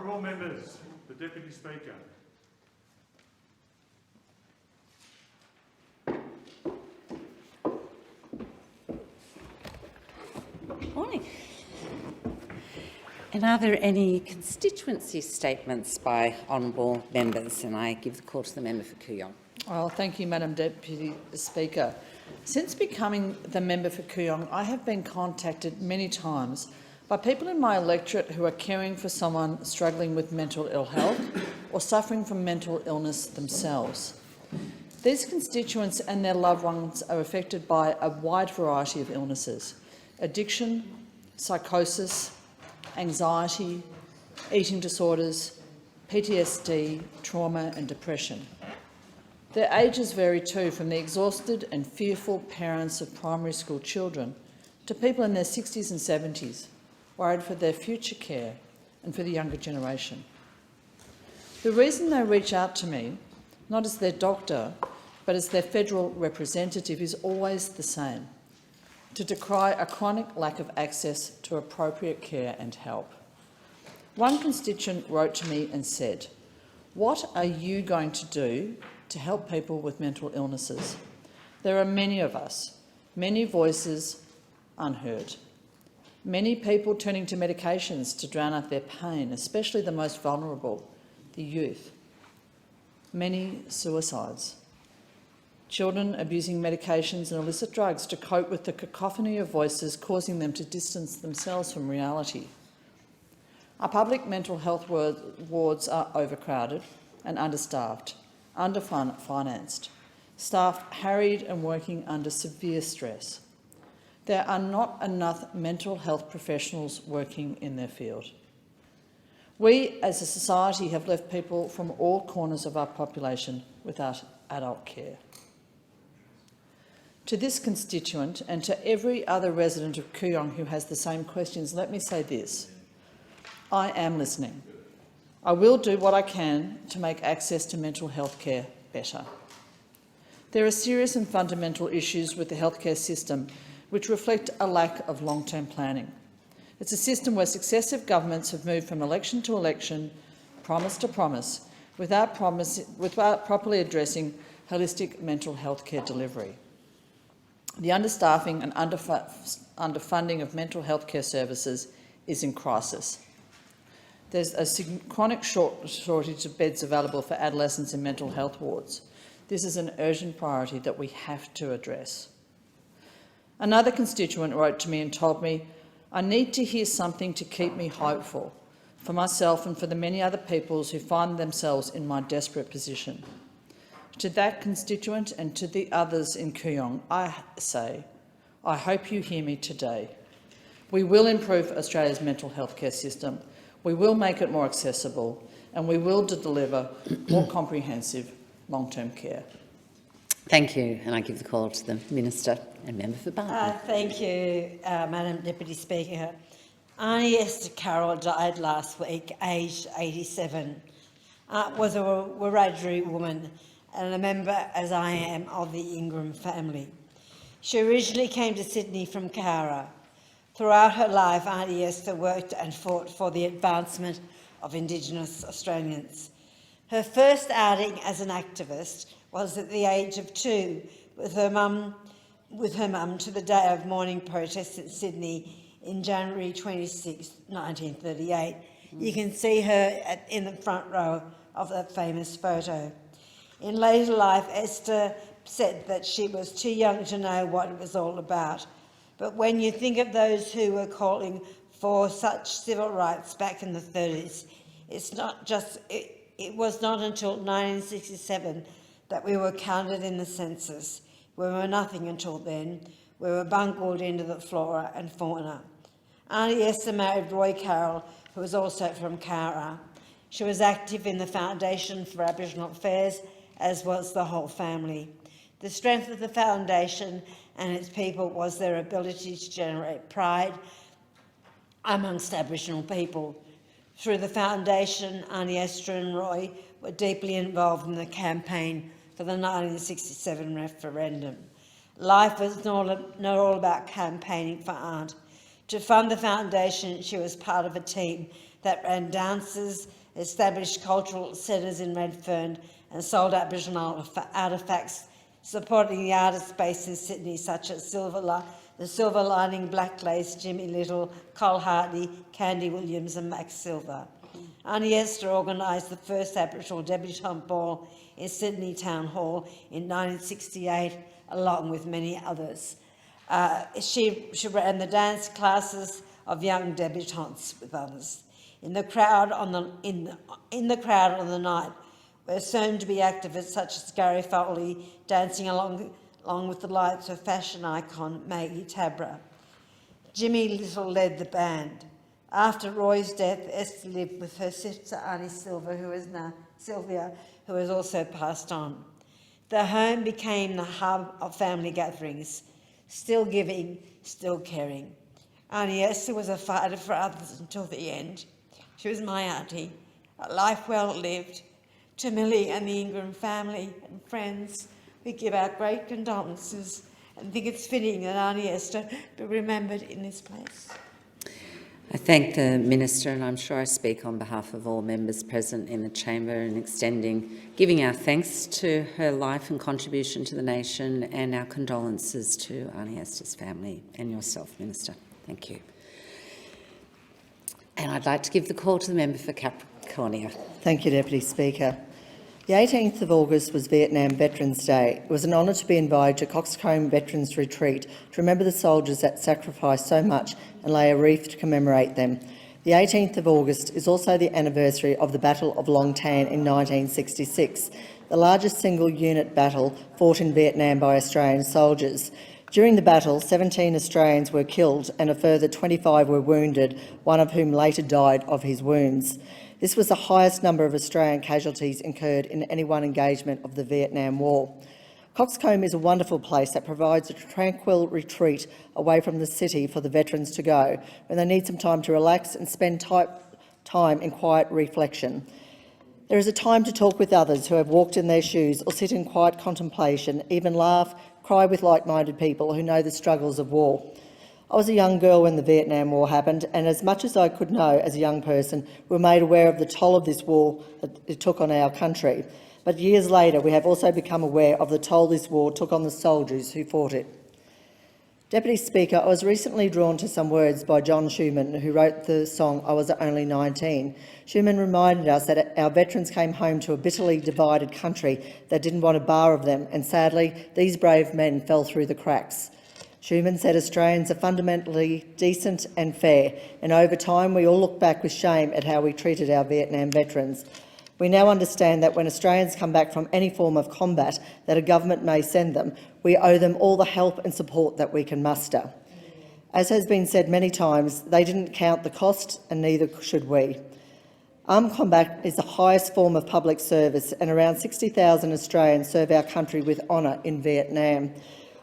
Honourable members, the Deputy Speaker. Morning. And are there any constituency statements by honourable members? And I give the call to the member for Kooyong. Well, thank you, Madam Deputy Speaker. Since becoming the member for Kooyong, I have been contacted many times by people in my electorate who are caring for someone struggling with mental ill health or suffering from mental illness themselves. These constituents and their loved ones are affected by a wide variety of illnesses: addiction, psychosis, anxiety, eating disorders, PTSD, trauma and depression. Their ages vary too, from the exhausted and fearful parents of primary school children to people in their 60s and 70s, worried for their future care and for the younger generation. The reason they reach out to me, not as their doctor, but as their federal representative, is always the same: to decry a chronic lack of access to appropriate care and help. One constituent wrote to me and said, "What are you going to do to help people with mental illnesses? There are many of us, many voices unheard, many people turning to medications to drown out their pain, especially the most vulnerable, the youth. Many suicides. Children abusing medications and illicit drugs to cope with the cacophony of voices, causing them to distance themselves from reality. Our public mental health wards are overcrowded and understaffed, underfinanced, staff harried and working under severe stress. There are not enough mental health professionals working in their field. We as a society have left people from all corners of our population without adult care." To this constituent and to every other resident of Kooyong who has the same questions, let me say this: I am listening. I will do what I can to make access to mental health care better. There are serious and fundamental issues with the healthcare system which reflect a lack of long-term planning. It's a system where successive governments have moved from election to election, promise to promise, without properly addressing holistic mental health care delivery. The understaffing and underfunding of mental health care services is in crisis. There's a chronic shortage of beds available for adolescents in mental health wards. This is an urgent priority that we have to address. Another constituent wrote to me and told me, "I need to hear something to keep me hopeful for myself and for the many other peoples who find themselves in my desperate position." To that constituent and to the others in Kooyong, I say, I hope you hear me today. We will improve Australia's mental health care system, we will make it more accessible, and we will deliver more comprehensive long-term care. Thank you, and I give the call to the Minister and member for Barton. Thank you, Madam Deputy Speaker. Aunty Esther Carroll died last week, aged 87. Was a Wiradjuri woman and a member, as I am, of the Ingram family. She originally came to Sydney from Cowra. Throughout her life, Aunty Esther worked and fought for the advancement of Indigenous Australians. Her first outing as an activist was at the age of 2, with her mum to the day of morning protests in Sydney in January 26, 1938. You can see her in the front row of that famous photo. In later life, Esther said that she was too young to know what it was all about. But when you think of those who were calling for such civil rights back in the 30s, it was not until 1967 that we were counted in the census. We were nothing until then. We were bungled into the flora and fauna. Aunty Esther married Roy Carroll, who was also from Cowra. She was active in the Foundation for Aboriginal Affairs, as was the whole family. The strength of the foundation and its people was their ability to generate pride amongst Aboriginal people. Through the foundation, Aunty Esther and Roy were deeply involved in the campaign for the 1967 referendum. Life was not all about campaigning for Aunt. To fund the foundation, she was part of a team that ran dances, established cultural centres in Redfern and sold Aboriginal artefacts, supporting the artist space in Sydney such as the Silver Lining, Black Lace, Jimmy Little, Cole Hartley, Candy Williams and Max Silver. Auntie Esther organised the first Aboriginal debutante ball in Sydney Town Hall in 1968, along with many others. She ran the dance classes of young debutantes with others. In the crowd on the night were soon-to-be activists such as Gary Foley dancing along with the lights of fashion icon Maggie Tabra. Jimmy Little led the band. After Roy's death, Esther lived with her sister Auntie Sylvia, who has also passed on. The home became the hub of family gatherings, still giving, still caring. Auntie Esther was a fighter for others until the end. She was my auntie, a life well lived. To Millie and the Ingram family and friends, we give our great condolences and think it's fitting that Auntie Esther be remembered in this place. I thank the Minister, and I'm sure I speak on behalf of all members present in the chamber in giving our thanks to her life and contribution to the nation and our condolences to Auntie Esther's family and yourself, Minister. Thank you. And I'd like to give the call to the member for Capricornia. Thank you, Deputy Speaker. The 18th of August was Vietnam Veterans' Day. It was an honour to be invited to Coxcomb Veterans Retreat to remember the soldiers that sacrificed so much and lay a wreath to commemorate them. The 18th of August is also the anniversary of the Battle of Long Tan in 1966, the largest single-unit battle fought in Vietnam by Australian soldiers. During the battle, 17 Australians were killed and a further 25 were wounded, one of whom later died of his wounds. This was the highest number of Australian casualties incurred in any one engagement of the Vietnam War. Coxcomb is a wonderful place that provides a tranquil retreat away from the city for the veterans to go when they need some time to relax and spend time in quiet reflection. There is a time to talk with others who have walked in their shoes or sit in quiet contemplation, even laugh, cry with like-minded people who know the struggles of war. I was a young girl when the Vietnam War happened, and as much as I could know as a young person, we were made aware of the toll of this war that it took on our country. But years later, we have also become aware of the toll this war took on the soldiers who fought it. Deputy Speaker, I was recently drawn to some words by John Schumann, who wrote the song I Was Only 19. Schumann reminded us that our veterans came home to a bitterly divided country that didn't want a bar of them, and sadly, these brave men fell through the cracks. Schumann said Australians are fundamentally decent and fair, and over time we all look back with shame at how we treated our Vietnam veterans. We now understand that when Australians come back from any form of combat that a government may send them, we owe them all the help and support that we can muster. As has been said many times, they didn't count the cost, and neither should we. Armed combat is the highest form of public service, and around 60,000 Australians serve our country with honour in Vietnam.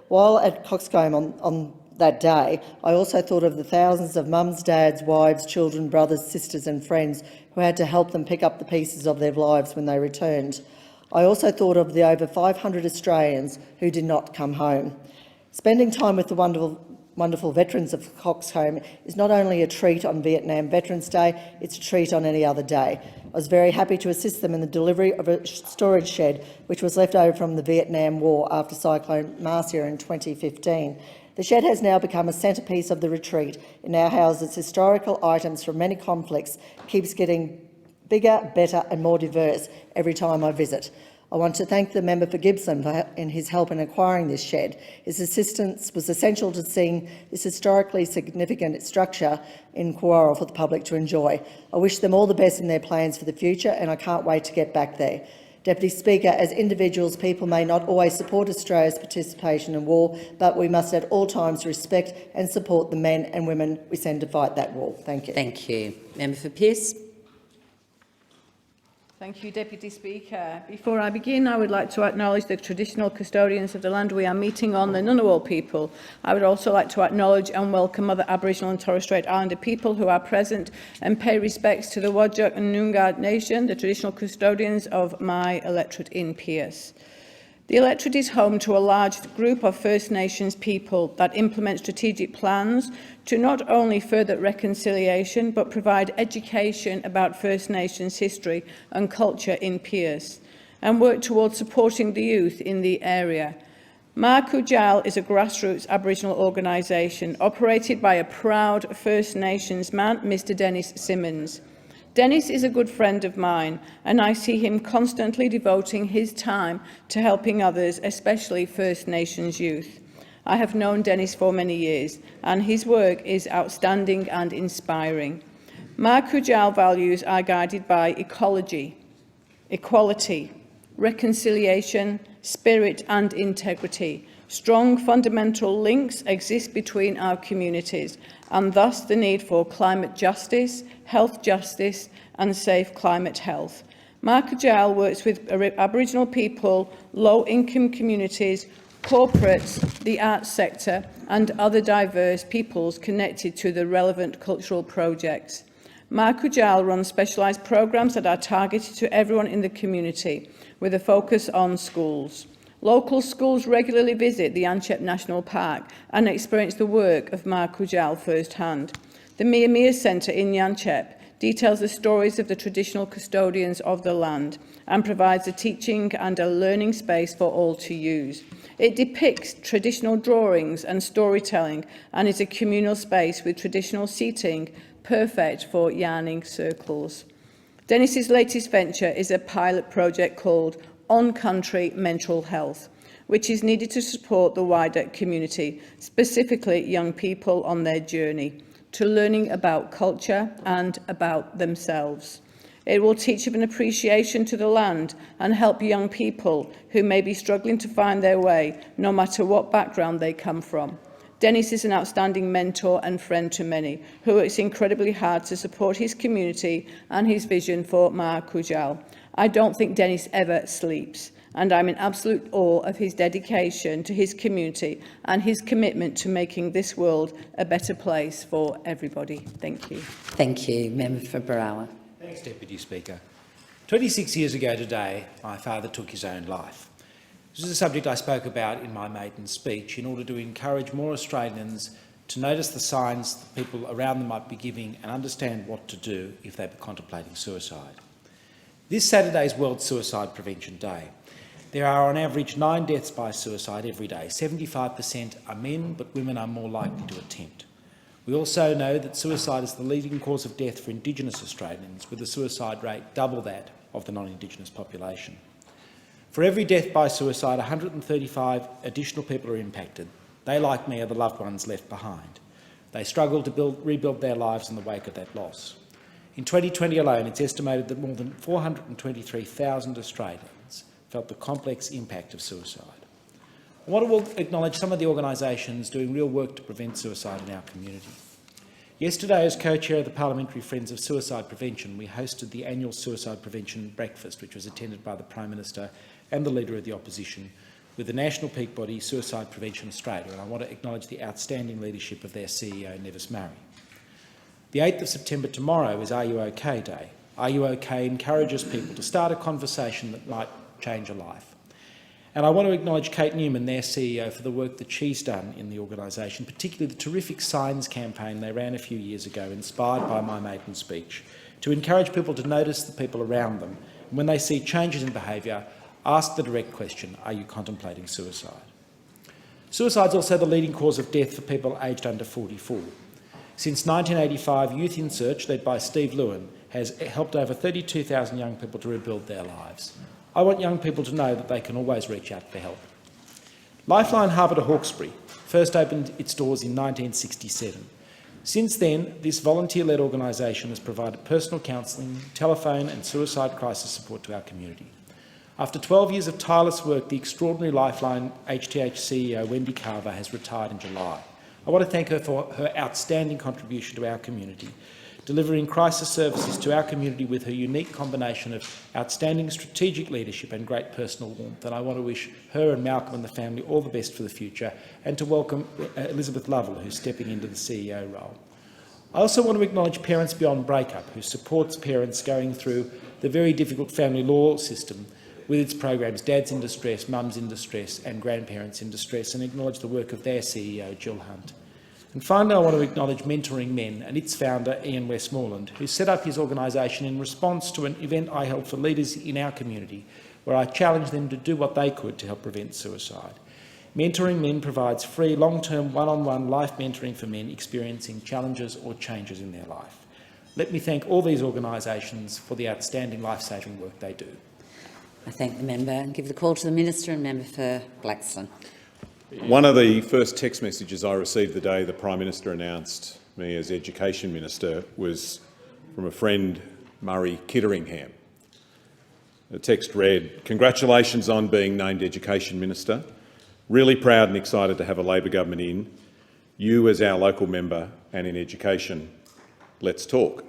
While at Coxcomb on that day, I also thought of the thousands of mums, dads, wives, children, brothers, sisters and friends who had to help them pick up the pieces of their lives when they returned. I also thought of the over 500 Australians who did not come home. Spending time with the wonderful veterans of Coxcomb is not only a treat on Vietnam Veterans' Day, it's a treat on any other day. I was very happy to assist them in the delivery of a storage shed which was left over from the Vietnam War after Cyclone Marcia in 2015. The shed has now become a centrepiece of the retreat. It now houses historical items from many conflicts, keeps getting bigger, better and more diverse every time I visit. I want to thank the member for Gippsland for his help in acquiring this shed. His assistance was essential to seeing this historically significant structure in Quarrel for the public to enjoy. I wish them all the best in their plans for the future, and I can't wait to get back there. Deputy Speaker, as individuals, people may not always support Australia's participation in war, but we must at all times respect and support the men and women we send to fight that war. Thank you. Thank you. Member for Pearce. Thank you, Deputy Speaker. Before I begin, I would like to acknowledge the traditional custodians of the land we are meeting on, the Ngunnawal people. I would also like to acknowledge and welcome other Aboriginal and Torres Strait Islander people who are present and pay respects to the Whadjuk and Noongar Nation, the traditional custodians of my electorate in Pearce. The electorate is home to a large group of First Nations people that implement strategic plans to not only further reconciliation but provide education about First Nations history and culture in Pearce and work towards supporting the youth in the area. Ma Kujal is a grassroots Aboriginal organisation operated by a proud First Nations man, Mr Dennis Simmons. Dennis is a good friend of mine, and I see him constantly devoting his time to helping others, especially First Nations youth. I have known Dennis for many years, and his work is outstanding and inspiring. Ma Kujal values are guided by ecology, equality, reconciliation, spirit and integrity. Strong fundamental links exist between our communities, and thus the need for climate justice, health justice and safe climate health. Ma Kujal works with Aboriginal people, low-income communities, corporates, the arts sector and other diverse peoples connected to the relevant cultural projects. Ma Kujal runs specialised programmes that are targeted to everyone in the community, with a focus on schools. Local schools regularly visit the Yanchep National Park and experience the work of Ma Kujal firsthand. The Mia Mia Centre in Yanchep details the stories of the traditional custodians of the land and provides a teaching and a learning space for all to use. It depicts traditional drawings and storytelling and is a communal space with traditional seating, perfect for yarning circles. Dennis's latest venture is a pilot project called On Country Mental Health, which is needed to support the wider community, specifically young people on their journey to learning about culture and about themselves. It will teach of an appreciation to the land and help young people who may be struggling to find their way, no matter what background they come from. Dennis is an outstanding mentor and friend to many, who works incredibly hard to support his community and his vision for Ma Kujal. I don't think Dennis ever sleeps, and I'm in absolute awe of his dedication to his community and his commitment to making this world a better place for everybody. Thank you. Thank you. Member for Barawa. Thanks, Deputy Speaker. 26 years ago today, my father took his own life. This is a subject I spoke about in my maiden speech in order to encourage more Australians to notice the signs that people around them might be giving and understand what to do if they were contemplating suicide. This Saturday is World Suicide Prevention Day. There are on average 9 deaths by suicide every day. 75% are men, but women are more likely to attempt. We also know that suicide is the leading cause of death for Indigenous Australians, with a suicide rate double that of the non-Indigenous population. For every death by suicide, 135 additional people are impacted. They, like me, are the loved ones left behind. They struggle to rebuild their lives in the wake of that loss. In 2020 alone, it's estimated that more than 423,000 Australians felt the complex impact of suicide. I want to acknowledge some of the organisations doing real work to prevent suicide in our community. Yesterday, as co-chair of the Parliamentary Friends of Suicide Prevention, we hosted the annual Suicide Prevention Breakfast, which was attended by the Prime Minister and the Leader of the Opposition, with the national peak body Suicide Prevention Australia, and I want to acknowledge the outstanding leadership of their CEO, Nevis Murray. The 8th of September tomorrow is Are You OK Day. Are You OK encourages people to start a conversation that might change a life. And I want to acknowledge Kate Newman, their CEO, for the work that she's done in the organisation, particularly the terrific signs campaign they ran a few years ago, inspired by my maiden speech, to encourage people to notice the people around them, and when they see changes in behaviour, ask the direct question, are you contemplating suicide? Suicide is also the leading cause of death for people aged under 44. Since 1985, Youth in Search, led by Steve Lewin, has helped over 32,000 young people to rebuild their lives. I want young people to know that they can always reach out for help. Lifeline Harbour to Hawkesbury first opened its doors in 1967. Since then, this volunteer-led organisation has provided personal counselling, telephone and suicide crisis support to our community. After 12 years of tireless work, the extraordinary Lifeline HTH CEO Wendy Carver has retired in July. I want to thank her for her outstanding contribution to our community, delivering crisis services to our community with her unique combination of outstanding strategic leadership and great personal warmth. And I want to wish her and Malcolm and the family all the best for the future, and to welcome Elizabeth Lovell, who's stepping into the CEO role. I also want to acknowledge Parents Beyond Breakup, who supports parents going through the very difficult family law system, with its programs Dads in Distress, Mums in Distress and Grandparents in Distress, and acknowledge the work of their CEO, Jill Hunt. And finally, I want to acknowledge Mentoring Men and its founder, Ian Westmoreland, who set up his organisation in response to an event I held for leaders in our community, where I challenged them to do what they could to help prevent suicide. Mentoring Men provides free, long-term, one-on-one life mentoring for men experiencing challenges or changes in their life. Let me thank all these organisations for the outstanding life-saving work they do. I thank the member and give the call to the Minister and Member for Blaxland. One of the first text messages I received the day the Prime Minister announced me as Education Minister was from a friend, Murray Kitteringham. The text read, "Congratulations on being named Education Minister. Really proud and excited to have a Labor government in. You as our local member and in education. Let's talk."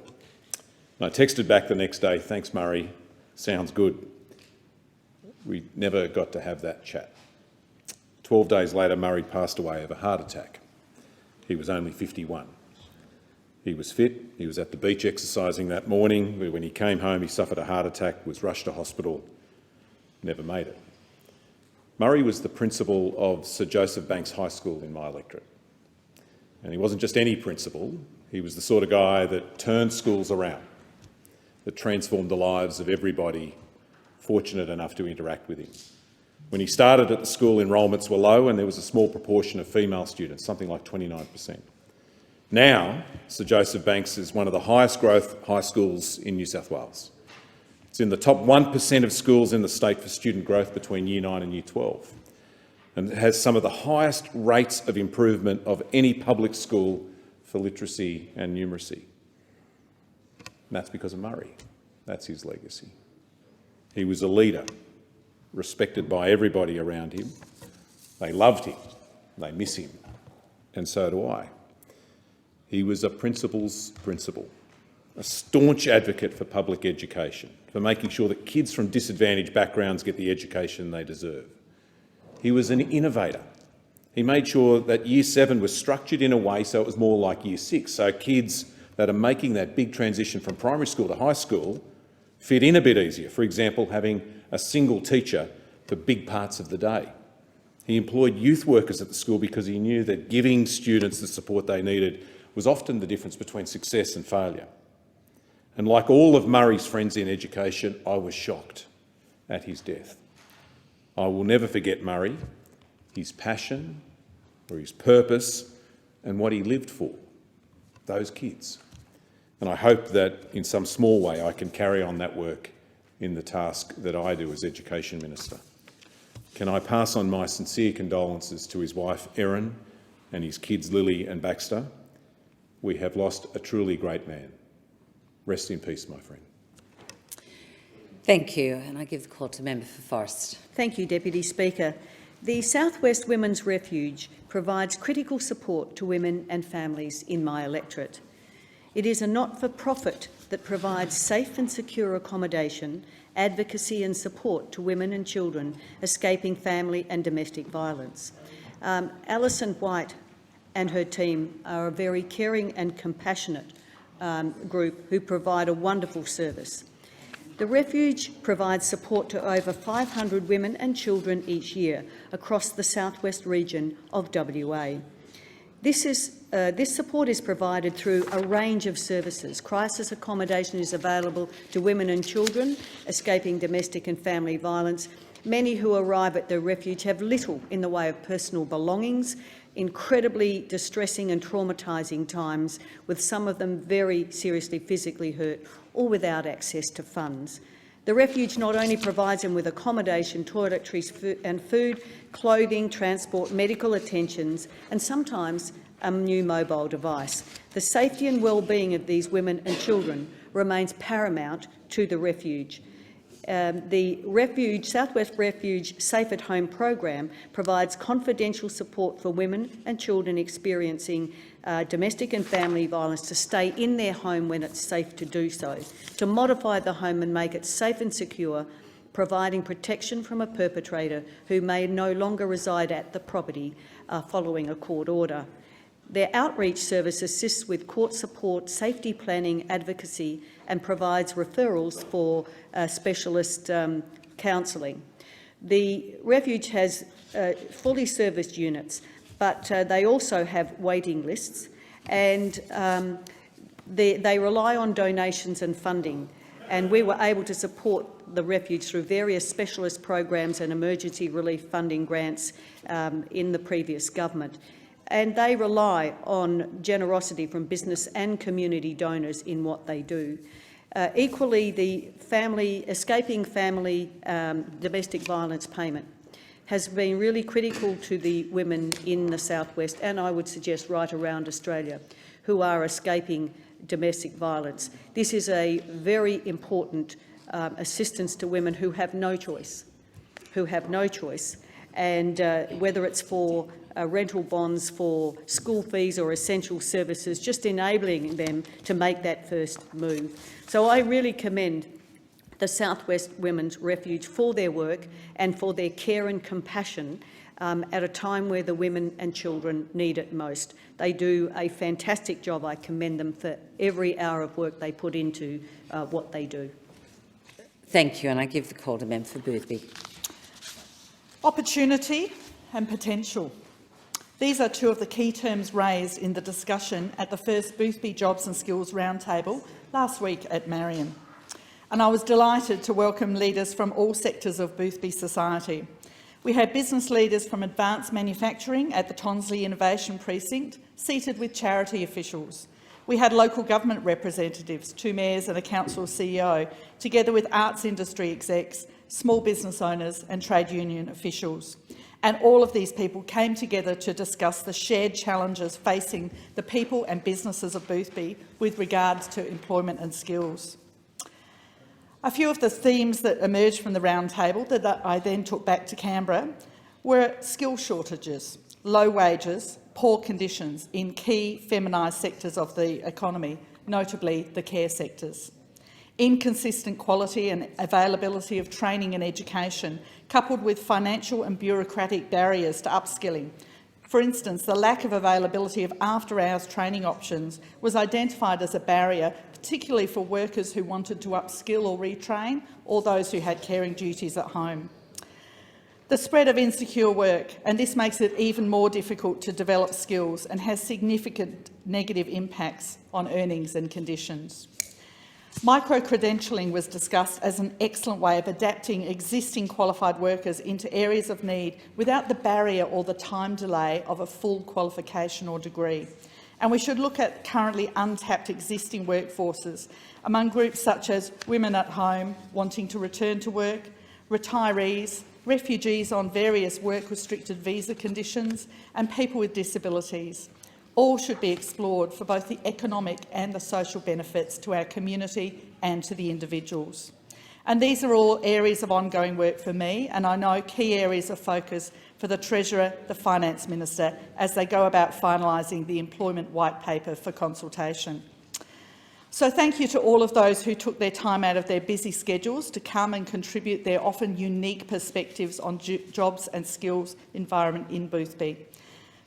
And I texted back the next day, "Thanks, Murray. Sounds good." We never got to have that chat. 12 days later, Murray passed away of a heart attack. He was only 51. He was fit. He was at the beach exercising that morning. When he came home, he suffered a heart attack, was rushed to hospital, never made it. Murray was the principal of Sir Joseph Banks High School in my electorate. And he wasn't just any principal. He was the sort of guy that turned schools around, that transformed the lives of everybody fortunate enough to interact with him. When he started at the school, enrolments were low and there was a small proportion of female students, something like 29%. Now, Sir Joseph Banks is one of the highest growth high schools in New South Wales. It's in the top 1% of schools in the state for student growth between Year 9 and Year 12. And it has some of the highest rates of improvement of any public school for literacy and numeracy. And that's because of Murray. That's his legacy. He was a leader, respected by everybody around him. They loved him, they miss him, and so do I. He was a principal's principal, a staunch advocate for public education, for making sure that kids from disadvantaged backgrounds get the education they deserve. He was an innovator. He made sure that Year 7 was structured in a way so it was more like Year 6, so kids that are making that big transition from primary school to high school fit in a bit easier. For example, having a single teacher for big parts of the day. He employed youth workers at the school because he knew that giving students the support they needed was often the difference between success and failure. And like all of Murray's friends in education, I was shocked at his death. I will never forget Murray, his passion, or his purpose, and what he lived for, those kids. And I hope that in some small way I can carry on that work in the task that I do as Education Minister. Can I pass on my sincere condolences to his wife Erin and his kids Lily and Baxter? We have lost a truly great man. Rest in peace, my friend. Thank you, and I give the call to Member for Forrest. Thank you, Deputy Speaker. The South West Women's Refuge provides critical support to women and families in my electorate. It is a not-for-profit that provides safe and secure accommodation, advocacy and support to women and children escaping family and domestic violence. Alison White and her team are a very caring and compassionate group who provide a wonderful service. The Refuge provides support to over 500 women and children each year across the southwest region of WA. This support is provided through a range of services. Crisis accommodation is available to women and children escaping domestic and family violence. Many who arrive at the refuge have little in the way of personal belongings, incredibly distressing and traumatising times, with some of them very seriously physically hurt or without access to funds. The refuge not only provides them with accommodation, toiletries and food, clothing, transport, medical attentions and sometimes a new mobile device. The safety and well-being of these women and children remains paramount to the refuge. The South West Refuge Safe at Home program provides confidential support for women and children experiencing domestic and family violence to stay in their home when it's safe to do so, to modify the home and make it safe and secure, providing protection from a perpetrator who may no longer reside at the property following a court order. Their outreach service assists with court support, safety planning, advocacy and provides referrals for specialist counselling. The refuge has fully serviced units, but they also have waiting lists, and they rely on donations and funding. And we were able to support the refuge through various specialist programs and emergency relief funding grants in the previous government. And they rely on generosity from business and community donors in what they do. Equally, the escaping family domestic violence payment has been really critical to the women in the southwest, and I would suggest right around Australia, who are escaping domestic violence. This is a very important assistance to women who have no choice, and whether it's for rental bonds, for school fees or essential services, just enabling them to make that first move. So I really commend the South West Women's Refuge for their work and for their care and compassion at a time where the women and children need it most. They do a fantastic job. I commend them for every hour of work they put into what they do. Thank you, and I give the call to Member for Boothby. Opportunity and potential. These are two of the key terms raised in the discussion at the first Boothby Jobs and Skills Roundtable last week at Marion. And I was delighted to welcome leaders from all sectors of Boothby society. We had business leaders from advanced manufacturing at the Tonsley Innovation Precinct, seated with charity officials. We had local government representatives, 2 mayors and a council CEO, together with arts industry execs, small business owners and trade union officials. And all of these people came together to discuss the shared challenges facing the people and businesses of Boothby with regards to employment and skills. A few of the themes that emerged from the roundtable that I then took back to Canberra were skill shortages, low wages, poor conditions in key feminised sectors of the economy, notably the care sectors. Inconsistent quality and availability of training and education, coupled with financial and bureaucratic barriers to upskilling. For instance, the lack of availability of after-hours training options was identified as a barrier, particularly for workers who wanted to upskill or retrain, or those who had caring duties at home. The spread of insecure work, and this makes it even more difficult to develop skills and has significant negative impacts on earnings and conditions. Micro-credentialing was discussed as an excellent way of adapting existing qualified workers into areas of need without the barrier or the time delay of a full qualification or degree. And we should look at currently untapped existing workforces among groups such as women at home wanting to return to work, retirees, refugees on various work-restricted visa conditions, and people with disabilities. All should be explored for both the economic and the social benefits to our community and to the individuals. And these are all areas of ongoing work for me, and I know key areas of focus for the Treasurer, the Finance Minister, as they go about finalising the Employment White Paper for consultation. So thank you to all of those who took their time out of their busy schedules to come and contribute their often unique perspectives on jobs and skills environment in Boothby.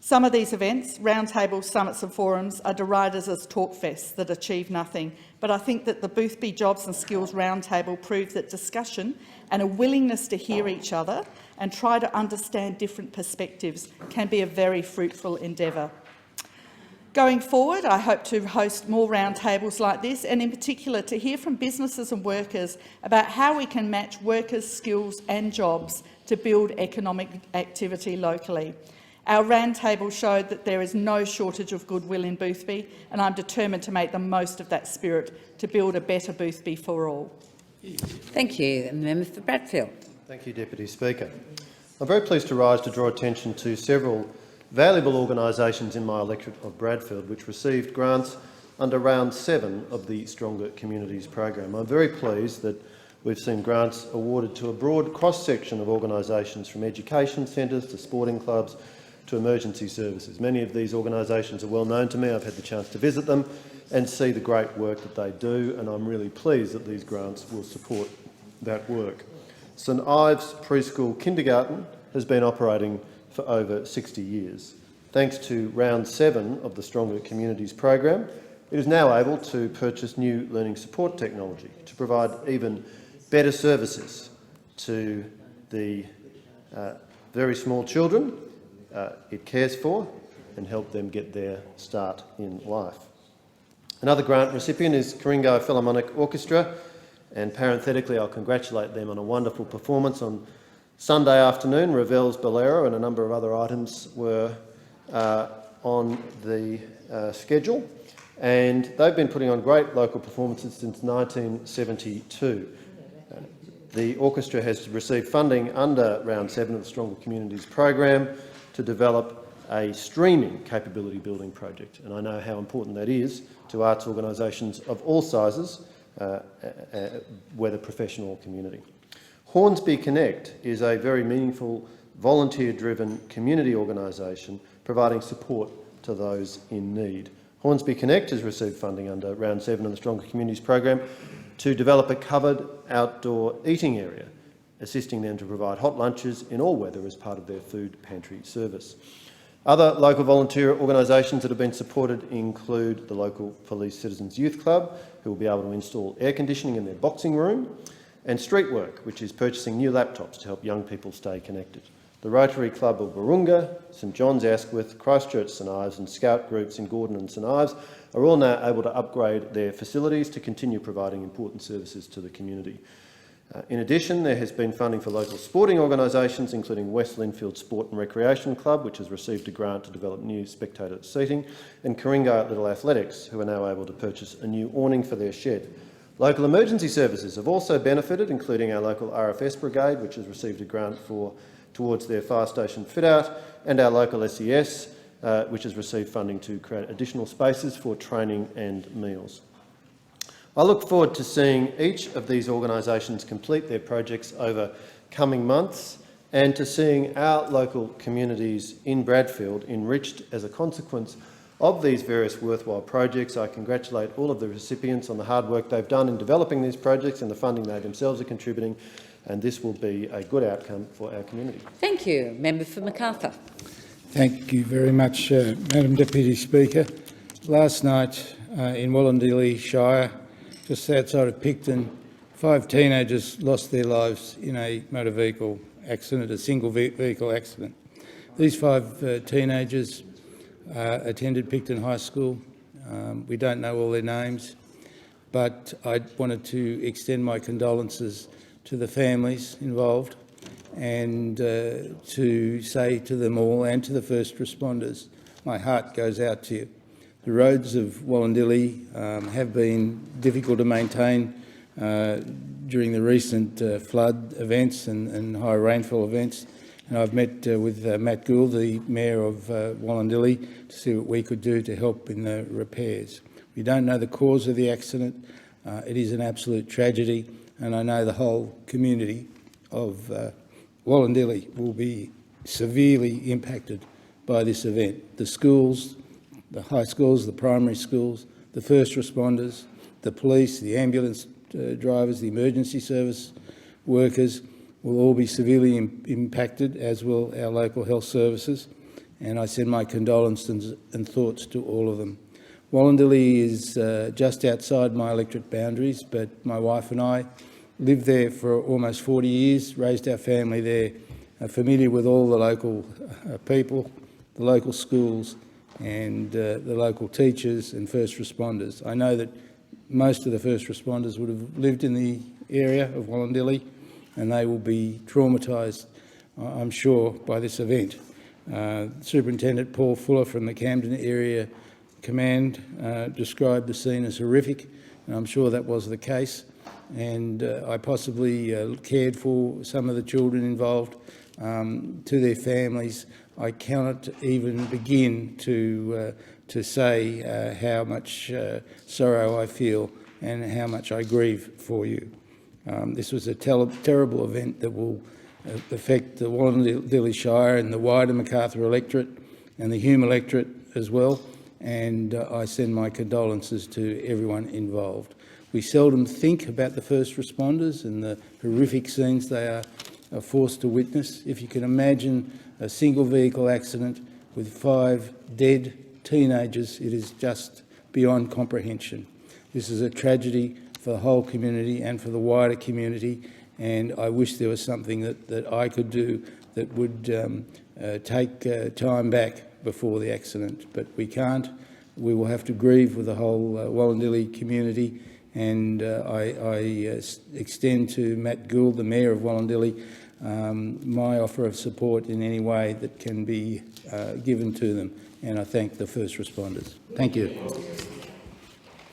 Some of these events, roundtables, summits and forums, are derided as talkfests that achieve nothing, but I think that the Boothby Jobs and Skills Roundtable proved that discussion and a willingness to hear each other and try to understand different perspectives can be a very fruitful endeavour. Going forward, I hope to host more roundtables like this, and in particular to hear from businesses and workers about how we can match workers' skills and jobs to build economic activity locally. Our roundtable showed that there is no shortage of goodwill in Boothby, and I'm determined to make the most of that spirit to build a better Boothby for all. Thank you. The member for Bradfield. Thank you, Deputy Speaker. I'm very pleased to rise to draw attention to several valuable organisations in my electorate of Bradfield which received grants under round 7 of the Stronger Communities program. I'm very pleased that we've seen grants awarded to a broad cross-section of organisations, from education centres to sporting clubs to emergency services. Many of these organisations are well known to me. I've had the chance to visit them and see the great work that they do, and I'm really pleased that these grants will support that work. St Ives Preschool Kindergarten has been operating for over 60 years. Thanks to round 7 of the Stronger Communities program, it is now able to purchase new learning support technology to provide even better services to the very small children it cares for and help them get their start in life. Another grant recipient is Ku-ring-gai Philharmonic Orchestra, and parenthetically I'll congratulate them on a wonderful performance on Sunday afternoon. Ravel's Bolero and a number of other items were on the schedule, and they've been putting on great local performances since 1972. The orchestra has received funding under Round 7 of the Stronger Communities program to develop a streaming capability building project, and I know how important that is to arts organisations of all sizes, whether professional or community. Hornsby Connect is a very meaningful volunteer-driven community organisation providing support to those in need. Hornsby Connect has received funding under Round 7 of the Stronger Communities program to develop a covered outdoor eating area, assisting them to provide hot lunches in all weather as part of their food pantry service. Other local volunteer organisations that have been supported include the local Police Citizens Youth Club, who will be able to install air conditioning in their boxing room, and Streetwork, which is purchasing new laptops to help young people stay connected. The Rotary Club of Wahroonga, St John's Asquith, Christchurch St Ives and Scout groups in Gordon and St Ives are all now able to upgrade their facilities to continue providing important services to the community. In addition, there has been funding for local sporting organisations, including West Linfield Sport and Recreation Club, which has received a grant to develop new spectator seating, and Ku-ring-gai Little Athletics, who are now able to purchase a new awning for their shed. Local emergency services have also benefited, including our local RFS Brigade, which has received a grant towards their fire station fit-out, and our local SES, which has received funding to create additional spaces for training and meals. I look forward to seeing each of these organisations complete their projects over coming months and to seeing our local communities in Bradfield enriched as a consequence of these various worthwhile projects. I congratulate all of the recipients on the hard work they've done in developing these projects and the funding they themselves are contributing, and this will be a good outcome for our community. Thank you. Member for Macarthur. Thank you very much, Madam Deputy Speaker. Last night in Wollondilly Shire, just outside of Picton, 5 teenagers lost their lives in a motor vehicle accident, a single vehicle accident. These 5 teenagers attended Picton High School. We don't know all their names, but I wanted to extend my condolences to the families involved and to say to them all and to the first responders, my heart goes out to you. The roads of Wollondilly have been difficult to maintain during the recent flood events and high rainfall events. And I've met with Matt Gould, the Mayor of Wollondilly, to see what we could do to help in the repairs. We don't know the cause of the accident. It is an absolute tragedy, and I know the whole community of Wollondilly will be severely impacted by this event. The schools, the high schools, the primary schools, the first responders, the police, the ambulance drivers, the emergency service workers will all be severely impacted, as will our local health services, and I send my condolences and thoughts to all of them. Wollondilly is just outside my electorate boundaries, but my wife and I lived there for almost 40 years, raised our family there, are familiar with all the local people, the local schools, and the local teachers and first responders. I know that most of the first responders would have lived in the area of Wollondilly, and they will be traumatised, I'm sure, by this event. Superintendent Paul Fuller from the Camden Area Command described the scene as horrific, and I'm sure that was the case. And I possibly cared for some of the children involved, to their families. I cannot even begin to say how much sorrow I feel and how much I grieve for you. This was a terrible event that will affect the Wollondilly Shire and the wider Macarthur electorate and the Hume electorate as well, and I send my condolences to everyone involved. We seldom think about the first responders and the horrific scenes they are forced to witness. If you can imagine a single vehicle accident with 5 dead teenagers, it is just beyond comprehension. This is a tragedy for the whole community and for the wider community, and I wish there was something that I could do that would take time back before the accident, but we can't. We will have to grieve with the whole Wallandilly community, and I extend to Matt Gould, the Mayor of Wallandilly, my offer of support in any way that can be given to them, and I thank the first responders. Thank you.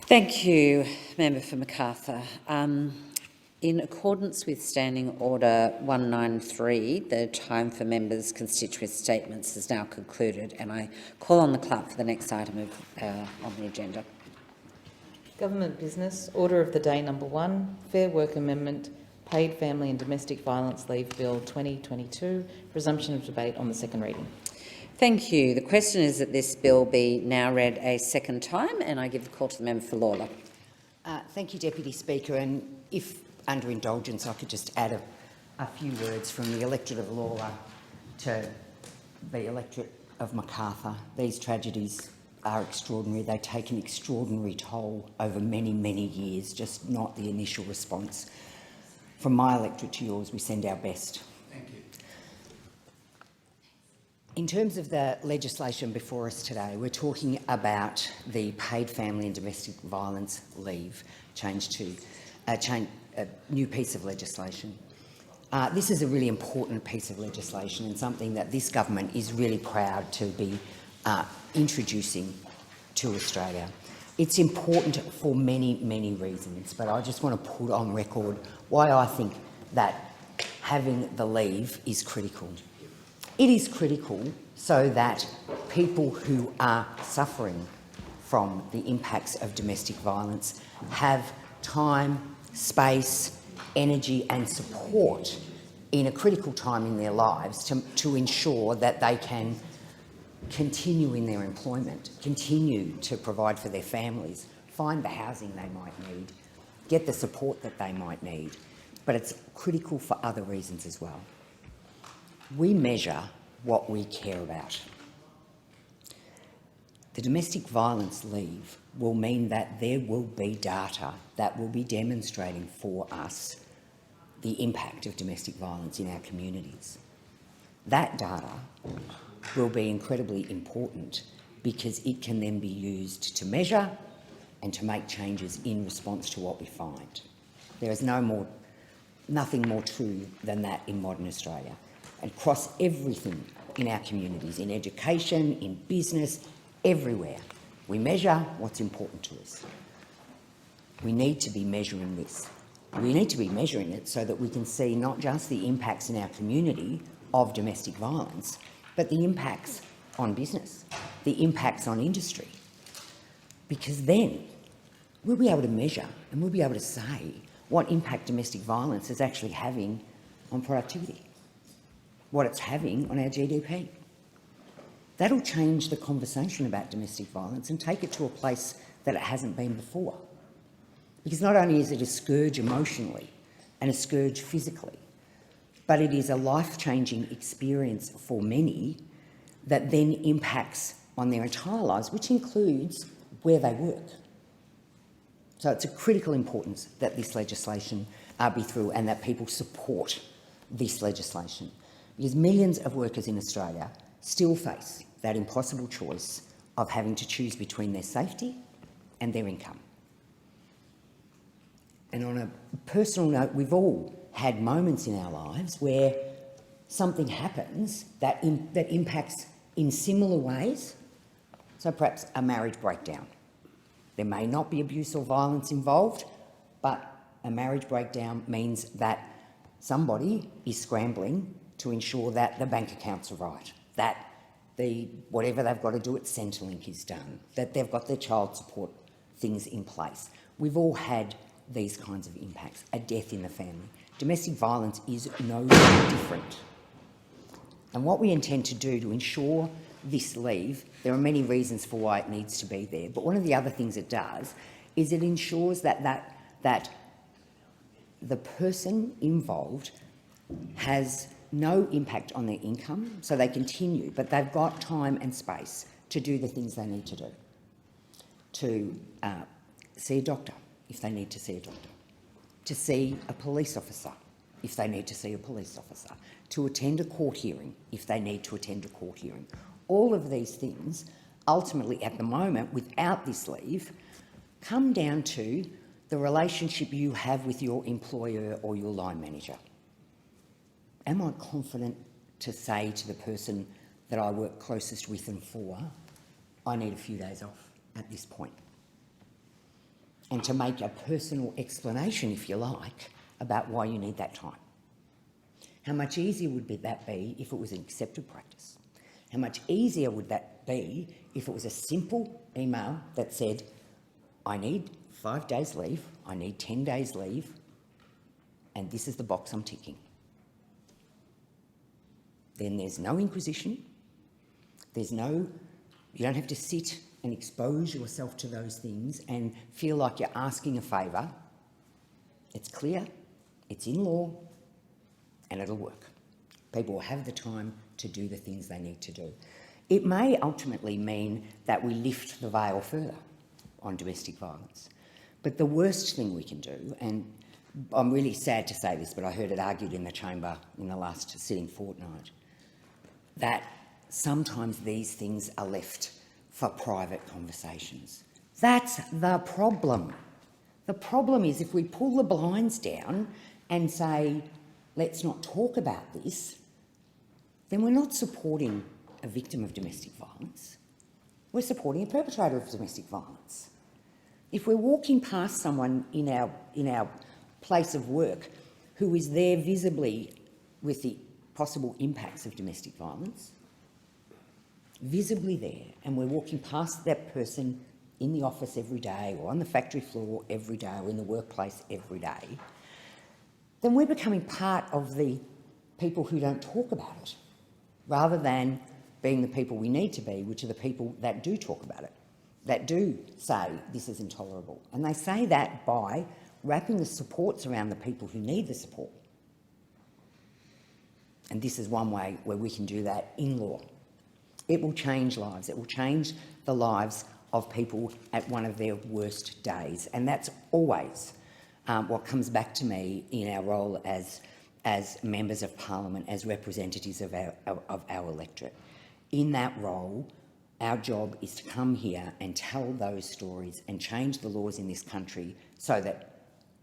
Thank you, Member for Macarthur. In accordance with Standing Order 193, the time for members' constituent statements is now concluded, and I call on the clerk for the next item on the agenda. Government business. Order of the day number 1, Fair Work Amendment, Paid Family and Domestic Violence Leave Bill 2022, resumption of debate on the second reading. Thank you. The question is that this bill be now read a second time, and I give the call to the member for Lalor. Thank you, Deputy Speaker, and if under indulgence I could just add a few words from the electorate of Lalor to the electorate of Macarthur. These tragedies are extraordinary. They take an extraordinary toll over many, many years, just not the initial response. From my electorate to yours, we send our best. Thank you. In terms of the legislation before us today, we're talking about the Paid Family and Domestic Violence Leave change to a new piece of legislation. This is a really important piece of legislation and something that this government is really proud to be introducing to Australia. It's important for many, many reasons, but I just want to put on record why I think that having the leave is critical. It is critical so that people who are suffering from the impacts of domestic violence have time, space, energy and support in a critical time in their lives to ensure that they can continue in their employment, continue to provide for their families, find the housing they might need, get the support that they might need. But it's critical for other reasons as well. We measure what we care about. The domestic violence leave will mean that there will be data that will be demonstrating for us the impact of domestic violence in our communities. That data will be incredibly important because it can then be used to measure and to make changes in response to what we find. There is nothing more true than that in modern Australia. Across everything in our communities, in education, in business, everywhere, we measure what's important to us. We need to be measuring this. We need to be measuring it so that we can see not just the impacts in our community of domestic violence, but the impacts on business, the impacts on industry. Because then we'll be able to measure and we'll be able to say what impact domestic violence is actually having on productivity, what it's having on our GDP. That'll change the conversation about domestic violence and take it to a place that it hasn't been before. Because not only is it a scourge emotionally and a scourge physically, but it is a life-changing experience for many that then impacts on their entire lives, which includes where they work. So it's of critical importance that this legislation be through and that people support this legislation, because millions of workers in Australia still face that impossible choice of having to choose between their safety and their income. And on a personal note, we've all had moments in our lives where something happens that impacts in similar ways. So perhaps a marriage breakdown. There may not be abuse or violence involved, but a marriage breakdown means that somebody is scrambling to ensure that the bank accounts are right, that whatever they've got to do at Centrelink is done, that they've got their child support things in place. We've all had these kinds of impacts, a death in the family. Domestic violence is no different. And what we intend to do to ensure this leave, there are many reasons for why it needs to be there, but one of the other things it does is it ensures that the person involved has no impact on their income, so they continue, but they've got time and space to do the things they need to do, to see a doctor if they need to see a doctor, to see a police officer if they need to see a police officer, to attend a court hearing if they need to attend a court hearing. All of these things, ultimately at the moment, without this leave, come down to the relationship you have with your employer or your line manager. Am I confident to say to the person that I work closest with and for, I need a few days off at this point? And to make a personal explanation, if you like, about why you need that time. How much easier would that be if it was an accepted practice? How much easier would that be if it was a simple email that said, I need 5 days leave, I need 10 days leave, and this is the box I'm ticking. Then there's no inquisition, you don't have to sit and expose yourself to those things and feel like you're asking a favour. It's clear, it's in law, and it'll work. People will have the time to do the things they need to do. It may ultimately mean that we lift the veil further on domestic violence. But the worst thing we can do, and I'm really sad to say this, but I heard it argued in the chamber in the last sitting fortnight, that sometimes these things are left for private conversations. That's the problem. The problem is if we pull the blinds down and say, let's not talk about this, then we're not supporting a victim of domestic violence. We're supporting a perpetrator of domestic violence. If we're walking past someone in our place of work who is there visibly with the possible impacts of domestic violence, visibly there, and we're walking past that person in the office every day or on the factory floor every day or in the workplace every day, then we're becoming part of the people who don't talk about it, rather than being the people we need to be, which are the people that do talk about it, that do say this is intolerable. And they say that by wrapping the supports around the people who need the support. And this is one way where we can do that in law. It will change lives. It will change the lives of people at one of their worst days. And that's always what comes back to me in our role as members of parliament, as representatives of our electorate. In that role, our job is to come here and tell those stories and change the laws in this country so that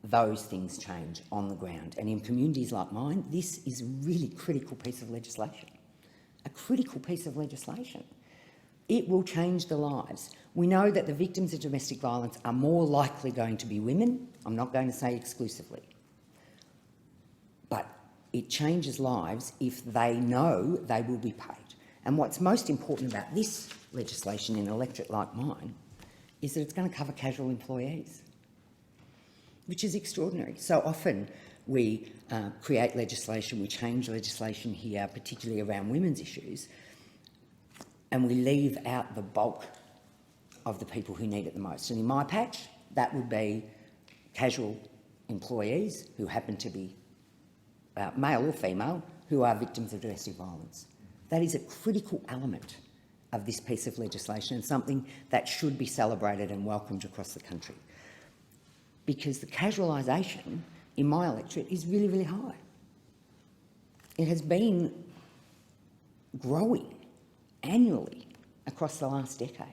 those things change on the ground. And in communities like mine, this is a really critical piece of legislation. A critical piece of legislation. It will change the lives. We know that the victims of domestic violence are more likely going to be women. I'm not going to say exclusively. But it changes lives if they know they will be paid. And what's most important about this legislation in an electorate like mine is that it's going to cover casual employees, which is extraordinary. So often we create legislation, we change legislation here, particularly around women's issues, and we leave out the bulk of the people who need it the most. And in my patch, that would be casual employees who happen to be male or female, who are victims of domestic violence. That is a critical element of this piece of legislation and something that should be celebrated and welcomed across the country. Because the casualisation in my electorate is really, really high. It has been growing annually across the last decade.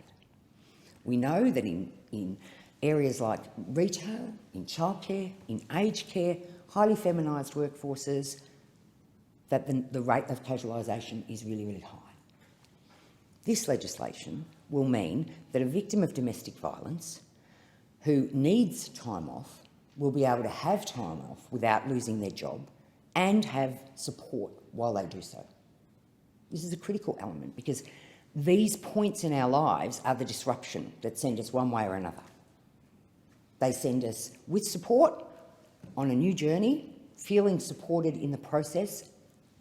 We know that in areas like retail, in childcare, in aged care, highly feminised workforces, that the rate of casualisation is really, really high. This legislation will mean that a victim of domestic violence who needs time off will be able to have time off without losing their job and have support while they do so. This is a critical element because these points in our lives are the disruption that send us one way or another. They send us with support on a new journey, feeling supported in the process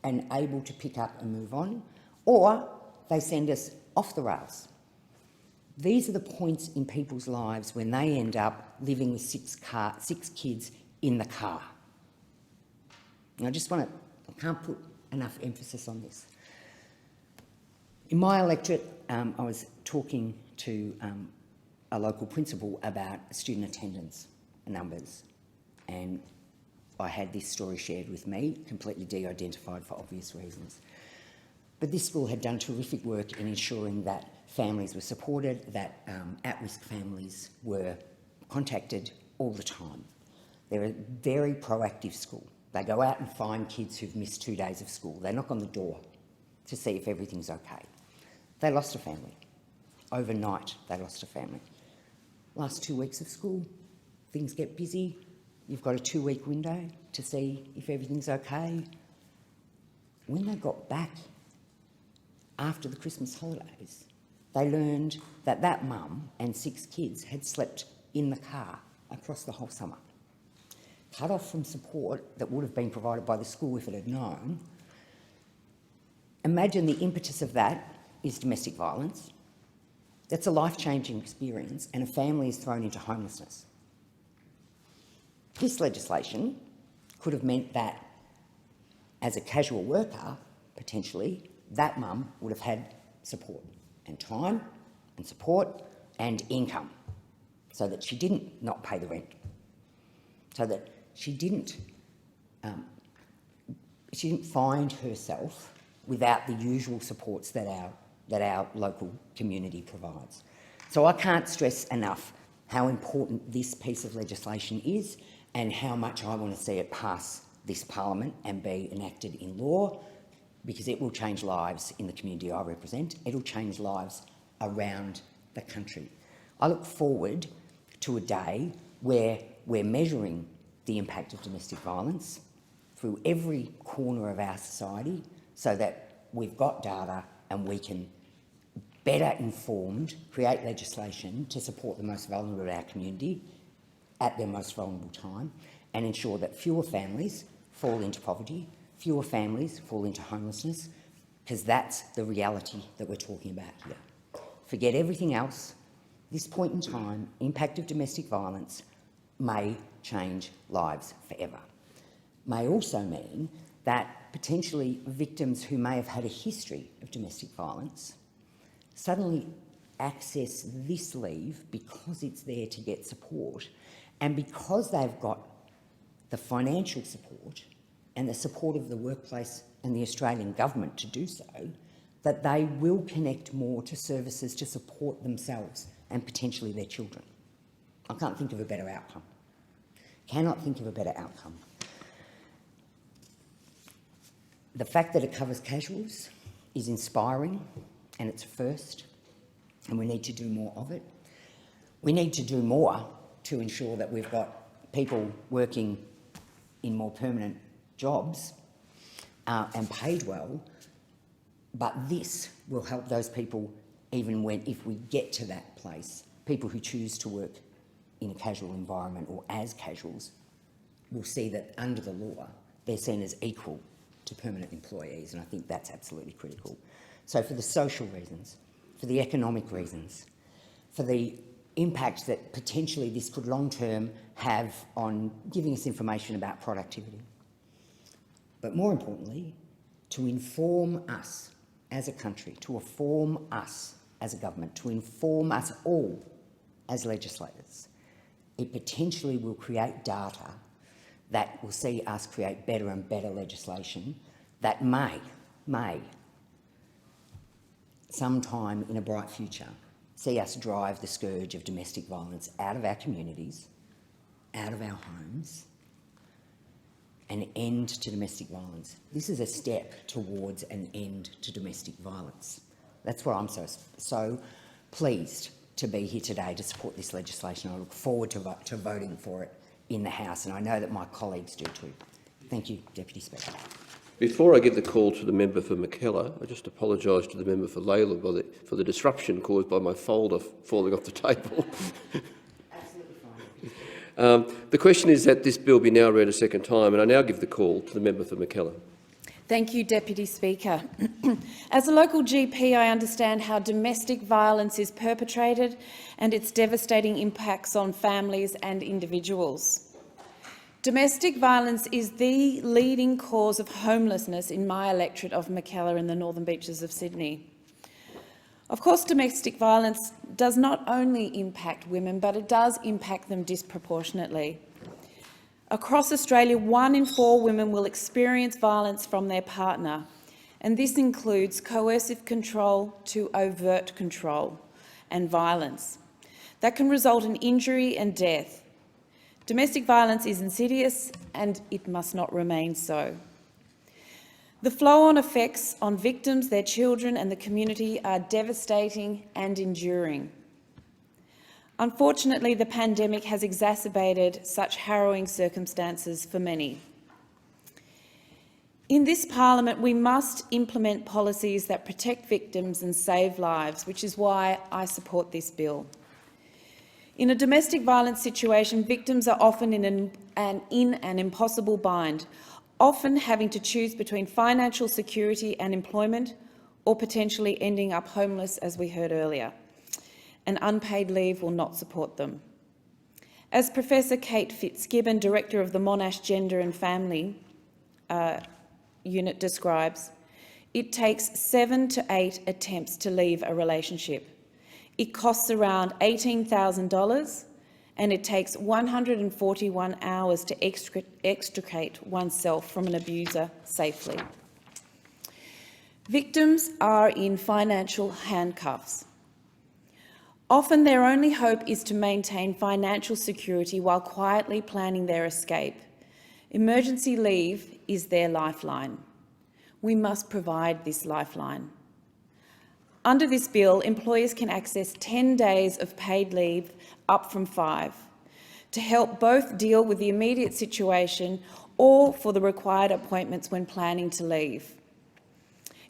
and able to pick up and move on, or they send us off the rails. These are the points in people's lives when they end up living with six kids in the car. And I can't put enough emphasis on this. In my electorate, I was talking to a local principal about student attendance numbers, and I had this story shared with me, completely de-identified for obvious reasons. But this school had done terrific work in ensuring that families were supported, that at-risk families were contacted all the time. They're a very proactive school. They go out and find kids who've missed 2 days of school. They knock on the door to see if everything's okay. They lost a family. Overnight, they lost a family. Last 2 weeks of school, things get busy. You've got a 2-week window to see if everything's okay. When they got back after the Christmas holidays, they learned that that mum and 6 kids had slept in the car across the whole summer. Cut off from support that would have been provided by the school if it had known. Imagine the impetus of that is domestic violence. That's a life-changing experience, and a family is thrown into homelessness. This legislation could have meant that, as a casual worker, potentially, that mum would have had support and time and support and income so that she didn't not pay the rent, so that she didn't find herself without the usual supports that our local community provides. So I can't stress enough how important this piece of legislation is and how much I want to see it pass this parliament and be enacted in law, because it will change lives in the community I represent. It'll change lives around the country. I look forward to a day where we're measuring the impact of domestic violence through every corner of our society so that we've got data and we can, better informed, create legislation to support the most vulnerable in our community at their most vulnerable time and ensure that fewer families fall into poverty, fewer families fall into homelessness, because that's the reality that we're talking about here. Forget everything else. This point in time, impact of domestic violence may change lives forever. May also mean that potentially victims who may have had a history of domestic violence suddenly access this leave because it's there to get support, and because they've got the financial support and the support of the workplace and the Australian government to do so, that they will connect more to services to support themselves and potentially their children. I can't think of a better outcome. Cannot think of a better outcome. The fact that it covers casuals is inspiring, and it's a first, and we need to do more of it. We need to do more to ensure that we've got people working in more permanent jobs and paid well, but this will help those people even if we get to that place. People who choose to work in a casual environment or as casuals will see that under the law they're seen as equal to permanent employees, and I think that's absolutely critical. So for the social reasons, for the economic reasons, for the impact that potentially this could long-term have on giving us information about productivity, but more importantly, to inform us as a country, to inform us as a government, to inform us all as legislators. It potentially will create data that will see us create better and better legislation that may, sometime in a bright future, see us drive the scourge of domestic violence out of our communities, out of our homes, an end to domestic violence. This is a step towards an end to domestic violence. That's why I'm so pleased to be here today to support this legislation. I look forward to voting for it in the House, and I know that my colleagues do too. Thank you, Deputy Speaker. Before I give the call to the member for Mackellar, I just apologise to the member for Layla for the disruption caused by my folder falling off the table. Absolutely fine. The question is that this bill be now read a second time, and I now give the call to the member for Mackellar. Thank you, Deputy Speaker. As a local GP, I understand how domestic violence is perpetrated and its devastating impacts on families and individuals. Domestic violence is the leading cause of homelessness in my electorate of Mackellar in the Northern Beaches of Sydney. Of course, domestic violence does not only impact women, but it does impact them disproportionately. Across Australia, 1 in 4 women will experience violence from their partner, and this includes coercive control to overt control and violence that can result in injury and death. Domestic violence is insidious and it must not remain so. The flow-on effects on victims, their children and the community are devastating and enduring. Unfortunately, the pandemic has exacerbated such harrowing circumstances for many. In this parliament, we must implement policies that protect victims and save lives, which is why I support this bill. In a domestic violence situation, victims are often in an impossible bind, often having to choose between financial security and employment, or potentially ending up homeless, as we heard earlier. And unpaid leave will not support them. As Professor Kate Fitzgibbon, Director of the Monash Gender and Family Unit describes, it takes 7 to 8 attempts to leave a relationship. It costs around $18,000 and it takes 141 hours to extricate oneself from an abuser safely. Victims are in financial handcuffs. Often their only hope is to maintain financial security while quietly planning their escape. Emergency leave is their lifeline. We must provide this lifeline. Under this bill, employers can access 10 days of paid leave, up from 5, to help both deal with the immediate situation or for the required appointments when planning to leave.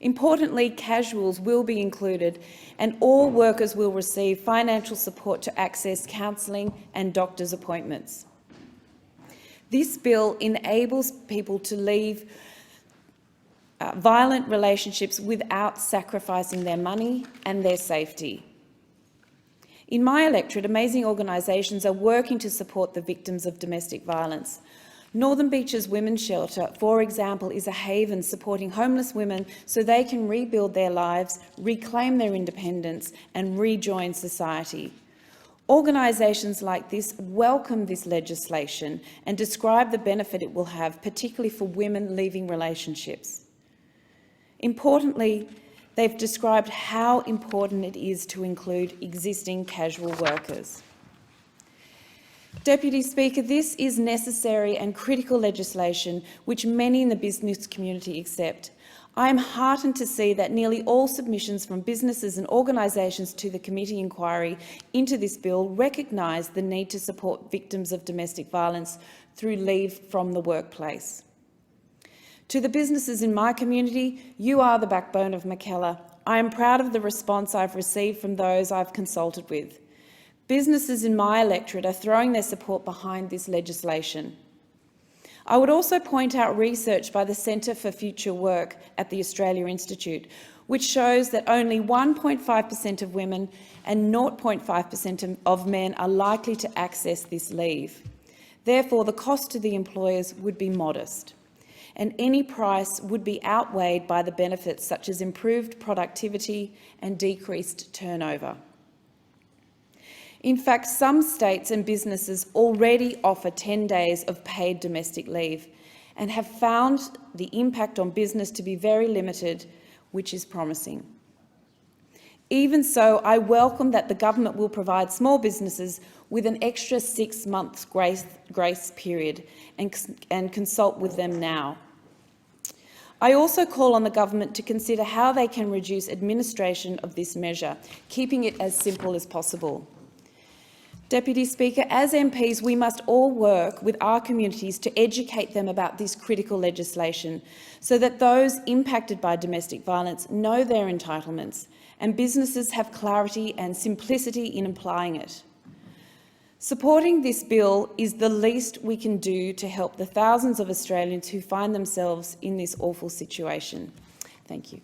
Importantly, casuals will be included and all workers will receive financial support to access counselling and doctor's appointments. This bill enables people to leave violent relationships without sacrificing their money and their safety. In my electorate, amazing organisations are working to support the victims of domestic violence. Northern Beaches Women's Shelter, for example, is a haven supporting homeless women so they can rebuild their lives, reclaim their independence and rejoin society. Organisations like this welcome this legislation and describe the benefit it will have, particularly for women leaving relationships. Importantly, they've described how important it is to include existing casual workers. Deputy Speaker, this is necessary and critical legislation which many in the business community accept. I am heartened to see that nearly all submissions from businesses and organisations to the committee inquiry into this bill recognise the need to support victims of domestic violence through leave from the workplace. To the businesses in my community, you are the backbone of Mackellar. I am proud of the response I've received from those I've consulted with. Businesses in my electorate are throwing their support behind this legislation. I would also point out research by the Centre for Future Work at the Australia Institute, which shows that only 1.5% of women and 0.5% of men are likely to access this leave. Therefore, the cost to the employers would be modest, and any price would be outweighed by the benefits such as improved productivity and decreased turnover. In fact, some states and businesses already offer 10 days of paid domestic leave and have found the impact on business to be very limited, which is promising. Even so, I welcome that the government will provide small businesses with an extra 6 months grace period and consult with them now. I also call on the government to consider how they can reduce administration of this measure, keeping it as simple as possible. Deputy Speaker, as MPs, we must all work with our communities to educate them about this critical legislation so that those impacted by domestic violence know their entitlements and businesses have clarity and simplicity in applying it. Supporting this bill is the least we can do to help the thousands of Australians who find themselves in this awful situation. Thank you.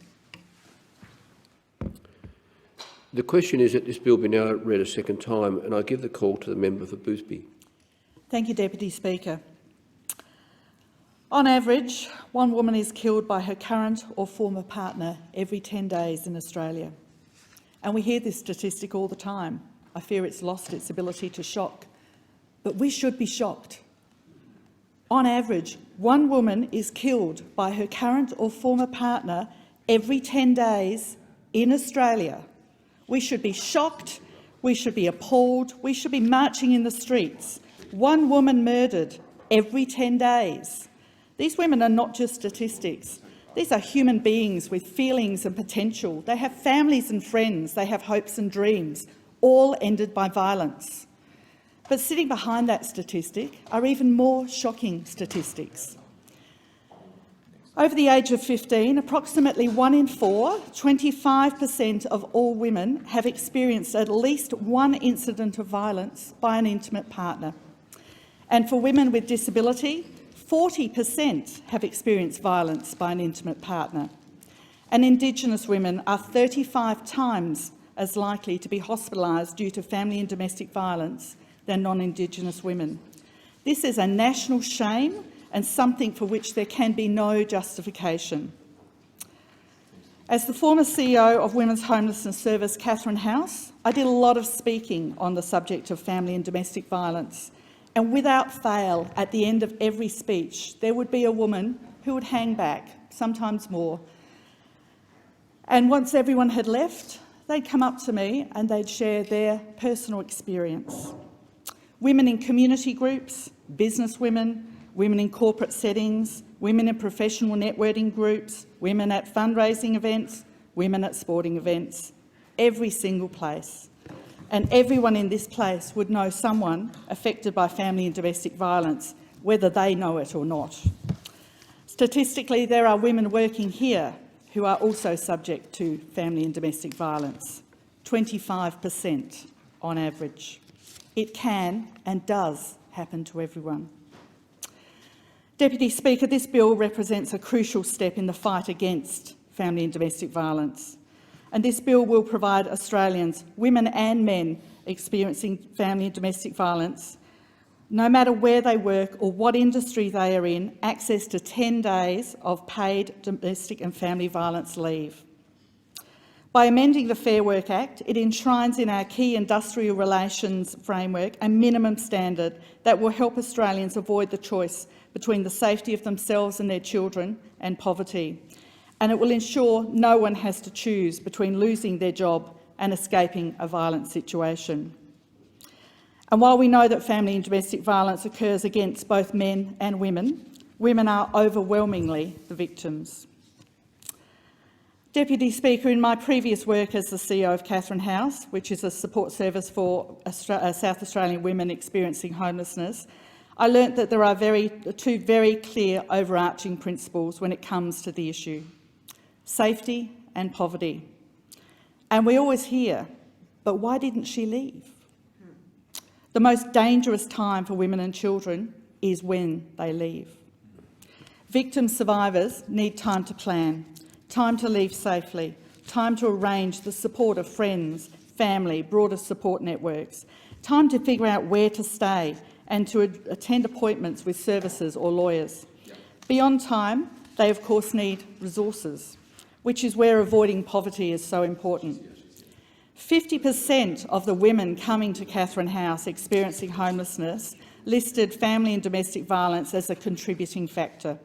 The question is that this bill be now read a second time, and I give the call to the member for Boothby. Thank you, Deputy Speaker. On average, one woman is killed by her current or former partner every 10 days in Australia. And we hear this statistic all the time. I fear it's lost its ability to shock. But we should be shocked. On average, one woman is killed by her current or former partner every 10 days in Australia. We should be shocked, we should be appalled, we should be marching in the streets. One woman murdered every 10 days. These women are not just statistics. These are human beings with feelings and potential. They have families and friends. They have hopes and dreams, all ended by violence. But sitting behind that statistic are even more shocking statistics. Over the age of 15, approximately 1 in 4, 25% of all women have experienced at least one incident of violence by an intimate partner. And for women with disability, 40% have experienced violence by an intimate partner. And Indigenous women are 35 times as likely to be hospitalised due to family and domestic violence than non-Indigenous women. This is a national shame and something for which there can be no justification. As the former CEO of Women's Homelessness Service, Catherine House, I did a lot of speaking on the subject of family and domestic violence, and without fail, at the end of every speech, there would be a woman who would hang back, sometimes more. And once everyone had left, they'd come up to me and they'd share their personal experience. Women in community groups, business women in corporate settings, women in professional networking groups, women at fundraising events, women at sporting events, every single place. And everyone in this place would know someone affected by family and domestic violence, whether they know it or not. Statistically, there are women working here who are also subject to family and domestic violence, 25% on average. It can and does happen to everyone. Deputy Speaker, this bill represents a crucial step in the fight against family and domestic violence. And this bill will provide Australians, women and men experiencing family and domestic violence, no matter where they work or what industry they are in, access to 10 days of paid domestic and family violence leave. By amending the Fair Work Act, it enshrines in our key industrial relations framework a minimum standard that will help Australians avoid the choice between the safety of themselves and their children and poverty. And it will ensure no one has to choose between losing their job and escaping a violent situation. And while we know that family and domestic violence occurs against both men and women, women are overwhelmingly the victims. Deputy Speaker, in my previous work as the CEO of Catherine House, which is a support service for South Australian women experiencing homelessness, I learnt that there are two very clear overarching principles when it comes to the issue: safety and poverty. And we always hear, but why didn't she leave? The most dangerous time for women and children is when they leave. Victim survivors need time to plan, time to leave safely, time to arrange the support of friends, family, broader support networks, time to figure out where to stay and to attend appointments with services or lawyers. Beyond time, they of course need resources, which is where avoiding poverty is so important. 50% of the women coming to Catherine House experiencing homelessness listed family and domestic violence as a contributing factor.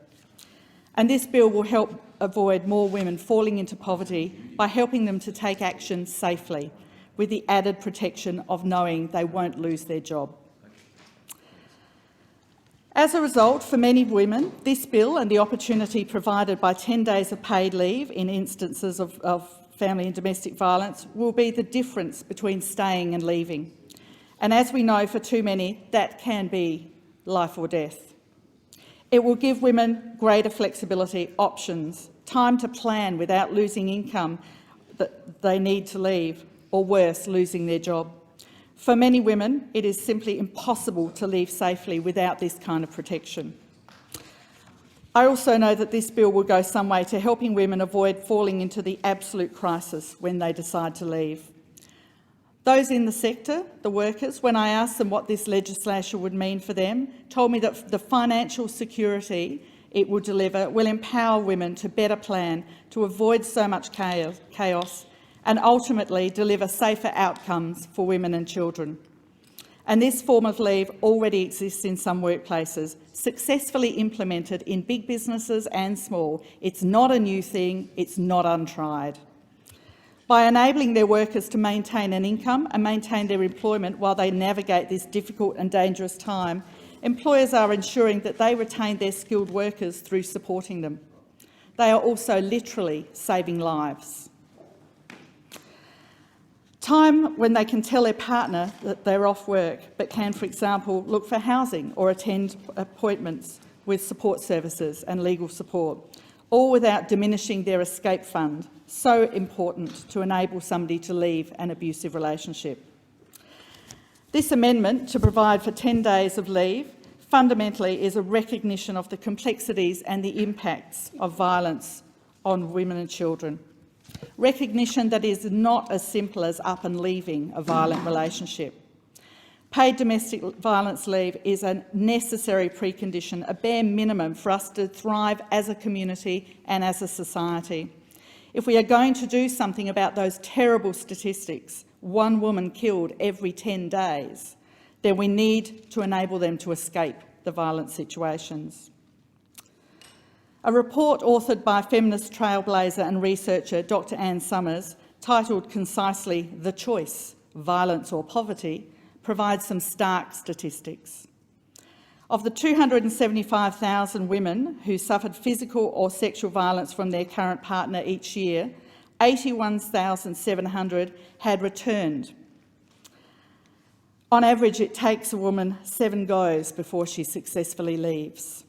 And this bill will help avoid more women falling into poverty by helping them to take action safely, with the added protection of knowing they won't lose their job. As a result, for many women, this bill and the opportunity provided by 10 days of paid leave in instances of family and domestic violence will be the difference between staying and leaving. And as we know, for too many, that can be life or death. It will give women greater flexibility, options, time to plan without losing income that they need to leave, or worse, losing their job. For many women, it is simply impossible to leave safely without this kind of protection. I also know that this bill will go some way to helping women avoid falling into the absolute crisis when they decide to leave. Those in the sector, the workers, when I asked them what this legislation would mean for them, told me that the financial security it will deliver will empower women to better plan, to avoid so much chaos, and ultimately deliver safer outcomes for women and children. and this form of leave already exists in some workplaces, successfully implemented in big businesses and small. It's not a new thing, it's not untried. By enabling their workers to maintain an income and maintain their employment while they navigate this difficult and dangerous time, employers are ensuring that they retain their skilled workers through supporting them. They are also literally saving lives. Time when they can tell their partner that they're off work, but can, for example, look for housing or attend appointments with support services and legal support, all without diminishing their escape fund, so important to enable somebody to leave an abusive relationship. This amendment to provide for 10 days of leave fundamentally is a recognition of the complexities and the impacts of violence on women and children. Recognition that is not as simple as up and leaving a violent relationship. Paid domestic violence leave is a necessary precondition, a bare minimum for us to thrive as a community and as a society. If we are going to do something about those terrible statistics, 1 woman killed every 10 days, then we need to enable them to escape the violent situations. A report authored by feminist trailblazer and researcher Dr. Anne Summers, titled concisely "The Choice, Violence or Poverty," provides some stark statistics. Of the 275,000 women who suffered physical or sexual violence from their current partner each year, 81,700 had returned. On average, it takes a woman 7 goes before she successfully leaves.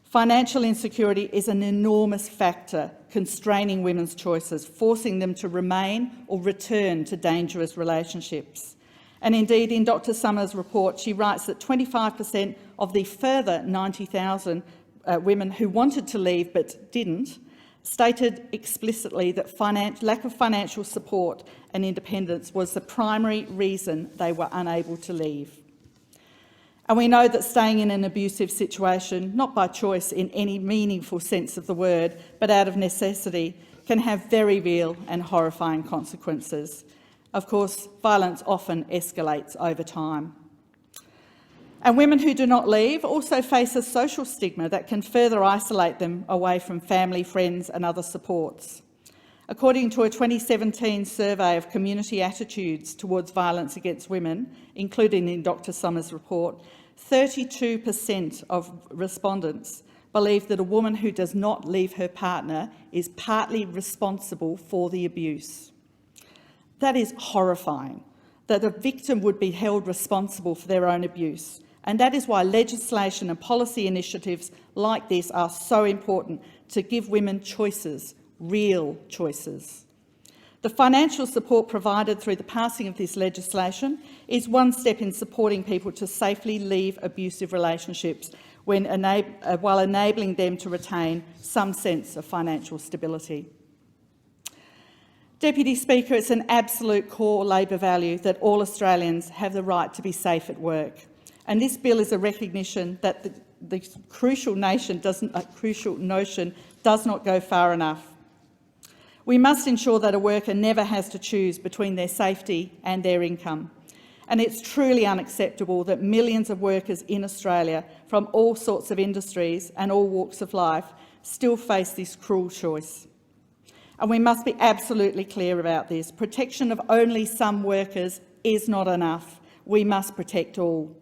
Financial insecurity is an enormous factor constraining women's choices, forcing them to remain or return to dangerous relationships. And indeed, in Dr. Summers' report, she writes that 25% of the further 90,000 women who wanted to leave but didn't stated explicitly that lack of financial support and independence was the primary reason they were unable to leave. And we know that staying in an abusive situation, not by choice in any meaningful sense of the word, but out of necessity, can have very real and horrifying consequences. Of course, violence often escalates over time. And women who do not leave also face a social stigma that can further isolate them away from family, friends and other supports. According to a 2017 survey of community attitudes towards violence against women, including in Dr. Summers' report, 32% of respondents believe that a woman who does not leave her partner is partly responsible for the abuse. That is horrifying, that a victim would be held responsible for their own abuse. And that is why legislation and policy initiatives like this are so important, to give women choices, real choices. The financial support provided through the passing of this legislation is one step in supporting people to safely leave abusive relationships while enabling them to retain some sense of financial stability. Deputy Speaker, it's an absolute core Labor value that all Australians have the right to be safe at work. And this bill is a recognition that the crucial notion does not go far enough. We must ensure that a worker never has to choose between their safety and their income. And it's truly unacceptable that millions of workers in Australia from all sorts of industries and all walks of life still face this cruel choice. And we must be absolutely clear about this. Protection of only some workers is not enough. We must protect all.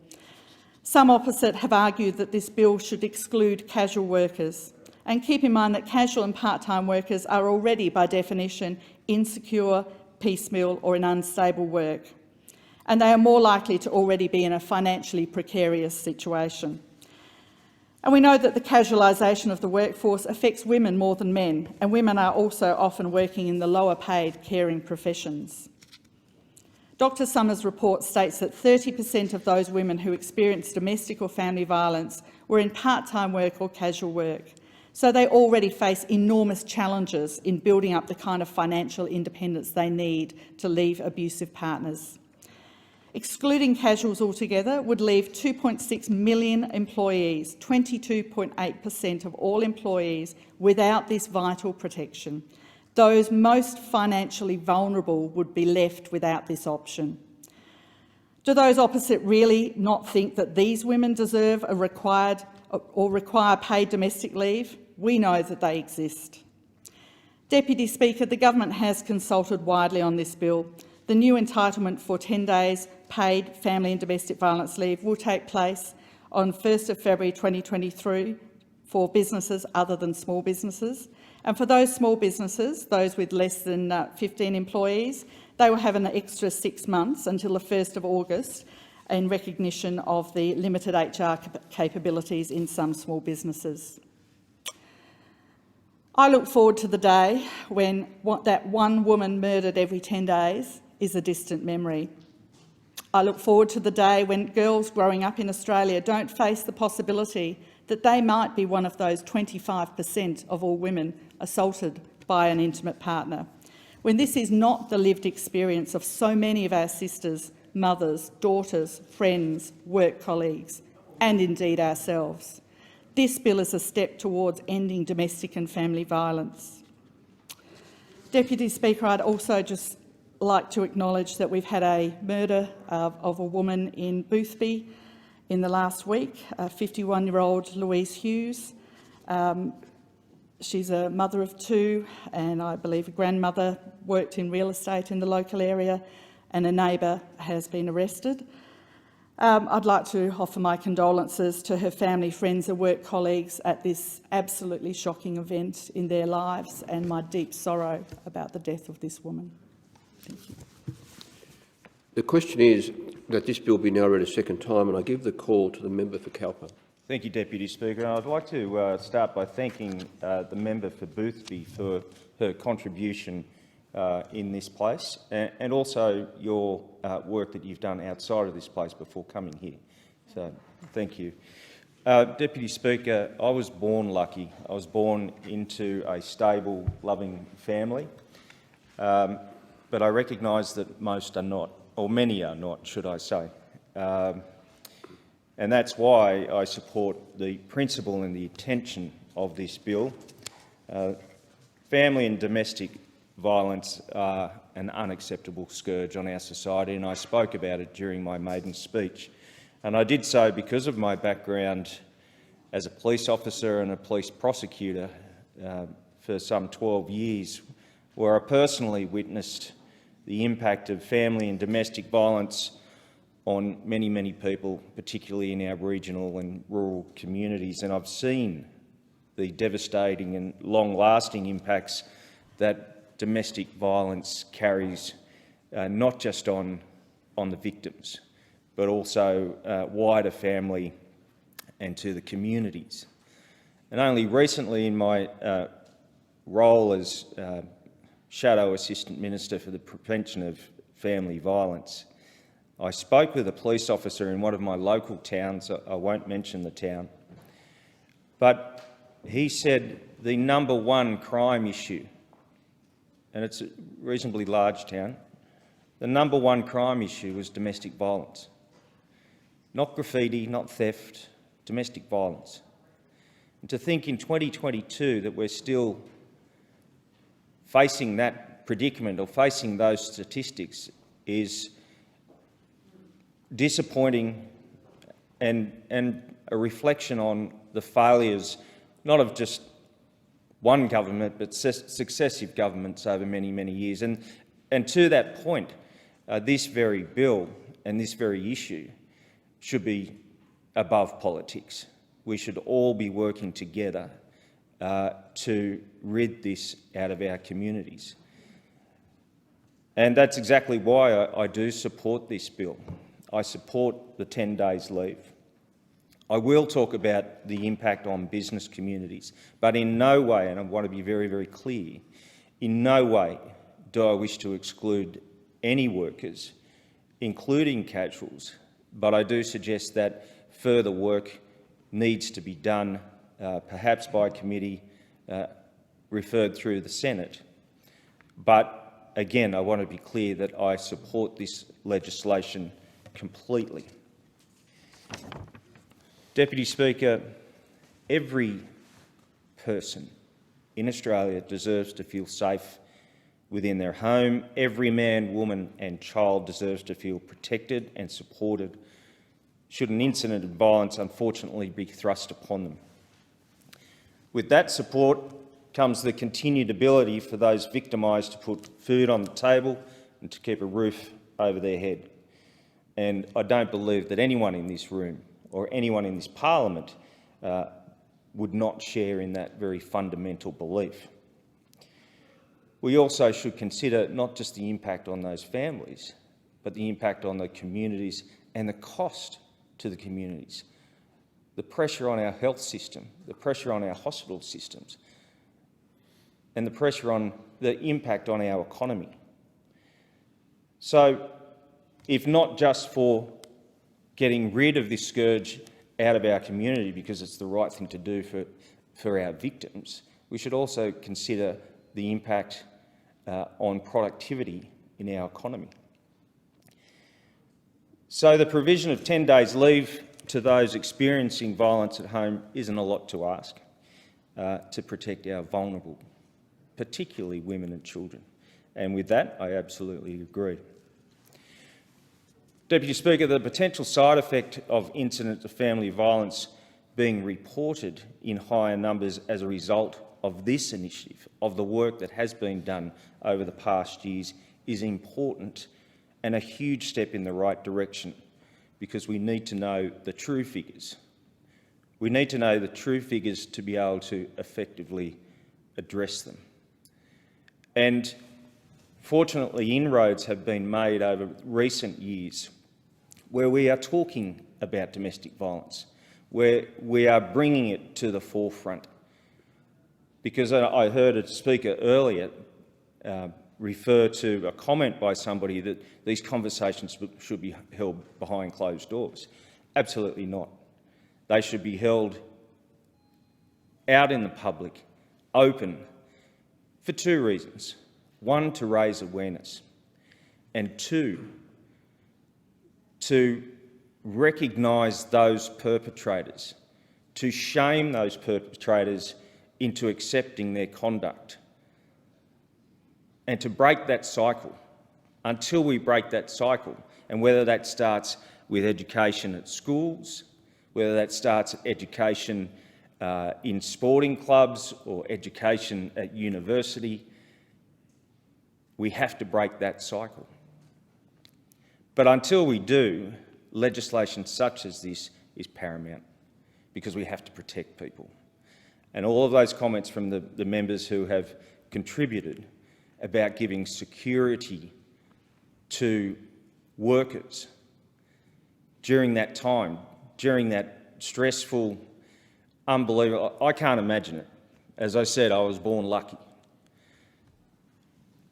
Some opposite have argued that this bill should exclude casual workers. And keep in mind that casual and part-time workers are already, by definition, insecure, piecemeal or in unstable work. And they are more likely to already be in a financially precarious situation. And we know that the casualisation of the workforce affects women more than men, and women are also often working in the lower-paid caring professions. Dr. Summers' report states that 30% of those women who experienced domestic or family violence were in part-time work or casual work. So they already face enormous challenges in building up the kind of financial independence they need to leave abusive partners. Excluding casuals altogether would leave 2.6 million employees, 22.8% of all employees, without this vital protection. Those most financially vulnerable would be left without this option. Do those opposite really not think that these women deserve a require paid domestic leave? We know that they exist. Deputy Speaker, the government has consulted widely on this bill. The new entitlement for 10 days paid family and domestic violence leave will take place on 1st of February 2023 for businesses other than small businesses. And for those small businesses, those with less than 15 employees, they will have an extra 6 months until the 1st of August in recognition of the limited HR capabilities in some small businesses. I look forward to the day when that one woman murdered every 10 days is a distant memory. I look forward to the day when girls growing up in Australia don't face the possibility that they might be one of those 25% of all women assaulted by an intimate partner, when this is not the lived experience of so many of our sisters, mothers, daughters, friends, work colleagues, and indeed ourselves. This bill is a step towards ending domestic and family violence. Deputy Speaker, I'd also just like to acknowledge that we've had a murder of a woman in Boothby in the last week, 51-year-old Louise Hughes. She's a mother of 2 and I believe a grandmother, worked in real estate in the local area, and a neighbour has been arrested. I'd like to offer my condolences to her family, friends and work colleagues at this absolutely shocking event in their lives, and my deep sorrow about the death of this woman. Thank you. The question is that this bill be now read a second time, and I give the call to the member for Cowper. Thank you, Deputy Speaker. I'd like to start by thanking the member for Boothby for her contribution in this place, and also your work that you've done outside of this place before coming here. So, thank you. Deputy Speaker, I was born lucky. I was born into a stable, loving family, but I recognise that most are not, or many are not, should I say. And that's why I support the principle and the intention of this bill. Family and domestic violence are an unacceptable scourge on our society, and I spoke about it during my maiden speech. And I did so because of my background as a police officer and a police prosecutor for some 12 years, where I personally witnessed the impact of family and domestic violence on many, many people, particularly in our regional and rural communities. And I've seen the devastating and long-lasting impacts that domestic violence carries, not just on the victims, but also wider family and to the communities. And only recently, in my role as Shadow Assistant Minister for the Prevention of Family Violence, I spoke with a police officer in one of my local towns. I won't mention the town, but he said the #1 crime issue, and it's a reasonably large town, the #1 crime issue was domestic violence. Not graffiti, not theft, domestic violence. And to think in 2022 that we're still facing that predicament or facing those statistics is disappointing and a reflection on the failures not of just one government but successive governments over many, many years. And to that point, this very bill and this very issue should be above politics. We should all be working together to rid this out of our communities. And that's exactly why I do support this bill. I support the 10 days leave. I will talk about the impact on business communities, but in no way, and I want to be very, very clear, in no way do I wish to exclude any workers, including casuals, but I do suggest that further work needs to be done, perhaps by committee referred through the Senate. But again, I want to be clear that I support this legislation completely. Deputy Speaker, every person in Australia deserves to feel safe within their home. Every man, woman and child deserves to feel protected and supported should an incident of violence unfortunately be thrust upon them. With that support comes the continued ability for those victimised to put food on the table and to keep a roof over their head. And I don't believe that anyone in this room or anyone in this parliament would not share in that very fundamental belief. We also should consider not just the impact on those families, but the impact on the communities and the cost to the communities. The pressure on our health system, the pressure on our hospital systems, and the pressure on the impact on our economy. So, if not just for getting rid of this scourge out of our community because it's the right thing to do for our victims, we should also consider the impact on productivity in our economy. So the provision of 10 days leave to those experiencing violence at home isn't a lot to ask to protect our vulnerable, particularly women and children. And with that, I absolutely agree. Deputy Speaker, the potential side effect of incidents of family violence being reported in higher numbers as a result of this initiative, of the work that has been done over the past years, is important and a huge step in the right direction, because we need to know the true figures. We need to know the true figures to be able to effectively address them. And fortunately, inroads have been made over recent years where we are talking about domestic violence, where we are bringing it to the forefront. Because I heard a speaker earlier refer to a comment by somebody that these conversations should be held behind closed doors. Absolutely not. They should be held out in the public, open, for two reasons. One, to raise awareness, and two, to recognise those perpetrators, to shame those perpetrators into accepting their conduct, and to break that cycle. Until we break that cycle, and whether that starts with education at schools, whether that starts at education in sporting clubs or education at university, we have to break that cycle. But until we do, legislation such as this is paramount, because we have to protect people. And all of those comments from the members who have contributed about giving security to workers during that time, during that stressful, unbelievable... I can't imagine it. As I said, I was born lucky.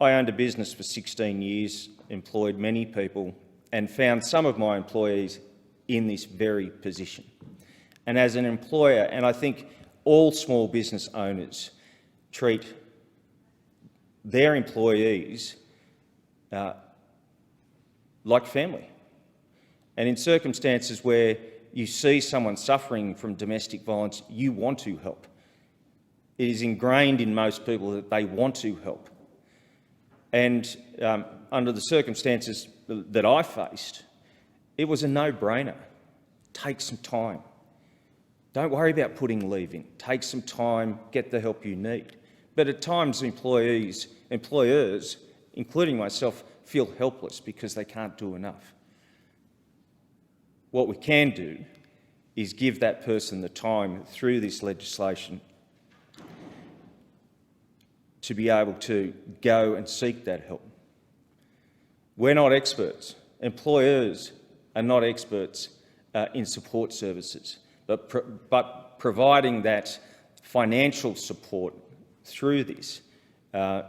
I owned a business for 16 years, employed many people, and found some of my employees in this very position. And as an employer, and I think all small business owners treat their employees like family. And in circumstances where you see someone suffering from domestic violence, you want to help. It is ingrained in most people that they want to help. And under the circumstances that I faced, it was a no-brainer. Take some time. Don't worry about putting leave in. Take some time, get the help you need. But at times employers, including myself, feel helpless because they can't do enough. What we can do is give that person the time through this legislation to be able to go and seek that help. We're not experts. Employers are not experts in support services, but providing that financial support through this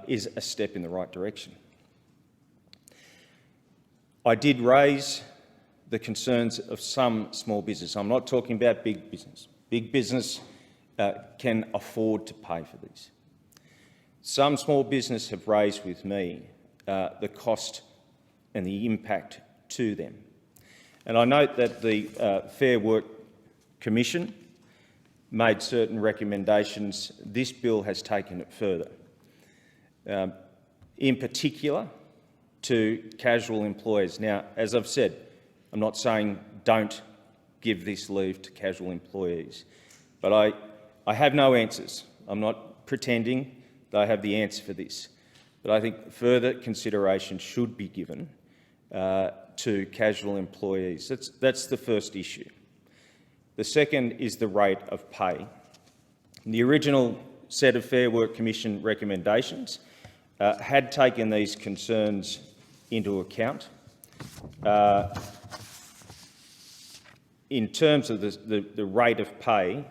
is a step in the right direction. I did raise the concerns of some small business. I'm not talking about big business. Big business can afford to pay for these. Some small business have raised with me the cost and the impact to them. And I note that the Fair Work Commission made certain recommendations. This bill has taken it further. in particular to casual employers. Now, as I've said, I'm not saying don't give this leave to casual employees, but I have no answers. I'm not pretending that I have the answer for this, but I think further consideration should be given to casual employees. That's the first issue. The second is the rate of pay. The original set of Fair Work Commission recommendations had taken these concerns into account. In terms of the rate of pay,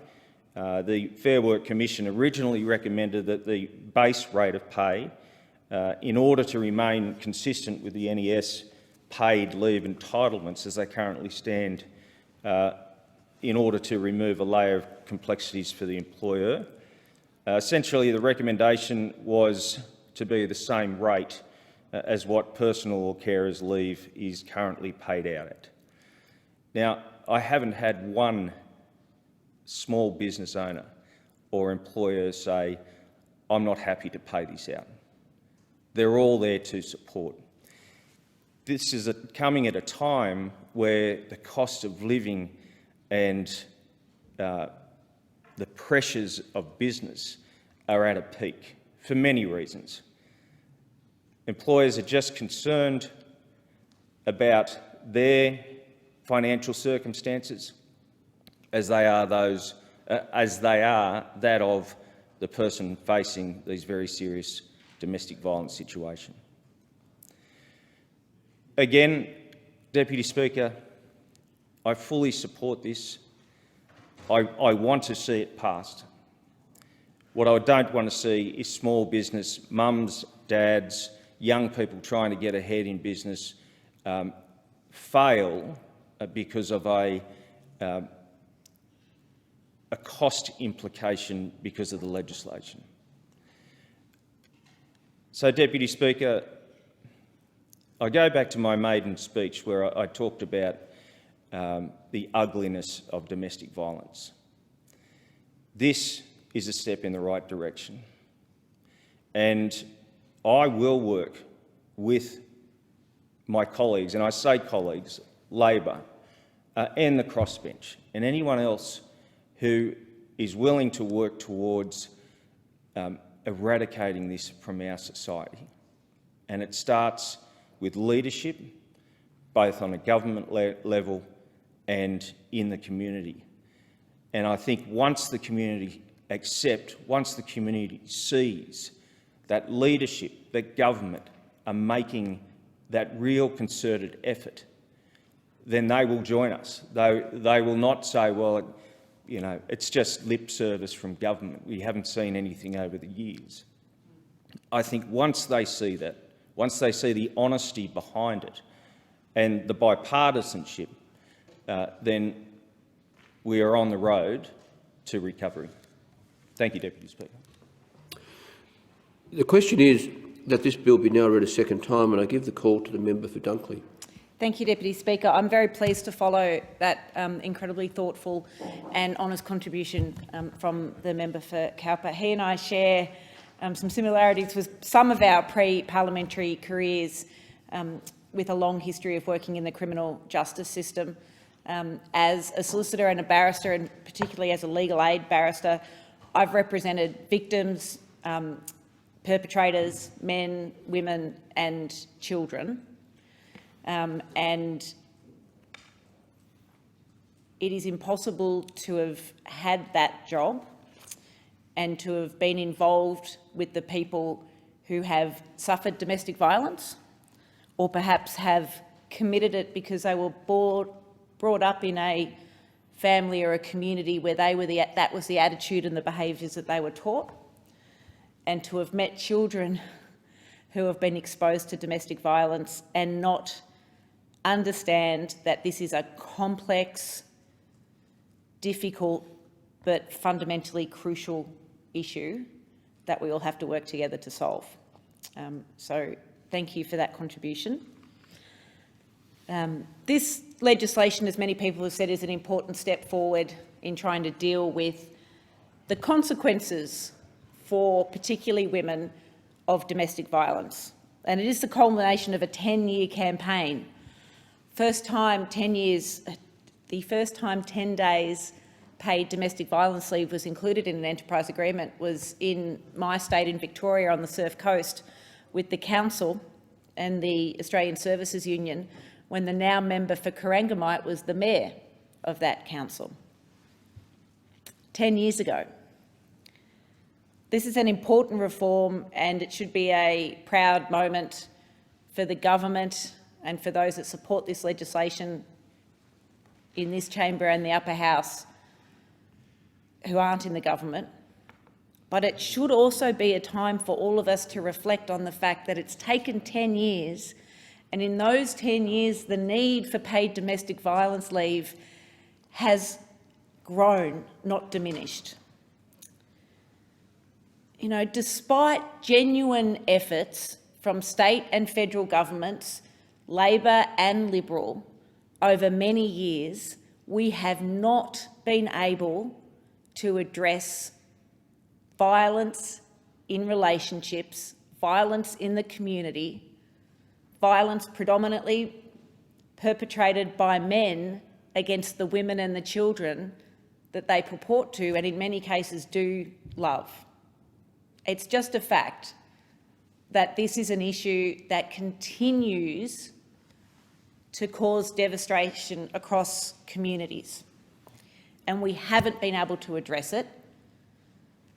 the Fair Work Commission originally recommended that the base rate of pay, in order to remain consistent with the NES paid leave entitlements as they currently stand, in order to remove a layer of complexities for the employer. Essentially, the recommendation was to be the same rate as what personal or carers leave is currently paid out at. Now, I haven't had one small business owner or employer say, I'm not happy to pay this out. They're all there to support. This is coming at a time where the cost of living and the pressures of business are at a peak for many reasons. Employers are just concerned about their financial circumstances as they are that of the person facing these very serious domestic violence situations. Again, Deputy Speaker, I fully support this. I want to see it passed. What I don't want to see is small business, mums, dads, young people trying to get ahead in business fail because of a cost implication because of the legislation. So, Deputy Speaker, I go back to my maiden speech where I talked about the ugliness of domestic violence. This is a step in the right direction, and I will work with my colleagues, and I say colleagues, Labor and the crossbench, and anyone else who is willing to work towards eradicating this from our society. And it starts with leadership, both on a government level and in the community. And I think once the community once the community sees that leadership, that government are making that real concerted effort, then they will join us. They will not say, well, you know, it's just lip service from government. We haven't seen anything over the years. I think once they see that, once they see the honesty behind it and the bipartisanship, then we are on the road to recovery. Thank you, Deputy Speaker. The question is that this bill be now read a second time, and I give the call to the member for Dunkley. Thank you, Deputy Speaker. I'm very pleased to follow that incredibly thoughtful and honest contribution from the member for Cowper. He and I share some similarities with some of our pre-parliamentary careers, with a long history of working in the criminal justice system. As a solicitor and a barrister, and particularly as a legal aid barrister, I've represented victims, perpetrators, men, women and children. And it is impossible to have had that job and to have been involved with the people who have suffered domestic violence, or perhaps have committed it because they were brought up in a family or a community where that was the attitude and the behaviours that they were taught, and to have met children who have been exposed to domestic violence and not understand that this is a complex, difficult but fundamentally crucial issue that we all have to work together to solve. So thank you for that contribution. This legislation, as many people have said, is an important step forward in trying to deal with the consequences for particularly women of domestic violence. and it is the culmination of a 10-year campaign. The first time 10 days paid domestic violence leave was included in an enterprise agreement was in my state in Victoria on the Surf Coast with the Council and the Australian Services Union, when the now member for Corangamite was the mayor of that council. 10 years ago. This is an important reform, and it should be a proud moment for the government and for those that support this legislation in this chamber and the upper house who aren't in the government. But it should also be a time for all of us to reflect on the fact that it's taken 10 years, and in those 10 years the need for paid domestic violence leave has grown, not diminished. You know, despite genuine efforts from state and federal governments, Labor and Liberal, over many years, we have not been able to address violence in relationships, violence in the community, violence predominantly perpetrated by men against the women and the children that they purport to, and in many cases do, love. It's just a fact that this is an issue that continues to cause devastation across communities, and we haven't been able to address it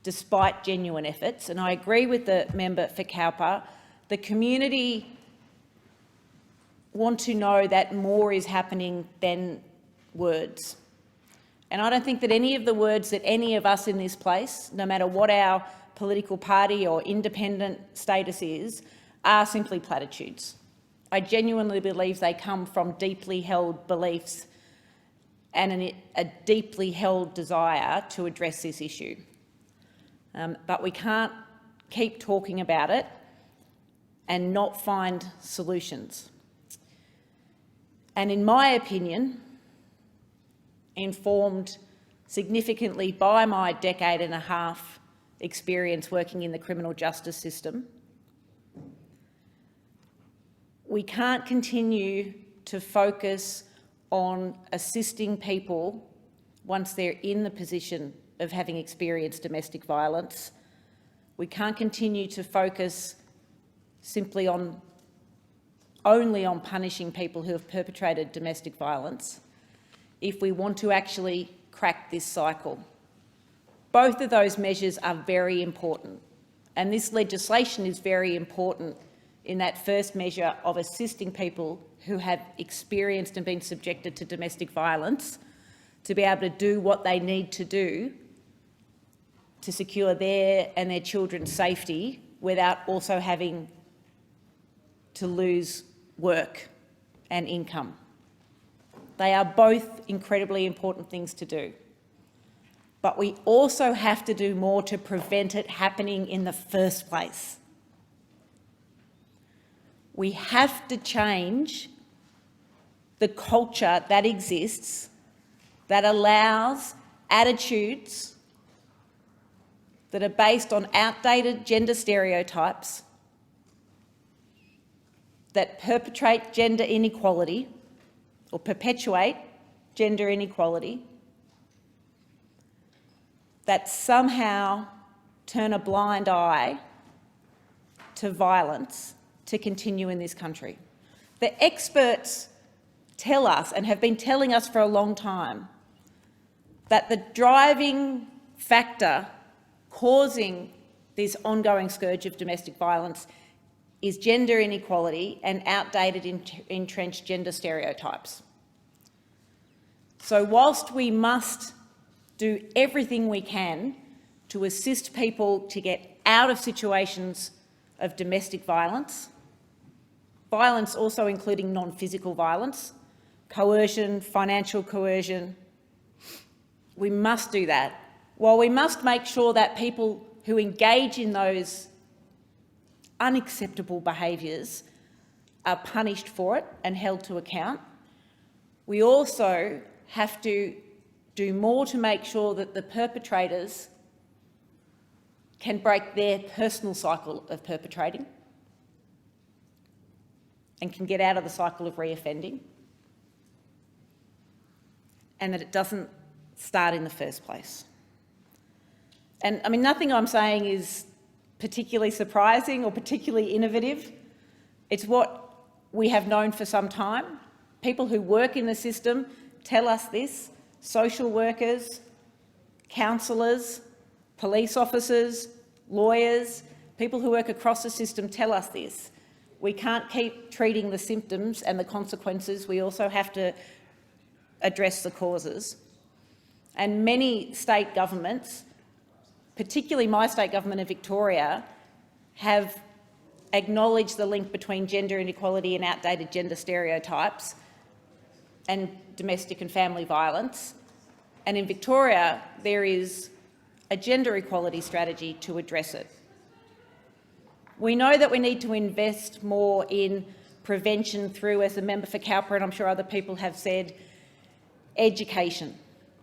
despite genuine efforts. And I agree with the member for Cowper. The community want to know that more is happening than words. And I don't think that any of the words that any of us in this place, no matter what our political party or independent status is, are simply platitudes. I genuinely believe they come from deeply held beliefs and a deeply held desire to address this issue. But we can't keep talking about it and not find solutions. And in my opinion, informed significantly by my decade and a half experience working in the criminal justice system, we can't continue to focus on assisting people once they're in the position of having experienced domestic violence. We can't continue to focus simply only on punishing people who have perpetrated domestic violence if we want to actually crack this cycle. Both of those measures are very important, and this legislation is very important in that first measure of assisting people who have experienced and been subjected to domestic violence to be able to do what they need to do to secure their and their children's safety without also having to lose work and income. They are both incredibly important things to do. But we also have to do more to prevent it happening in the first place. We have to change the culture that exists that allows attitudes that are based on outdated gender stereotypes, that perpetrate gender inequality or perpetuate gender inequality, that somehow turn a blind eye to violence to continue in this country. The experts tell us, and have been telling us for a long time, that the driving factor causing this ongoing scourge of domestic violence is gender inequality and outdated entrenched gender stereotypes. So whilst we must do everything we can to assist people to get out of situations of domestic violence, violence also including non-physical violence, coercion, financial coercion, we must do that. While we must make sure that people who engage in those unacceptable behaviours are punished for it and held to account, we also have to do more to make sure that the perpetrators can break their personal cycle of perpetrating and can get out of the cycle of reoffending, and that it doesn't start in the first place. And I mean, nothing I'm saying is particularly surprising or particularly innovative. It's what we have known for some time. People who work in the system tell us this: social workers, counsellors, police officers, lawyers, people who work across the system tell us this. We can't keep treating the symptoms and the consequences. We also have to address the causes. And many state governments, particularly my state government of Victoria, have acknowledged the link between gender inequality and outdated gender stereotypes and domestic and family violence. And in Victoria, there is a gender equality strategy to address it. We know that we need to invest more in prevention through, as the member for Cowper and I'm sure other people have said, education,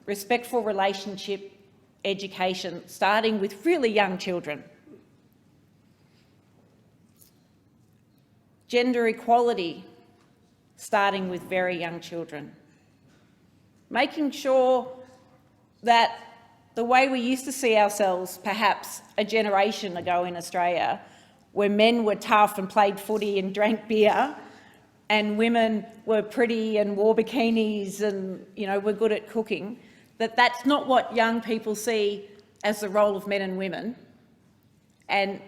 respectful relationship education, starting with really young children. Gender equality, starting with very young children. Making sure that the way we used to see ourselves perhaps a generation ago in Australia, where men were tough and played footy and drank beer, and women were pretty and wore bikinis and, you know, were good at cooking, that's not what young people see as the role of men and women, and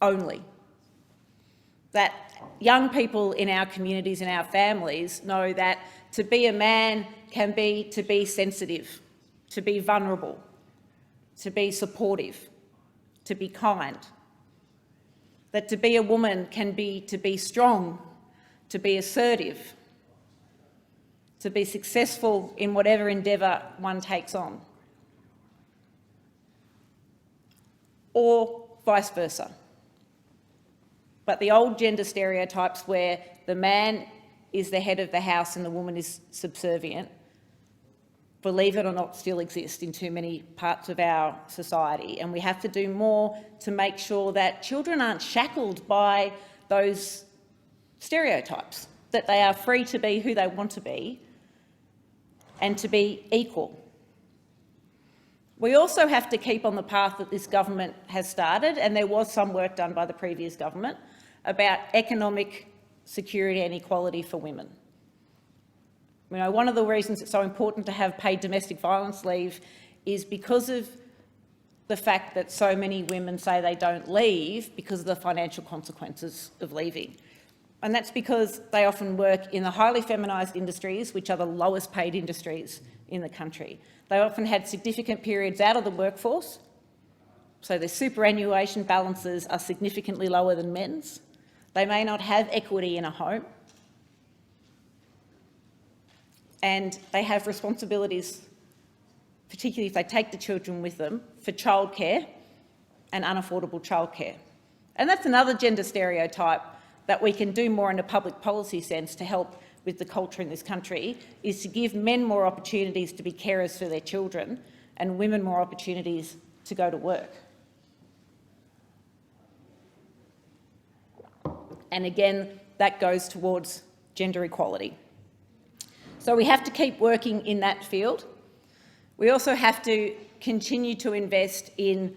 only. That young people in our communities and our families know that to be a man can be to be sensitive, to be vulnerable, to be supportive, to be kind. That to be a woman can be to be strong, to be assertive, to be successful in whatever endeavour one takes on, or vice versa. But the old gender stereotypes where the man is the head of the house and the woman is subservient, believe it or not, still exist in too many parts of our society. And we have to do more to make sure that children aren't shackled by those stereotypes, that they are free to be who they want to be and to be equal. We also have to keep on the path that this government has started, and there was some work done by the previous government, about economic security and equality for women. You know, one of the reasons it's so important to have paid domestic violence leave is because of the fact that so many women say they don't leave because of the financial consequences of leaving. And that's because they often work in the highly feminised industries, which are the lowest paid industries in the country. They often had significant periods out of the workforce, so their superannuation balances are significantly lower than men's. They may not have equity in a home, and they have responsibilities, particularly if they take the children with them, for childcare and unaffordable childcare. And that's another gender stereotype that we can do more in a public policy sense to help with the culture in this country, is to give men more opportunities to be carers for their children and women more opportunities to go to work. And again, that goes towards gender equality. So we have to keep working in that field. We also have to continue to invest in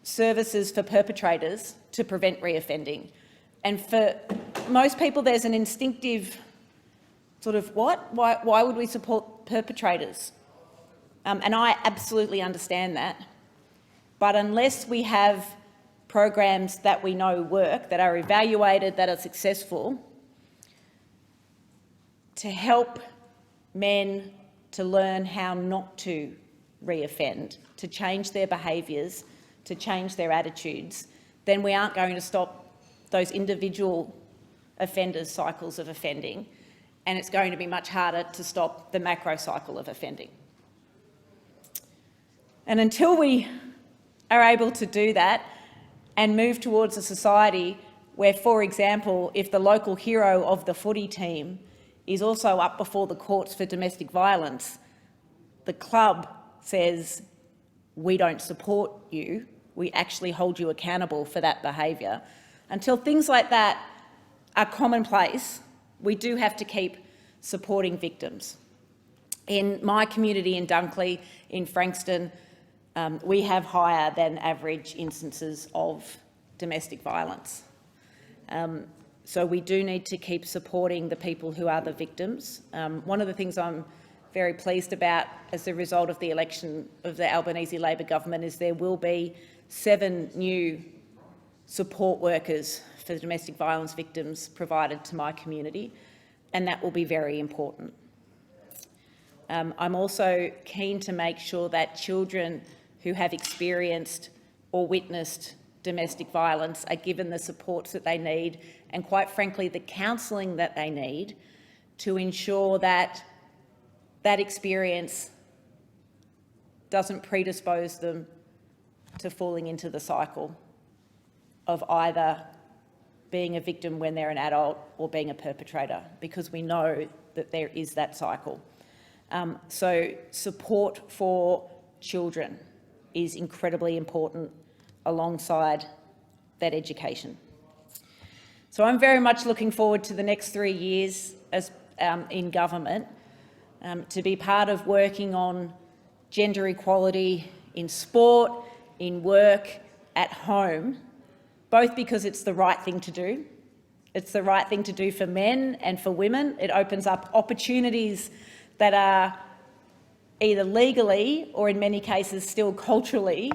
services for perpetrators to prevent reoffending. And for most people, there's an instinctive sort of, what? Why would we support perpetrators? And I absolutely understand that. But unless we have programs that we know work, that are evaluated, that are successful, to help men to learn how not to reoffend, to change their behaviours, to change their attitudes, then we aren't going to stop those individual offenders' cycles of offending, and it's going to be much harder to stop the macro cycle of offending. And until we are able to do that and move towards a society where, for example, if the local hero of the footy team is also up before the courts for domestic violence, the club says, we don't support you, we actually hold you accountable for that behaviour, Until things like that are commonplace, we do have to keep supporting victims. In my community in Dunkley, in Frankston, we have higher than average instances of domestic violence. So we do need to keep supporting the people who are the victims. One of the things I'm very pleased about as a result of the election of the Albanese Labor government is there will be 7 new support workers for domestic violence victims provided to my community, and that will be very important. I'm also keen to make sure that children who have experienced or witnessed domestic violence are given the supports that they need and, quite frankly, the counselling that they need to ensure that that experience doesn't predispose them to falling into the cycle of either being a victim when they're an adult or being a perpetrator, because we know that there is that cycle. So support for children is incredibly important alongside that education. So I'm very much looking forward to the next 3 years as in government to be part of working on gender equality in sport, in work, at home, both because it's the right thing to do. It's the right thing to do for men and for women. It opens up opportunities that are either legally or in many cases still culturally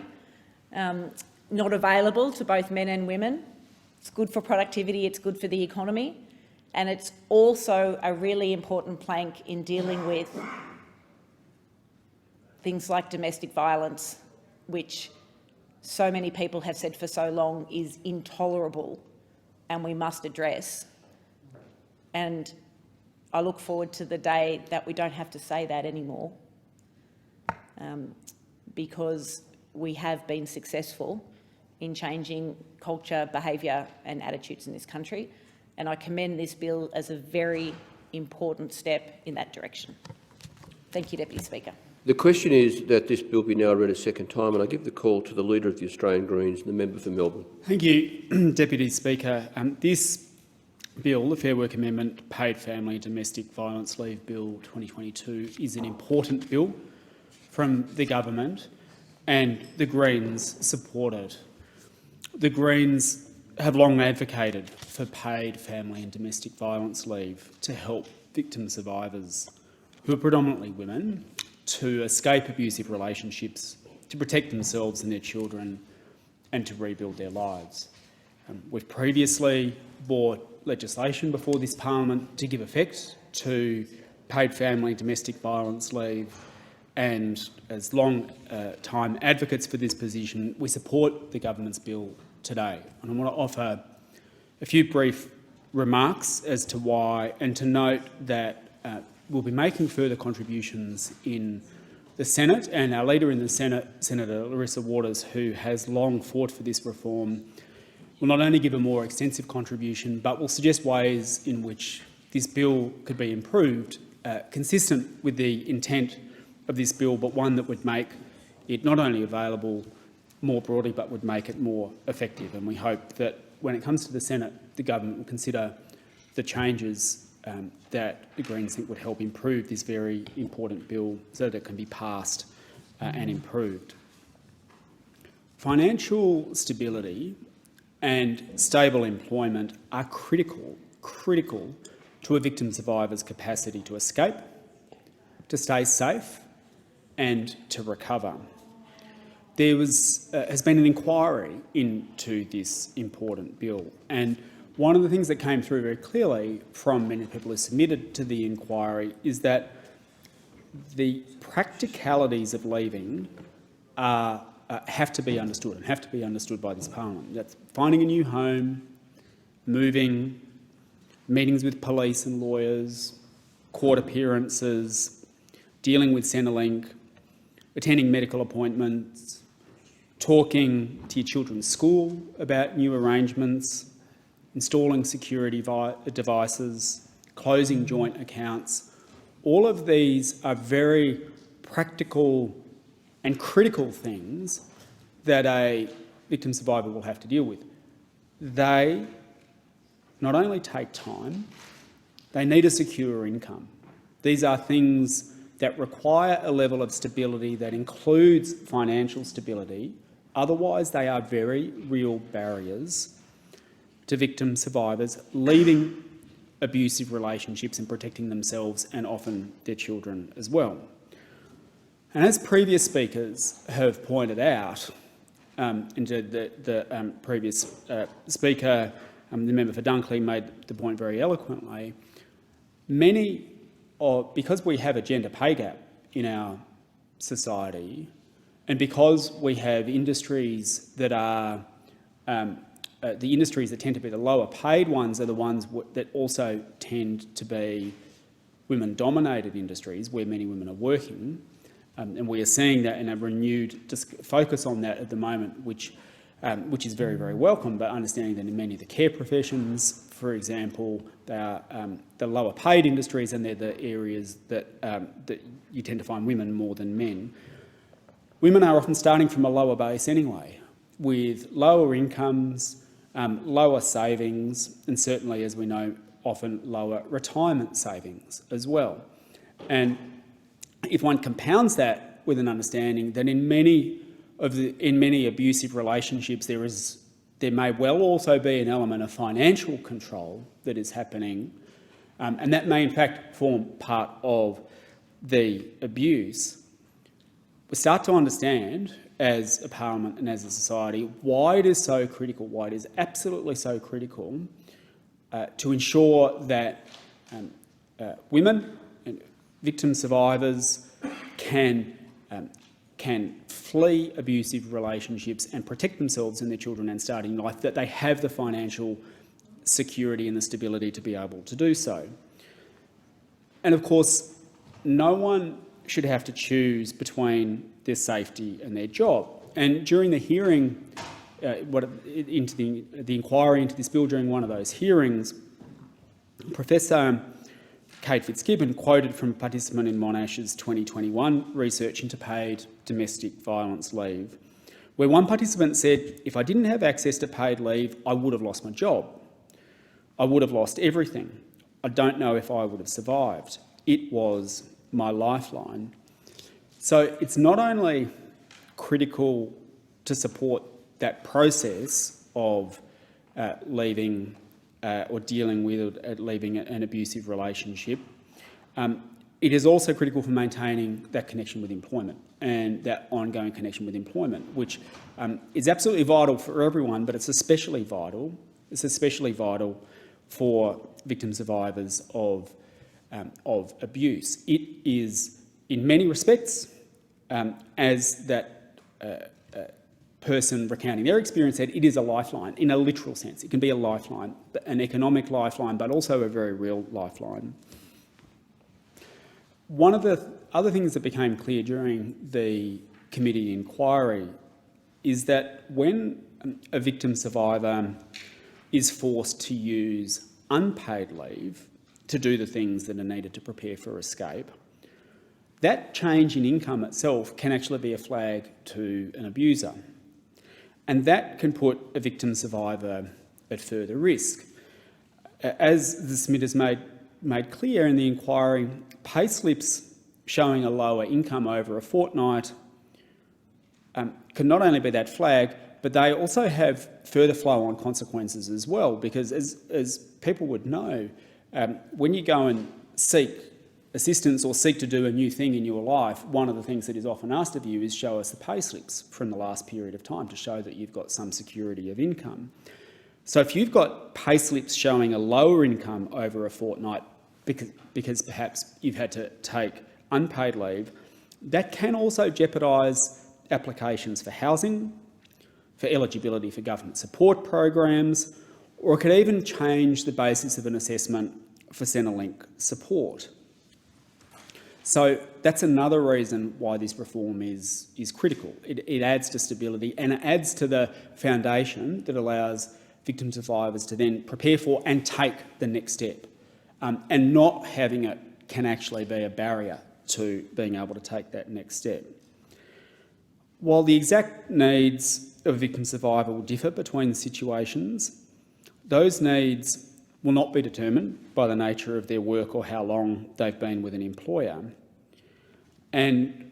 not available to both men and women. It's good for productivity, it's good for the economy, and it's also a really important plank in dealing with things like domestic violence, which so many people have said for so long is intolerable and we must address. And I look forward to the day that we don't have to say that anymore, because we have been successful in changing culture, behaviour and attitudes in this country, and I commend this bill as a very important step in that direction. Thank you, Deputy Speaker. The question is that this bill be now read a second time, and I give the call to the Leader of the Australian Greens, the member for Melbourne. Thank you, Deputy Speaker. This bill, the Fair Work Amendment Paid Family and Domestic Violence Leave Bill 2022, is an important bill from the government, and the Greens support it. The Greens have long advocated for paid family and domestic violence leave to help victim survivors, who are predominantly women, to escape abusive relationships, to protect themselves and their children, and to rebuild their lives. We've previously brought legislation before this parliament to give effect to paid family and domestic violence leave, and as long-time advocates for this position, we support the government's bill today. And I want to offer a few brief remarks as to why, and to note that we'll be making further contributions in the Senate, and our leader in the Senate, Senator Larissa Waters, who has long fought for this reform, will not only give a more extensive contribution, but will suggest ways in which this bill could be improved, consistent with the intent of this bill, but one that would make it not only available more broadly, but would make it more effective. And we hope that when it comes to the Senate, the government will consider the changes that the Greens think would help improve this very important bill so that it can be passed and improved. Financial stability and stable employment are critical to a victim survivor's capacity to escape, to stay safe and to recover. There has been an inquiry into this important bill, and one of the things that came through very clearly from many people who submitted to the inquiry is that the practicalities of leaving have to be understood, and have to be understood by this parliament. That's finding a new home, moving, meetings with police and lawyers, court appearances, dealing with Centrelink, attending medical appointments, talking to your children's school about new arrangements, installing security devices, closing joint accounts. All of these are very practical and critical things that a victim survivor will have to deal with. they not only take time, they need a secure income. These are things that require a level of stability that includes financial stability. Otherwise, they are very real barriers to victim survivors leaving abusive relationships and protecting themselves and often their children as well. And as previous speakers have pointed out, the previous speaker, the member for Dunkley, made the point very eloquently, because we have a gender pay gap in our society, and because we have industries that are the industries that tend to be the lower paid ones are the ones that also tend to be women-dominated industries where many women are working. And we are seeing that in a renewed focus on that at the moment, which is very, very welcome, but understanding that in many of the care professions, for example, they are the lower paid industries, and they're the areas that, that you tend to find women more than men. Women are often starting from a lower base anyway, with lower incomes, lower savings, and certainly, as we know, often lower retirement savings as well. And if one compounds that with an understanding that in many abusive relationships there may well also be an element of financial control that is happening, and that may in fact form part of the abuse, we start to understand as a parliament and as a society why it is so critical, why it is absolutely so critical to ensure that women and victim survivors can flee abusive relationships and protect themselves and their children and starting life, that they have the financial security and the stability to be able to do so. And of course, no one should have to choose between their safety and their job. And during the hearing, into the inquiry into this bill, during one of those hearings, Professor Kate Fitzgibbon quoted from a participant in Monash's 2021 research into paid domestic violence leave, where one participant said, "If I didn't have access to paid leave, I would have lost my job. I would have lost everything. I don't know if I would have survived. It was my lifeline." So it's not only critical to support that process of leaving or dealing with leaving an abusive relationship, it is also critical for maintaining that connection with employment and that ongoing connection with employment, which is absolutely vital for everyone, but it's especially vital. It's especially vital for victim survivors of abuse. It is, in many respects, as that person recounting their experience said, it is a lifeline in a literal sense. It can be a lifeline, an economic lifeline, but also a very real lifeline. One of the other things that became clear during the committee inquiry is that when a victim survivor is forced to use unpaid leave to do the things that are needed to prepare for escape, that change in income itself can actually be a flag to an abuser. And that can put a victim survivor at further risk. As the SMIT has made clear in the inquiry, payslips showing a lower income over a fortnight can not only be that flag, but they also have further flow-on consequences as well, because as people would know, when you go and seek assistance or seek to do a new thing in your life, one of the things that is often asked of you is show us the payslips from the last period of time to show that you've got some security of income. So if you've got payslips showing a lower income over a fortnight because perhaps you've had to take unpaid leave, that can also jeopardise applications for housing, for eligibility for government support programs, or it could even change the basis of an assessment for Centrelink support. So that's another reason why this reform is critical. It adds to stability and it adds to the foundation that allows victim survivors to then prepare for and take the next step. And not having it can actually be a barrier to being able to take that next step. While the exact needs of a victim survivor will differ between situations, Those needs will not be determined by the nature of their work or how long they've been with an employer. And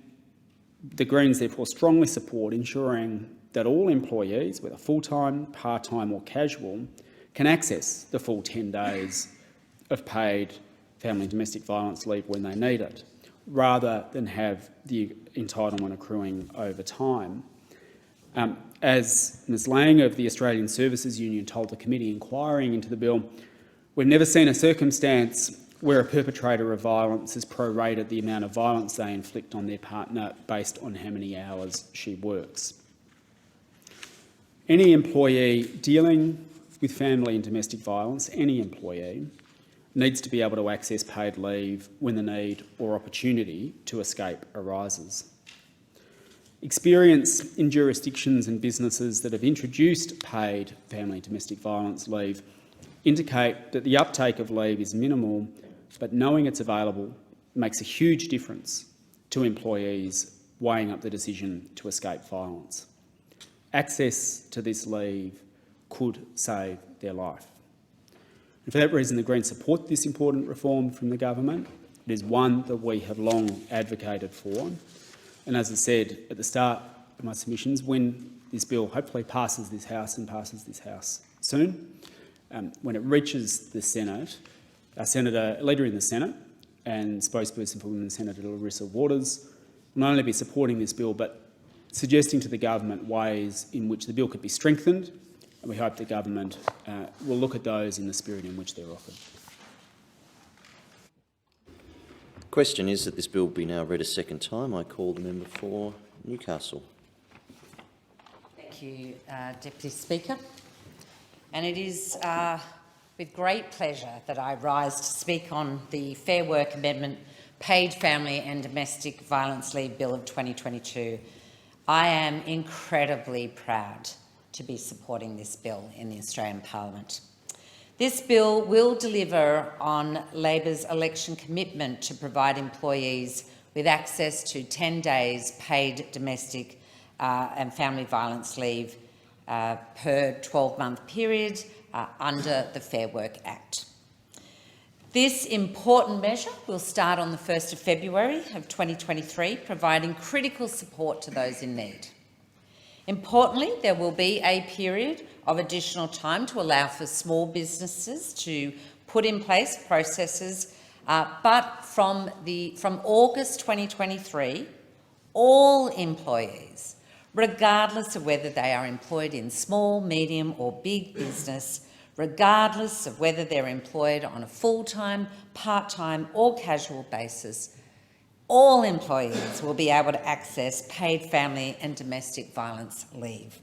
the Greens therefore strongly support ensuring that all employees, whether full-time, part-time or casual, can access the full 10 days of paid family and domestic violence leave when they need it, rather than have the entitlement accruing over time. As Ms Lang of the Australian Services Union told the committee inquiring into the bill, we've never seen a circumstance where a perpetrator of violence is prorated the amount of violence they inflict on their partner based on how many hours she works. Any employee dealing with family and domestic violence, any employee, needs to be able to access paid leave when the need or opportunity to escape arises. Experience in jurisdictions and businesses that have introduced paid family and domestic violence leave indicate that the uptake of leave is minimal, but knowing it's available makes a huge difference to employees weighing up the decision to escape violence. Access to this leave could save their life. And for that reason, the Greens support this important reform from the government. It is one that we have long advocated for. And as I said at the start of my submissions, when this bill hopefully passes this House and passes this House soon, when it reaches the Senate, our Leader in the Senate and spokesperson for Women, Senator Larissa Waters, will not only be supporting this bill but suggesting to the government ways in which the bill could be strengthened, and we hope the government will look at those in the spirit in which they're offered. The question is that this bill be now read a second time. I call the member for Newcastle. Thank you, Deputy Speaker. And it is with great pleasure that I rise to speak on the Fair Work Amendment Paid Family and Domestic Violence Leave Bill of 2022. I am incredibly proud to be supporting this bill in the Australian Parliament. This bill will deliver on Labor's election commitment to provide employees with access to 10 days paid domestic and family violence leave per 12-month period under the Fair Work Act. This important measure will start on the 1st of February of 2023, providing critical support to those in need. Importantly, there will be a period of additional time to allow for small businesses to put in place processes, but from August 2023, all employees, regardless of whether they are employed in small, medium or big business, regardless of whether they're employed on a full-time, part-time or casual basis, all employees will be able to access paid family and domestic violence leave.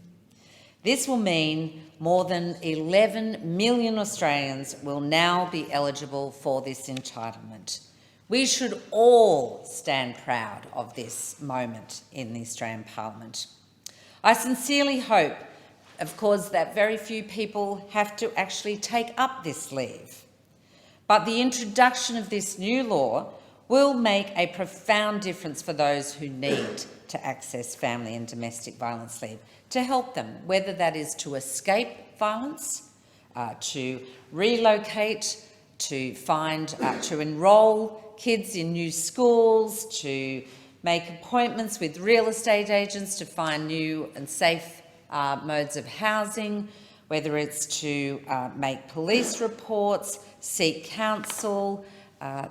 This will mean more than 11 million Australians will now be eligible for this entitlement. We should all stand proud of this moment in the Australian Parliament. I sincerely hope, of course, that very few people have to actually take up this leave. But the introduction of this new law will make a profound difference for those who need to access family and domestic violence leave, to help them, whether that is to escape violence, to relocate, to enrol kids in new schools, to make appointments with real estate agents to find new and safe modes of housing, whether it's to make police reports, seek counsel.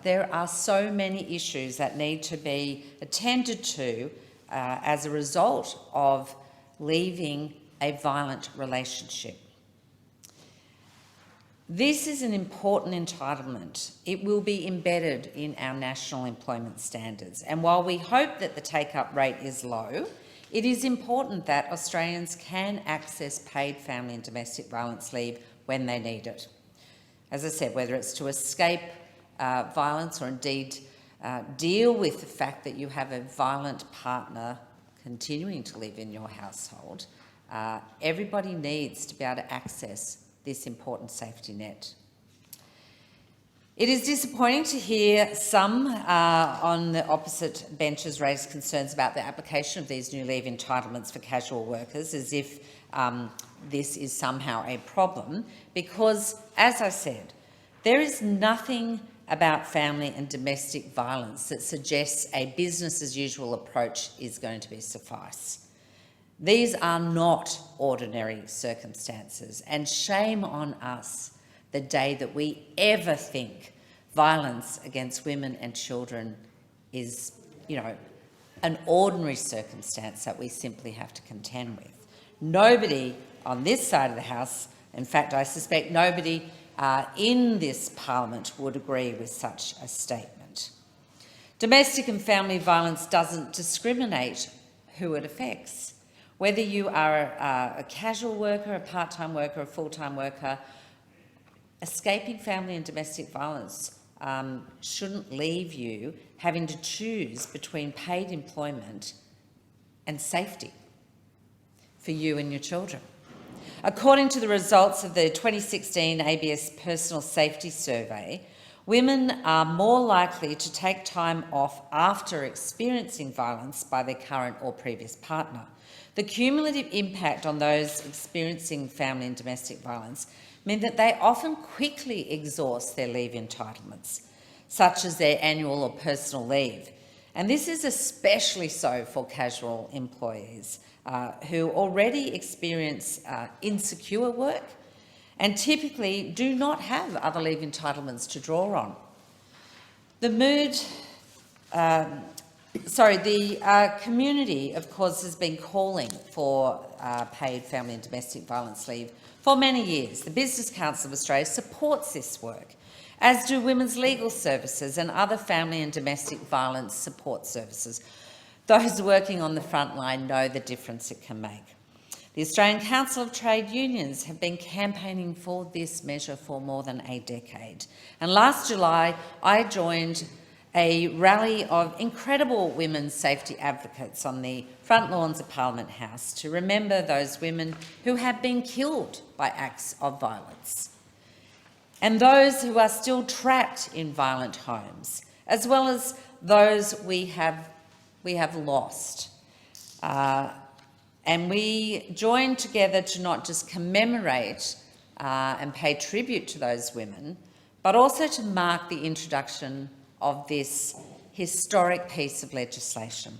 There are so many issues that need to be attended to as a result of leaving a violent relationship. This is an important entitlement. It will be embedded in our national employment standards. And while we hope that the take-up rate is low, it is important that Australians can access paid family and domestic violence leave when they need it. As I said, whether it's to escape violence or indeed deal with the fact that you have a violent partner continuing to live in your household, everybody needs to be able to access this important safety net. It is disappointing to hear some on the opposite benches raise concerns about the application of these new leave entitlements for casual workers, as if this is somehow a problem, because, as I said, there is nothing about family and domestic violence that suggests a business-as-usual approach is going to suffice. These are not ordinary circumstances, and shame on us the day that we ever think violence against women and children is, an ordinary circumstance that we simply have to contend with. Nobody on this side of the House, in fact, I suspect nobody in this parliament would agree with such a statement. Domestic and family violence doesn't discriminate who it affects. Whether you are a casual worker, a part-time worker, a full-time worker, escaping family and domestic violence shouldn't leave you having to choose between paid employment and safety for you and your children. According to the results of the 2016 ABS Personal Safety Survey, women are more likely to take time off after experiencing violence by their current or previous partner. The cumulative impact on those experiencing family and domestic violence mean that they often quickly exhaust their leave entitlements, such as their annual or personal leave. And this is especially so for casual employees who already experience insecure work and typically do not have other leave entitlements to draw on. The community, of course, has been calling for paid family and domestic violence leave for many years. The Business Council of Australia supports this work, as do Women's Legal Services and other family and domestic violence support services. Those working on the front line know the difference it can make. The Australian Council of Trade Unions have been campaigning for this measure for more than a decade. And last July, I joined a rally of incredible women's safety advocates on the front lawns of Parliament House to remember those women who have been killed by acts of violence, and those who are still trapped in violent homes, as well as those we have lost. And we joined together to not just commemorate and pay tribute to those women, but also to mark the introduction of this historic piece of legislation.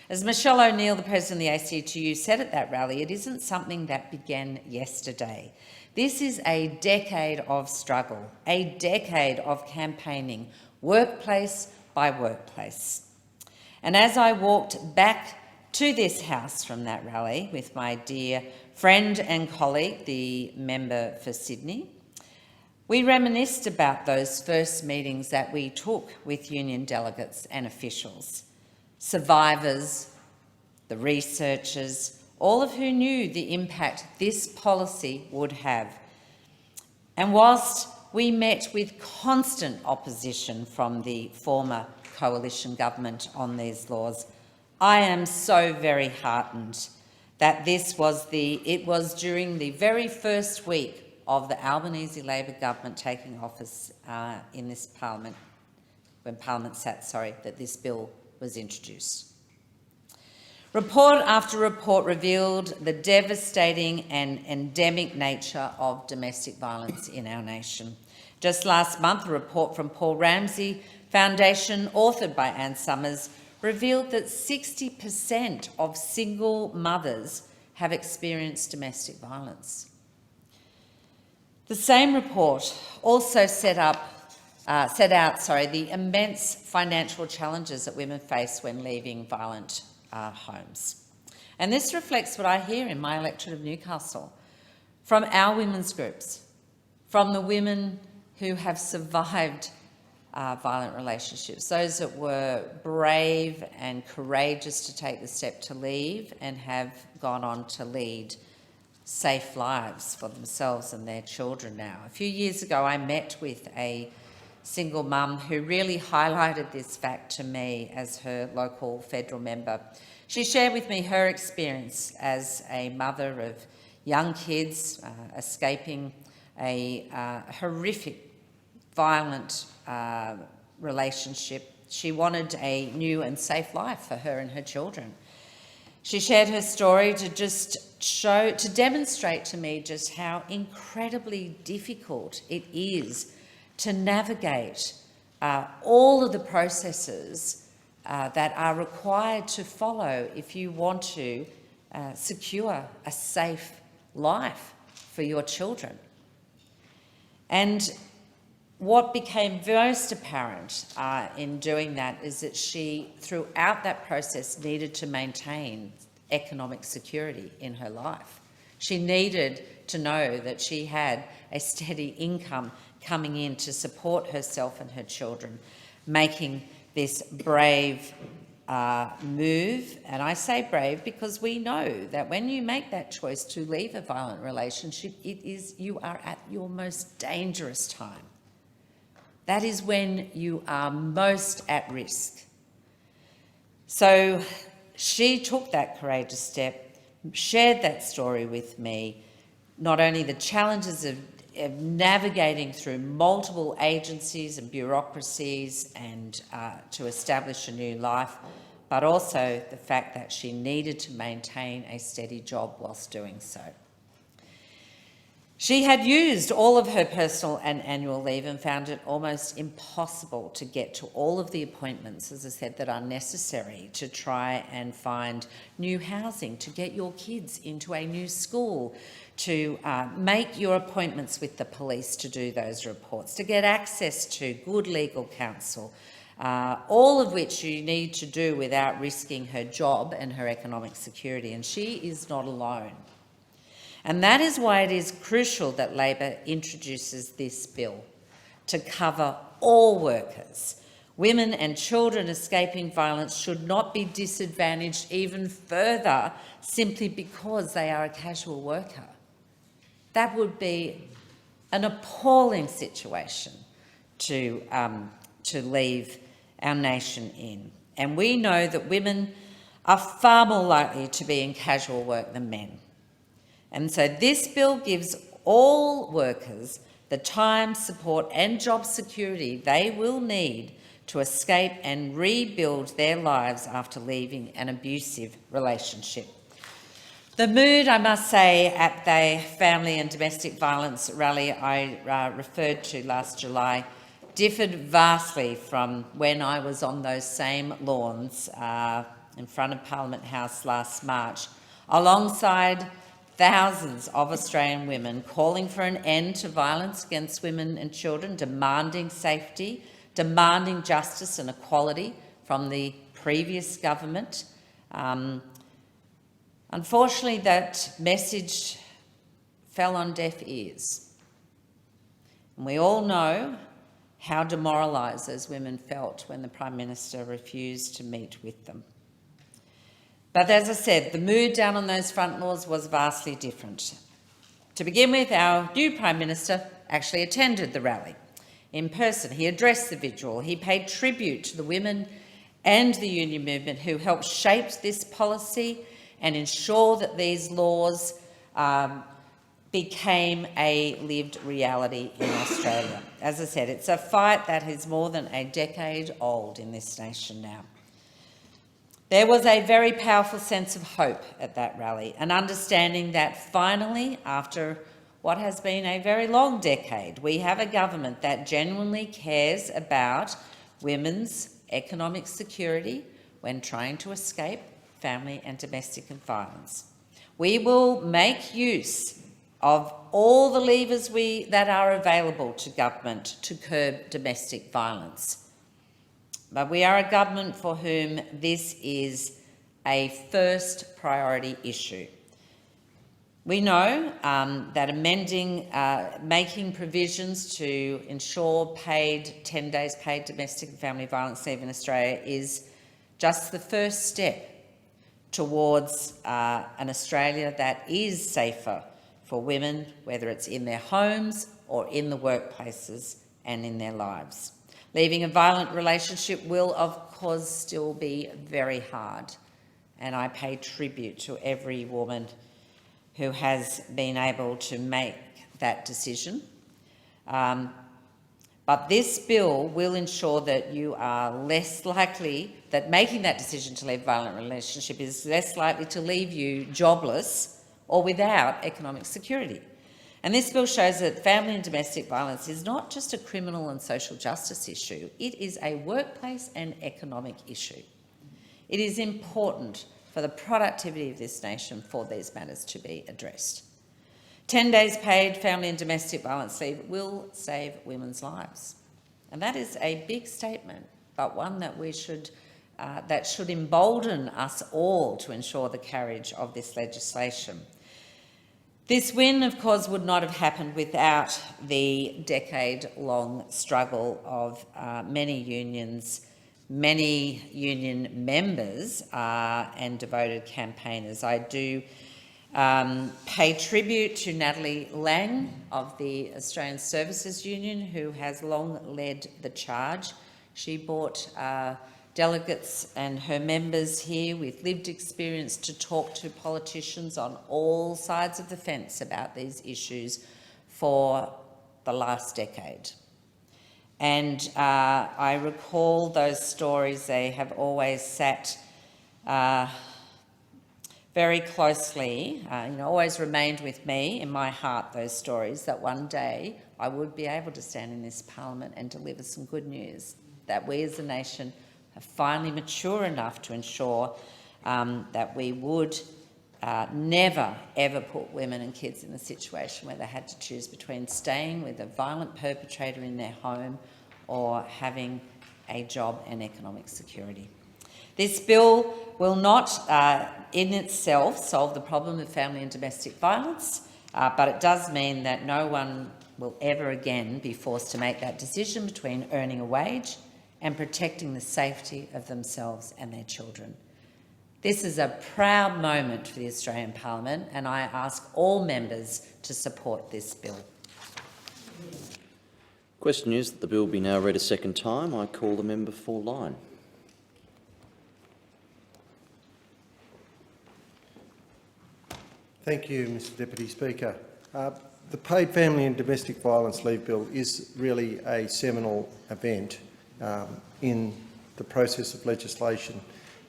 As Michelle O'Neill, the President of the ACTU, said at that rally, it isn't something that began yesterday. This is a decade of struggle, a decade of campaigning, workplace by workplace. And as I walked back to this House from that rally with my dear friend and colleague, the member for Sydney, we reminisced about those first meetings that we took with union delegates and officials, survivors, the researchers, all of who knew the impact this policy would have. And whilst we met with constant opposition from the former coalition government on these laws, I am so very heartened that it was during the very first week of the Albanese Labor government taking office in this parliament, when Parliament sat, that this bill was introduced. Report after report revealed the devastating and endemic nature of domestic violence in our nation. Just last month, a report from Paul Ramsay Foundation, authored by Anne Summers, revealed that 60% of single mothers have experienced domestic violence. The same report also set out the immense financial challenges that women face when leaving violent homes. And this reflects what I hear in my electorate of Newcastle from our women's groups, from the women who have survived violent relationships, those that were brave and courageous to take the step to leave and have gone on to lead safe lives for themselves and their children now. A few years ago, I met with a single mum who really highlighted this fact to me as her local federal member. She shared with me her experience as a mother of young kids escaping a horrific violent relationship. She wanted a new and safe life for her and her children. She shared her story to demonstrate to me just how incredibly difficult it is to navigate all of the processes that are required to follow if you want to secure a safe life for your children. And what became most apparent in doing that is that she, throughout that process, needed to maintain economic security in her life. She needed to know that she had a steady income coming in to support herself and her children, making this brave move. And I say brave because we know that when you make that choice to leave a violent relationship, you are at your most dangerous time. That is when you are most at risk. So she took that courageous step, shared that story with me, not only the challenges of navigating through multiple agencies and bureaucracies and to establish a new life, but also the fact that she needed to maintain a steady job whilst doing so. She had used all of her personal and annual leave and found it almost impossible to get to all of the appointments, as I said, that are necessary to try and find new housing, to get your kids into a new school, to make your appointments with the police to do those reports, to get access to good legal counsel, all of which you need to do without risking her job and her economic security. And she is not alone. And that is why it is crucial that Labor introduces this bill to cover all workers. Women and children escaping violence should not be disadvantaged even further simply because they are a casual worker. That would be an appalling situation to leave our nation in. And we know that women are far more likely to be in casual work than men. And so this bill gives all workers the time, support and job security they will need to escape and rebuild their lives after leaving an abusive relationship. The mood, I must say, at the family and domestic violence rally I referred to last July differed vastly from when I was on those same lawns in front of Parliament House last March, alongside thousands of Australian women calling for an end to violence against women and children, demanding safety, demanding justice and equality from the previous government. Unfortunately, that message fell on deaf ears. And we all know how demoralised those women felt when the Prime Minister refused to meet with them. But as I said, the mood down on those front lawns was vastly different. To begin with, our new Prime Minister actually attended the rally in person. He addressed the vigil. He paid tribute to the women and the union movement who helped shape this policy and ensure that these laws became a lived reality in Australia. As I said, it's a fight that is more than a decade old in this nation now. There was a very powerful sense of hope at that rally, an understanding that finally, after what has been a very long decade, we have a government that genuinely cares about women's economic security when trying to escape family and domestic violence. We will make use of all the levers that are available to government to curb domestic violence. But we are a government for whom this is a first priority issue. We know that making provisions to ensure 10 days paid domestic and family violence leave in Australia is just the first step towards an Australia that is safer for women, whether it's in their homes or in the workplaces and in their lives. Leaving a violent relationship will, of course, still be very hard, and I pay tribute to every woman who has been able to make that decision. But this bill will ensure that you are less likely, that making that decision to leave a violent relationship is less likely to leave you jobless or without economic security. And this bill shows that family and domestic violence is not just a criminal and social justice issue, it is a workplace and economic issue. It is important for the productivity of this nation for these matters to be addressed. 10 days paid family and domestic violence leave will save women's lives. And that is a big statement, but one that that should embolden us all to ensure the carriage of this legislation. This win, of course, would not have happened without the decade-long struggle of many unions, many union members and devoted campaigners. I do pay tribute to Natalie Lang of the Australian Services Union, who has long led the charge. She brought delegates and her members here with lived experience to talk to politicians on all sides of the fence about these issues for the last decade. And I recall those stories. They have always sat very closely, always remained with me in my heart, those stories, that one day I would be able to stand in this parliament and deliver some good news, that we as a nation are finally mature enough to ensure that we would never, ever put women and kids in a situation where they had to choose between staying with a violent perpetrator in their home or having a job and economic security. This bill will not in itself solve the problem of family and domestic violence, but it does mean that no one will ever again be forced to make that decision between earning a wage and protecting the safety of themselves and their children. This is a proud moment for the Australian Parliament, and I ask all members to support this bill. Question is that the bill be now read a second time. I call the member for Lyne. Thank you, Mr Deputy Speaker. The Paid Family and Domestic Violence Leave Bill is really a seminal event in the process of legislation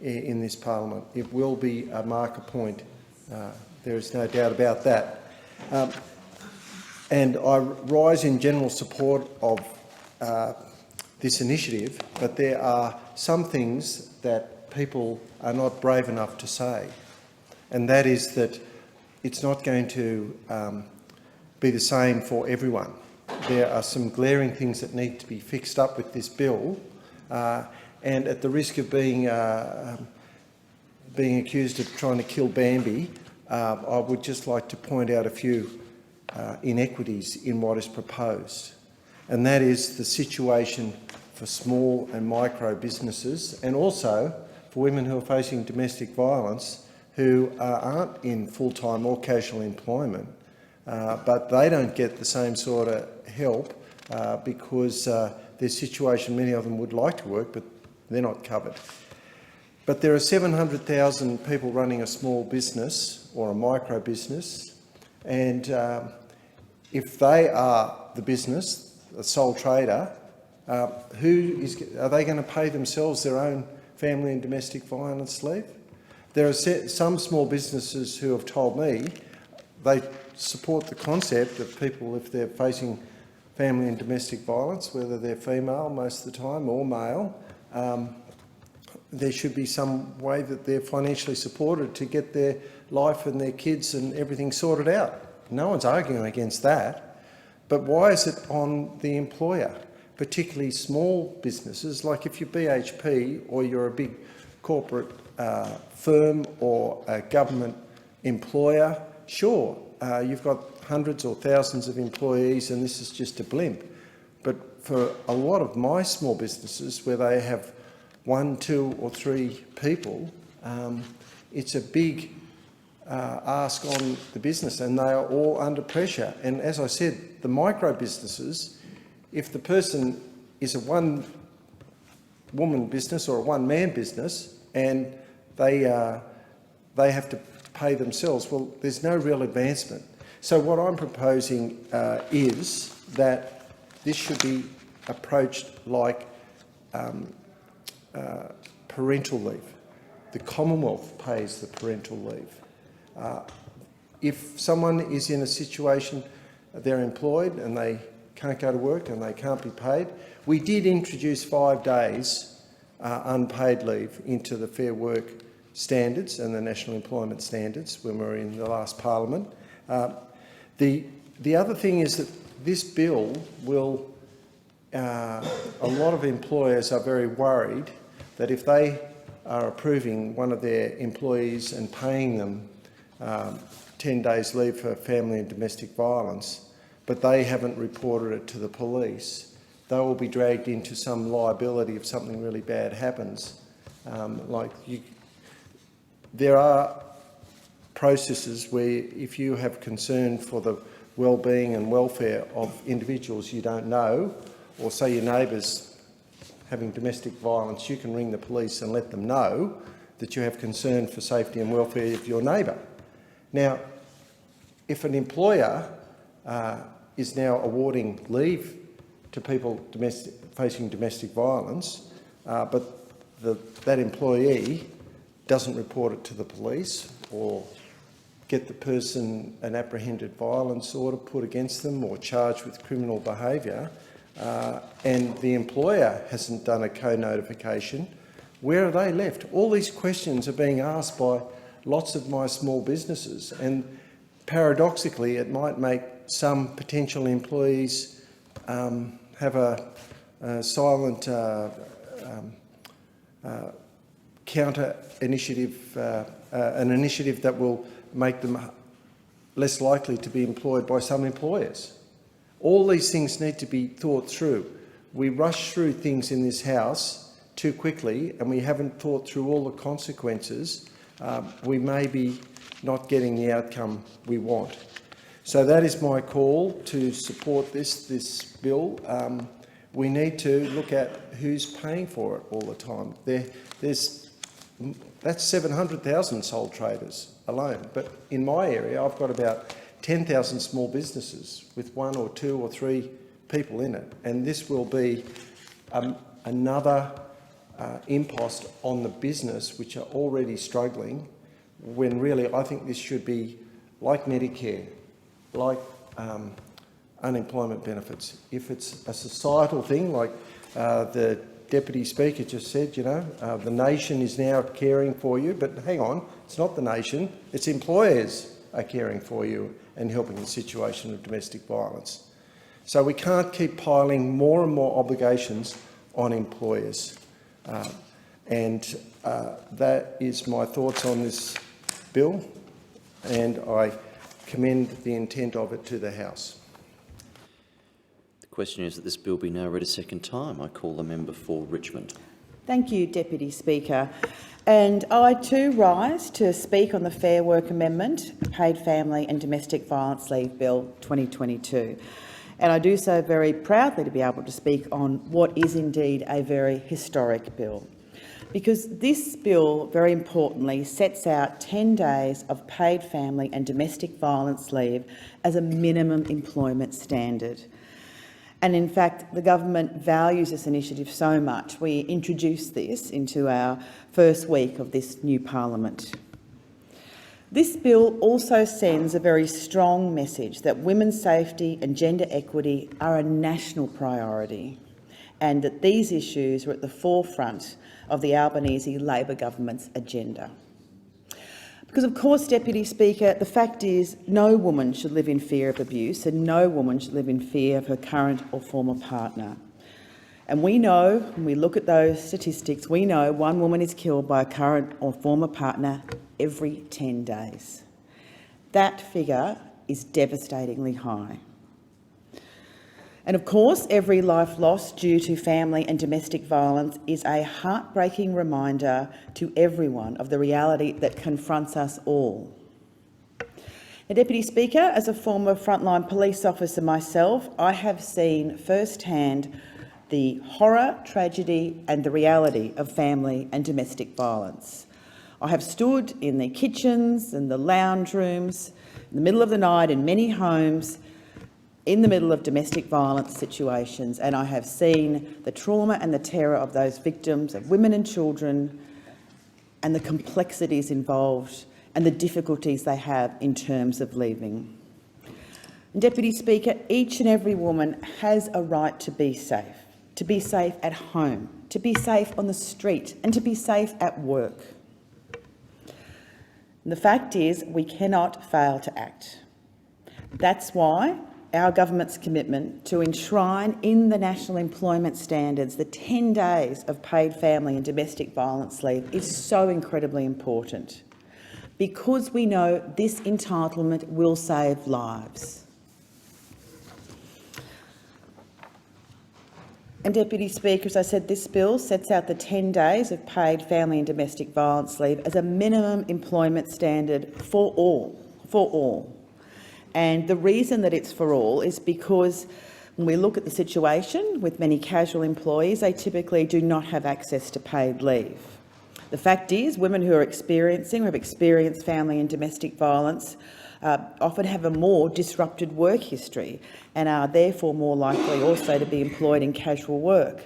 in this parliament. It will be a marker point, there is no doubt about that. And I rise in general support of this initiative, but there are some things that people are not brave enough to say, and that is that it's not going to be the same for everyone. There are some glaring things that need to be fixed up with this bill, and at the risk of being accused of trying to kill Bambi, I would just like to point out a few inequities in what is proposed, and that is the situation for small and micro businesses, and also for women who are facing domestic violence who aren't in full-time or casual employment, but they don't get the same sort of help because their situation, many of them would like to work, but they're not covered. But there are 700,000 people running a small business or a micro business, and if they are the business, a sole trader, are they going to pay themselves their own family and domestic violence leave? There are some small businesses who have told me they support the concept of people, if they're facing family and domestic violence, whether they're female most of the time or male, there should be some way that they're financially supported to get their life and their kids and everything sorted out. No one's arguing against that. But why is it on the employer, particularly small businesses? Like if you're BHP or you're a big corporate firm or a government employer, sure, you've got hundreds or thousands of employees and this is just a blimp. But for a lot of my small businesses where they have 1, 2 or 3 people, it's a big ask on the business, and they are all under pressure. And as I said, the micro businesses, if the person is a one-woman business or a one-man business and they have to pay themselves, well, there's no real advancement. So what I'm proposing is that this should be approached like parental leave. The Commonwealth pays the parental leave. If someone is in a situation they're employed and they can't go to work and they can't be paid, we did introduce 5 days unpaid leave into the Fair Work standards and the National Employment Standards when we were in the last Parliament. The other thing is that this bill will, a lot of employers are very worried that if they are approving one of their employees and paying them 10 days leave for family and domestic violence, but they haven't reported it to the police, they will be dragged into some liability if something really bad happens. There are processes where if you have concern for the well-being and welfare of individuals you don't know, or say your neighbour's having domestic violence, you can ring the police and let them know that you have concern for safety and welfare of your neighbour. Now, if an employer is now awarding leave to people facing domestic violence, but that employee doesn't report it to the police or get the person an apprehended violence order put against them or charged with criminal behaviour, and the employer hasn't done a co-notification, where are they left? All these questions are being asked by lots of my small businesses, and paradoxically it might make some potential employees have a silent counter initiative, an initiative that will make them less likely to be employed by some employers. All these things need to be thought through. We rush through things in this House too quickly and we haven't thought through all the consequences. We may be not getting the outcome we want. So that is my call to support this bill. We need to look at who's paying for it all the time. That's 700,000 sole traders alone. But in my area, I've got about 10,000 small businesses with 1 or 2 or 3 people in it. And this will be another impost on the business, which are already struggling, when really I think this should be like Medicare, like unemployment benefits. If it's a societal thing, like the Deputy Speaker just said, you know, the nation is now caring for you, but hang on, it's not the nation, it's employers are caring for you and helping the situation of domestic violence. So we can't keep piling more and more obligations on employers. That is my thoughts on this bill, and I commend the intent of it to the House. The question is that this bill be now read a second time. I call the member for Richmond. Thank you, Deputy Speaker. And I too rise to speak on the Fair Work Amendment, Paid Family and Domestic Violence Leave Bill 2022. And I do so very proudly to be able to speak on what is indeed a very historic bill. Because this bill, very importantly, sets out 10 days of paid family and domestic violence leave as a minimum employment standard. And in fact, the government values this initiative so much, we introduced this into our first week of this new parliament. This bill also sends a very strong message that women's safety and gender equity are a national priority, and that these issues are at the forefront of the Albanese Labor government's agenda. Because of course, Deputy Speaker, the fact is no woman should live in fear of abuse and no woman should live in fear of her current or former partner. And we know, when we look at those statistics, we know one woman is killed by a current or former partner every 10 days. That figure is devastatingly high. And of course, every life lost due to family and domestic violence is a heartbreaking reminder to everyone of the reality that confronts us all. Now, Deputy Speaker, as a former frontline police officer myself, I have seen firsthand the horror, tragedy and the reality of family and domestic violence. I have stood in the kitchens and the lounge rooms in the middle of the night in many homes in the middle of domestic violence situations, and I have seen the trauma and the terror of those victims, of women and children, and the complexities involved and the difficulties they have in terms of leaving. And Deputy Speaker, each and every woman has a right to be safe at home, to be safe on the street, and to be safe at work. And the fact is, we cannot fail to act. That's why our government's commitment to enshrine in the National Employment Standards the 10 days of paid family and domestic violence leave is so incredibly important, because we know this entitlement will save lives. And Deputy Speaker, as I said, this bill sets out the 10 days of paid family and domestic violence leave as a minimum employment standard for all. And the reason that it's for all is because when we look at the situation with many casual employees, they typically do not have access to paid leave. The fact is, women who have experienced family and domestic violence often have a more disrupted work history and are therefore more likely also to be employed in casual work.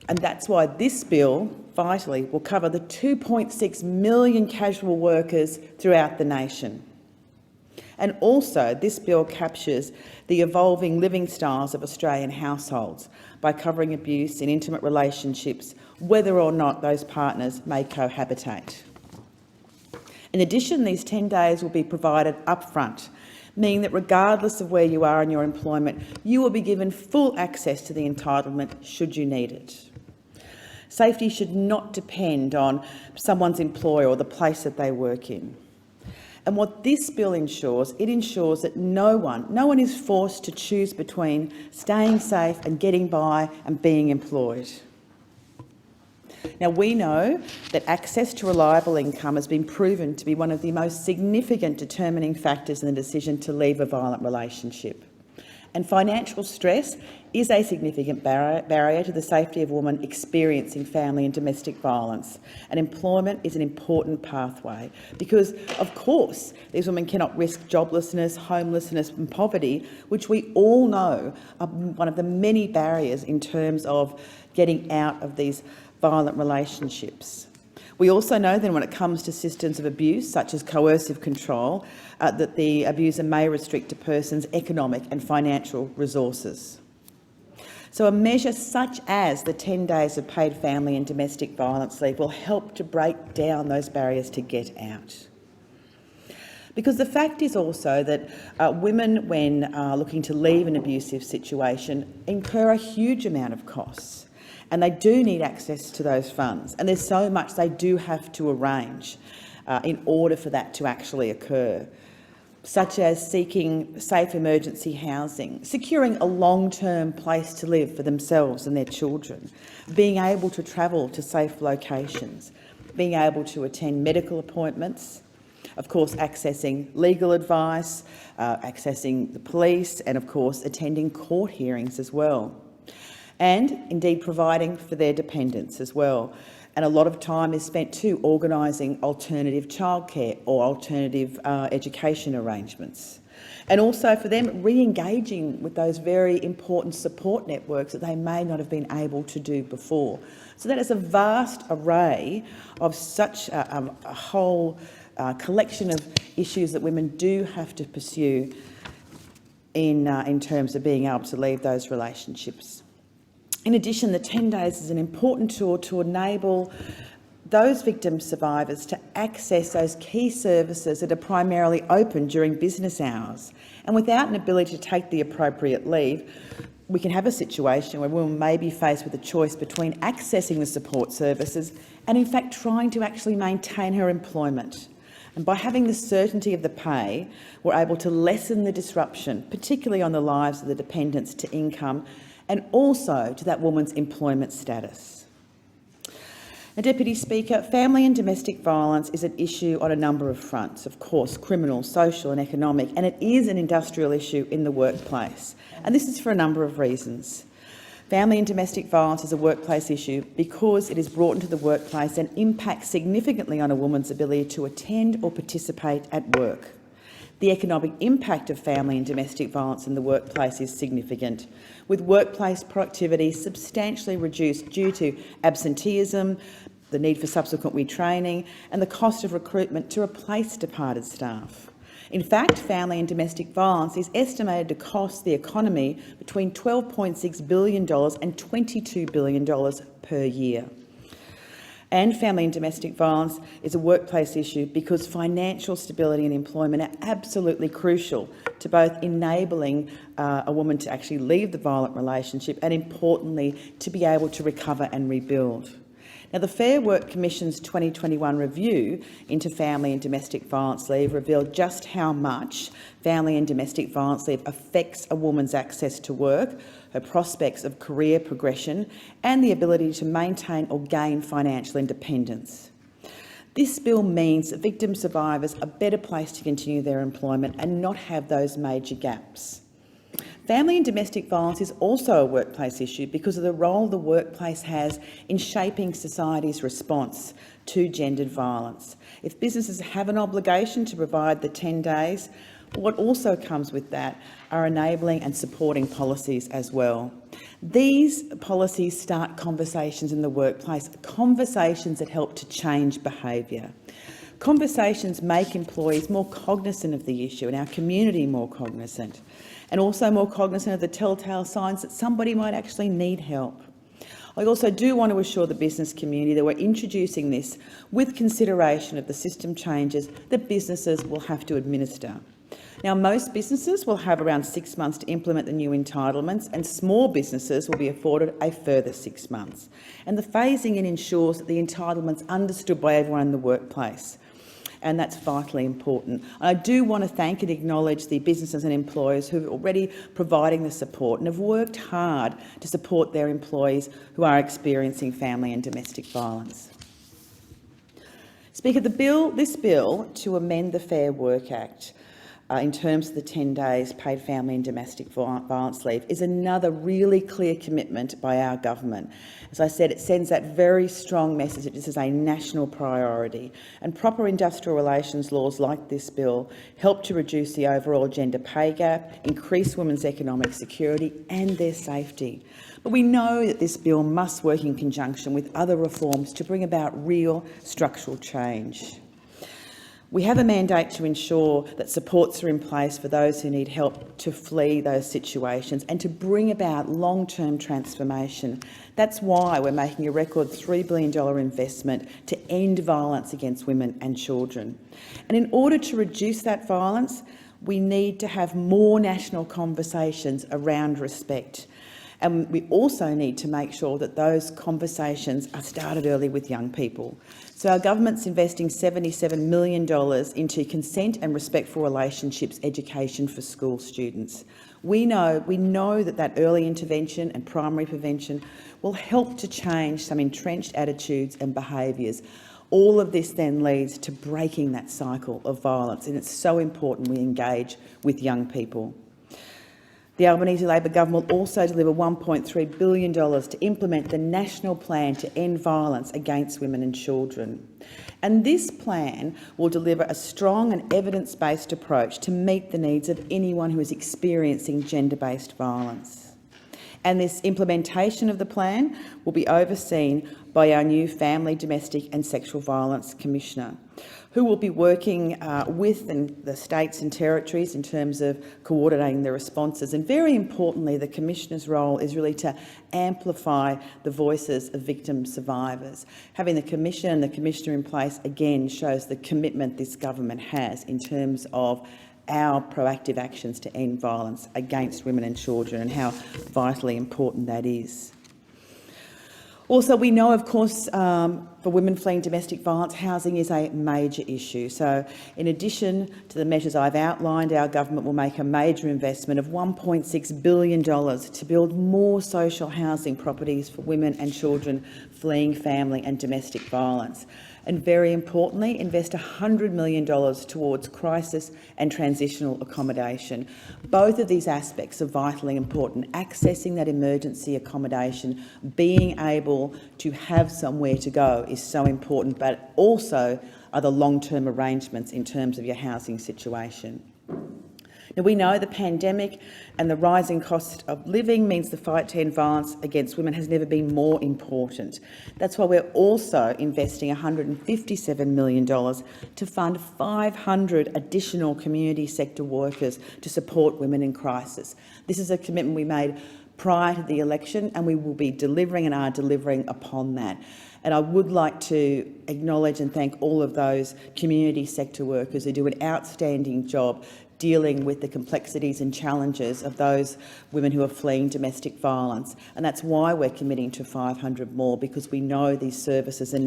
And that's why this bill, vitally, will cover the 2.6 million casual workers throughout the nation. And also, this bill captures the evolving living styles of Australian households by covering abuse in intimate relationships, whether or not those partners may cohabitate. In addition, these 10 days will be provided upfront, meaning that regardless of where you are in your employment, you will be given full access to the entitlement should you need it. Safety should not depend on someone's employer or the place that they work in. And what this bill ensures, it ensures that no one is forced to choose between staying safe and getting by and being employed. Now, we know that access to reliable income has been proven to be one of the most significant determining factors in the decision to leave a violent relationship. And financial stress is a significant barrier to the safety of women experiencing family and domestic violence. And employment is an important pathway because, of course, these women cannot risk joblessness, homelessness and poverty, which we all know are one of the many barriers in terms of getting out of these violent relationships. We also know that when it comes to systems of abuse, such as coercive control, that the abuser may restrict a person's economic and financial resources. So a measure such as the 10 days of paid family and domestic violence leave will help to break down those barriers to get out. Because the fact is also that women, when looking to leave an abusive situation, incur a huge amount of costs. And they do need access to those funds. And there's so much they do have to arrange in order for that to actually occur, such as seeking safe emergency housing, securing a long-term place to live for themselves and their children, being able to travel to safe locations, being able to attend medical appointments, of course accessing legal advice, accessing the police, and of course attending court hearings as well. And indeed providing for their dependents as well. And a lot of time is spent too organising alternative childcare or alternative education arrangements. And also for them re-engaging with those very important support networks that they may not have been able to do before. So that is a vast array of such a whole collection of issues that women do have to pursue in terms of being able to leave those relationships. In addition, the 10 days is an important tool to enable those victim survivors to access those key services that are primarily open during business hours. And without an ability to take the appropriate leave, we can have a situation where women may be faced with a choice between accessing the support services and in fact trying to actually maintain her employment. And by having the certainty of the pay, we're able to lessen the disruption, particularly on the lives of the dependents, to income and also to that woman's employment status. Now, Deputy Speaker, family and domestic violence is an issue on a number of fronts, of course, criminal, social and economic, and it is an industrial issue in the workplace. And this is for a number of reasons. Family and domestic violence is a workplace issue because it is brought into the workplace and impacts significantly on a woman's ability to attend or participate at work. The economic impact of family and domestic violence in the workplace is significant, with workplace productivity substantially reduced due to absenteeism, the need for subsequent retraining, and the cost of recruitment to replace departed staff. In fact, family and domestic violence is estimated to cost the economy between $12.6 billion and $22 billion per year. And family and domestic violence is a workplace issue because financial stability and employment are absolutely crucial to both enabling a woman to actually leave the violent relationship and, importantly, to be able to recover and rebuild. Now, the Fair Work Commission's 2021 review into family and domestic violence leave revealed just how much family and domestic violence leave affects a woman's access to work, her prospects of career progression, and the ability to maintain or gain financial independence. This bill means that victim survivors are better placed to continue their employment and not have those major gaps. Family and domestic violence is also a workplace issue because of the role the workplace has in shaping society's response to gendered violence. If businesses have an obligation to provide the 10 days, what also comes with that are enabling and supporting policies as well. These policies start conversations in the workplace, conversations that help to change behaviour. Conversations make employees more cognisant of the issue and our community more cognisant, and also more cognisant of the telltale signs that somebody might actually need help. I also do want to assure the business community that we're introducing this with consideration of the system changes that businesses will have to administer. Now, most businesses will have around 6 months to implement the new entitlements, and small businesses will be afforded a further 6 months. And the phasing in ensures that the entitlements are understood by everyone in the workplace, and that's vitally important. I do want to thank and acknowledge the businesses and employers who are already providing the support and have worked hard to support their employees who are experiencing family and domestic violence. Speaker, this bill to amend the Fair Work Act in terms of the 10 days paid family and domestic violence leave is another really clear commitment by our government. As I said, it sends that very strong message that this is a national priority, and proper industrial relations laws like this bill help to reduce the overall gender pay gap, increase women's economic security and their safety. But we know that this bill must work in conjunction with other reforms to bring about real structural change. We have a mandate to ensure that supports are in place for those who need help to flee those situations and to bring about long-term transformation. That's why we're making a record $3 billion investment to end violence against women and children. And in order to reduce that violence, we need to have more national conversations around respect. And we also need to make sure that those conversations are started early with young people. So our government's investing $77 million into consent and respectful relationships education for school students. We know that early intervention and primary prevention will help to change some entrenched attitudes and behaviours. All of this then leads to breaking that cycle of violence, and it's so important we engage with young people. The Albanese Labor government will also deliver $1.3 billion to implement the National Plan to End Violence Against Women and Children. And this plan will deliver a strong and evidence-based approach to meet the needs of anyone who is experiencing gender-based violence. And this implementation of the plan will be overseen by our new Family, Domestic and Sexual Violence Commissioner, who will be working with the states and territories in terms of coordinating the responses. And very importantly, the Commissioner's role is really to amplify the voices of victim survivors. Having the Commission and the Commissioner in place again shows the commitment this government has in terms of our proactive actions to end violence against women and children and how vitally important that is. Also, we know, of course, for women fleeing domestic violence, housing is a major issue. So in addition to the measures I've outlined, our government will make a major investment of $1.6 billion to build more social housing properties for women and children fleeing family and domestic violence. And very importantly, invest $100 million towards crisis and transitional accommodation. Both of these aspects are vitally important. Accessing that emergency accommodation, being able to have somewhere to go is so important, but also are the long-term arrangements in terms of your housing situation. Now, we know the pandemic and the rising cost of living means the fight to end violence against women has never been more important. That's why we're also investing $157 million to fund 500 additional community sector workers to support women in crisis. This is a commitment we made prior to the election, and we will be delivering and are delivering upon that. And I would like to acknowledge and thank all of those community sector workers who do an outstanding job dealing with the complexities and challenges of those women who are fleeing domestic violence. And that's why we're committing to 500 more, because we know these services are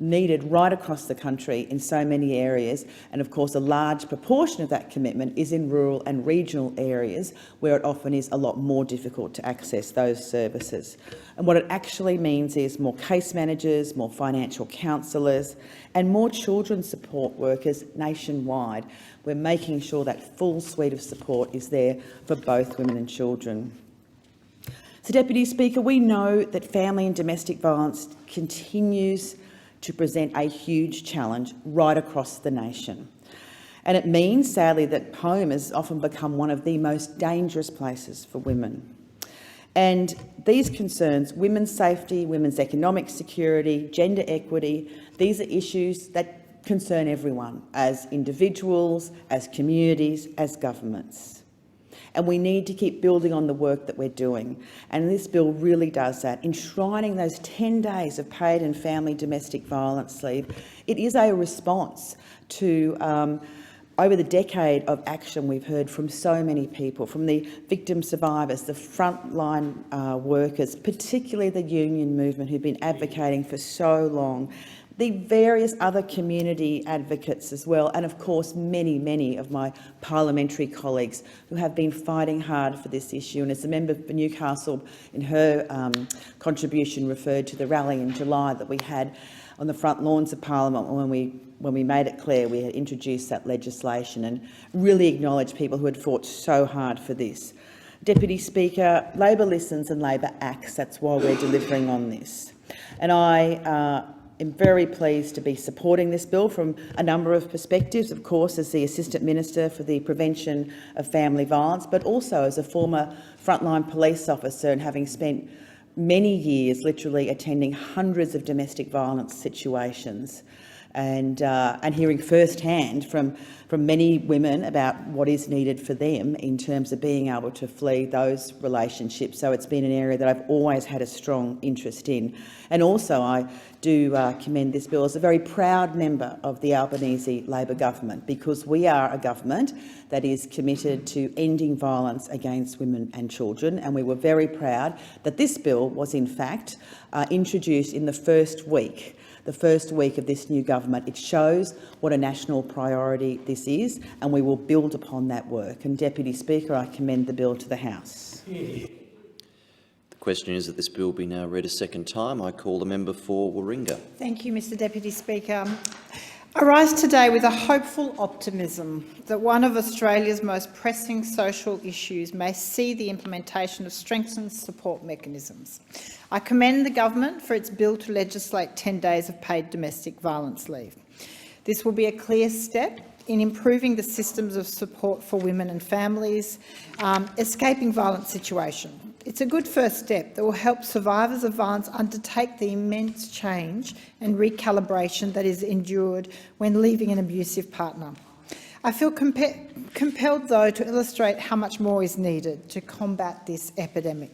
needed right across the country in so many areas. And of course, a large proportion of that commitment is in rural and regional areas where it often is a lot more difficult to access those services. And what it actually means is more case managers, more financial counsellors, and more children's support workers nationwide. We're making sure that full suite of support is there for both women and children. So, Deputy Speaker, we know that family and domestic violence continues to present a huge challenge right across the nation. And it means, sadly, that home has often become one of the most dangerous places for women. And these concerns, women's safety, women's economic security, gender equity, these are issues that concern everyone, as individuals, as communities, as governments. And we need to keep building on the work that we're doing. And this bill really does that, enshrining those 10 days of paid and family domestic violence leave. It is a response to over the decade of action we've heard from so many people, from the victim survivors, the frontline workers, particularly the union movement who've been advocating for so long, the various other community advocates as well, and of course many, many of my parliamentary colleagues who have been fighting hard for this issue. And as the member for Newcastle in her contribution referred to the rally in July that we had on the front lawns of Parliament when we made it clear we had introduced that legislation, and really acknowledge people who had fought so hard for this. Deputy Speaker, Labor listens and Labor acts. That's why we're delivering on this. And I I'm very pleased to be supporting this bill from a number of perspectives, of course, as the Assistant Minister for the Prevention of Family Violence, but also as a former frontline police officer and having spent many years literally attending hundreds of domestic violence situations and hearing firsthand from many women about what is needed for them in terms of being able to flee those relationships. So it's been an area that I've always had a strong interest in. And also I do commend this bill as a very proud member of the Albanese Labor government, because we are a government that is committed to ending violence against women and children, and we were very proud that this bill was in fact introduced in the first week of this new government. It shows what a national priority this is, and we will build upon that work. And Deputy Speaker, I commend the bill to the House. The question is that this bill be now read a second time. I call the member for Warringah. Thank you, Mr Deputy Speaker. I rise today with a hopeful optimism that one of Australia's most pressing social issues may see the implementation of strengthened support mechanisms. I commend the government for its bill to legislate 10 days of paid domestic violence leave. This will be a clear step in improving the systems of support for women and families escaping violent situations. It's a good first step that will help survivors of violence undertake the immense change and recalibration that is endured when leaving an abusive partner. I feel compelled, though, to illustrate how much more is needed to combat this epidemic.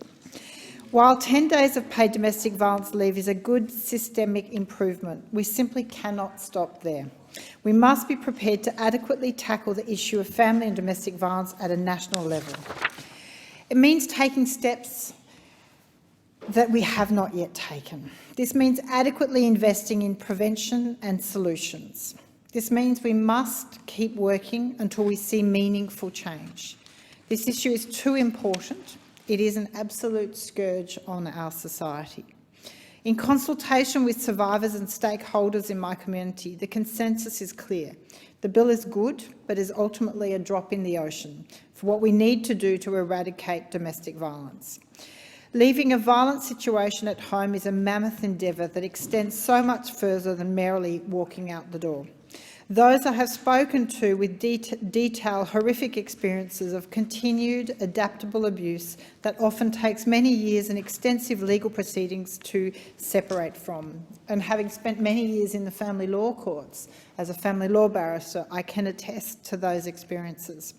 While 10 days of paid domestic violence leave is a good systemic improvement, we simply cannot stop there. We must be prepared to adequately tackle the issue of family and domestic violence at a national level. It means taking steps that we have not yet taken. This means adequately investing in prevention and solutions. This means we must keep working until we see meaningful change. This issue is too important. It is an absolute scourge on our society. In consultation with survivors and stakeholders in my community, the consensus is clear. The bill is good, but is ultimately a drop in the ocean for what we need to do to eradicate domestic violence. Leaving a violent situation at home is a mammoth endeavour that extends so much further than merely walking out the door. Those I have spoken to with detail horrific experiences of continued adaptable abuse that often takes many years and extensive legal proceedings to separate from. And having spent many years in the family law courts as a family law barrister, I can attest to those experiences.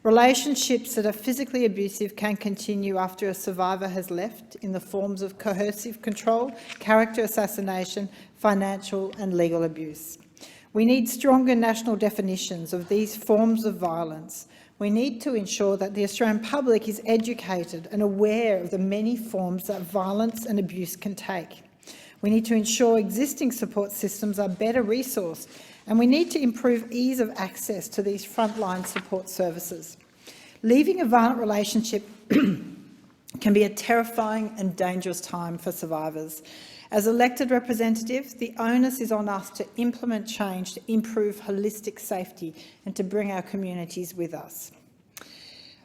Relationships that are physically abusive can continue after a survivor has left in the forms of coercive control, character assassination, financial and legal abuse. We need stronger national definitions of these forms of violence. We need to ensure that the Australian public is educated and aware of the many forms that violence and abuse can take. We need to ensure existing support systems are better resourced, and we need to improve ease of access to these frontline support services. Leaving a violent relationship can be a terrifying and dangerous time for survivors. As elected representatives, the onus is on us to implement change to improve holistic safety and to bring our communities with us.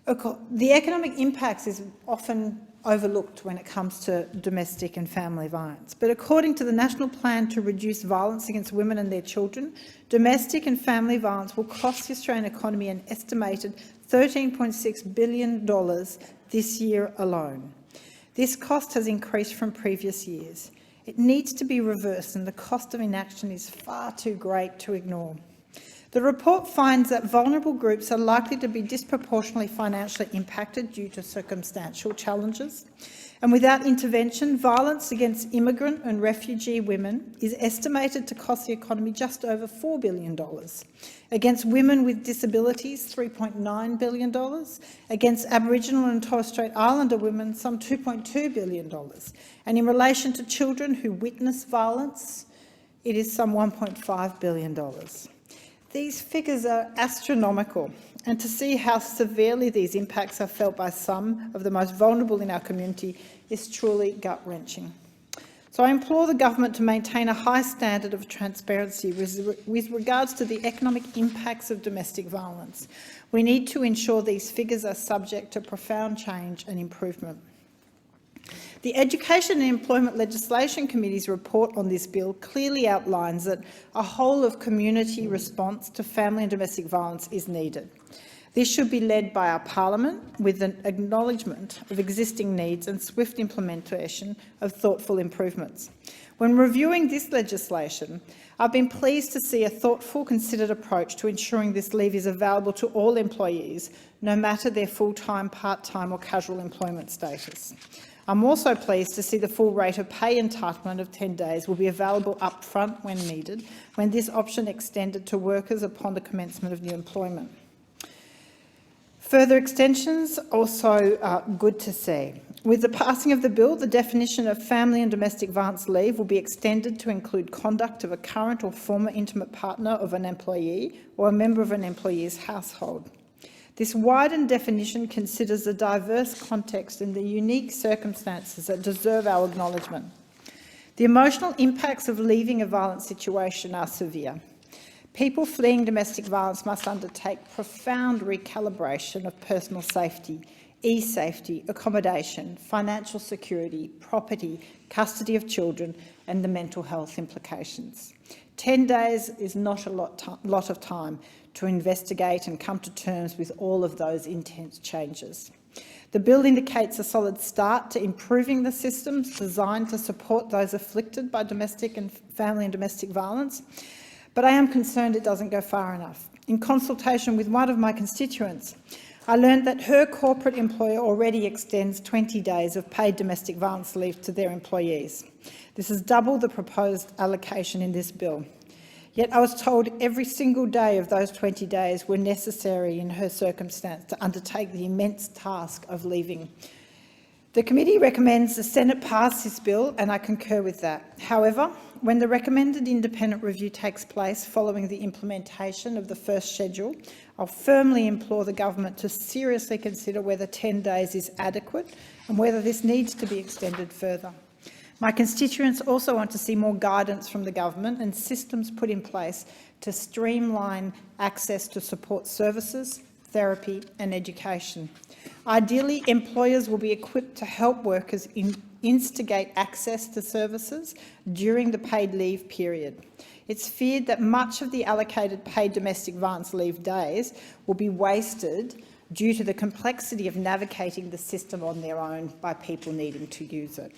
The economic impacts is often overlooked when it comes to domestic and family violence. But according to the National Plan to Reduce Violence Against Women and Their Children, domestic and family violence will cost the Australian economy an estimated $13.6 billion this year alone. This cost has increased from previous years. It needs to be reversed, and the cost of inaction is far too great to ignore. The report finds that vulnerable groups are likely to be disproportionately financially impacted due to circumstantial challenges. And without intervention, violence against immigrant and refugee women is estimated to cost the economy just over $4 billion. Against women with disabilities, $3.9 billion. Against Aboriginal and Torres Strait Islander women, some $2.2 billion. And in relation to children who witness violence, it is some $1.5 billion. These figures are astronomical, and to see how severely these impacts are felt by some of the most vulnerable in our community is truly gut-wrenching. So I implore the government to maintain a high standard of transparency with regards to the economic impacts of domestic violence. We need to ensure these figures are subject to profound change and improvement. The Education and Employment Legislation Committee's report on this bill clearly outlines that a whole-of-community response to family and domestic violence is needed. This should be led by our Parliament with an acknowledgement of existing needs and swift implementation of thoughtful improvements. When reviewing this legislation, I've been pleased to see a thoughtful, considered approach to ensuring this leave is available to all employees, no matter their full-time, part-time or casual employment status. I'm also pleased to see the full rate of pay entitlement of 10 days will be available up front when needed, when this option extended to workers upon the commencement of new employment. Further extensions also are good to see. With the passing of the bill, the definition of family and domestic violence leave will be extended to include conduct of a current or former intimate partner of an employee or a member of an employee's household. This widened definition considers the diverse context and the unique circumstances that deserve our acknowledgement. The emotional impacts of leaving a violent situation are severe. People fleeing domestic violence must undertake profound recalibration of personal safety, e-safety, accommodation, financial security, property, custody of children and the mental health implications. 10 days is not a lot of time to investigate and come to terms with all of those intense changes. The bill indicates a solid start to improving the systems designed to support those afflicted by domestic and family and domestic violence, but I am concerned it doesn't go far enough. In consultation with one of my constituents, I learned that her corporate employer already extends 20 days of paid domestic violence leave to their employees. This is double the proposed allocation in this bill. Yet I was told every single day of those 20 days were necessary in her circumstance to undertake the immense task of leaving. The committee recommends the Senate pass this bill, and I concur with that. However, when the recommended independent review takes place following the implementation of the first schedule, I'll firmly implore the government to seriously consider whether 10 days is adequate and whether this needs to be extended further. My constituents also want to see more guidance from the government and systems put in place to streamline access to support services, therapy and education. Ideally, employers will be equipped to help workers instigate access to services during the paid leave period. It's feared that much of the allocated paid domestic violence leave days will be wasted due to the complexity of navigating the system on their own by people needing to use it.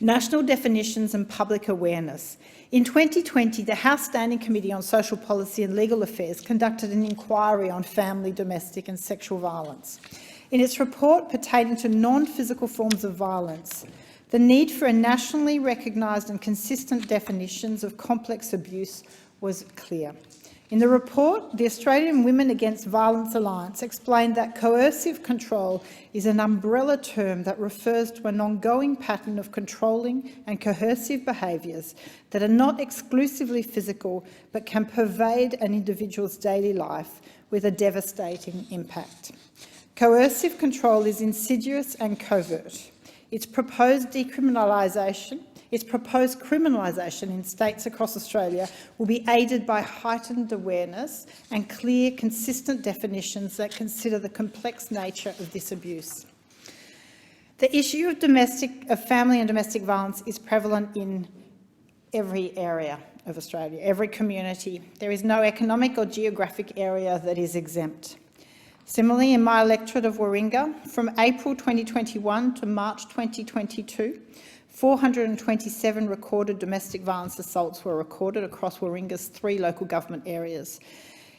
National definitions and public awareness. In 2020, the House Standing Committee on Social Policy and Legal Affairs conducted an inquiry on family, domestic and sexual violence. In its report pertaining to non-physical forms of violence, the need for a nationally recognised and consistent definitions of complex abuse was clear. In the report, the Australian Women Against Violence Alliance explained that coercive control is an umbrella term that refers to an ongoing pattern of controlling and coercive behaviours that are not exclusively physical but can pervade an individual's daily life with a devastating impact. Coercive control is insidious and covert. Its proposed criminalisation in states across Australia will be aided by heightened awareness and clear, consistent definitions that consider the complex nature of this abuse. The issue of family and domestic violence is prevalent in every area of Australia, every community. There is no economic or geographic area that is exempt. Similarly, in my electorate of Warringah, from April 2021 to March 2022, 427 recorded domestic violence assaults were recorded across Warringah's 3 local government areas.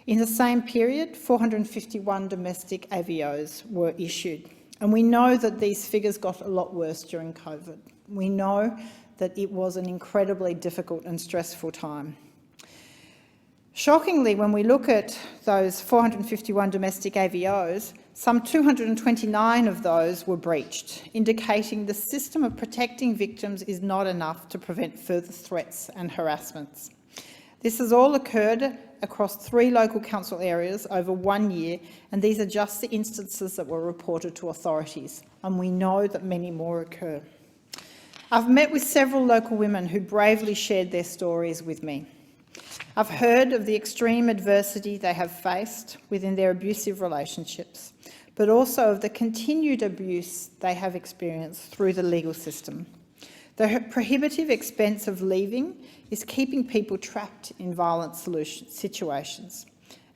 In the same period, 451 domestic AVOs were issued. And we know that these figures got a lot worse during COVID. We know that it was an incredibly difficult and stressful time. Shockingly, when we look at those 451 domestic AVOs, some 229 of those were breached, indicating the system of protecting victims is not enough to prevent further threats and harassments. This has all occurred across 3 local council areas over 1 year, and these are just the instances that were reported to authorities, and we know that many more occur. I've met with several local women who bravely shared their stories with me. I've heard of the extreme adversity they have faced within their abusive relationships, but also of the continued abuse they have experienced through the legal system. The prohibitive expense of leaving is keeping people trapped in violent situations,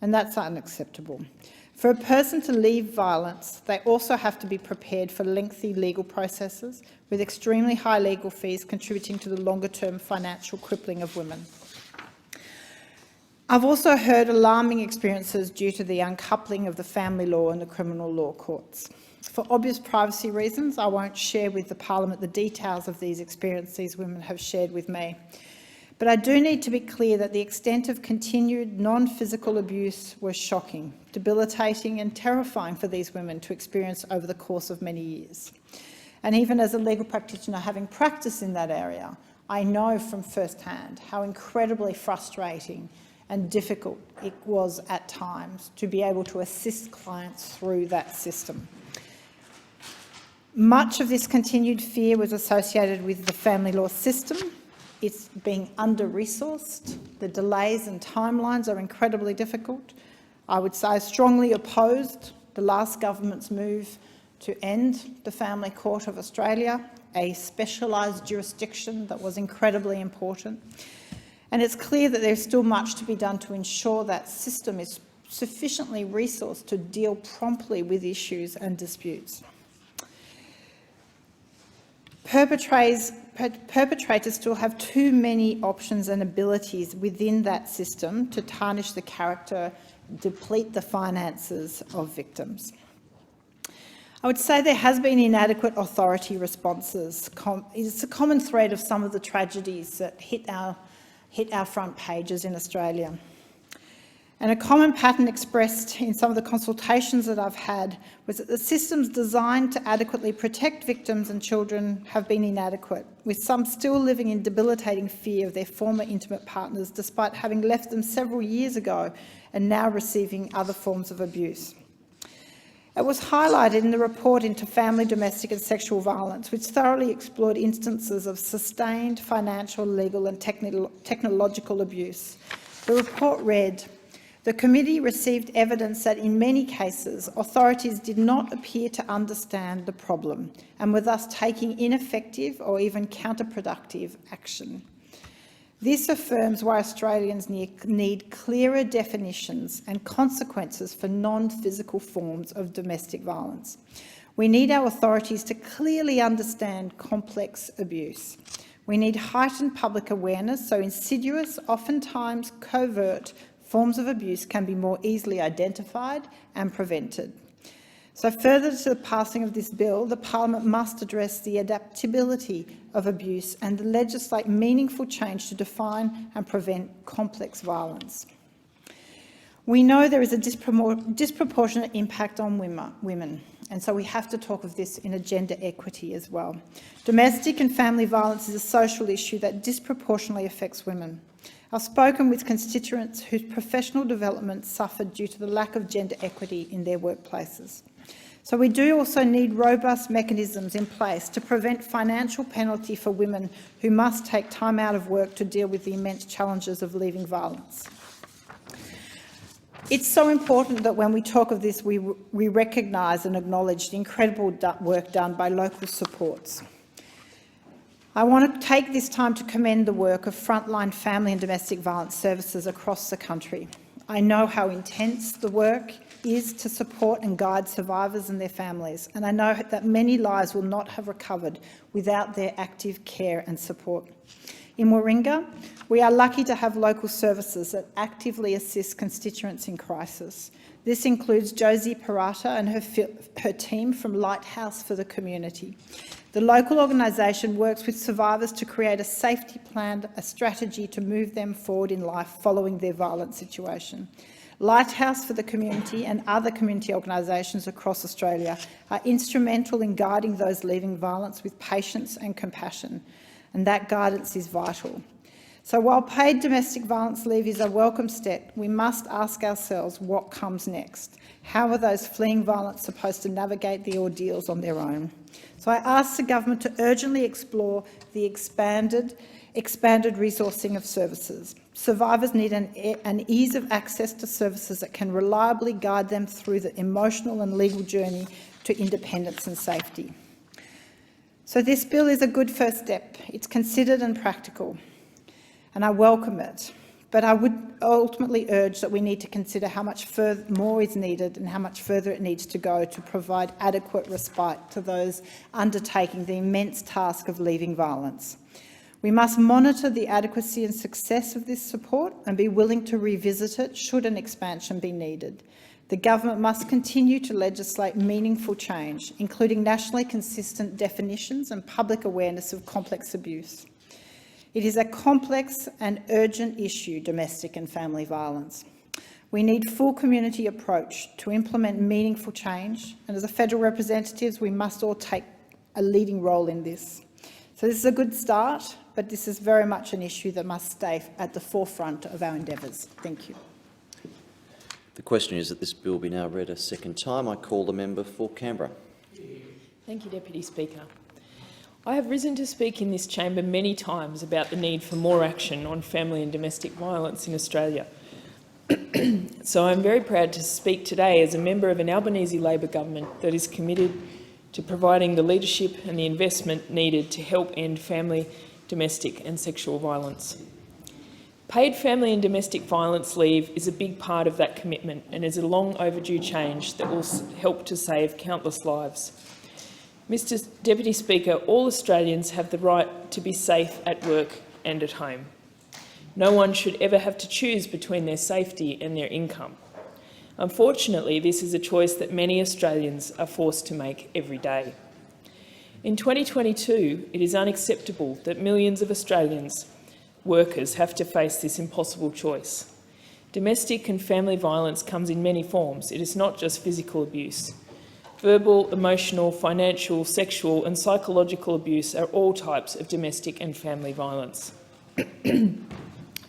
and that's unacceptable. For a person to leave violence, they also have to be prepared for lengthy legal processes, with extremely high legal fees contributing to the longer-term financial crippling of women. I've also heard alarming experiences due to the uncoupling of the family law and the criminal law courts. For obvious privacy reasons, I won't share with the Parliament the details of these experiences these women have shared with me. But I do need to be clear that the extent of continued non-physical abuse was shocking, debilitating and terrifying for these women to experience over the course of many years. And even as a legal practitioner having practice in that area, I know from first hand how incredibly frustrating and difficult it was at times to be able to assist clients through that system. Much of this continued fear was associated with the family law system. It's being under-resourced. The delays and timelines are incredibly difficult. I would say I strongly opposed the last government's move to end the Family Court of Australia, a specialised jurisdiction that was incredibly important. And it's clear that there's still much to be done to ensure that system is sufficiently resourced to deal promptly with issues and disputes. Perpetrators still have too many options and abilities within that system to tarnish the character, deplete the finances of victims. I would say there has been inadequate authority responses. It's a common thread of some of the tragedies that hit our front pages in Australia. And a common pattern expressed in some of the consultations that I've had was that the systems designed to adequately protect victims and children have been inadequate, with some still living in debilitating fear of their former intimate partners despite having left them several years ago and now receiving other forms of abuse. It was highlighted in the report into family, domestic and sexual violence, which thoroughly explored instances of sustained financial, legal and technological abuse. The report read, "The committee received evidence that in many cases authorities did not appear to understand the problem and were thus taking ineffective or even counterproductive action. This affirms why Australians need clearer definitions and consequences for non-physical forms of domestic violence. We need our authorities to clearly understand complex abuse. We need heightened public awareness so insidious, oftentimes covert, forms of abuse can be more easily identified and prevented. So further to the passing of this bill, the Parliament must address the adaptability of abuse and legislate meaningful change to define and prevent complex violence. We know there is a disproportionate impact on women, and so we have to talk of this in a gender equity as well. Domestic and family violence is a social issue that disproportionately affects women. I've spoken with constituents whose professional development suffered due to the lack of gender equity in their workplaces. So we do also need robust mechanisms in place to prevent financial penalty for women who must take time out of work to deal with the immense challenges of leaving violence. It's so important that when we talk of this, we recognise and acknowledge the incredible work done by local supports. I want to take this time to commend the work of frontline family and domestic violence services across the country. I know how intense the work is to support and guide survivors and their families, and I know that many lives will not have recovered without their active care and support. In Warringah, we are lucky to have local services that actively assist constituents in crisis. This includes Josie Parata and her team from Lighthouse for the Community. The local organisation works with survivors to create a safety plan, a strategy to move them forward in life following their violent situation. Lighthouse for the Community and other community organisations across Australia are instrumental in guiding those leaving violence with patience and compassion, and that guidance is vital. So while paid domestic violence leave is a welcome step, we must ask ourselves what comes next. How are those fleeing violence supposed to navigate the ordeals on their own? So I ask the government to urgently explore the expanded resourcing of services. Survivors need an ease of access to services that can reliably guide them through the emotional and legal journey to independence and safety. So this bill is a good first step. It's considered and practical, and I welcome it. But I would ultimately urge that we need to consider how much more is needed and how much further it needs to go to provide adequate respite to those undertaking the immense task of leaving violence. We must monitor the adequacy and success of this support and be willing to revisit it should an expansion be needed. The government must continue to legislate meaningful change, including nationally consistent definitions and public awareness of complex abuse. It is a complex and urgent issue, domestic and family violence. We need full community approach to implement meaningful change, and as federal representatives, we must all take a leading role in this. So this is a good start, but this is very much an issue that must stay at the forefront of our endeavours. Thank you. The question is that this bill be now read a second time. I call the member for Canberra. Thank you, Deputy Speaker. I have risen to speak in this chamber many times about the need for more action on family and domestic violence in Australia. So I'm very proud to speak today as a member of an Albanese Labor government that is committed to providing the leadership and the investment needed to help end family, domestic and sexual violence. Paid family and domestic violence leave is a big part of that commitment and is a long overdue change that will help to save countless lives. Mr. Deputy Speaker, all Australians have the right to be safe at work and at home. No one should ever have to choose between their safety and their income. Unfortunately, this is a choice that many Australians are forced to make every day. In 2022, it is unacceptable that millions of Australians workers have to face this impossible choice. Domestic and family violence comes in many forms. It is not just physical abuse. Verbal, emotional, financial, sexual and psychological abuse are all types of domestic and family violence,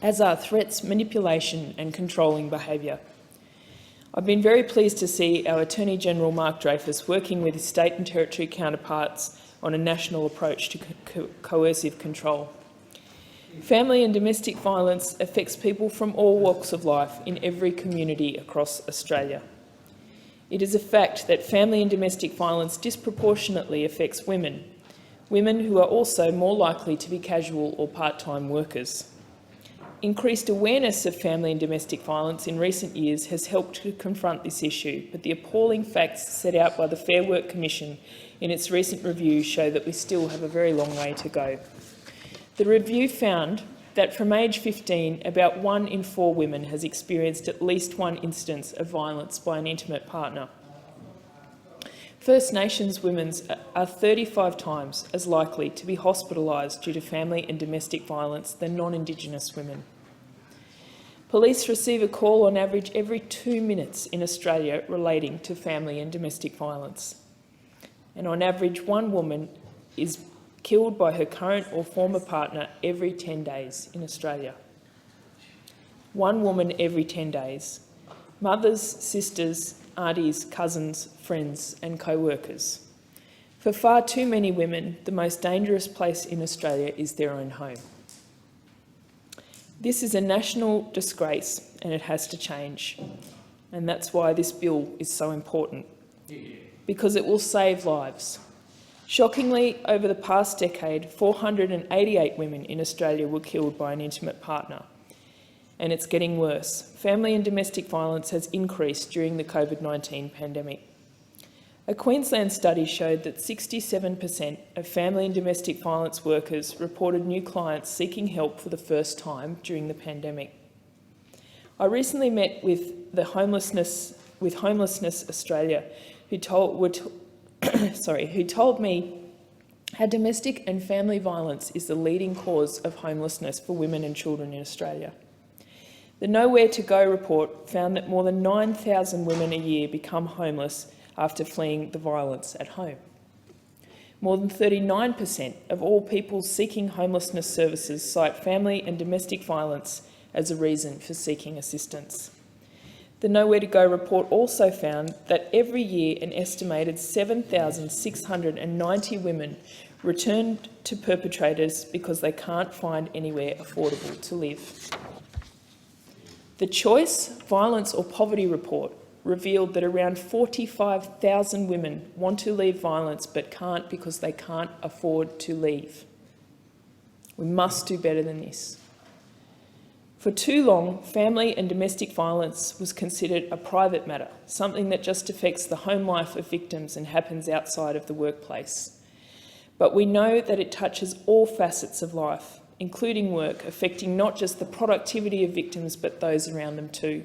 as are threats, manipulation and controlling behaviour. I've been very pleased to see our Attorney-General Mark Dreyfus working with his state and territory counterparts on a national approach to coercive control. Family and domestic violence affects people from all walks of life in every community across Australia. It is a fact that family and domestic violence disproportionately affects women who are also more likely to be casual or part-time workers. Increased awareness of family and domestic violence in recent years has helped to confront this issue, but the appalling facts set out by the Fair Work Commission in its recent review show that we still have a very long way to go. The review found that from age 15, about 1 in 4 women has experienced at least one instance of violence by an intimate partner. First Nations women are 35 times as likely to be hospitalised due to family and domestic violence than non-Indigenous women. Police receive a call on average every 2 minutes in Australia relating to family and domestic violence. And on average, 1 woman is killed by her current or former partner every 10 days in Australia. 1 woman every 10 days. Mothers, sisters, aunties, cousins, friends and co-workers. For far too many women, the most dangerous place in Australia is their own home. This is a national disgrace and it has to change. And that's why this bill is so important, because it will save lives. Shockingly, over the past decade, 488 women in Australia were killed by an intimate partner. And it's getting worse. Family and domestic violence has increased during the COVID-19 pandemic. A Queensland study showed that 67% of family and domestic violence workers reported new clients seeking help for the first time during the pandemic. I recently met with Homelessness Australia, who told me how domestic and family violence is the leading cause of homelessness for women and children in Australia. The Nowhere to Go report found that more than 9,000 women a year become homeless after fleeing the violence at home. More than 39% of all people seeking homelessness services cite family and domestic violence as a reason for seeking assistance. The Nowhere to Go report also found that every year an estimated 7,690 women return to perpetrators because they can't find anywhere affordable to live. The Choice, Violence or Poverty report revealed that around 45,000 women want to leave violence but can't because they can't afford to leave. We must do better than this. For too long, family and domestic violence was considered a private matter, something that just affects the home life of victims and happens outside of the workplace. But we know that it touches all facets of life, including work, affecting not just the productivity of victims but those around them too.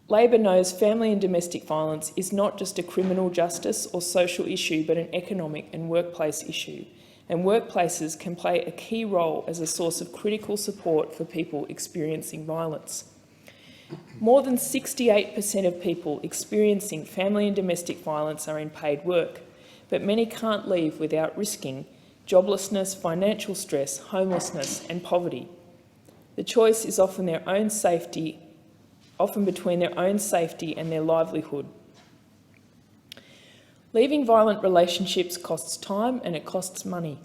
Labor knows family and domestic violence is not just a criminal justice or social issue but an economic and workplace issue, and workplaces can play a key role as a source of critical support for people experiencing violence. More than 68% of people experiencing family and domestic violence are in paid work, but many can't leave without risking joblessness, financial stress, homelessness and poverty. The choice is often between their own safety and their livelihood. Leaving violent relationships costs time and it costs money.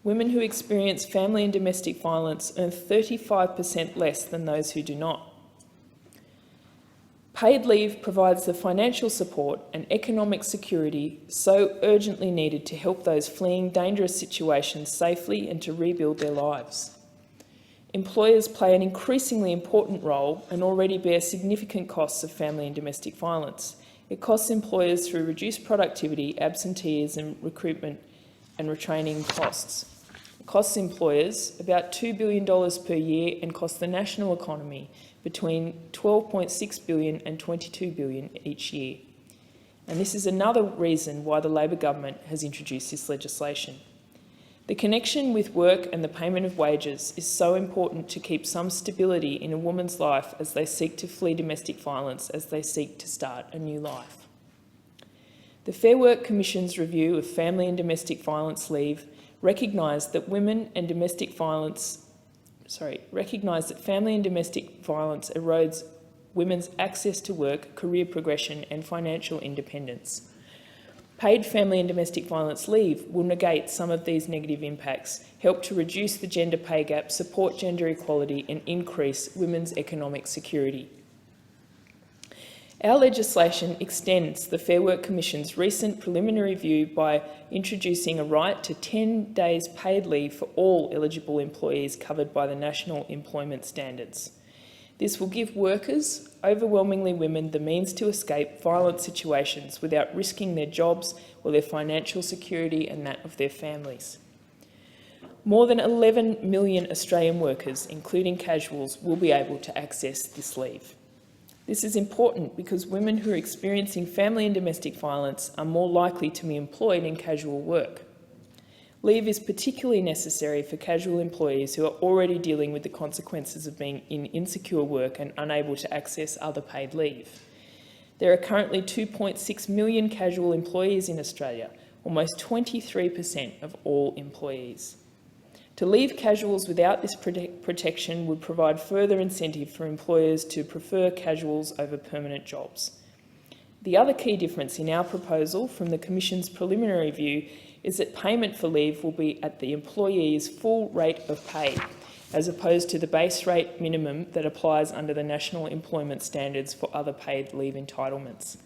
Women who experience family and domestic violence earn 35% less than those who do not. Paid leave provides the financial support and economic security so urgently needed to help those fleeing dangerous situations safely and to rebuild their lives. Employers play an increasingly important role and already bear significant costs of family and domestic violence. It costs employers through reduced productivity, absenteeism, recruitment and retraining costs. It costs employers about $2 billion per year and costs the national economy between $12.6 billion and $22 billion each year. And this is another reason why the Labor government has introduced this legislation. The connection with work and the payment of wages is so important to keep some stability in a woman's life as they seek to flee domestic violence, as they seek to start a new life. The Fair Work Commission's review of family and domestic violence leave recognised that family and domestic violence erodes women's access to work, career progression and financial independence. Paid family and domestic violence leave will negate some of these negative impacts, help to reduce the gender pay gap, support gender equality and increase women's economic security. Our legislation extends the Fair Work Commission's recent preliminary review by introducing a right to 10 days paid leave for all eligible employees covered by the National Employment Standards. This will give workers, overwhelmingly women, the means to escape violent situations without risking their jobs or their financial security and that of their families. More than 11 million Australian workers, including casuals, will be able to access this leave. This is important because women who are experiencing family and domestic violence are more likely to be employed in casual work. Leave is particularly necessary for casual employees who are already dealing with the consequences of being in insecure work and unable to access other paid leave. There are currently 2.6 million casual employees in Australia, almost 23% of all employees. To leave casuals without this protection would provide further incentive for employers to prefer casuals over permanent jobs. The other key difference in our proposal from the Commission's preliminary review is that payment for leave will be at the employee's full rate of pay, as opposed to the base rate minimum that applies under the National Employment Standards for other paid leave entitlements.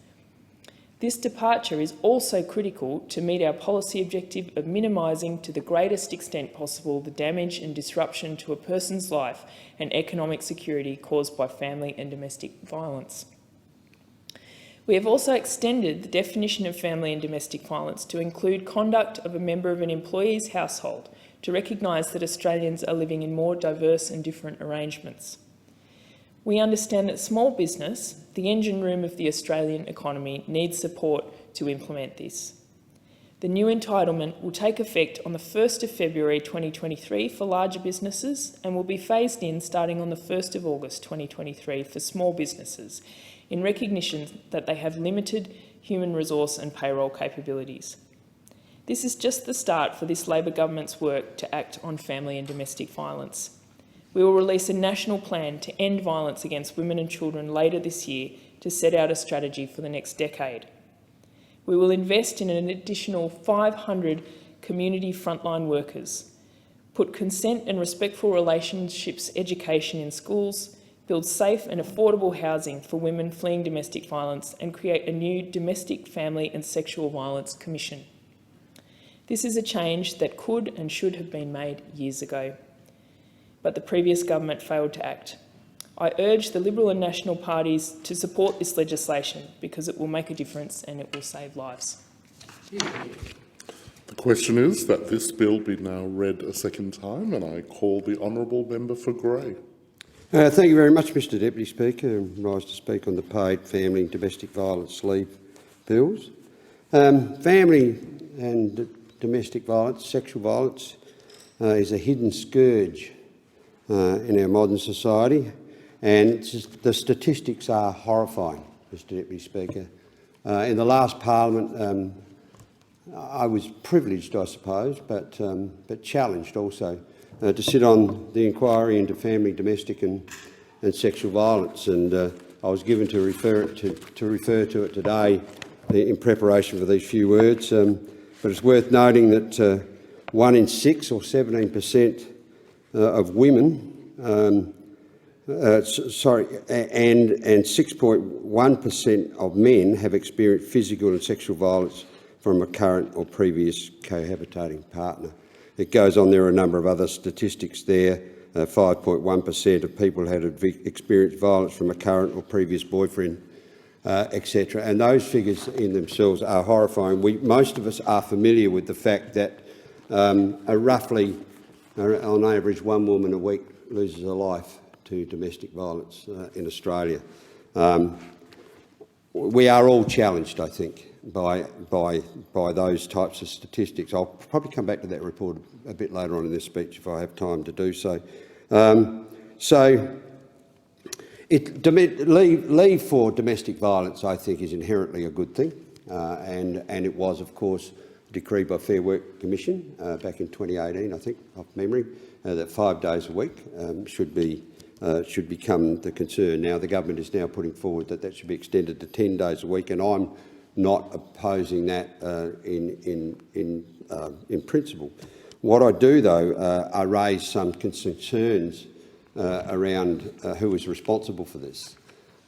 This departure is also critical to meet our policy objective of minimising to the greatest extent possible the damage and disruption to a person's life and economic security caused by family and domestic violence. We have also extended the definition of family and domestic violence to include conduct of a member of an employee's household to recognise that Australians are living in more diverse and different arrangements. We understand that small business, the engine room of the Australian economy, needs support to implement this. The new entitlement will take effect on the 1st of February 2023 for larger businesses and will be phased in starting on the 1st of August 2023 for small businesses, in recognition that they have limited human resource and payroll capabilities. This is just the start for this Labor government's work to act on family and domestic violence. We will release a national plan to end violence against women and children later this year to set out a strategy for the next decade. We will invest in an additional 500 community frontline workers, put consent and respectful relationships education in schools, build safe and affordable housing for women fleeing domestic violence, and create a new Domestic, Family and Sexual Violence Commission. This is a change that could and should have been made years ago, but the previous government failed to act. I urge the Liberal and National parties to support this legislation because it will make a difference and it will save lives. The question is that this bill be now read a second time, and I call the honourable member for Grey. Thank you very much, Mr Deputy Speaker. I rise to speak on the paid family and domestic violence leave bills. Family and domestic violence, sexual violence, is a hidden scourge in our modern society, and the statistics are horrifying, Mr Deputy Speaker. In the last Parliament, I was privileged, I suppose, but challenged also to sit on the inquiry into family, domestic and sexual violence, and I was given to refer to it today in preparation for these few words. But it's worth noting that 1 in 6, or 17%, of women, and 6.1% of men have experienced physical and sexual violence from a current or previous cohabitating partner. It goes on, there are a number of other statistics there. 5.1% of people had experienced violence from a current or previous boyfriend, etc. And those figures in themselves are horrifying. Most of us are familiar with the fact that roughly, on average, 1 woman a week loses her life to domestic violence in Australia. We are all challenged, I think, by those types of statistics. I'll probably come back to that report a bit later on in this speech if I have time to do so. Leave for domestic violence, I think, is inherently a good thing, and it was, of course, decreed by Fair Work Commission back in 2018, I think, off memory, that 5 days a week should become the concern. Now, the government is now putting forward that should be extended to 10 days a week, and I'm not opposing that in principle. What I do, though, I raise some concerns around who is responsible for this.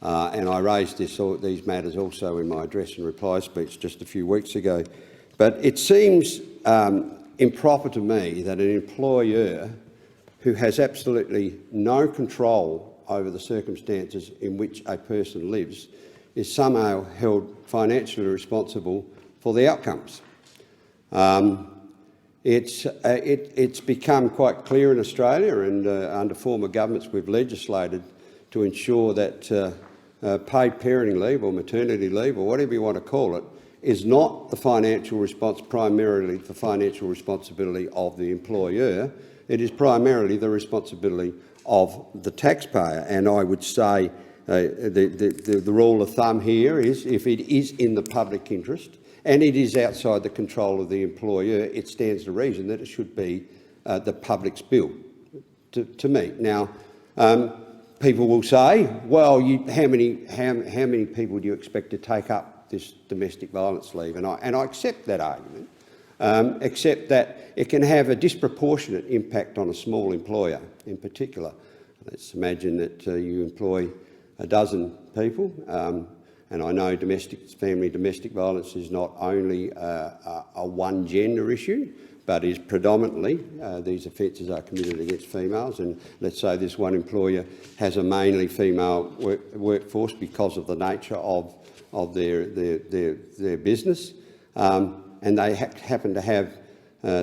And I raised these matters also in my address and reply speech just a few weeks ago. But it seems improper to me that an employer who has absolutely no control over the circumstances in which a person lives is somehow held financially responsible for the outcomes. It's become quite clear in Australia, and under former governments we've legislated to ensure that paid parenting leave or maternity leave or whatever you want to call it is not primarily the financial responsibility of the employer. It is primarily the responsibility of the taxpayer. And I would say the rule of thumb here is if it is in the public interest and it is outside the control of the employer, it stands to reason that it should be the public's bill to meet. Now, people will say, well, how many people do you expect to take up this domestic violence leave? And I accept that argument, except that it can have a disproportionate impact on a small employer in particular. Let's imagine that you employ a dozen people, and I know family domestic violence is not only a one-gender issue, but is predominantly, these offences are committed against females, and let's say this one employer has a mainly female workforce because of the nature of their business, and they happen to have,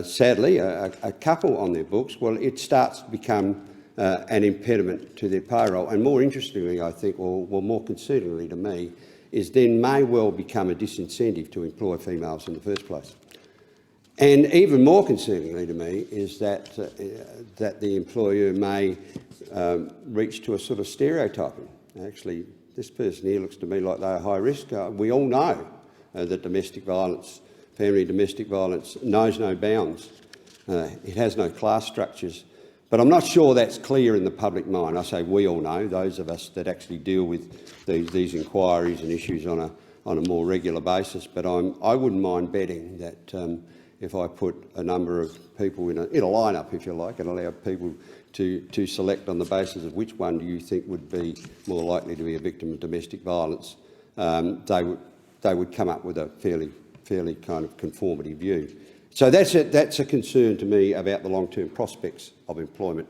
sadly, a couple on their books. Well, it starts to become an impediment to their payroll, and more interestingly, I think, or more concerningly to me, is then may well become a disincentive to employ females in the first place. And even more concerningly to me is that the employer may reach to a sort of stereotyping. Actually, this person here looks to me like they're high risk. We all know that domestic violence, family domestic violence, knows no bounds. It has no class structures. But I'm not sure that's clear in the public mind. I say we all know, those of us that actually deal with these inquiries and issues on a more regular basis. But I wouldn't mind betting that if I put a number of people in a line-up, if you like, and allow people to select on the basis of which one do you think would be more likely to be a victim of domestic violence, they would come up with a fairly kind of conformity view. So that's a concern to me about the long-term prospects of employment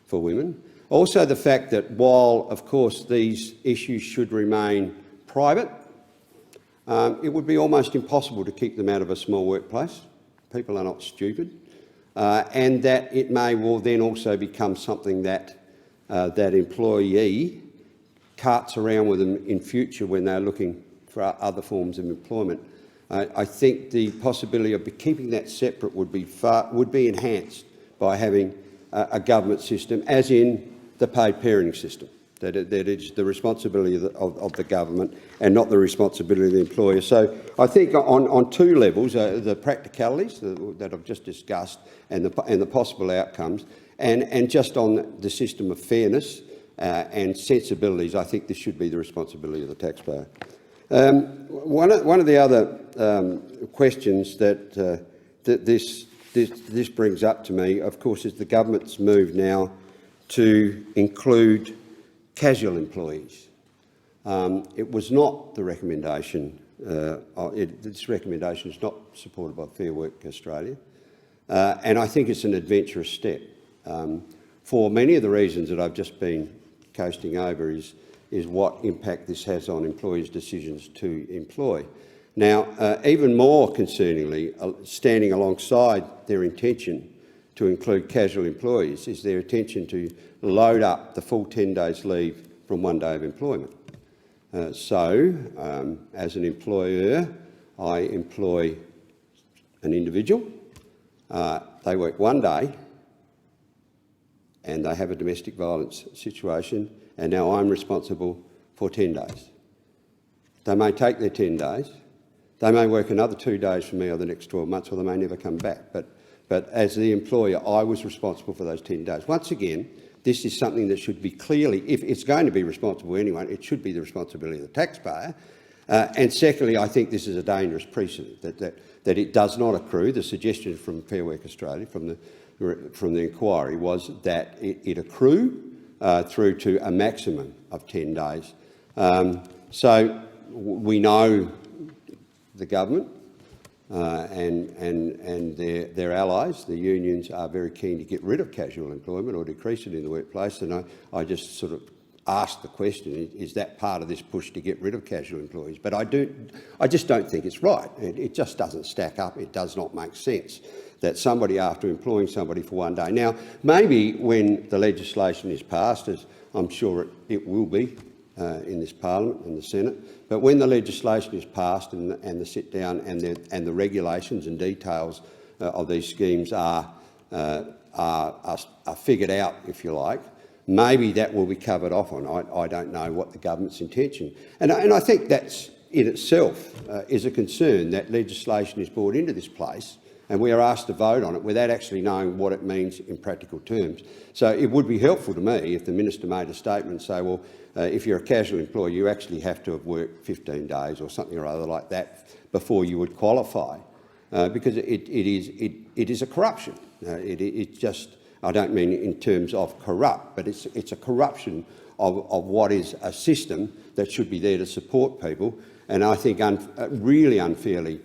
for women. Also the fact that while, of course, these issues should remain private, it would be almost impossible to keep them out of a small workplace. People are not stupid. And that it may well then also become something that that employee carts around with them in future when they're looking for other forms of employment. I think the possibility of keeping that separate would be enhanced by having a government system, as in the paid parenting system, that it's the responsibility of the government and not the responsibility of the employer. So I think on two levels, the practicalities that I've just discussed and the possible outcomes, and just on the system of fairness and sensibilities, I think this should be the responsibility of the taxpayer. One of the other questions that this brings up to me, of course, is the government's move now to include casual employees. It was not the recommendation. This recommendation is not supported by Fair Work Australia, and I think it's an adventurous step for many of the reasons that I've just been coasting over. Is what impact this has on employers' decisions to employ. Now, even more concerningly, standing alongside their intention to include casual employees is their intention to load up the full 10 days leave from 1 day of employment. So, as an employer, I employ an individual, they work 1 day and they have a domestic violence situation, and now I'm responsible for 10 days. They may take their 10 days, they may work another 2 days for me over the next 12 months, or they may never come back. But as the employer, I was responsible for those 10 days. Once again, this is something that should be clearly, if it's going to be responsible anyway, it should be the responsibility of the taxpayer. And secondly, I think this is a dangerous precedent, that it does not accrue. The suggestion from Fair Work Australia, from the inquiry, was that it accrue through to a maximum of 10 days. So we know the government and their allies, the unions, are very keen to get rid of casual employment or decrease it in the workplace. And I just sort of ask the question, is that part of this push to get rid of casual employees? But I just don't think it's right. It just doesn't stack up. It does not make sense that somebody, after employing somebody for one day. Now, maybe when the legislation is passed, as I'm sure it will be in this Parliament and the Senate, but when the legislation is passed and the sit-down and the regulations and details of these schemes are figured out, if you like, maybe that will be covered off on. I don't know what the government's intention. And I think that's in itself is a concern, that legislation is brought into this place and we are asked to vote on it without actually knowing what it means in practical terms. So it would be helpful to me if the minister made a statement and say, well, if you're a casual employee, you actually have to have worked 15 days or something or other like that before you would qualify, because it is a corruption. It just, I don't mean in terms of corrupt, but it's a corruption of what is a system that should be there to support people, and I think really unfairly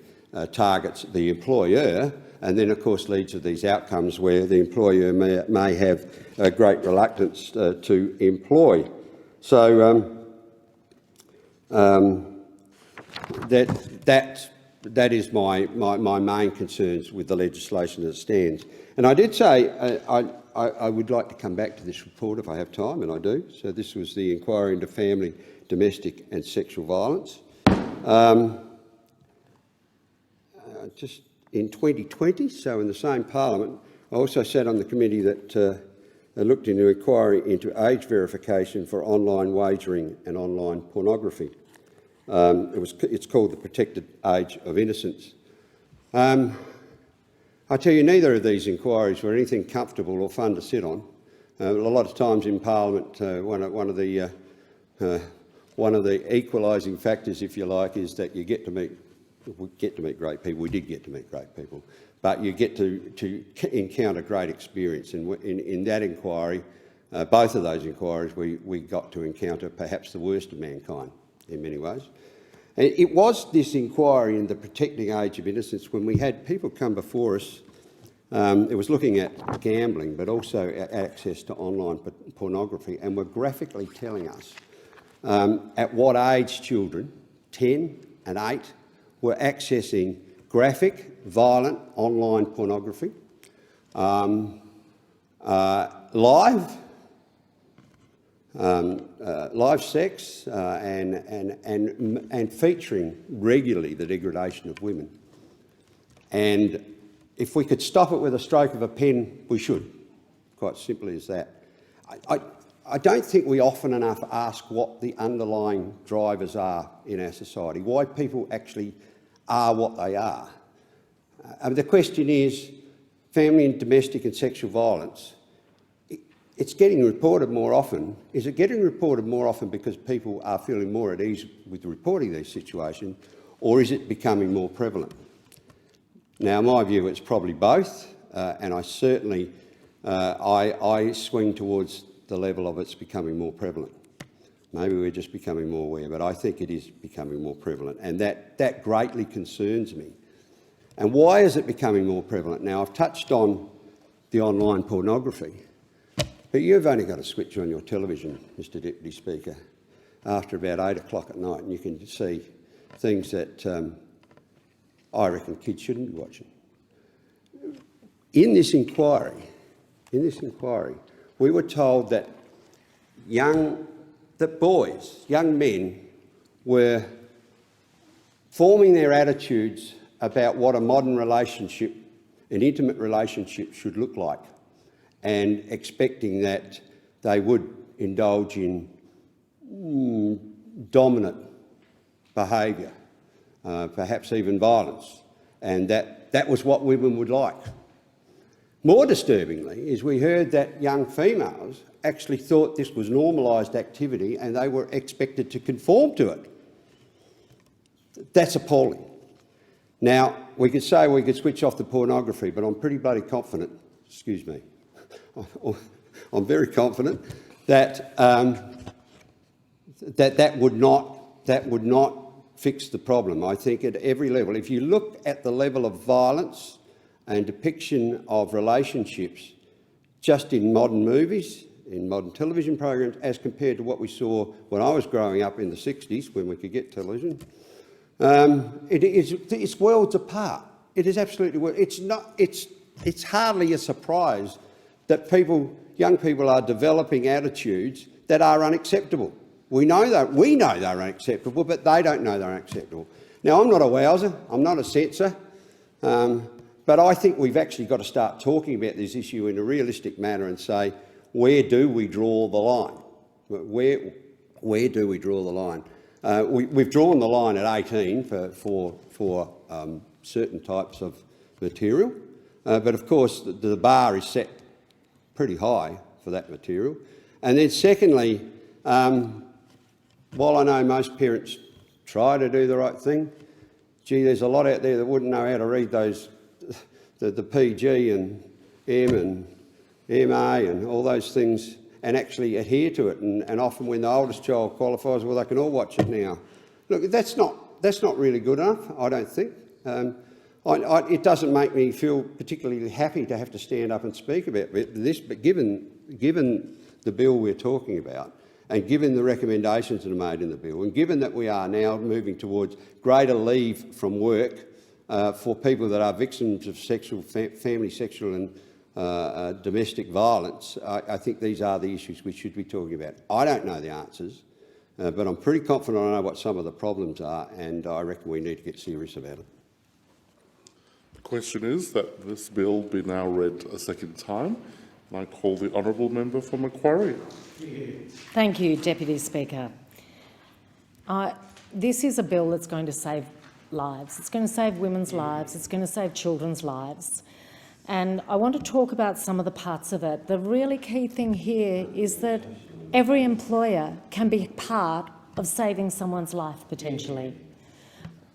targets the employer, and then of course leads to these outcomes where the employer may have a great reluctance to employ. So that is my main concerns with the legislation as it stands. And I did say I would like to come back to this report if I have time, and I do. So this was the inquiry into family, domestic and sexual violence. Just in 2020, so in the same Parliament, I also sat on the committee that looked into inquiry into age verification for online wagering and online pornography. It's called the Protected Age of Innocence. I tell you, neither of these inquiries were anything comfortable or fun to sit on. A lot of times in Parliament, one of the equalising factors, if you like, is that you get to meet great people. We did get to meet great people, but you get to encounter great experience. And in that inquiry, both of those inquiries, we got to encounter perhaps the worst of mankind in many ways. And it was this inquiry in the Protecting Age of Innocence when we had people come before us. It was looking at gambling, but also access to online pornography, and were graphically telling us at what age children, 10 and 8, were accessing graphic, violent online pornography, live sex, and featuring regularly the degradation of women. And if we could stop it with a stroke of a pen, we should. Quite simply as that. I don't think we often enough ask what the underlying drivers are in our society, why people actually are what they are. The question is, family and domestic and sexual violence, it's getting reported more often. Is it getting reported more often because people are feeling more at ease with reporting these situations, or is it becoming more prevalent? Now, in my view, it's probably both, and I certainly I swing towards the level of it's becoming more prevalent. Maybe we're just becoming more aware, but I think it is becoming more prevalent, and that greatly concerns me. And why is it becoming more prevalent? Now, I've touched on the online pornography, but you've only got to switch on your television, Mr Deputy Speaker, after about 8 o'clock at night, and you can see things that I reckon kids shouldn't be watching. In this inquiry, we were told that young men were forming their attitudes about what a modern relationship, an intimate relationship, should look like, and expecting that they would indulge in dominant behaviour, perhaps even violence, and that was what women would like. More disturbingly is we heard that young females actually thought this was normalised activity and they were expected to conform to it. That's appalling. Now, we could say we could switch off the pornography, but I'm pretty bloody confident, excuse me, I'm very confident that that would not fix the problem. I think at every level, if you look at the level of violence and depiction of relationships just in modern movies, in modern television programs, as compared to what we saw when I was growing up in the 60s, when we could get television, it's worlds apart. It is absolutely worlds. It's hardly a surprise that young people are developing attitudes that are unacceptable. We know they're unacceptable, but they don't know they're unacceptable. Now, I'm not a wowser, I'm not a censor, but I think we've actually got to start talking about this issue in a realistic manner and say, where do we draw the line? Where do we draw the line? We've drawn the line at 18 for certain types of material, but of course the bar is set pretty high for that material. And then secondly, while I know most parents try to do the right thing, gee, there's a lot out there that wouldn't know how to read those, the PG and M and MA and all those things and actually adhere to it. And often when the oldest child qualifies, well, they can all watch it now. Look, that's not really good enough, I don't think. It doesn't make me feel particularly happy to have to stand up and speak about this, but given the bill we're talking about, and given the recommendations that are made in the bill, and given that we are now moving towards greater leave from work for people that are victims of family sexual and domestic violence, I think these are the issues we should be talking about. I don't know the answers, but I'm pretty confident I know what some of the problems are, and I reckon we need to get serious about it. The question is that this bill be now read a second time. And I call the honourable member for Macquarie. Thank you, Deputy Speaker. This is a bill that's going to save lives. It's going to save women's lives. It's going to save children's lives. And I want to talk about some of the parts of it. The really key thing here is that every employer can be part of saving someone's life, potentially,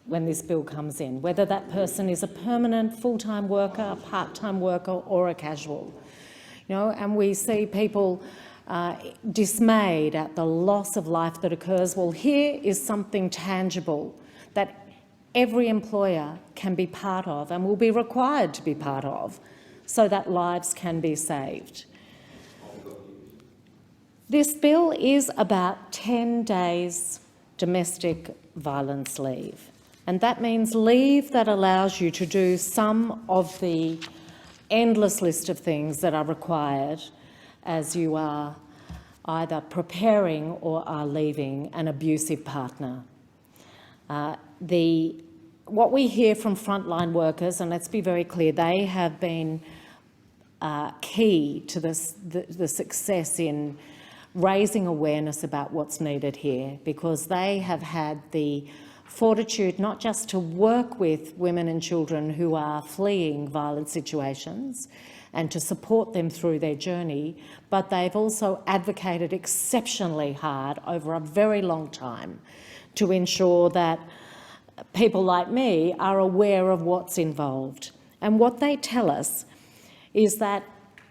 when this bill comes in, whether that person is a permanent full-time worker, a part-time worker or a casual. And we see people dismayed at the loss of life that occurs. Well, here is something tangible that every employer can be part of and will be required to be part of so that lives can be saved. This bill is about 10 days domestic violence leave, and that means leave that allows you to do some of the endless list of things that are required as you are either preparing or are leaving an abusive partner. What we hear from frontline workers, and let's be very clear, they have been key to the success in raising awareness about what's needed here, because they have had the fortitude not just to work with women and children who are fleeing violent situations and to support them through their journey, but they've also advocated exceptionally hard over a very long time to ensure that people like me are aware of what's involved. And what they tell us is that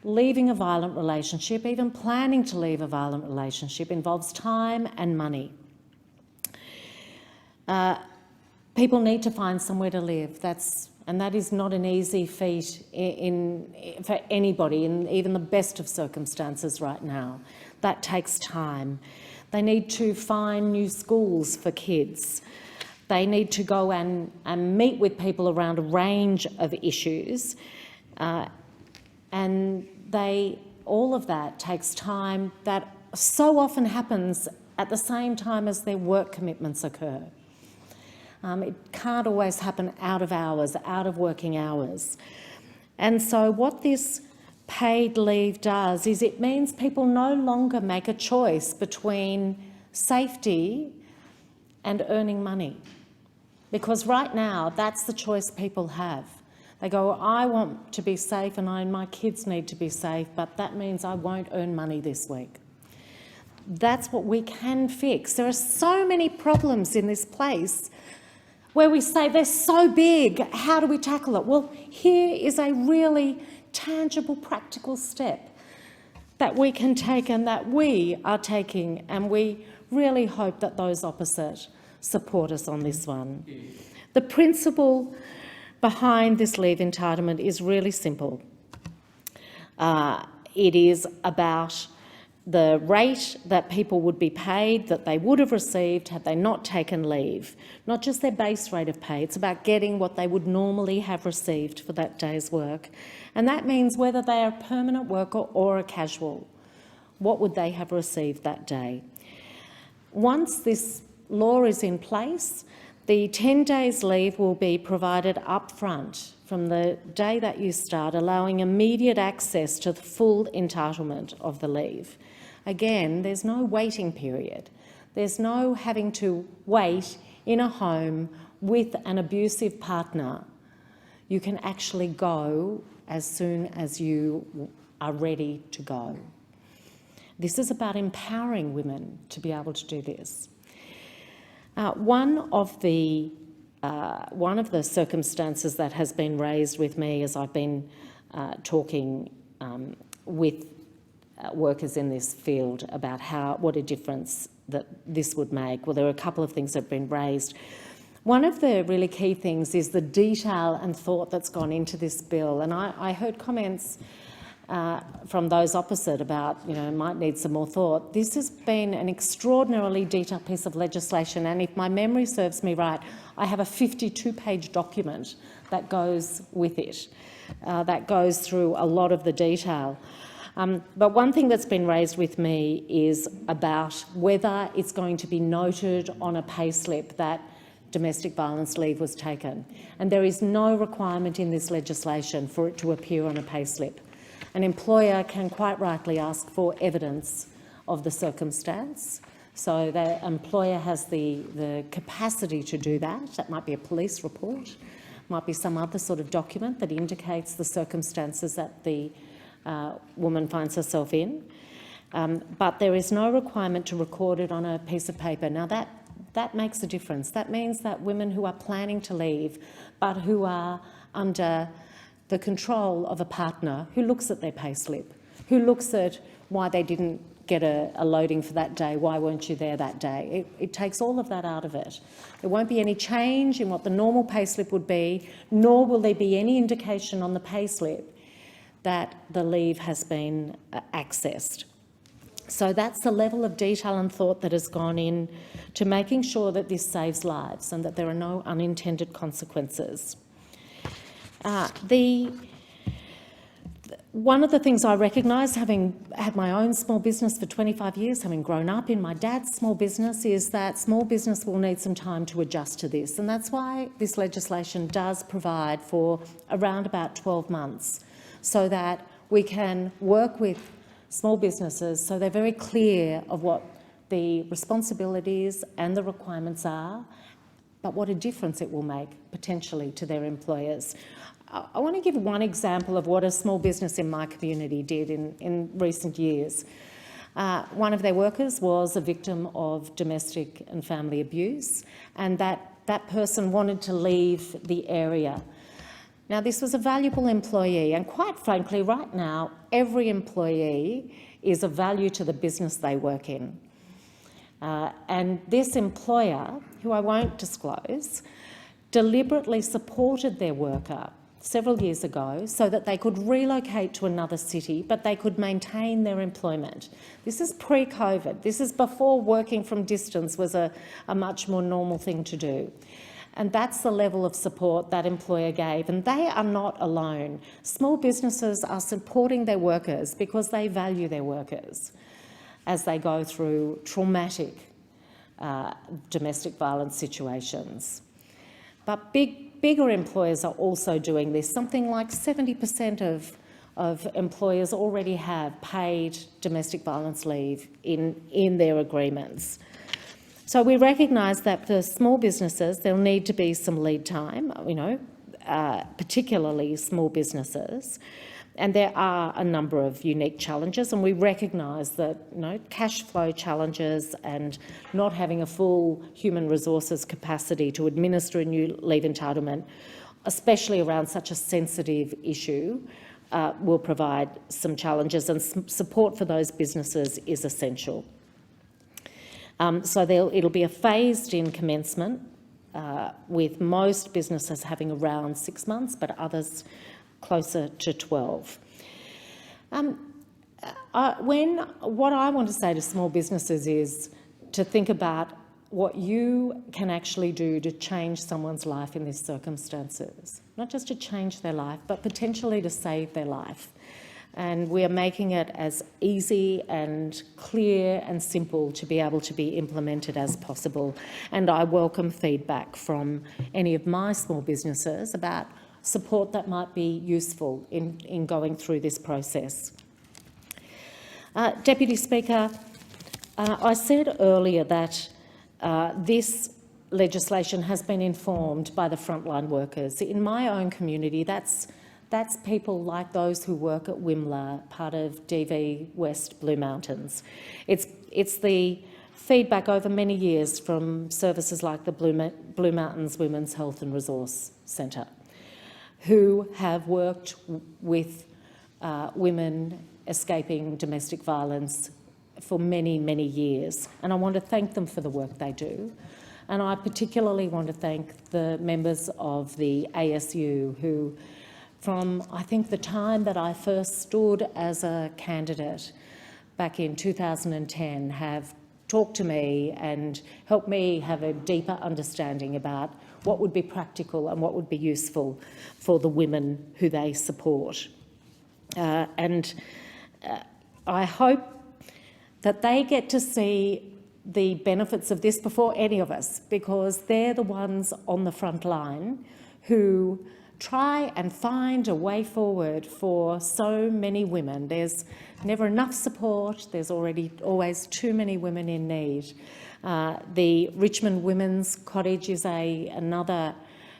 leaving a violent relationship, even planning to leave a violent relationship, involves time and money. People need to find somewhere to live. And that is not an easy feat for anybody in even the best of circumstances right now. That takes time. They need to find new schools for kids. They need to go and meet with people around a range of issues. And all of that takes time that so often happens at the same time as their work commitments occur. It can't always happen out of hours, out of working hours. And so what this paid leave does is it means people no longer make a choice between safety and earning money. Because right now, that's the choice people have. They go, I want to be safe and my kids need to be safe, but that means I won't earn money this week. That's what we can fix. There are so many problems in this place where we say they're so big, how do we tackle it? Well, here is a really tangible, practical step that we can take and that we are taking, and we really hope that those opposite support us on this one. The principle behind this leave entitlement is really simple. It is about the rate that people would be paid, that they would have received had they not taken leave, not just their base rate of pay. It's about getting what they would normally have received for that day's work. And that means whether they are a permanent worker or a casual, what would they have received that day? Once this law is in place, the 10 days leave will be provided up front from the day that you start, allowing immediate access to the full entitlement of the leave. Again, there's no waiting period. There's no having to wait in a home with an abusive partner. You can actually go as soon as you are ready to go. This is about empowering women to be able to do this. One of the circumstances that has been raised with me as I've been talking with workers in this field about what a difference that this would make. Well, there are a couple of things that have been raised. One of the really key things is the detail and thought that's gone into this bill, and I heard comments from those opposite about, might need some more thought. This has been an extraordinarily detailed piece of legislation, and if my memory serves me right, I have a 52-page document that goes with it, that goes through a lot of the detail. But one thing that's been raised with me is about whether it's going to be noted on a payslip that domestic violence leave was taken. And there is no requirement in this legislation for it to appear on a payslip. An employer can quite rightly ask for evidence of the circumstance. So the employer has the capacity to do that. That might be a police report, might be some other sort of document that indicates the circumstances that the woman finds herself in. But there is no requirement to record it on a piece of paper. Now that makes a difference. That means that women who are planning to leave but who are under the control of a partner who looks at their payslip, who looks at why they didn't get a loading for that day, why weren't you there that day? It takes all of that out of it. There won't be any change in what the normal payslip would be, nor will there be any indication on the payslip that the leave has been accessed. So that's the level of detail and thought that has gone in to making sure that this saves lives and that there are no unintended consequences. One of the things I recognise, having had my own small business for 25 years, having grown up in my dad's small business, is that small business will need some time to adjust to this. And that's why this legislation does provide for around about 12 months so that we can work with small businesses so they're very clear of what the responsibilities and the requirements are, but what a difference it will make potentially to their employers. I want to give one example of what a small business in my community did in recent years. One of their workers was a victim of domestic and family abuse, and that person wanted to leave the area. Now, this was a valuable employee, and quite frankly, right now, every employee is of value to the business they work in. And this employer, who I won't disclose, deliberately supported their worker several years ago so that they could relocate to another city, but they could maintain their employment. This is pre-COVID. This is before working from distance was a much more normal thing to do. And that's the level of support that employer gave. And they are not alone. Small businesses are supporting their workers because they value their workers as they go through traumatic domestic violence situations. But bigger employers are also doing this. Something like 70% of employers already have paid domestic violence leave in their agreements. So we recognise that for small businesses, there'll need to be some lead time, particularly small businesses. And there are a number of unique challenges, and we recognise that cash flow challenges and not having a full human resources capacity to administer a new leave entitlement, especially around such a sensitive issue, will provide some challenges, and support for those businesses is essential. So it'll be a phased-in commencement, with most businesses having around 6 months, but others closer to 12. What I want to say to small businesses is to think about what you can actually do to change someone's life in these circumstances. Not just to change their life, but potentially to save their life. And we are making it as easy and clear and simple to be able to be implemented as possible. And I welcome feedback from any of my small businesses about support that might be useful in going through this process. Deputy Speaker, I said earlier that this legislation has been informed by the frontline workers. In my own community, that's people like those who work at Wimmera, part of DV West Blue Mountains. It's the feedback over many years from services like the Blue Mountains Women's Health and Resource Centre, who have worked with women escaping domestic violence for many, many years. And I want to thank them for the work they do. And I particularly want to thank the members of the ASU who, from I think the time that I first stood as a candidate back in 2010, have talked to me and helped me have a deeper understanding about what would be practical and what would be useful for the women who they support. I hope that they get to see the benefits of this before any of us, because they're the ones on the front line who try and find a way forward for so many women. There's never enough support. There's always too many women in need. The Richmond Women's Cottage is another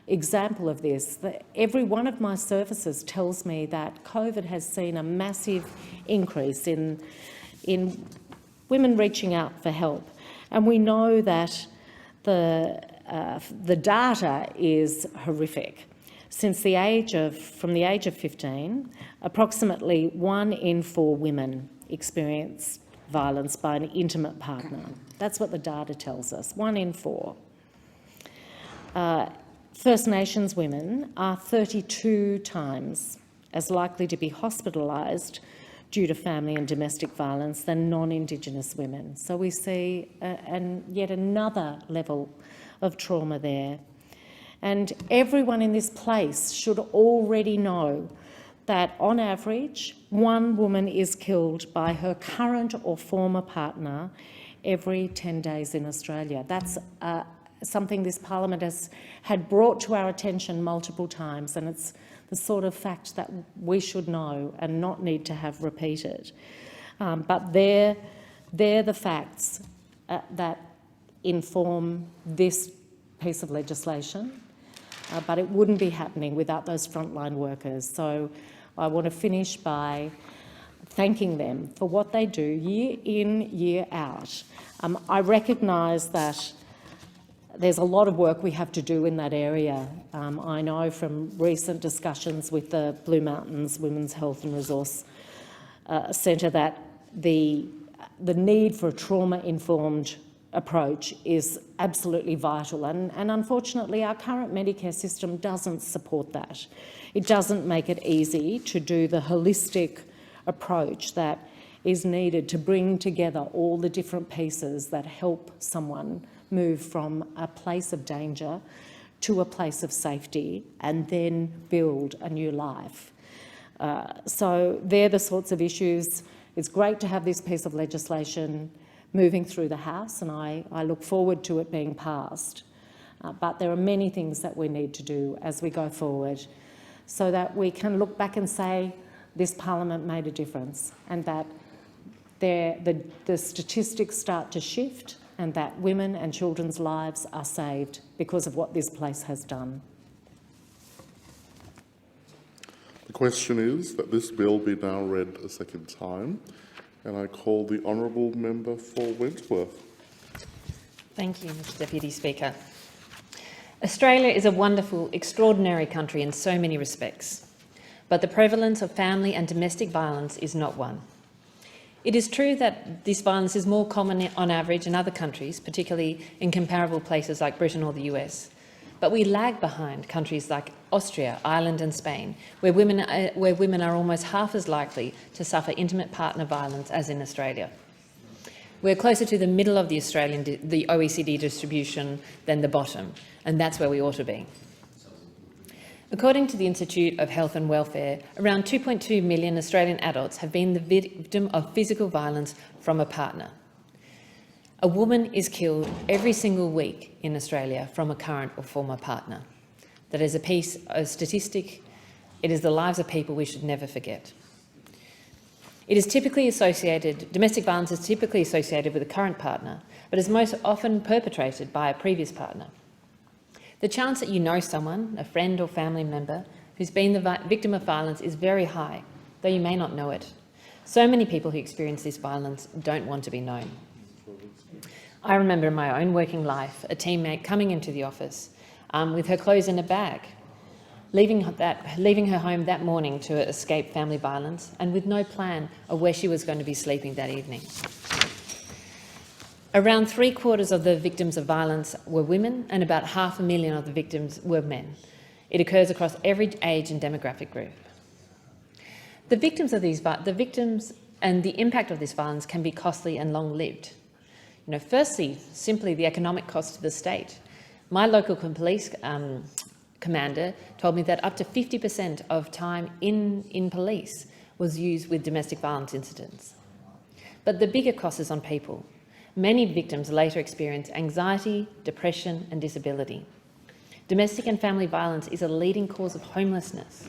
example of this. Every one of my services tells me that COVID has seen a massive increase in women reaching out for help. And we know that the data is horrific. From the age of 15, approximately 1 in 4 women experience violence by an intimate partner. That's what the data tells us, 1 in 4. First Nations women are 32 times as likely to be hospitalised due to family and domestic violence than non-Indigenous women. So we see yet another level of trauma there. And everyone in this place should already know that on average, 1 woman is killed by her current or former partner every 10 days in Australia. That's something this Parliament had brought to our attention multiple times, and it's the sort of fact that we should know and not need to have repeated. But they're the facts that inform this piece of legislation, but it wouldn't be happening without those frontline workers. So I want to finish by thanking them for what they do year in, year out. I recognise that there's a lot of work we have to do in that area. I know from recent discussions with the Blue Mountains Women's Health and Resource Centre that the need for a trauma-informed approach is absolutely vital, and unfortunately our current Medicare system doesn't support that. It doesn't make it easy to do the holistic approach that is needed to bring together all the different pieces that help someone move from a place of danger to a place of safety and then build a new life. So they're the sorts of issues. It's great to have this piece of legislation moving through the House, and I look forward to it being passed. But there are many things that we need to do as we go forward so that we can look back and say this Parliament made a difference, and that the statistics start to shift, and that women and children's lives are saved because of what this place has done. The question is that this bill be now read a second time, and I call the honourable member for Wentworth. Thank you, Mr Deputy Speaker. Australia is a wonderful, extraordinary country in so many respects, but the prevalence of family and domestic violence is not one. It is true that this violence is more common on average in other countries, particularly in comparable places like Britain or the US. But we lag behind countries like Austria, Ireland and Spain, where women are almost half as likely to suffer intimate partner violence as in Australia. We're closer to the middle of the OECD distribution than the bottom, and that's where we ought to be. According to the Institute of Health and Welfare, around 2.2 million Australian adults have been the victim of physical violence from a partner. A woman is killed every single week in Australia from a current or former partner. That is a statistic. It is the lives of people we should never forget. Domestic violence is typically associated with a current partner, but is most often perpetrated by a previous partner. The chance that you know someone, a friend or family member, who's been the victim of violence is very high, though you may not know it. So many people who experience this violence don't want to be known. I remember in my own working life a teammate coming into the office with her clothes in a bag, leaving her home that morning to escape family violence and with no plan of where she was going to be sleeping that evening. Around 3/4 of the victims of violence were women and about 500,000 of the victims were men. It occurs across every age and demographic group. The victims and the impact of this violence can be costly and long-lived. Firstly, simply the economic cost to the state. My local police commander told me that up to 50% of time in police was used with domestic violence incidents. But the bigger cost is on people. Many victims later experience anxiety, depression and disability. Domestic and family violence is a leading cause of homelessness.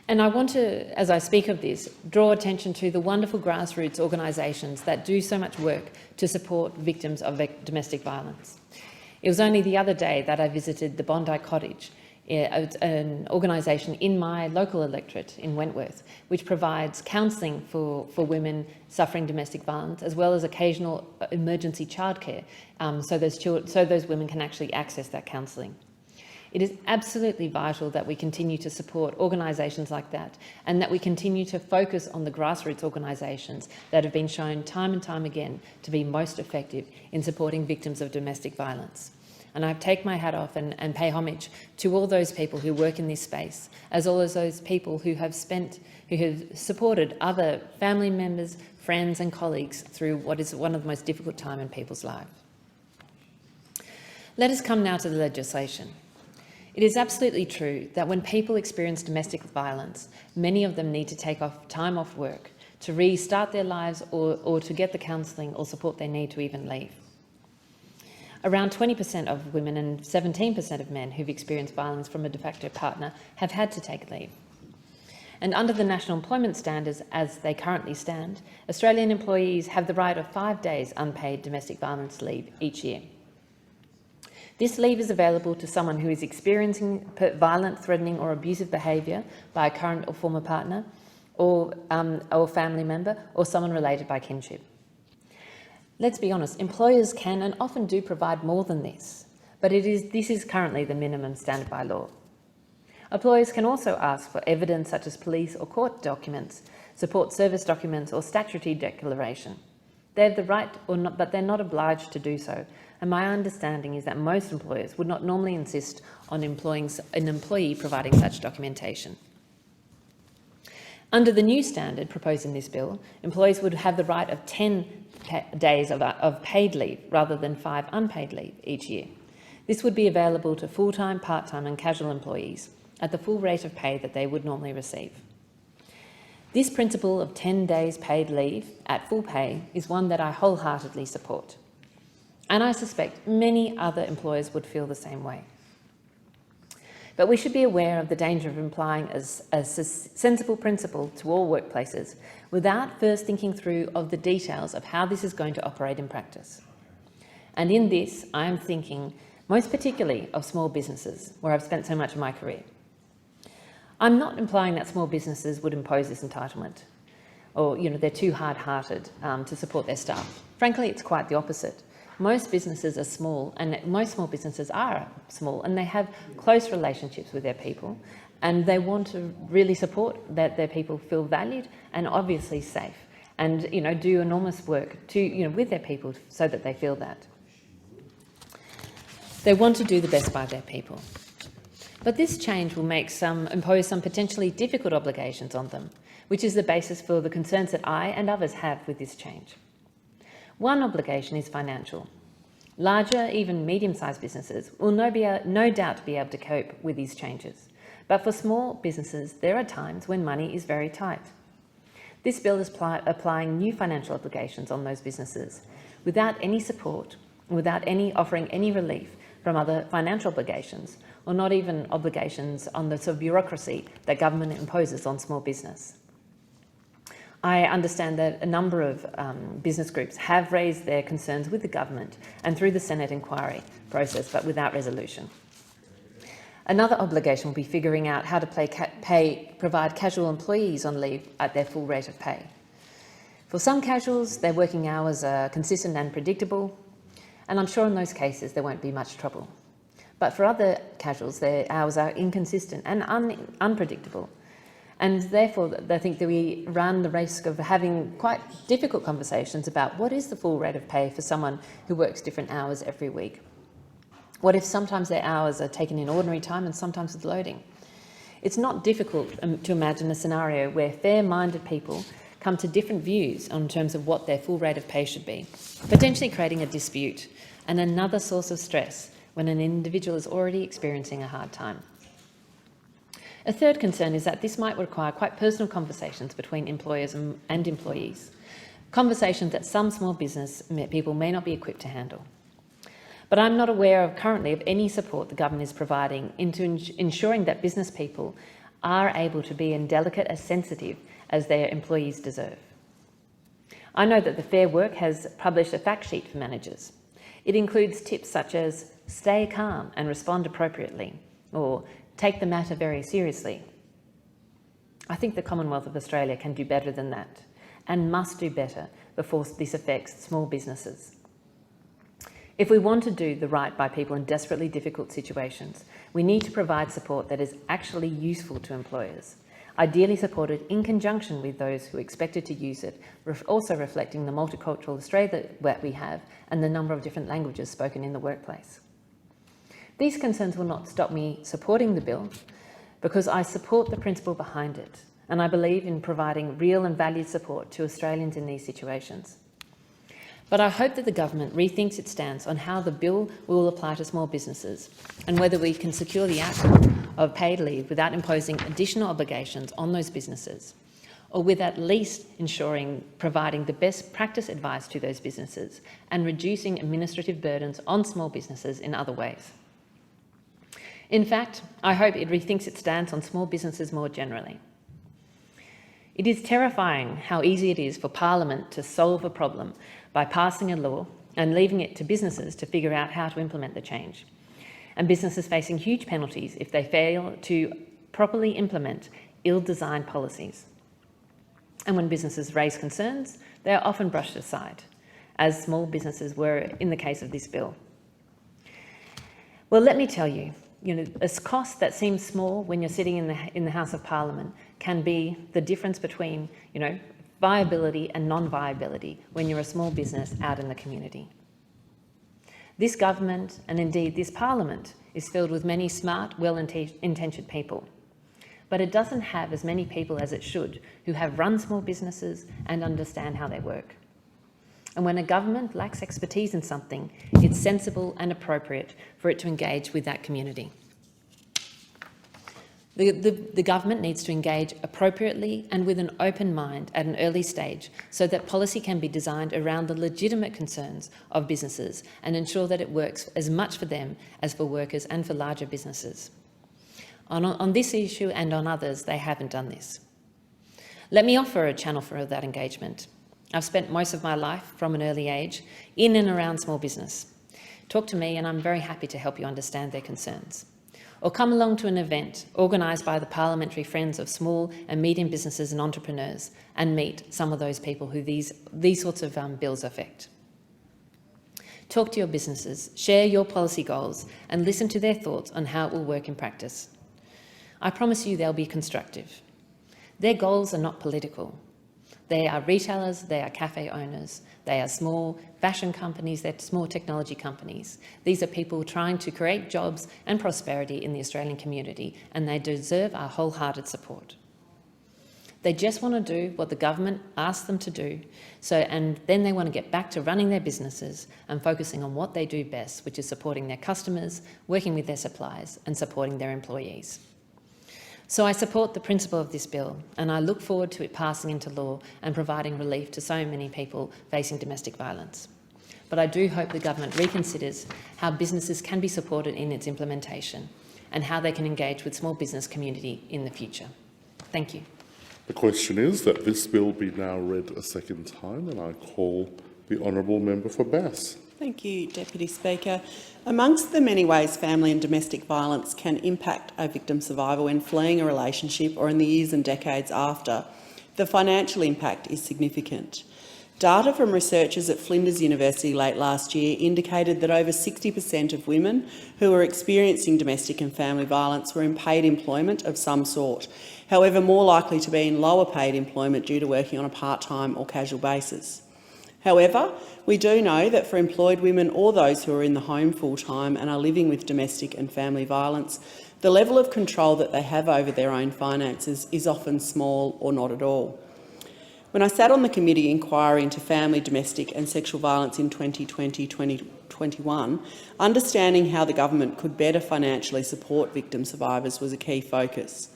And I want to, as I speak of this, draw attention to the wonderful grassroots organisations that do so much work to support victims of domestic violence. It was only the other day that I visited the Bondi Cottage, an organisation in my local electorate in Wentworth, which provides counselling for women suffering domestic violence, as well as occasional emergency childcare, so those women can actually access that counselling. It is absolutely vital that we continue to support organisations like that and that we continue to focus on the grassroots organisations that have been shown time and time again to be most effective in supporting victims of domestic violence. And I take my hat off and pay homage to all those people who work in this space, as well as those people who have supported other family members, friends and colleagues through what is one of the most difficult times in people's lives. Let us come now to the legislation. It is absolutely true that when people experience domestic violence, many of them need to take time off work to restart their lives or to get the counselling or support they need to even leave. Around 20% of women and 17% of men who've experienced violence from a de facto partner have had to take leave. And under the National Employment Standards, as they currently stand, Australian employees have the right of 5 days unpaid domestic violence leave each year. This leave is available to someone who is experiencing violent, threatening or abusive behaviour by a current or former partner or family member or someone related by kinship. Let's be honest, employers can and often do provide more than this, but this is currently the minimum standard by law. Employers can also ask for evidence such as police or court documents, support service documents or statutory declaration. They have the right, but they're not obliged to do so, and my understanding is that most employers would not normally insist on employing an employee providing such documentation. Under the new standard proposed in this bill, employees would have the right of 10 days of paid leave rather than 5 unpaid leave each year. This would be available to full-time, part-time and casual employees at the full rate of pay that they would normally receive. This principle of 10 days paid leave at full pay is one that I wholeheartedly support. And I suspect many other employers would feel the same way. But we should be aware of the danger of implying a sensible principle to all workplaces without first thinking through of the details of how this is going to operate in practice. And in this, I am thinking most particularly of small businesses, where I've spent so much of my career. I'm not implying that small businesses would impose this entitlement or, they're too hard-hearted to support their staff. Frankly, it's quite the opposite. Most businesses are small, and most small businesses are small, and they have close relationships with their people, and they want to really support that their people feel valued and obviously safe, and do enormous work to with their people so that they feel that. They want to do the best by their people. But this change will impose some potentially difficult obligations on them, which is the basis for the concerns that I and others have with this change. One obligation is financial. Larger, even medium-sized businesses will no doubt be able to cope with these changes. But for small businesses, there are times when money is very tight. This bill is applying new financial obligations on those businesses without any support, without offering any relief from other financial obligations, or not even obligations on the sort of bureaucracy that government imposes on small business. I understand that a number of business groups have raised their concerns with the government and through the Senate inquiry process, but without resolution. Another obligation will be figuring out how to provide casual employees on leave at their full rate of pay. For some casuals, their working hours are consistent and predictable, and I'm sure in those cases there won't be much trouble. But for other casuals, their hours are inconsistent and unpredictable. And therefore, I think that we run the risk of having quite difficult conversations about what is the full rate of pay for someone who works different hours every week. What if sometimes their hours are taken in ordinary time and sometimes with loading? It's not difficult to imagine a scenario where fair-minded people come to different views in terms of what their full rate of pay should be, potentially creating a dispute and another source of stress when an individual is already experiencing a hard time. A third concern is that this might require quite personal conversations between employers and employees, conversations that some small business people may not be equipped to handle. But I'm not aware currently of any support the government is providing into ensuring that business people are able to be as delicate, as sensitive as their employees deserve. I know that the Fair Work has published a fact sheet for managers. It includes tips such as stay calm and respond appropriately, or take the matter very seriously. I think the Commonwealth of Australia can do better than that and must do better before this affects small businesses. If we want to do the right by people in desperately difficult situations, we need to provide support that is actually useful to employers, ideally supported in conjunction with those who are expected to use it, also reflecting the multicultural Australia that we have and the number of different languages spoken in the workplace. These concerns will not stop me supporting the bill because I support the principle behind it, and I believe in providing real and valued support to Australians in these situations. But I hope that the government rethinks its stance on how the bill will apply to small businesses and whether we can secure the outcome of paid leave without imposing additional obligations on those businesses, or with at least providing the best practice advice to those businesses and reducing administrative burdens on small businesses in other ways. In fact, I hope it rethinks its stance on small businesses more generally. It is terrifying how easy it is for Parliament to solve a problem by passing a law and leaving it to businesses to figure out how to implement the change, and businesses facing huge penalties if they fail to properly implement ill-designed policies. And when businesses raise concerns, they are often brushed aside, as small businesses were in the case of this bill. Well, let me tell you, a cost that seems small when you're sitting in the House of Parliament can be the difference between, viability and non-viability when you're a small business out in the community. This government, and indeed this Parliament, is filled with many smart, well-intentioned people. But it doesn't have as many people as it should who have run small businesses and understand how they work. And when a government lacks expertise in something, it's sensible and appropriate for it to engage with that community. The government needs to engage appropriately and with an open mind at an early stage so that policy can be designed around the legitimate concerns of businesses and ensure that it works as much for them as for workers and for larger businesses. On this issue and on others, they haven't done this. Let me offer a channel for that engagement. I've spent most of my life from an early age in and around small business. Talk to me and I'm very happy to help you understand their concerns. Or come along to an event organised by the Parliamentary Friends of Small and Medium Businesses and Entrepreneurs and meet some of those people who these sorts of bills affect. Talk to your businesses, share your policy goals, and listen to their thoughts on how it will work in practice. I promise you they'll be constructive. Their goals are not political. They are retailers, they are cafe owners, they are small fashion companies, they're small technology companies. These are people trying to create jobs and prosperity in the Australian community, and they deserve our wholehearted support. They just want to do what the government asks them to do, and then they want to get back to running their businesses and focusing on what they do best, which is supporting their customers, working with their suppliers, and supporting their employees. So I support the principle of this bill, and I look forward to it passing into law and providing relief to so many people facing domestic violence. But I do hope the government reconsiders how businesses can be supported in its implementation and how they can engage with small business community in the future. Thank you. The question is that this bill be now read a second time, and I call the honourable member for Bass. Thank you, Deputy Speaker. Amongst the many ways family and domestic violence can impact a victim survivor when fleeing a relationship or in the years and decades after, the financial impact is significant. Data from researchers at Flinders University late last year indicated that over 60% of women who were experiencing domestic and family violence were in paid employment of some sort, however more likely to be in lower paid employment due to working on a part-time or casual basis. However, we do know that for employed women or those who are in the home full-time and are living with domestic and family violence, the level of control that they have over their own finances is often small or not at all. When I sat on the committee inquiry into family, domestic and sexual violence in 2020-2021, understanding how the government could better financially support victim survivors was a key focus.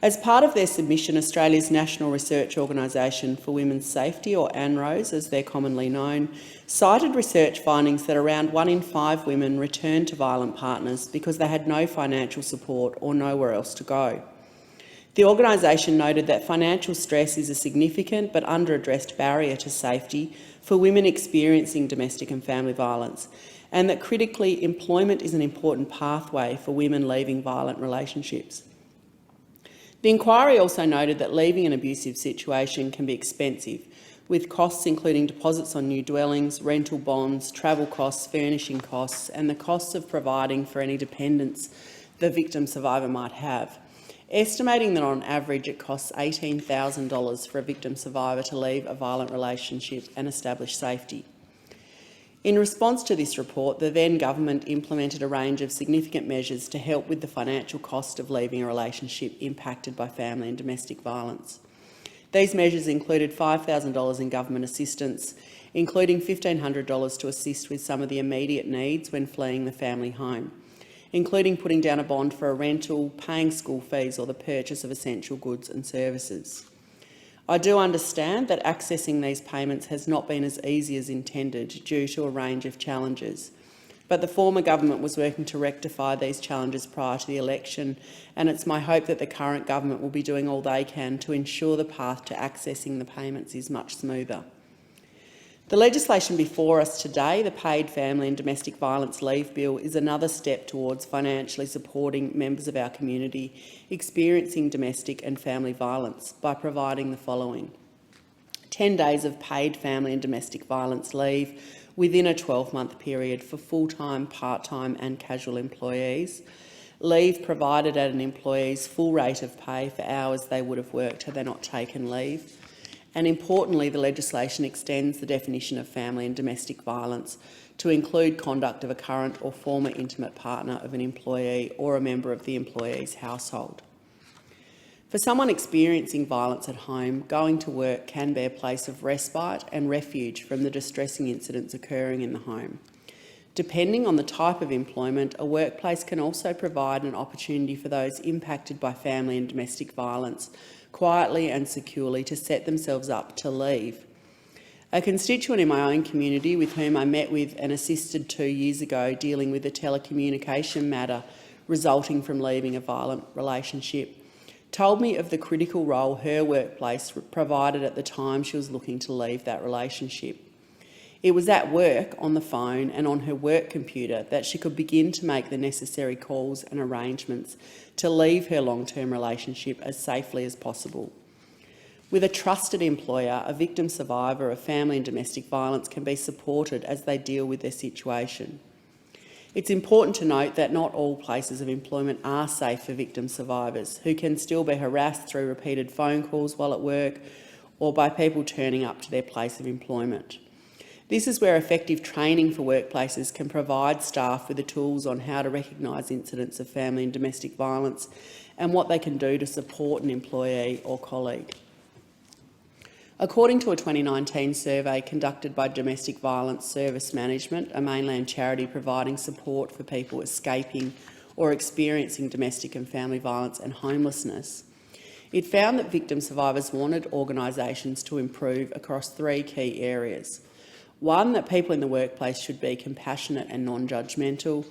As part of their submission, Australia's National Research Organisation for Women's Safety, or ANROS as they're commonly known, cited research findings that around 1 in 5 women returned to violent partners because they had no financial support or nowhere else to go. The organisation noted that financial stress is a significant but under-addressed barrier to safety for women experiencing domestic and family violence, and that critically, employment is an important pathway for women leaving violent relationships. The inquiry also noted that leaving an abusive situation can be expensive, with costs including deposits on new dwellings, rental bonds, travel costs, furnishing costs, and the costs of providing for any dependents the victim survivor might have, estimating that on average it costs $18,000 for a victim survivor to leave a violent relationship and establish safety. In response to this report, the then government implemented a range of significant measures to help with the financial cost of leaving a relationship impacted by family and domestic violence. These measures included $5,000 in government assistance, including $1,500 to assist with some of the immediate needs when fleeing the family home, including putting down a bond for a rental, paying school fees or the purchase of essential goods and services. I do understand that accessing these payments has not been as easy as intended due to a range of challenges, but the former government was working to rectify these challenges prior to the election, and it's my hope that the current government will be doing all they can to ensure the path to accessing the payments is much smoother. The legislation before us today, the Paid Family and Domestic Violence Leave Bill, is another step towards financially supporting members of our community experiencing domestic and family violence by providing the following: 10 days of paid family and domestic violence leave within a 12-month period for full-time, part-time and casual employees, leave provided at an employee's full rate of pay for hours they would have worked had they not taken leave. And importantly, the legislation extends the definition of family and domestic violence to include conduct of a current or former intimate partner of an employee or a member of the employee's household. For someone experiencing violence at home, going to work can be a place of respite and refuge from the distressing incidents occurring in the home. Depending on the type of employment, a workplace can also provide an opportunity for those impacted by family and domestic violence quietly and securely to set themselves up to leave. A constituent in my own community with whom I met with and assisted 2 years ago dealing with a telecommunication matter resulting from leaving a violent relationship told me of the critical role her workplace provided at the time she was looking to leave that relationship. It was at work, on the phone and on her work computer that she could begin to make the necessary calls and arrangements to leave her long-term relationship as safely as possible. With a trusted employer, a victim survivor of family and domestic violence can be supported as they deal with their situation. It's important to note that not all places of employment are safe for victim survivors, who can still be harassed through repeated phone calls while at work or by people turning up to their place of employment. This is where effective training for workplaces can provide staff with the tools on how to recognise incidents of family and domestic violence and what they can do to support an employee or colleague. According to a 2019 survey conducted by Domestic Violence Service Management, a mainland charity providing support for people escaping or experiencing domestic and family violence and homelessness, it found that victim survivors wanted organisations to improve across 3 key areas. 1, that people in the workplace should be compassionate and non-judgmental,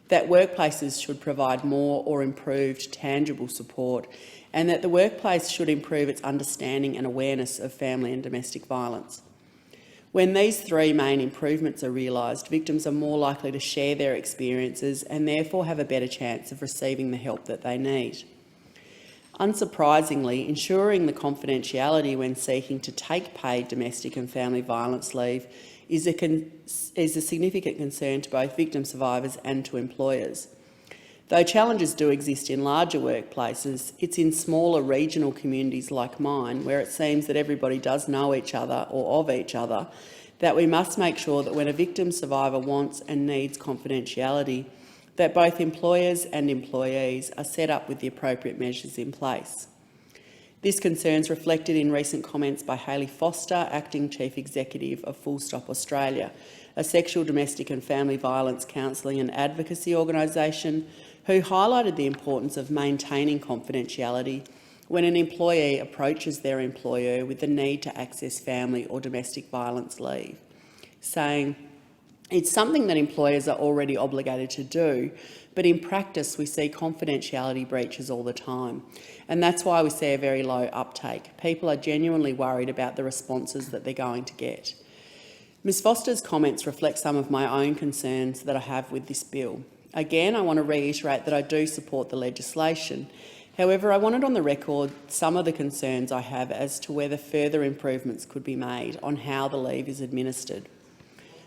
that workplaces should provide more or improved tangible support, and that the workplace should improve its understanding and awareness of family and domestic violence. When these 3 main improvements are realised, victims are more likely to share their experiences and therefore have a better chance of receiving the help that they need. Unsurprisingly, ensuring the confidentiality when seeking to take paid domestic and family violence leave is a significant concern to both victim survivors and to employers. Though challenges do exist in larger workplaces, it's in smaller regional communities like mine, where it seems that everybody does know each other or of each other, that we must make sure that when a victim survivor wants and needs confidentiality, that both employers and employees are set up with the appropriate measures in place. This concern is reflected in recent comments by Hayley Foster, Acting Chief Executive of Full Stop Australia, a sexual, domestic and family violence counselling and advocacy organisation, who highlighted the importance of maintaining confidentiality when an employee approaches their employer with the need to access family or domestic violence leave, saying, "It's something that employers are already obligated to do, but in practice we see confidentiality breaches all the time, and that's why we see a very low uptake. People are genuinely worried about the responses that they're going to get." Ms Foster's comments reflect some of my own concerns that I have with this bill. Again, I want to reiterate that I do support the legislation. However, I wanted on the record some of the concerns I have as to whether further improvements could be made on how the leave is administered.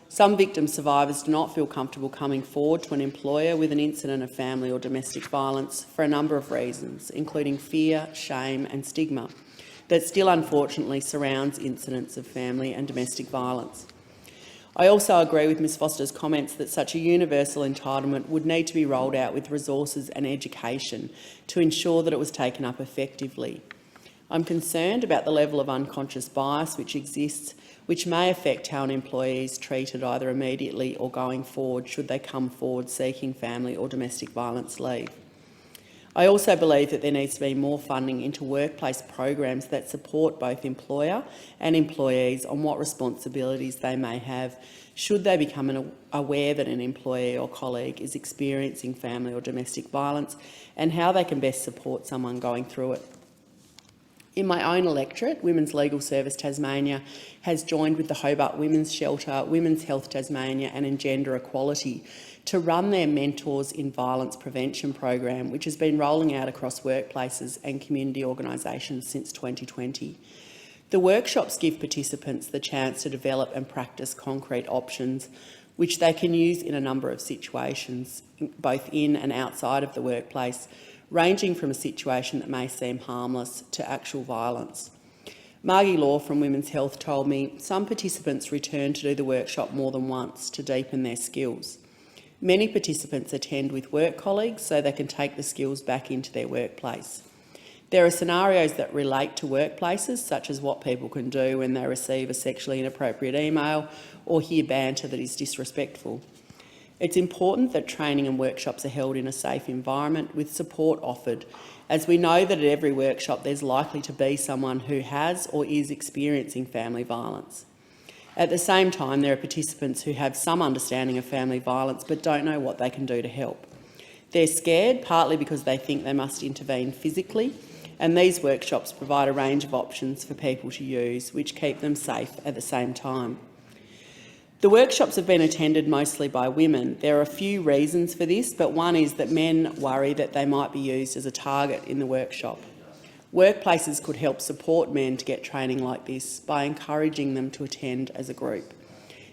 Some victim survivors do not feel comfortable coming forward to an employer with an incident of family or domestic violence for a number of reasons, including fear, shame and stigma, that still unfortunately surrounds incidents of family and domestic violence. I also agree with Ms Foster's comments that such a universal entitlement would need to be rolled out with resources and education to ensure that it was taken up effectively. I'm concerned about the level of unconscious bias which exists, which may affect how an employee is treated either immediately or going forward should they come forward seeking family or domestic violence leave. I also believe that there needs to be more funding into workplace programs that support both employer and employees on what responsibilities they may have should they become aware that an employee or colleague is experiencing family or domestic violence, and how they can best support someone going through it. In my own electorate, Women's Legal Service Tasmania has joined with the Hobart Women's Shelter, Women's Health Tasmania and Engender Equality to run their Mentors in Violence Prevention program, which has been rolling out across workplaces and community organisations since 2020. The workshops give participants the chance to develop and practice concrete options which they can use in a number of situations, both in and outside of the workplace, ranging from a situation that may seem harmless to actual violence. Margie Law from Women's Health told me some participants return to do the workshop more than once to deepen their skills. Many participants attend with work colleagues so they can take the skills back into their workplace. There are scenarios that relate to workplaces, such as what people can do when they receive a sexually inappropriate email or hear banter that is disrespectful. It's important that training and workshops are held in a safe environment with support offered, as we know that at every workshop there's likely to be someone who has or is experiencing family violence. At the same time, there are participants who have some understanding of family violence but don't know what they can do to help. They're scared, partly because they think they must intervene physically, and these workshops provide a range of options for people to use which keep them safe at the same time. The workshops have been attended mostly by women. There are a few reasons for this, but one is that men worry that they might be used as a target in the workshop. Workplaces could help support men to get training like this by encouraging them to attend as a group.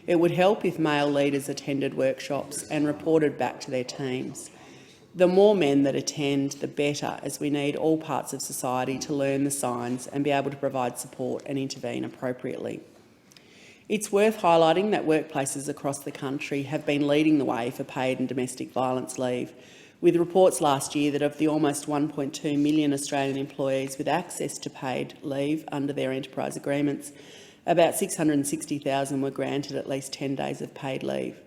It would help if male leaders attended workshops and reported back to their teams. The more men that attend, the better, as we need all parts of society to learn the signs and be able to provide support and intervene appropriately. It's worth highlighting that workplaces across the country have been leading the way for paid and domestic violence leave, with reports last year that of the almost 1.2 million Australian employees with access to paid leave under their enterprise agreements, about 660,000 were granted at least 10 days of paid leave,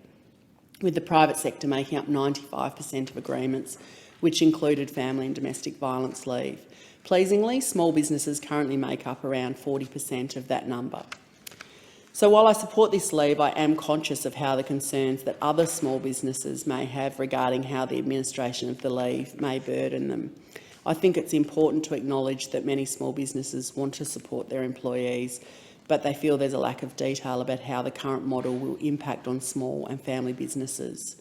with the private sector making up 95% of agreements, which included family and domestic violence leave. Pleasingly, small businesses currently make up around 40% of that number. So while I support this leave, I am conscious of how the concerns that other small businesses may have regarding how the administration of the leave may burden them. I think it's important to acknowledge that many small businesses want to support their employees, but they feel there's a lack of detail about how the current model will impact on small and family businesses.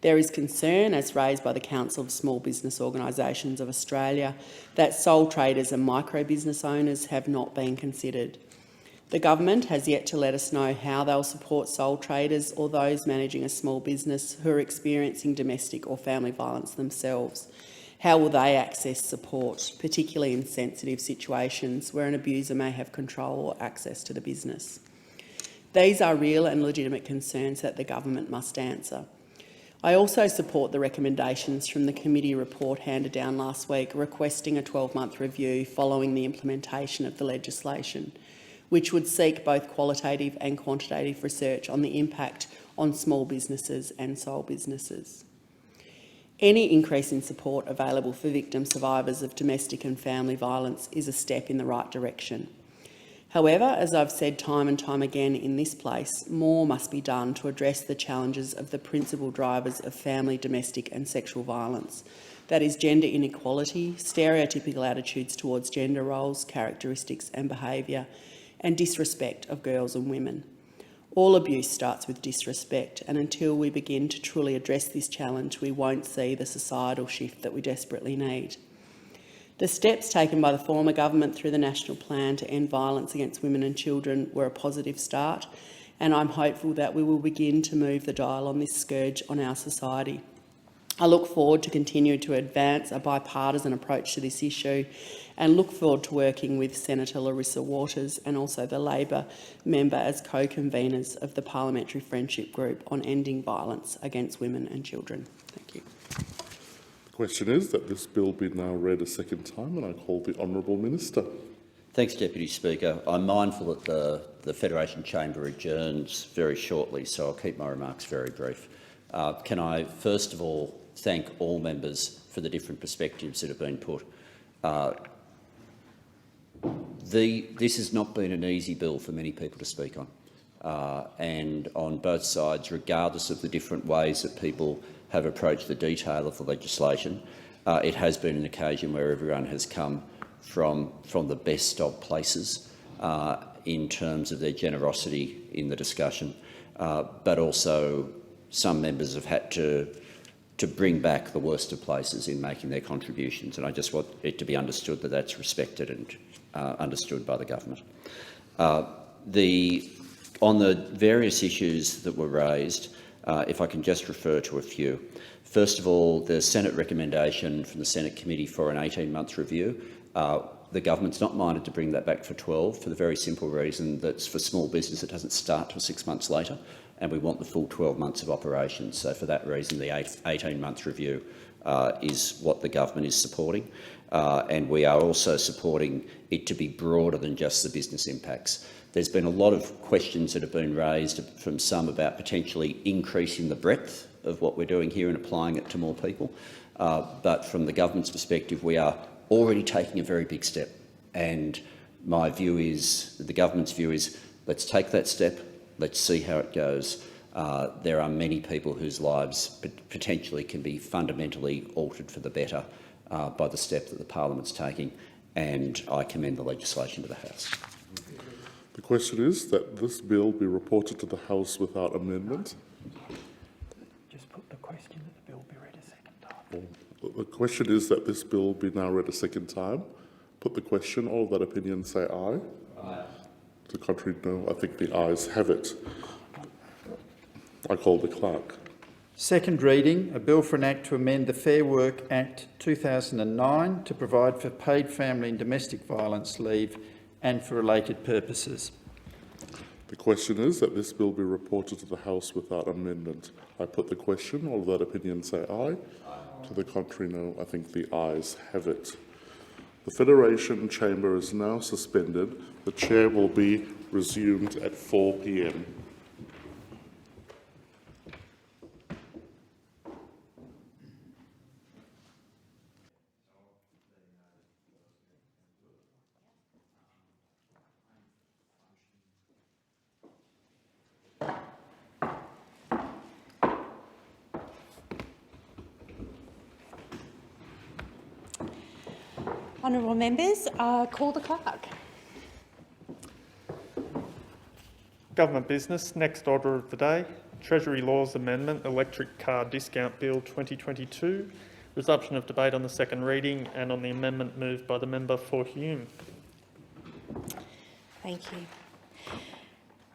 There is concern, as raised by the Council of Small Business Organisations of Australia, that sole traders and micro business owners have not been considered. The government has yet to let us know how they'll support sole traders or those managing a small business who are experiencing domestic or family violence themselves. How will they access support, particularly in sensitive situations where an abuser may have control or access to the business? These are real and legitimate concerns that the government must answer. I also support the recommendations from the committee report handed down last week requesting a 12-month review following the implementation of the legislation, which would seek both qualitative and quantitative research on the impact on small businesses and sole businesses. Any increase in support available for victim survivors of domestic and family violence is a step in the right direction. However, as I've said time and time again in this place, more must be done to address the challenges of the principal drivers of family, domestic and sexual violence. That is gender inequality, stereotypical attitudes towards gender roles, characteristics and behaviour, and disrespect of girls and women. All abuse starts with disrespect, and until we begin to truly address this challenge, we won't see the societal shift that we desperately need. The steps taken by the former government through the National Plan to end violence against women and children were a positive start, and I'm hopeful that we will begin to move the dial on this scourge on our society. I look forward to continue to advance a bipartisan approach to this issue and look forward to working with Senator Larissa Waters and also the Labor member as co-conveners of the Parliamentary Friendship Group on ending violence against women and children. Thank you. The question is that this bill be now read a second time, and I call the Honourable Minister. Thanks, Deputy Speaker. I'm mindful that the Federation Chamber adjourns very shortly, so I'll keep my remarks very brief. Can I first of all thank all members for the different perspectives that have been put. This has not been an easy bill for many people to speak on, and on both sides, regardless of the different ways that people have approached the detail of the legislation, it has been an occasion where everyone has come from the best of places in terms of their generosity in the discussion, but also some members have had to bring back the worst of places in making their contributions, and I just want it to be understood that that's respected and understood by the government. On the various issues that were raised, if I can just refer to a few. First of all, the Senate recommendation from the Senate Committee for an 18-month review. The government's not minded to bring that back for 12 for the very simple reason that for small business it doesn't start till 6 months later, and we want the full 12 months of operations. So for that reason, the 18-month review is what the government is supporting. And we are also supporting it to be broader than just the business impacts. There's been a lot of questions that have been raised from some about potentially increasing the breadth of what we're doing here and applying it to more people. But from the government's perspective, we are already taking a very big step. And my view is, the government's view is, let's take that step, let's see how it goes. There are many people whose lives potentially can be fundamentally altered for the better by the step that the Parliament's taking, and I commend the legislation to the House. The question is that this bill be reported to the House without amendment. Just put the question that the bill be read a second time. The question is that this bill be now read a second time, Put the question. All of that opinion say aye. Aye. To the contrary, no. I think the ayes have it. I call the clerk. Second reading, a bill for an act to amend the Fair Work Act 2009 to provide for paid family and domestic violence leave and for related purposes. The question is that this bill be reported to the House without amendment. I put the question. All of that opinion say aye. Aye. To the contrary, no. I think the ayes have it. The Federation Chamber is now suspended. The chair will be resumed at 4 p.m. Honourable members, call the clerk. Government business. Next order of the day. Treasury Laws Amendment, Electric Car Discount Bill 2022. Resumption of debate on the second reading and on the amendment moved by the member for Hume. Thank you.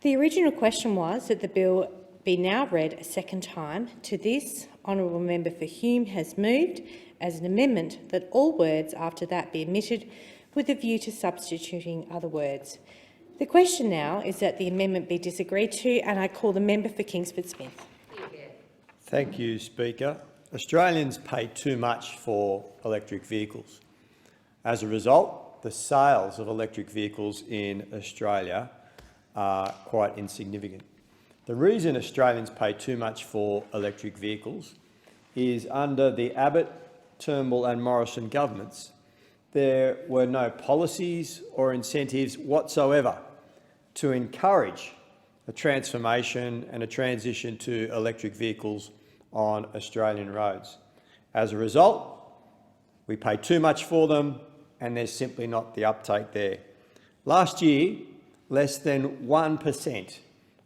The original question was that the bill be now read a second time. To this, Honourable Member for Hume has moved as an amendment that all words after that be omitted with a view to substituting other words. The question now is that the amendment be disagreed to, and I call the member for Kingsford Smith. Thank you, Speaker. Australians pay too much for electric vehicles. As a result, the sales of electric vehicles in Australia are quite insignificant. The reason Australians pay too much for electric vehicles is under the Abbott, Turnbull and Morrison governments, there were no policies or incentives whatsoever to encourage a transformation and a transition to electric vehicles on Australian roads. As a result, we pay too much for them and there's simply not the uptake there. Last year, less than 1%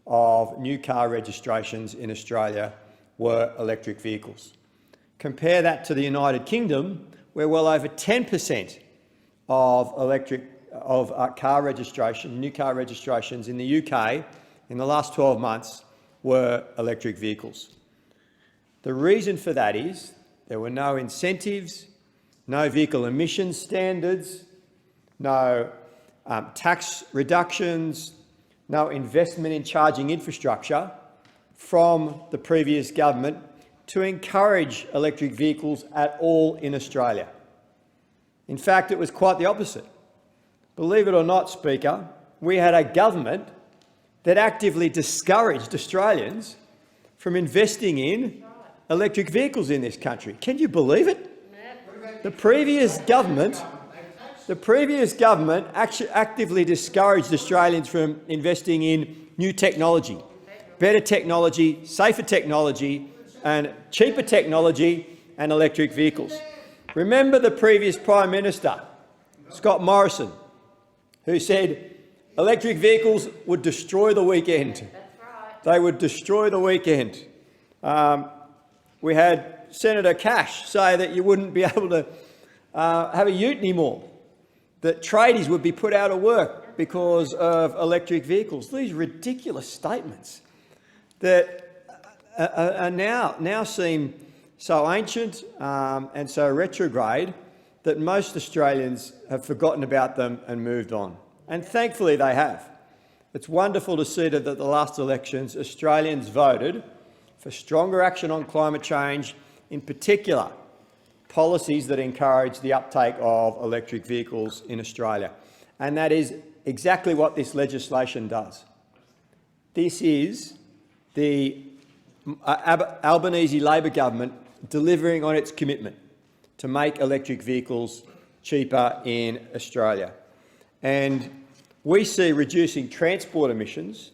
of new car registrations in Australia were electric vehicles. Compare that to the United Kingdom, where well over 10% of car registration, new car registrations in the UK in the last 12 months were electric vehicles. The reason for that is there were no incentives, no vehicle emissions standards, no tax reductions, no investment in charging infrastructure from the previous government to encourage electric vehicles at all in Australia. In fact, it was quite the opposite. Believe it or not, Speaker, we had a government that actively discouraged Australians from investing in electric vehicles in this country. Can you believe it? The previous government actually actively discouraged Australians from investing in new technology, better technology, safer technology, and cheaper technology and electric vehicles. Remember the previous Prime Minister, Scott Morrison, who said electric vehicles would destroy the weekend. That's right. They would destroy the weekend. We had Senator Cash say that you wouldn't be able to have a ute anymore, that tradies would be put out of work because of electric vehicles. These ridiculous statements that now seem so ancient and so retrograde that most Australians have forgotten about them and moved on. And thankfully they have. It's wonderful to see that at the last elections Australians voted for stronger action on climate change, in particular policies that encourage the uptake of electric vehicles in Australia. And that is exactly what this legislation does. This is the Albanese Labor government delivering on its commitment to make electric vehicles cheaper in Australia. And we see reducing transport emissions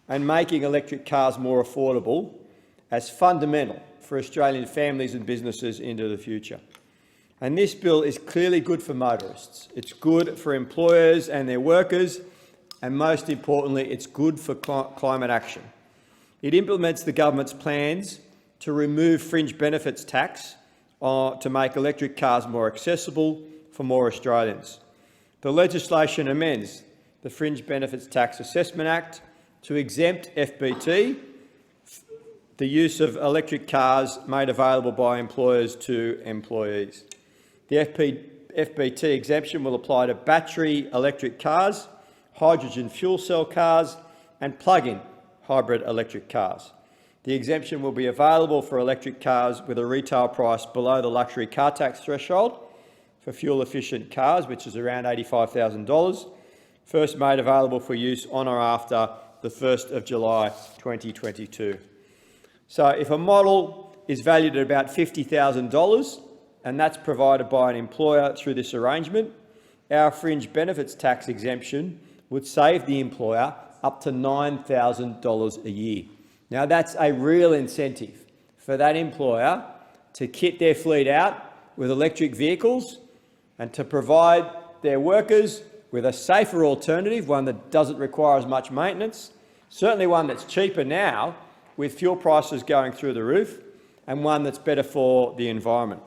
and making electric cars more affordable as fundamental for Australian families and businesses into the future. And this bill is clearly good for motorists. It's good for employers and their workers, and most importantly, it's good for climate action. It implements the government's plans to remove fringe benefits tax to make electric cars more accessible for more Australians. The legislation amends the Fringe Benefits Tax Assessment Act to exempt FBT, the use of electric cars made available by employers to employees. The FBT exemption will apply to battery electric cars, hydrogen fuel cell cars and plug-in hybrid electric cars. The exemption will be available for electric cars with a retail price below the luxury car tax threshold for fuel-efficient cars, which is around $85,000, first made available for use on or after the 1st of July 2022. So if a model is valued at about $50,000 and that's provided by an employer through this arrangement, our fringe benefits tax exemption would save the employer up to $9,000 a year. Now that's a real incentive for that employer to kit their fleet out with electric vehicles and to provide their workers with a safer alternative, one that doesn't require as much maintenance, certainly one that's cheaper now with fuel prices going through the roof, and one that's better for the environment.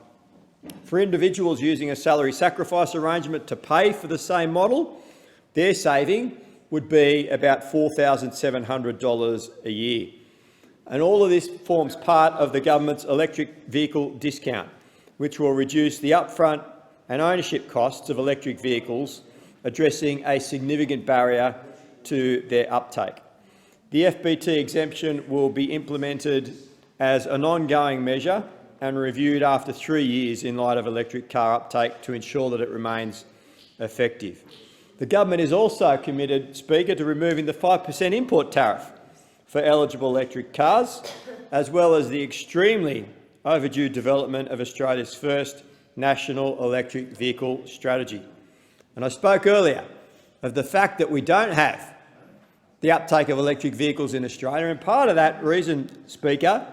For individuals using a salary sacrifice arrangement to pay for the same model, their saving would be about $4,700 a year. And all of this forms part of the government's electric vehicle discount, which will reduce the upfront and ownership costs of electric vehicles, addressing a significant barrier to their uptake. The FBT exemption will be implemented as an ongoing measure and reviewed after 3 years in light of electric car uptake to ensure that it remains effective. The government is also committed, Speaker, to removing the 5% import tariff for eligible electric cars, as well as the extremely overdue development of Australia's first national electric vehicle strategy. And I spoke earlier of the fact that we don't have the uptake of electric vehicles in Australia, and part of that reason, Speaker,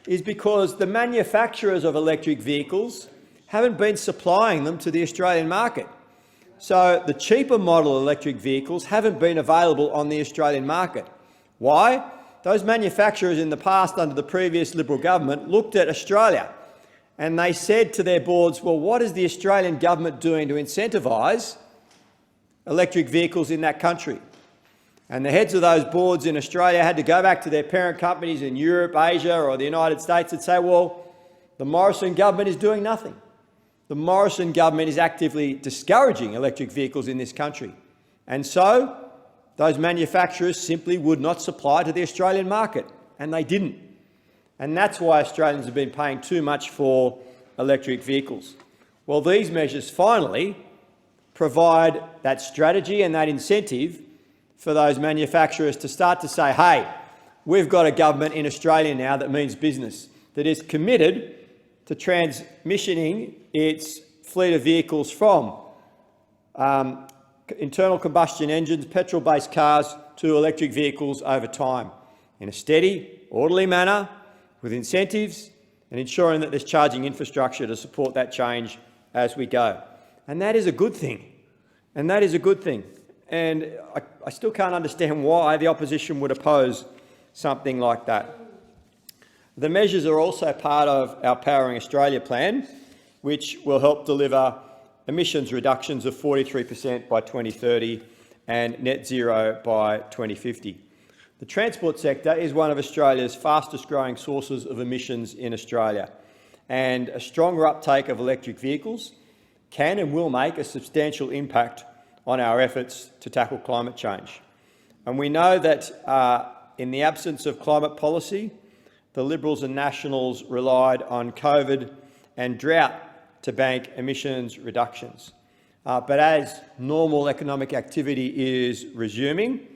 is because the manufacturers of electric vehicles haven't been supplying them to the Australian market. So the cheaper model electric vehicles haven't been available on the Australian market. Why? Those manufacturers in the past, under the previous Liberal government, looked at Australia and they said to their boards, well, what is the Australian government doing to incentivise electric vehicles in that country? And the heads of those boards in Australia had to go back to their parent companies in Europe, Asia or the United States and say, well, the Morrison government is doing nothing. The Morrison government is actively discouraging electric vehicles in this country. And so those manufacturers simply would not supply to the Australian market, and they didn't. And that's why Australians have been paying too much for electric vehicles. Well, these measures finally provide that strategy and that incentive for those manufacturers to start to say, hey, we've got a government in Australia now that means business, that is committed to transmissioning its fleet of vehicles from internal combustion engines, petrol-based cars, to electric vehicles over time in a steady, orderly manner, with incentives and ensuring that there's charging infrastructure to support that change as we go. And that is a good thing. And that is a good thing. And I still can't understand why the opposition would oppose something like that. The measures are also part of our Powering Australia plan, which will help deliver emissions reductions of 43% by 2030 and net zero by 2050. The transport sector is one of Australia's fastest growing sources of emissions in Australia, and a stronger uptake of electric vehicles can and will make a substantial impact on our efforts to tackle climate change. And we know that in the absence of climate policy, the Liberals and Nationals relied on COVID and drought to bank emissions reductions. But as normal economic activity is resuming,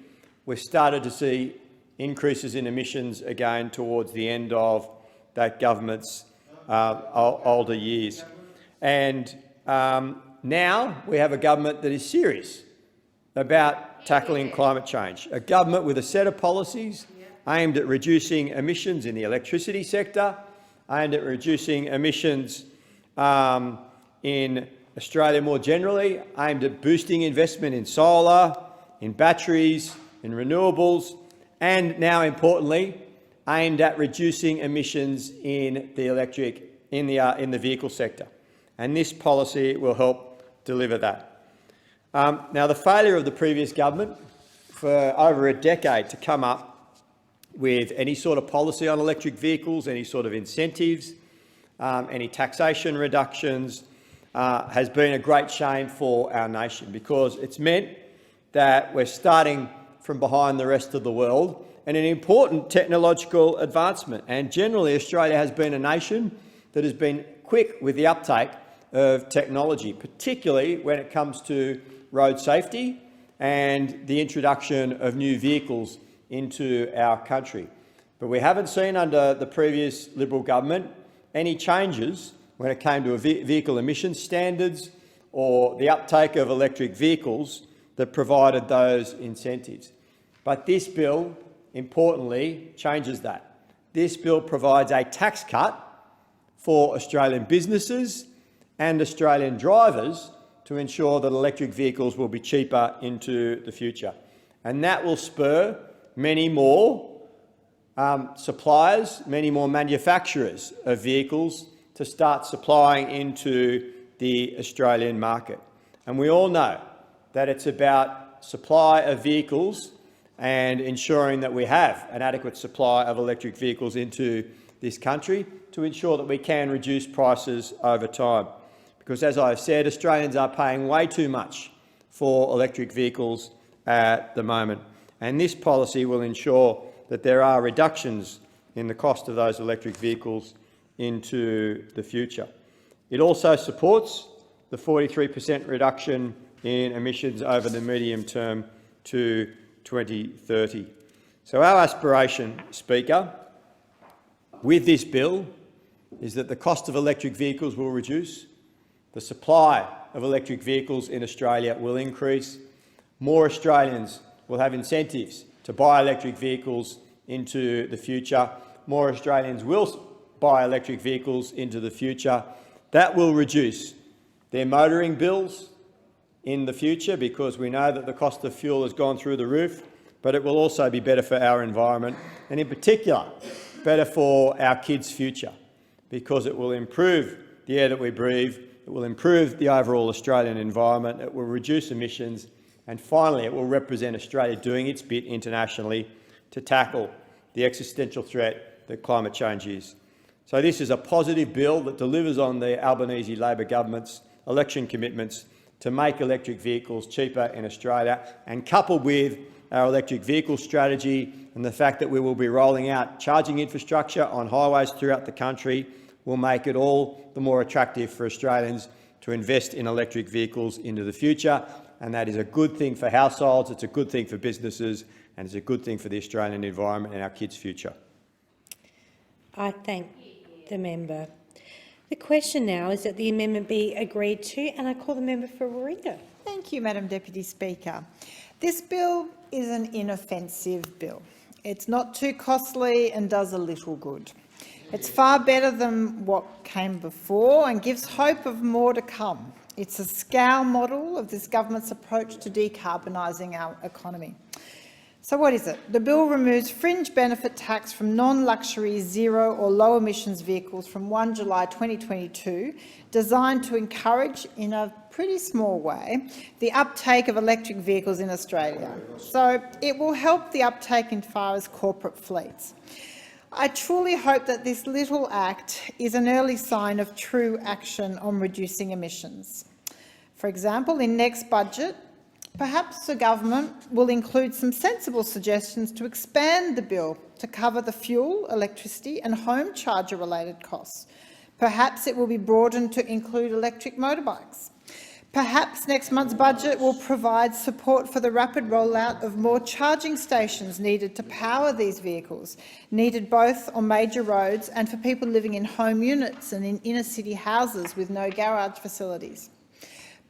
we've started to see increases in emissions again towards the end of that government's older years. And now we have a government that is serious about tackling climate change, a government with a set of policies aimed at reducing emissions in the electricity sector, aimed at reducing emissions in Australia more generally, aimed at boosting investment in solar, in batteries, in renewables, and now importantly, aimed at reducing emissions in the vehicle sector. And this policy will help deliver that. Now, the failure of the previous government for over a decade to come up with any sort of policy on electric vehicles, any sort of incentives, any taxation reductions, has been a great shame for our nation, because it's meant that we're starting from behind the rest of the world and an important technological advancement. And generally, Australia has been a nation that has been quick with the uptake of technology, particularly when it comes to road safety and the introduction of new vehicles into our country. But we haven't seen under the previous Liberal government any changes when it came to vehicle emission standards or the uptake of electric vehicles that provided those incentives. But this bill, importantly, changes that. This bill provides a tax cut for Australian businesses and Australian drivers to ensure that electric vehicles will be cheaper into the future. And that will spur many more suppliers, many more manufacturers of vehicles to start supplying into the Australian market. And we all know that it's about supply of vehicles and ensuring that we have an adequate supply of electric vehicles into this country to ensure that we can reduce prices over time. Because, as I've said, Australians are paying way too much for electric vehicles at the moment. And this policy will ensure that there are reductions in the cost of those electric vehicles into the future. It also supports the 43% reduction in emissions over the medium term to 2030. So our aspiration, Speaker, with this bill is that the cost of electric vehicles will reduce, the supply of electric vehicles in Australia will increase, more Australians will have incentives to buy electric vehicles into the future, more Australians will buy electric vehicles into the future. That will reduce their motoring bills in the future, because we know that the cost of fuel has gone through the roof, but it will also be better for our environment, and in particular better for our kids' future, because it will improve the air that we breathe, it will improve the overall Australian environment, it will reduce emissions, and finally it will represent Australia doing its bit internationally to tackle the existential threat that climate change is. So this is a positive bill that delivers on the Albanese Labor government's election commitments to make electric vehicles cheaper in Australia, and coupled with our electric vehicle strategy and the fact that we will be rolling out charging infrastructure on highways throughout the country, will make it all the more attractive for Australians to invest in electric vehicles into the future. And that is a good thing for households, it's a good thing for businesses, and it's a good thing for the Australian environment and our kids' future. I thank the member. The question now is that the amendment be agreed to, and I call the member for Warringah. Thank you, Madam Deputy Speaker. This bill is an inoffensive bill. It's not too costly and does a little good. It's far better than what came before and gives hope of more to come. It's a scale model of this government's approach to decarbonising our economy. So what is it? The bill removes fringe benefit tax from non-luxury zero or low emissions vehicles from 1 July 2022, designed to encourage, in a pretty small way, the uptake of electric vehicles in Australia. So it will help the uptake in far as corporate fleets. I truly hope that this little act is an early sign of true action on reducing emissions. For example, in next budget, perhaps the government will include some sensible suggestions to expand the bill to cover the fuel, electricity and home charger-related costs. Perhaps it will be broadened to include electric motorbikes. Perhaps next month's budget will provide support for the rapid rollout of more charging stations needed to power these vehicles, needed both on major roads and for people living in home units and in inner-city houses with no garage facilities.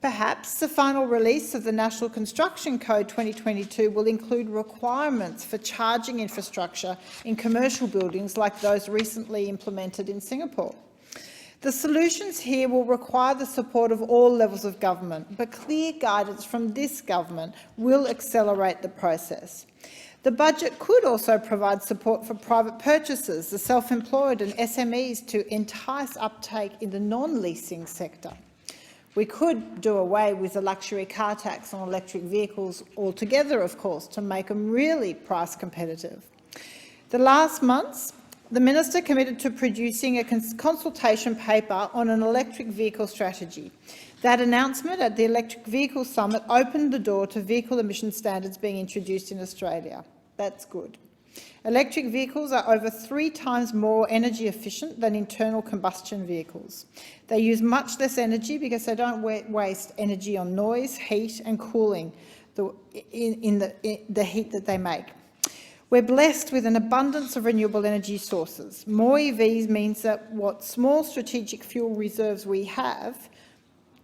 Perhaps the final release of the National Construction Code 2022 will include requirements for charging infrastructure in commercial buildings like those recently implemented in Singapore. The solutions here will require the support of all levels of government, but clear guidance from this government will accelerate the process. The budget could also provide support for private purchasers, the self-employed and SMEs to entice uptake in the non-leasing sector. We could do away with the luxury car tax on electric vehicles altogether, of course, to make them really price competitive. The last months, the Minister committed to producing a consultation paper on an electric vehicle strategy. That announcement at the Electric Vehicle Summit opened the door to vehicle emission standards being introduced in Australia. That's good. Electric vehicles are over 3 times more energy efficient than internal combustion vehicles. They use much less energy because they don't waste energy on noise, heat and cooling in the heat that they make. We're blessed with an abundance of renewable energy sources. More EVs means that what small strategic fuel reserves we have,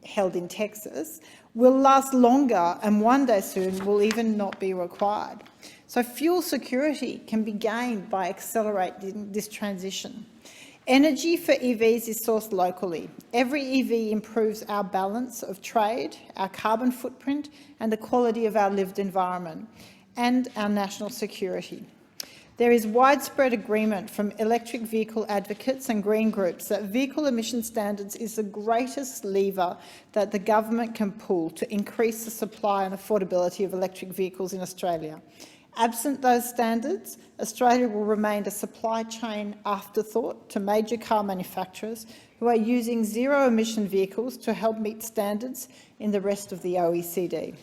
held in Texas, will last longer and one day soon will even not be required. So fuel security can be gained by accelerating this transition. Energy for EVs is sourced locally. Every EV improves our balance of trade, our carbon footprint and the quality of our lived environment and our national security. There is widespread agreement from electric vehicle advocates and green groups that vehicle emission standards is the greatest lever that the government can pull to increase the supply and affordability of electric vehicles in Australia. Absent those standards, Australia will remain a supply chain afterthought to major car manufacturers who are using zero-emission vehicles to help meet standards in the rest of the OECD.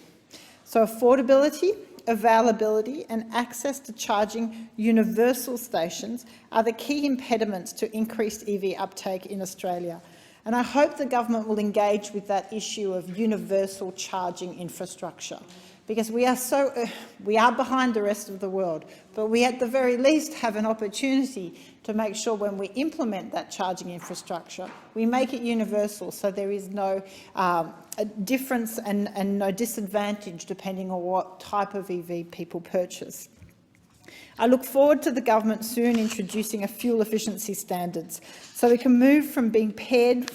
So affordability, availability and access to charging universal stations are the key impediments to increased EV uptake in Australia. And I hope the government will engage with that issue of universal charging infrastructure, because we are behind the rest of the world, but we at the very least have an opportunity to make sure when we implement that charging infrastructure, we make it universal so there is no difference and no disadvantage depending on what type of EV people purchase. I look forward to the government soon introducing a fuel efficiency standards so we can move from being paired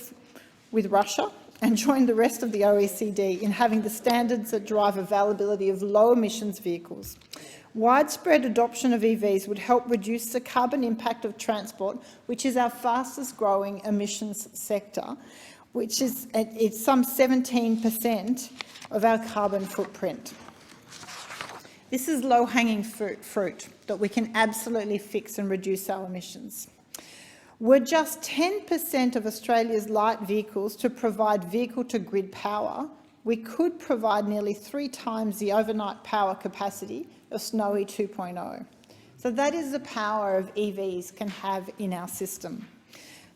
with Russia and join the rest of the OECD in having the standards that drive availability of low-emissions vehicles. Widespread adoption of EVs would help reduce the carbon impact of transport, which is our fastest-growing emissions sector, which is it's some 17% of our carbon footprint. This is low-hanging fruit that we can absolutely fix and reduce our emissions. Were just 10% of Australia's light vehicles to provide vehicle-to-grid power, we could provide nearly 3 times the overnight power capacity of Snowy 2.0. So that is the power of EVs can have in our system.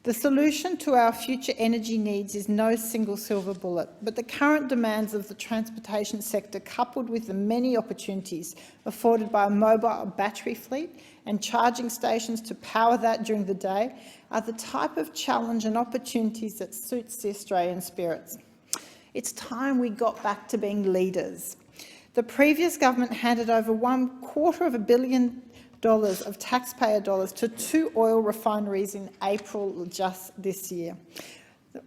The solution to our future energy needs is no single silver bullet, but the current demands of the transportation sector, coupled with the many opportunities afforded by a mobile battery fleet and charging stations to power that during the day, are the type of challenge and opportunities that suits the Australian spirits. It's time we got back to being leaders. The previous government handed over $250 million of taxpayer dollars to 2 oil refineries in April just this year.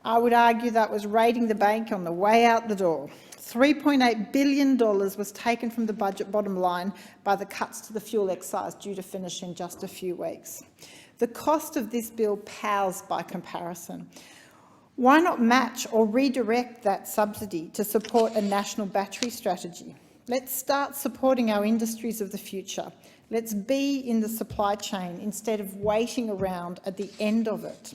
I would argue that was raiding the bank on the way out the door. $3.8 billion was taken from the budget bottom line by the cuts to the fuel excise due to finish in just a few weeks. The cost of this bill pales by comparison. Why not match or redirect that subsidy to support a national battery strategy? Let's start supporting our industries of the future. Let's be in the supply chain instead of waiting around at the end of it.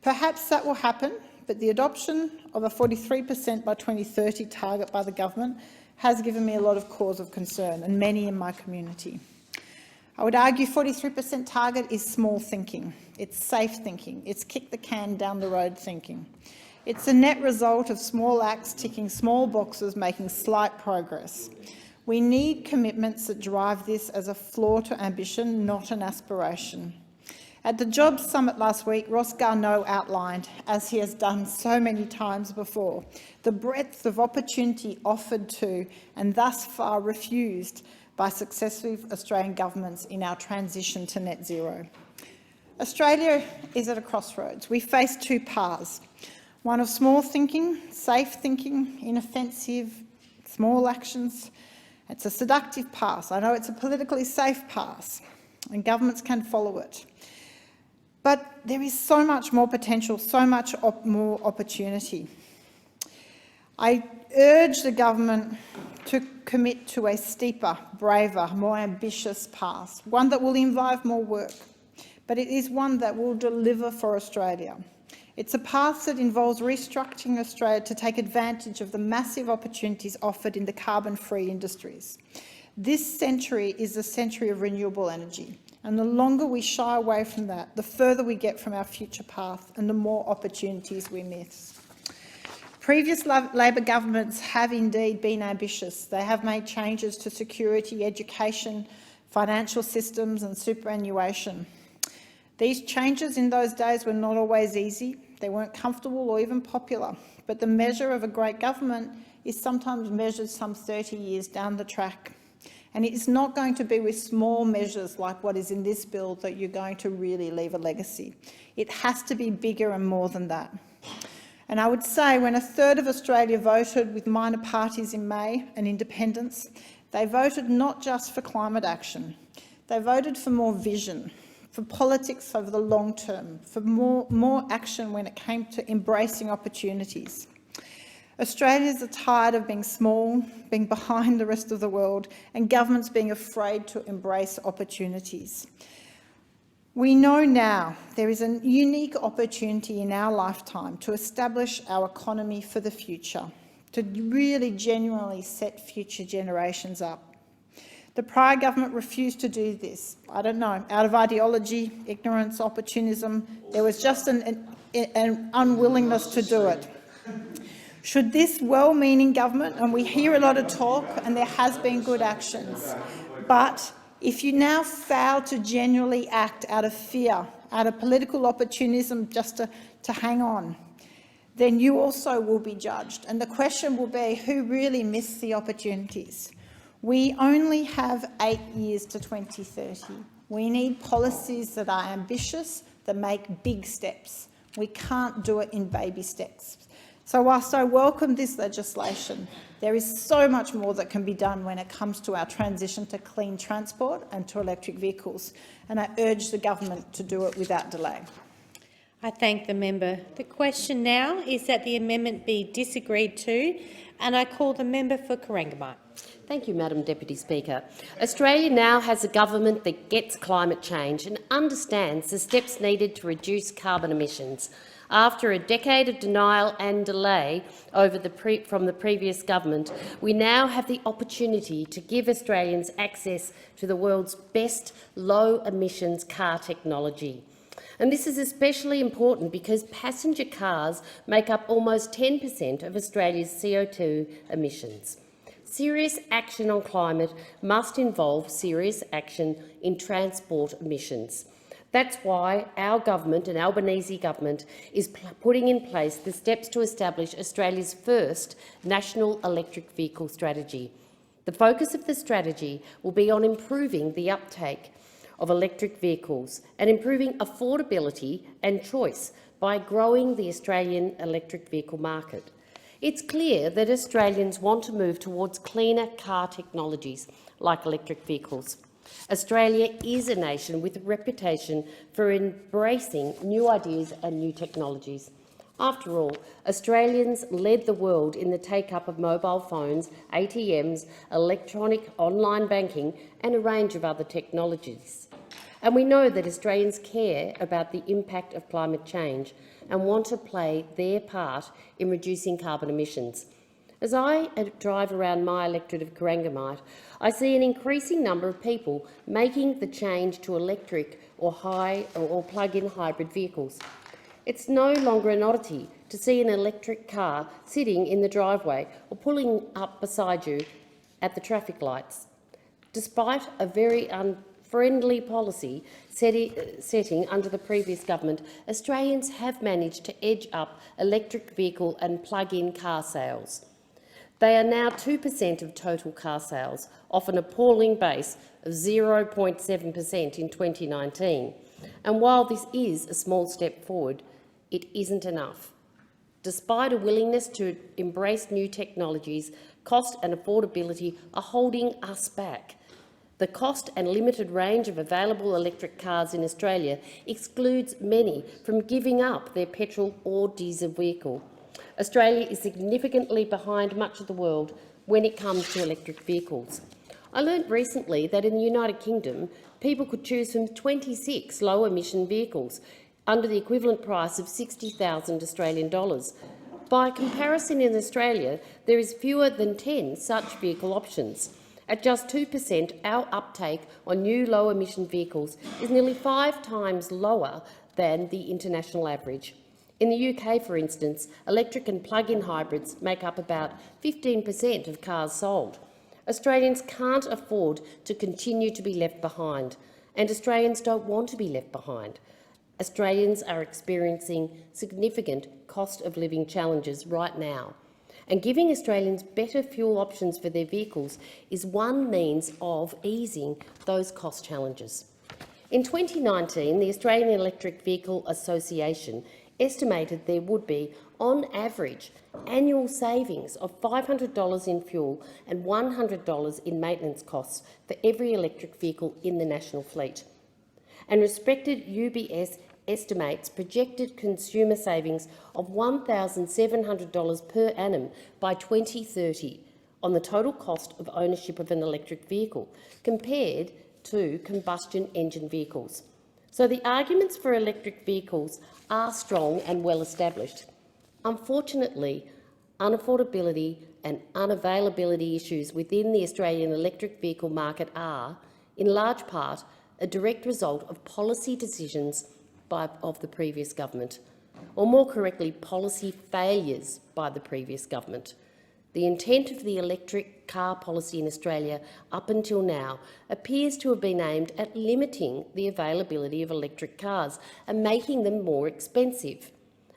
Perhaps that will happen, but the adoption of a 43% by 2030 target by the government has given me a lot of cause of concern, and many in my community. I would argue 43% target is small thinking. It's safe thinking. It's kick the can down the road thinking. It's a net result of small acts ticking small boxes, making slight progress. We need commitments that drive this as a floor to ambition, not an aspiration. At the Jobs Summit last week, Ross Garnaut outlined, as he has done so many times before, the breadth of opportunity offered to and thus far refused by successive Australian governments in our transition to net zero. Australia is at a crossroads. We face 2 paths, one of small thinking, safe thinking, inoffensive, small actions. It's a seductive path. I know it's a politically safe path, and governments can follow it. But there is so much more potential, so much more opportunity. I urge the government to commit to a steeper, braver, more ambitious path, one that will involve more work, but it is one that will deliver for Australia. It's a path that involves restructuring Australia to take advantage of the massive opportunities offered in the carbon-free industries. This century is the century of renewable energy, and the longer we shy away from that, the further we get from our future path and the more opportunities we miss. Previous Labor governments have indeed been ambitious. They have made changes to security, education, financial systems and superannuation. These changes in those days were not always easy. They weren't comfortable or even popular, but the measure of a great government is sometimes measured some 30 years down the track. And it is not going to be with small measures like what is in this bill that you're going to really leave a legacy. It has to be bigger and more than that. And I would say when a third of Australia voted with minor parties in May and independents, they voted not just for climate action. They voted for more vision, for politics over the long term, for more action when it came to embracing opportunities. Australians are tired of being small, being behind the rest of the world, and governments being afraid to embrace opportunities. We know now there is a unique opportunity in our lifetime to establish our economy for the future, to really genuinely set future generations up. The prior government refused to do this. I don't know, out of ideology, ignorance, opportunism. There was just an unwillingness to do it. Should this well-meaning government, and we hear a lot of talk and there has been good actions, but if you now fail to genuinely act out of fear, out of political opportunism just to hang on, then you also will be judged. And the question will be who really missed the opportunities. We only have 8 years to 2030. We need policies that are ambitious, that make big steps. We can't do it in baby steps. So whilst I welcome this legislation, there is so much more that can be done when it comes to our transition to clean transport and to electric vehicles, and I urge the government to do it without delay. I thank the member. The question now is that the amendment be disagreed to, and I call the member for Corangamite. Thank you, Madam Deputy Speaker. Australia now has a government that gets climate change and understands the steps needed to reduce carbon emissions. After a decade of denial and delay from the previous government, we now have the opportunity to give Australians access to the world's best low-emissions car technology. And this is especially important because passenger cars make up almost 10% of Australia's CO2 emissions. Serious action on climate must involve serious action in transport emissions. That's why our government and Albanese government is putting in place the steps to establish Australia's first national electric vehicle strategy. The focus of the strategy will be on improving the uptake of electric vehicles and improving affordability and choice by growing the Australian electric vehicle market. It's clear that Australians want to move towards cleaner car technologies like electric vehicles. Australia is a nation with a reputation for embracing new ideas and new technologies. After all, Australians led the world in the take-up of mobile phones, ATMs, electronic online banking and a range of other technologies. And we know that Australians care about the impact of climate change and want to play their part in reducing carbon emissions. As I drive around my electorate of Corangamite, I see an increasing number of people making the change to electric or plug-in hybrid vehicles. It's no longer an oddity to see an electric car sitting in the driveway or pulling up beside you at the traffic lights. Despite a very unfriendly policy setting under the previous government, Australians have managed to edge up electric vehicle and plug-in car sales. They are now 2% of total car sales, off an appalling base of 0.7% in 2019. And while this is a small step forward, it isn't enough. Despite a willingness to embrace new technologies, cost and affordability are holding us back. The cost and limited range of available electric cars in Australia excludes many from giving up their petrol or diesel vehicle. Australia is significantly behind much of the world when it comes to electric vehicles. I learnt recently that in the United Kingdom, people could choose from 26 low-emission vehicles under the equivalent price of 60,000 Australian dollars. By comparison, in Australia, there is fewer than 10 such vehicle options. At just 2%, our uptake on new low-emission vehicles is nearly 5 times lower than the international average. In the UK, for instance, electric and plug-in hybrids make up about 15% of cars sold. Australians can't afford to continue to be left behind, and Australians don't want to be left behind. Australians are experiencing significant cost of living challenges right now, and giving Australians better fuel options for their vehicles is one means of easing those cost challenges. In 2019, the Australian Electric Vehicle Association estimated there would be, on average, annual savings of $500 in fuel and $100 in maintenance costs for every electric vehicle in the national fleet. And respected UBS estimates projected consumer savings of $1,700 per annum by 2030 on the total cost of ownership of an electric vehicle, compared to combustion engine vehicles. So the arguments for electric vehicles are strong and well established. Unfortunately, unaffordability and unavailability issues within the Australian electric vehicle market are, in large part, a direct result of policy decisions of the previous government, or more correctly, policy failures by the previous government. The intent of the electric car policy in Australia up until now appears to have been aimed at limiting the availability of electric cars and making them more expensive,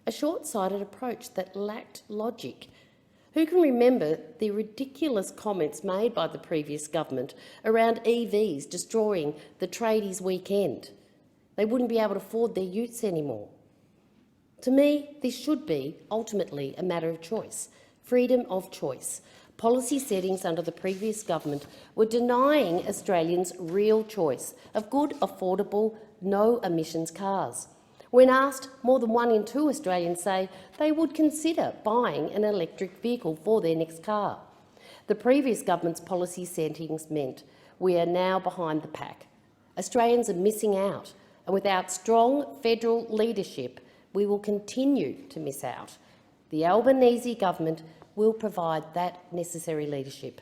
a short-sighted approach that lacked logic. Who can remember the ridiculous comments made by the previous government around EVs destroying the tradies' weekend? They wouldn't be able to afford their utes anymore. To me, this should be ultimately a matter of choice. Freedom of choice. Policy settings under the previous government were denying Australians real choice of good, affordable, no-emissions cars. When asked, more than 1 in 2 Australians say they would consider buying an electric vehicle for their next car. The previous government's policy settings meant we are now behind the pack. Australians are missing out, and without strong federal leadership, we will continue to miss out. The Albanese government will provide that necessary leadership.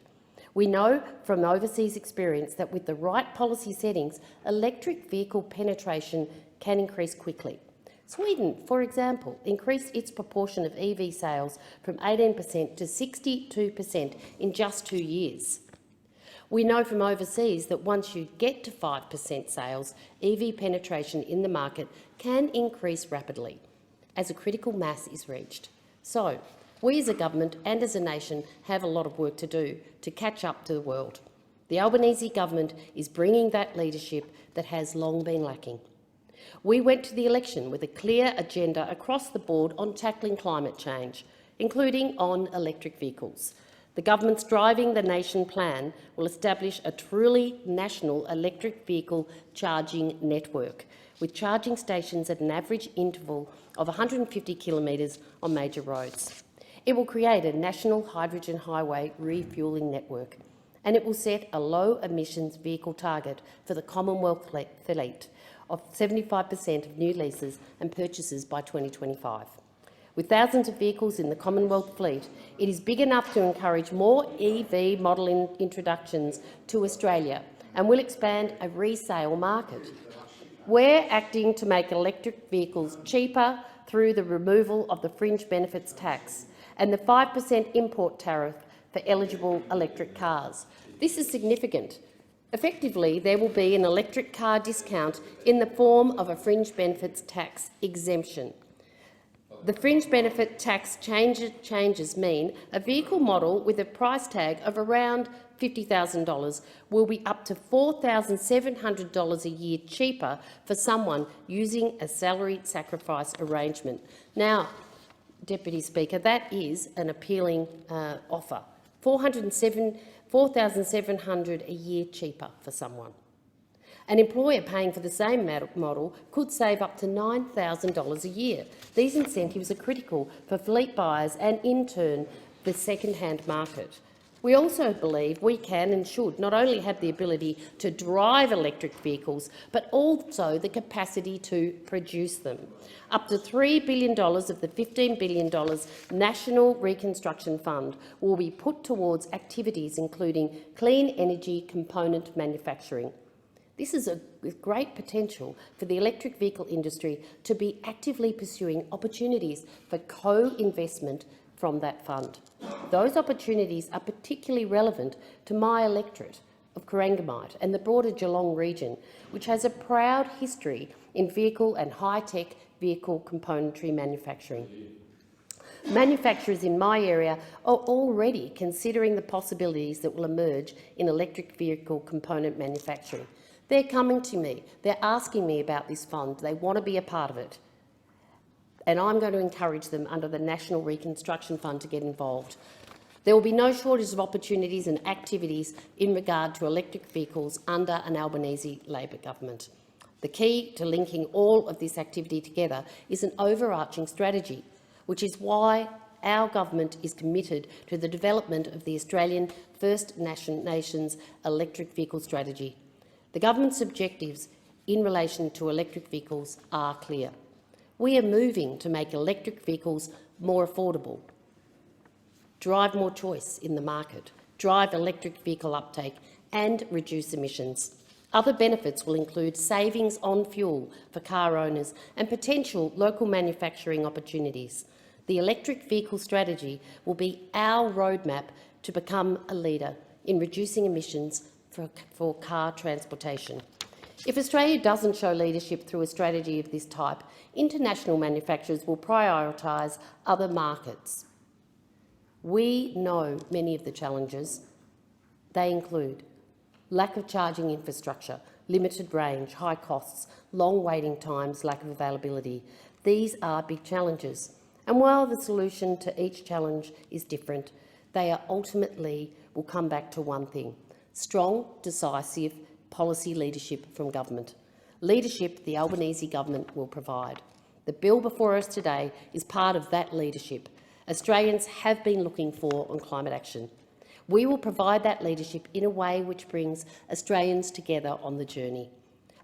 We know from overseas experience that with the right policy settings, electric vehicle penetration can increase quickly. Sweden, for example, increased its proportion of EV sales from 18% to 62% in just 2 years. We know from overseas that once you get to 5% sales, EV penetration in the market can increase rapidly as a critical mass is reached. So, we as a government and as a nation have a lot of work to do to catch up to the world. The Albanese government is bringing that leadership that has long been lacking. We went to the election with a clear agenda across the board on tackling climate change, including on electric vehicles. The government's Driving the Nation plan will establish a truly national electric vehicle charging network, with charging stations at an average interval of 150 kilometres on major roads. It will create a national hydrogen highway refuelling network, and it will set a low-emissions vehicle target for the Commonwealth fleet of 75% of new leases and purchases by 2025. With thousands of vehicles in the Commonwealth fleet, it is big enough to encourage more EV model introductions to Australia and will expand a resale market. We're acting to make electric vehicles cheaper through the removal of the fringe benefits tax and the 5% import tariff for eligible electric cars. This is significant. Effectively, there will be an electric car discount in the form of a fringe benefits tax exemption. The fringe benefit tax changes mean a vehicle model with a price tag of around $50,000 will be up to $4,700 a year cheaper for someone using a salaried sacrifice arrangement. Now, Deputy Speaker, that is an appealing offer. $4,700 a year cheaper for someone. An employer paying for the same model could save up to $9,000 a year. These incentives are critical for fleet buyers and, in turn, the second-hand market. We also believe we can and should not only have the ability to drive electric vehicles, but also the capacity to produce them. Up to $3 billion of the $15 billion National Reconstruction Fund will be put towards activities including clean energy component manufacturing. This is a great potential for the electric vehicle industry to be actively pursuing opportunities for co-investment from that fund. Those opportunities are particularly relevant to my electorate of Corangamite and the broader Geelong region, which has a proud history in vehicle and high-tech vehicle componentry manufacturing. Manufacturers in my area are already considering the possibilities that will emerge in electric vehicle component manufacturing. They're coming to me. They're asking me about this fund. They want to be a part of it. And I'm going to encourage them under the National Reconstruction Fund to get involved. There will be no shortage of opportunities and activities in regard to electric vehicles under an Albanese Labor government. The key to linking all of this activity together is an overarching strategy, which is why our government is committed to the development of the Australian First Nations electric vehicle strategy. The government's objectives in relation to electric vehicles are clear. We are moving to make electric vehicles more affordable, drive more choice in the market, drive electric vehicle uptake and reduce emissions. Other benefits will include savings on fuel for car owners and potential local manufacturing opportunities. The electric vehicle strategy will be our roadmap to become a leader in reducing emissions for car transportation. If Australia doesn't show leadership through a strategy of this type, international manufacturers will prioritise other markets. We know many of the challenges. They include lack of charging infrastructure, limited range, high costs, long waiting times, lack of availability. These are big challenges. And while the solution to each challenge is different, they are ultimately will come back to one thing: strong, decisive policy leadership from government. Leadership the Albanese government will provide. The bill before us today is part of that leadership Australians have been looking for on climate action. We will provide that leadership in a way which brings Australians together on the journey.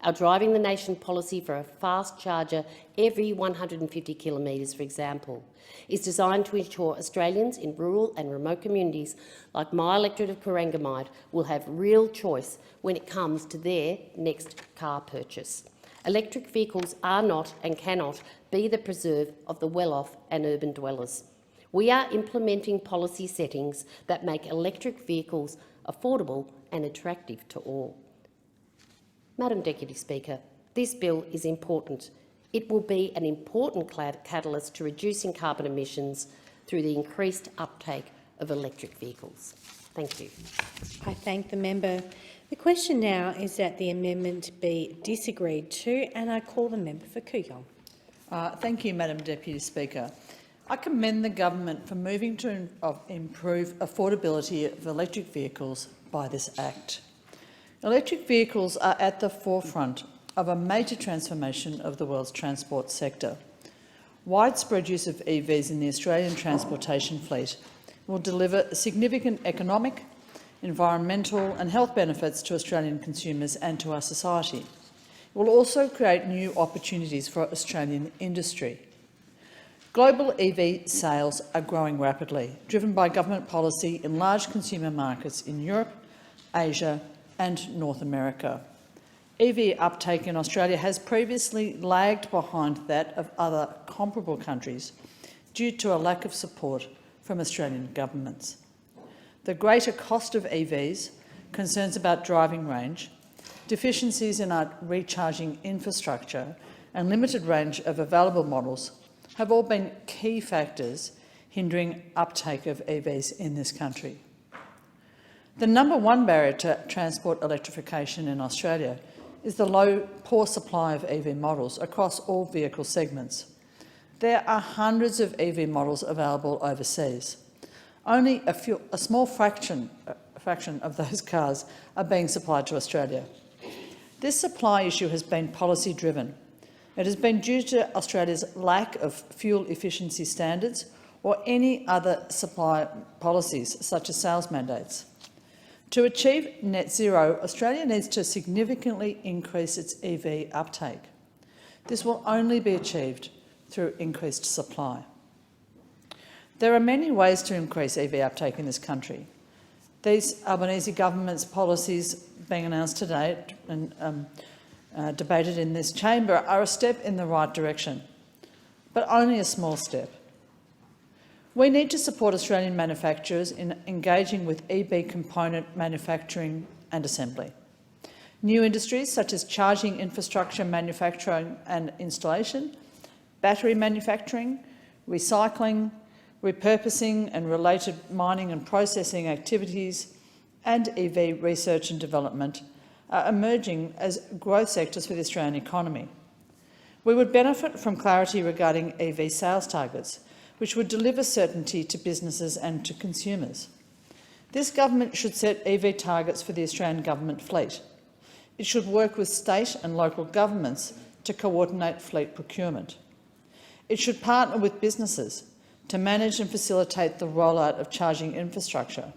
Our Driving the Nation policy for a fast charger every 150 kilometres, for example, is designed to ensure Australians in rural and remote communities like my electorate of Corangamite will have real choice when it comes to their next car purchase. Electric vehicles are not and cannot be the preserve of the well-off and urban dwellers. We are implementing policy settings that make electric vehicles affordable and attractive to all. Madam Deputy Speaker, this bill is important. It will be an important catalyst to reducing carbon emissions through the increased uptake of electric vehicles. Thank you. I thank the member. The question now is that the amendment be disagreed to, and I call the member for Kooyong. Thank you, Madam Deputy Speaker. I commend the government for moving to improve affordability of electric vehicles by this Act. Electric vehicles are at the forefront of a major transformation of the world's transport sector. Widespread use of EVs in the Australian transportation fleet will deliver significant economic, environmental and health benefits to Australian consumers and to our society. It will also create new opportunities for Australian industry. Global EV sales are growing rapidly, driven by government policy in large consumer markets in Europe, Asia and North America. EV uptake in Australia has previously lagged behind that of other comparable countries due to a lack of support from Australian governments. The greater cost of EVs, concerns about driving range, deficiencies in our recharging infrastructure and limited range of available models have all been key factors hindering uptake of EVs in this country. The number one barrier to transport electrification in Australia is the poor supply of EV models across all vehicle segments. There are hundreds of EV models available overseas. Only a small fraction of those cars are being supplied to Australia. This supply issue has been policy-driven. It has been due to Australia's lack of fuel efficiency standards or any other supply policies, such as sales mandates. To achieve net zero, Australia needs to significantly increase its EV uptake. This will only be achieved through increased supply. There are many ways to increase EV uptake in this country. These Albanese government's policies being announced today and debated in this chamber are a step in the right direction, but only a small step. We need to support Australian manufacturers in engaging with EV component manufacturing and assembly. New industries such as charging infrastructure manufacturing and installation, battery manufacturing, recycling, repurposing and related mining and processing activities, and EV research and development are emerging as growth sectors for the Australian economy. We would benefit from clarity regarding EV sales targets, which would deliver certainty to businesses and to consumers. This government should set EV targets for the Australian government fleet. It should work with state and local governments to coordinate fleet procurement. It should partner with businesses to manage and facilitate the rollout of charging infrastructure,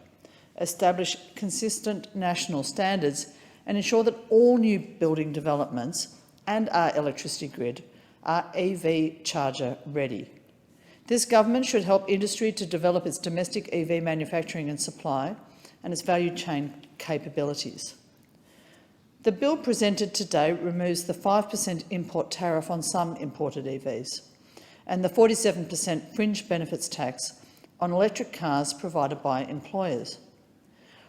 establish consistent national standards and ensure that all new building developments and our electricity grid are EV charger ready. This government should help industry to develop its domestic EV manufacturing and supply and its value chain capabilities. The bill presented today removes the 5% import tariff on some imported EVs and the 47% fringe benefits tax on electric cars provided by employers.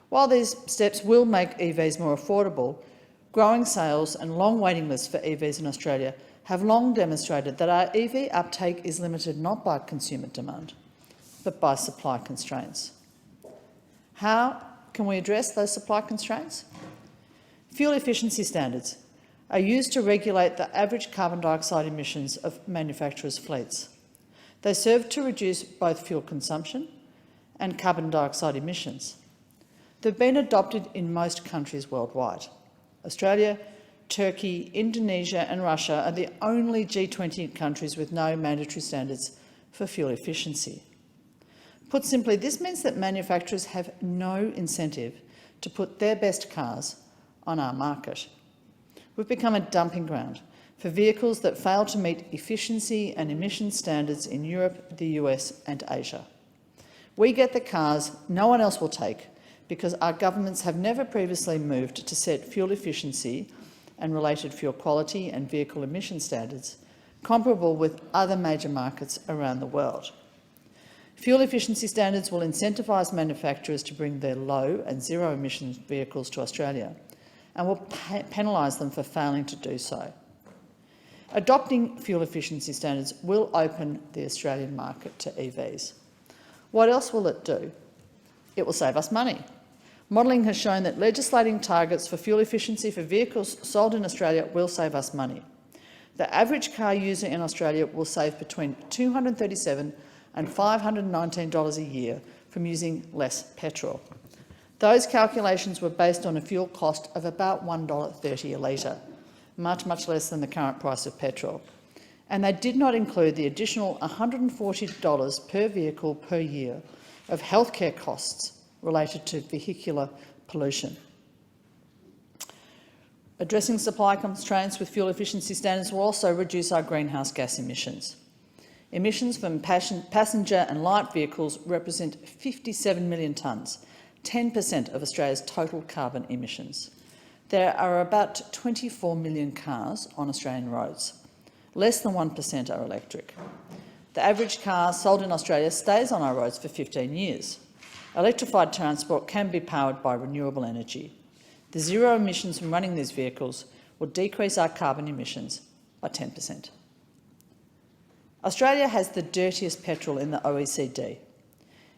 While these steps will make EVs more affordable, growing sales and long waiting lists for EVs in Australia have long demonstrated that our EV uptake is limited not by consumer demand, but by supply constraints. How can we address those supply constraints? Fuel efficiency standards are used to regulate the average carbon dioxide emissions of manufacturers' fleets. They serve to reduce both fuel consumption and carbon dioxide emissions. They've been adopted in most countries worldwide. Australia, Turkey, Indonesia and Russia are the only G20 countries with no mandatory standards for fuel efficiency. Put simply, this means that manufacturers have no incentive to put their best cars on our market. We've become a dumping ground for vehicles that fail to meet efficiency and emission standards in Europe, the US and Asia. We get the cars no one else will take because our governments have never previously moved to set fuel efficiency and related fuel quality and vehicle emission standards comparable with other major markets around the world. Fuel efficiency standards will incentivise manufacturers to bring their low and zero emissions vehicles to Australia and will penalise them for failing to do so. Adopting fuel efficiency standards will open the Australian market to EVs. What else will it do? It will save us money. Modelling has shown that legislating targets for fuel efficiency for vehicles sold in Australia will save us money. The average car user in Australia will save between $237 and $519 a year from using less petrol. Those calculations were based on a fuel cost of about $1.30 a litre, much less than the current price of petrol. And they did not include the additional $140 per vehicle per year of healthcare costs related to vehicular pollution. Addressing supply constraints with fuel efficiency standards will also reduce our greenhouse gas emissions. Emissions from passenger and light vehicles represent 57 million tonnes, 10% of Australia's total carbon emissions. There are about 24 million cars on Australian roads. Less than 1% are electric. The average car sold in Australia stays on our roads for 15 years. Electrified transport can be powered by renewable energy. The zero emissions from running these vehicles will decrease our carbon emissions by 10%. Australia has the dirtiest petrol in the OECD.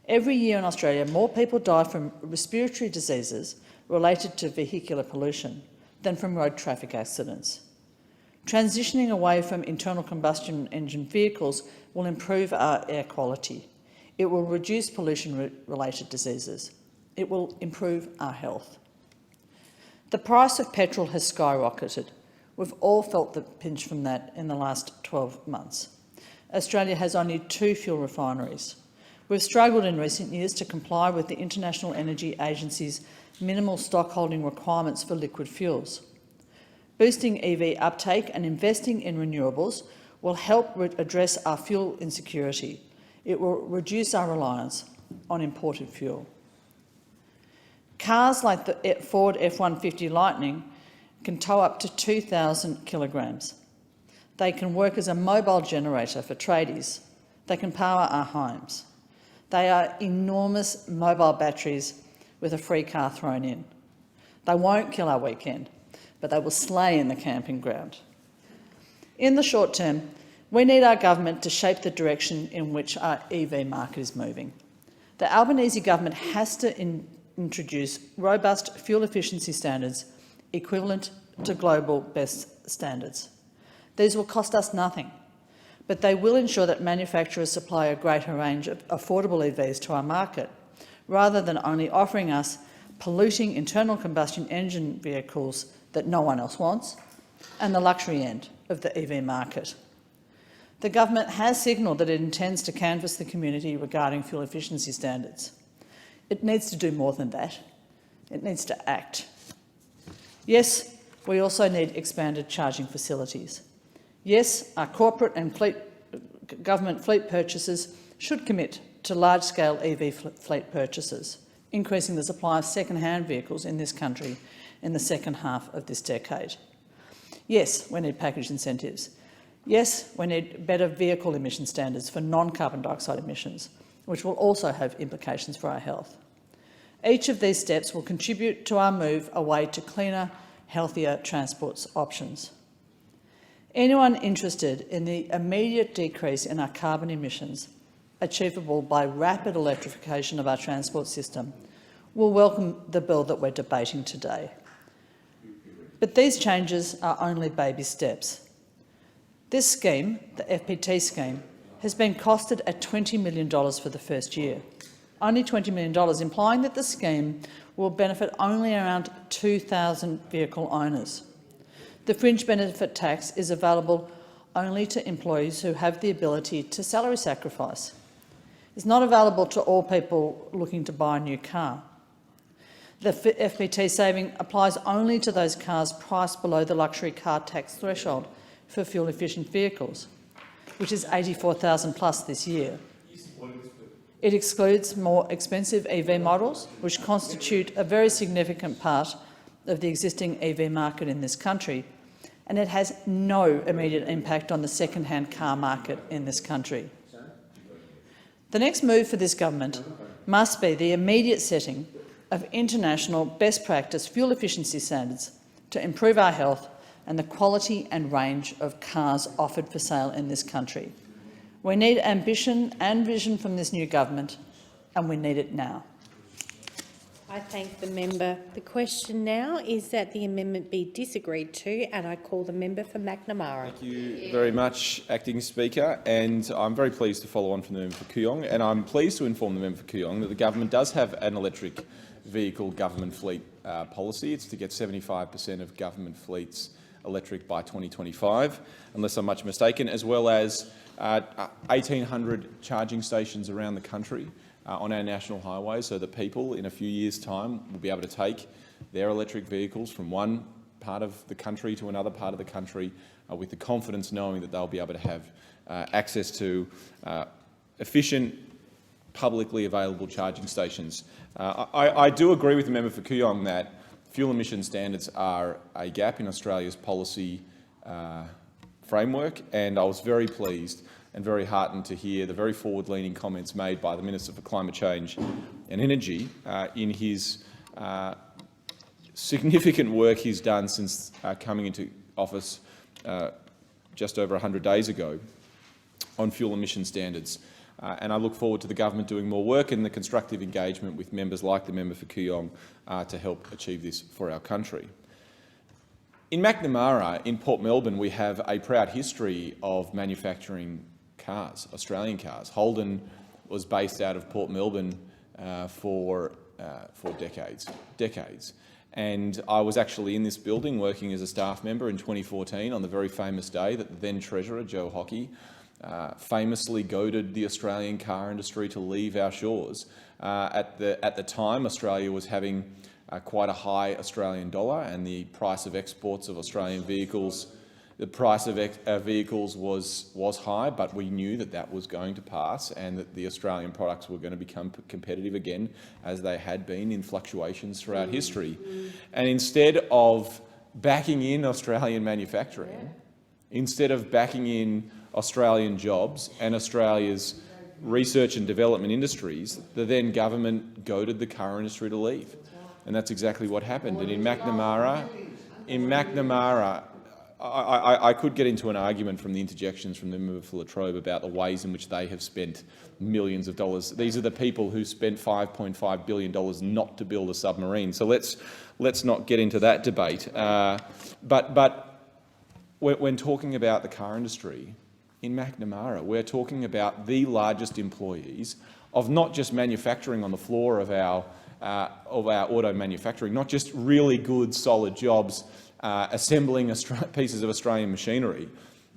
Every year in Australia, more people die from respiratory diseases related to vehicular pollution than from road traffic accidents. Transitioning away from internal combustion engine vehicles will improve our air quality. It will reduce pollution-related diseases. It will improve our health. The price of petrol has skyrocketed. We've all felt the pinch from that in the last 12 months. Australia has only 2 fuel refineries. We've struggled in recent years to comply with the International Energy Agency's minimal stockholding requirements for liquid fuels. Boosting EV uptake and investing in renewables will help address our fuel insecurity. It will reduce our reliance on imported fuel. Cars like the Ford F-150 Lightning can tow up to 2,000 kilograms. They can work as a mobile generator for tradies. They can power our homes. They are enormous mobile batteries with a free car thrown in. They won't kill our weekend, but they will slay in the camping ground. In the short term, we need our government to shape the direction in which our EV market is moving. The Albanese government has to introduce robust fuel efficiency standards equivalent to global best standards. These will cost us nothing, but they will ensure that manufacturers supply a greater range of affordable EVs to our market, rather than only offering us polluting internal combustion engine vehicles that no one else wants, and the luxury end of the EV market. The government has signalled that it intends to canvass the community regarding fuel efficiency standards. It needs to do more than that. It needs to act. Yes, we also need expanded charging facilities. Yes, our corporate and government fleet purchasers should commit to large-scale EV fleet purchases, increasing the supply of second-hand vehicles in this country in the second half of this decade. Yes, we need package incentives. Yes, we need better vehicle emission standards for non-carbon dioxide emissions, which will also have implications for our health. Each of these steps will contribute to our move away to cleaner, healthier transport options. Anyone interested in the immediate decrease in our carbon emissions, achievable by rapid electrification of our transport system, will welcome the bill that we're debating today. But these changes are only baby steps. This scheme, the FPT scheme, has been costed at $20 million for the first year. Only $20 million, implying that the scheme will benefit only around 2,000 vehicle owners. The fringe benefit tax is available only to employees who have the ability to salary sacrifice. It's not available to all people looking to buy a new car. The FPT saving applies only to those cars priced below the luxury car tax threshold for fuel-efficient vehicles, which is $84,000 plus this year. It excludes more expensive EV models, which constitute a very significant part of the existing EV market in this country, and it has no immediate impact on the second-hand car market in this country. The next move for this government must be the immediate setting of international best practice fuel efficiency standards to improve our health and the quality and range of cars offered for sale in this country. We need ambition and vision from this new government, and we need it now. I thank the member. The question now is that the amendment be disagreed to, and I call the member for McNamara. Thank you very much, Acting Speaker, and I'm very pleased to follow on from the member for Kooyong, and I'm pleased to inform the member for Kooyong that the government does have an electric vehicle government fleet policy. It's to get 75% of government fleets electric by 2025, unless I'm much mistaken, as well as 1,800 charging stations around the country on our national highways, so that people in a few years' time will be able to take their electric vehicles from one part of the country to another part of the country with the confidence knowing that they'll be able to have access to efficient, publicly available charging stations. I do agree with the member for Kooyong that fuel emission standards are a gap in Australia's policy framework, and I was very pleased and very heartened to hear the very forward-leaning comments made by the Minister for Climate Change and Energy in his significant work he's done since coming into office just over 100 days ago on fuel emission standards. And I look forward to the government doing more work and the constructive engagement with members like the member for Kooyong to help achieve this for our country. In McNamara, in Port Melbourne, we have a proud history of manufacturing cars, Australian cars. Holden was based out of Port Melbourne for decades. And I was actually in this building working as a staff member in 2014 on the very famous day that the then Treasurer, Joe Hockey, famously goaded the Australian car industry to leave our shores. At the time, Australia was having quite a high Australian dollar, and the price of exports of Australian vehicles, the price of vehicles was high, but we knew that that was going to pass and that the Australian products were going to become competitive again, as they had been in fluctuations throughout history. And instead of backing in Australian manufacturing, instead of backing in Australian jobs and Australia's research and development industries, the then government goaded the car industry to leave. And that's exactly what happened. And in McNamara, I could get into an argument from the interjections from the member for Latrobe about the ways in which they have spent millions of dollars. These are the people who spent $5.5 billion not to build a submarine. So let's not get into that debate. But when talking about the car industry, in McNamara, we're talking about the largest employees of not just manufacturing on the floor of our auto manufacturing, not just really good, solid jobs assembling pieces of Australian machinery,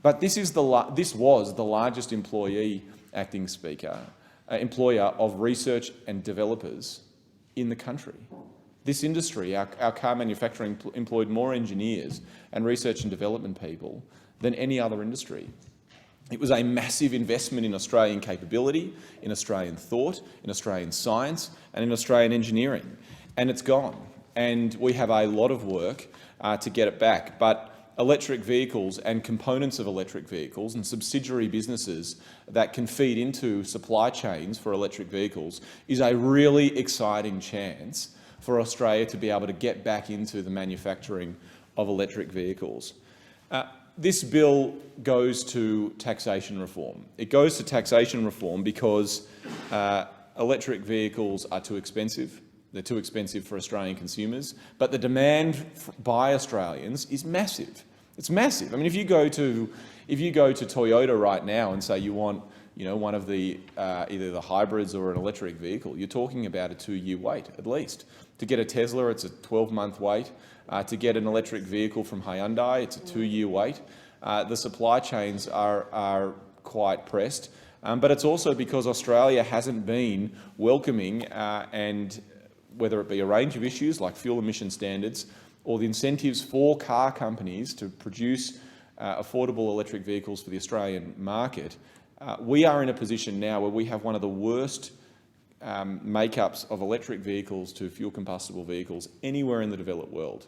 but this was the largest employer of research and developers in the country. This industry, our car manufacturing, employed more engineers and research and development people than any other industry. It was a massive investment in Australian capability, in Australian thought, in Australian science and in Australian engineering. And it's gone. And we have a lot of work to get it back. But electric vehicles and components of electric vehicles and subsidiary businesses that can feed into supply chains for electric vehicles is a really exciting chance for Australia to be able to get back into the manufacturing of electric vehicles. This bill goes to taxation reform. It goes to taxation reform because electric vehicles are too expensive. They're too expensive for Australian consumers, but the demand by Australians is massive. It's massive. I mean, if you go to Toyota right now and say you want, one of the either the hybrids or an electric vehicle, you're talking about a 2-year wait at least. To get a Tesla, it's a 12-month wait. To get an electric vehicle from Hyundai, it's a 2-year wait. The supply chains are quite pressed, but it's also because Australia hasn't been welcoming and whether it be a range of issues like fuel emission standards or the incentives for car companies to produce affordable electric vehicles for the Australian market, we are in a position now where we have one of the worst make-ups of electric vehicles to fuel combustible vehicles anywhere in the developed world.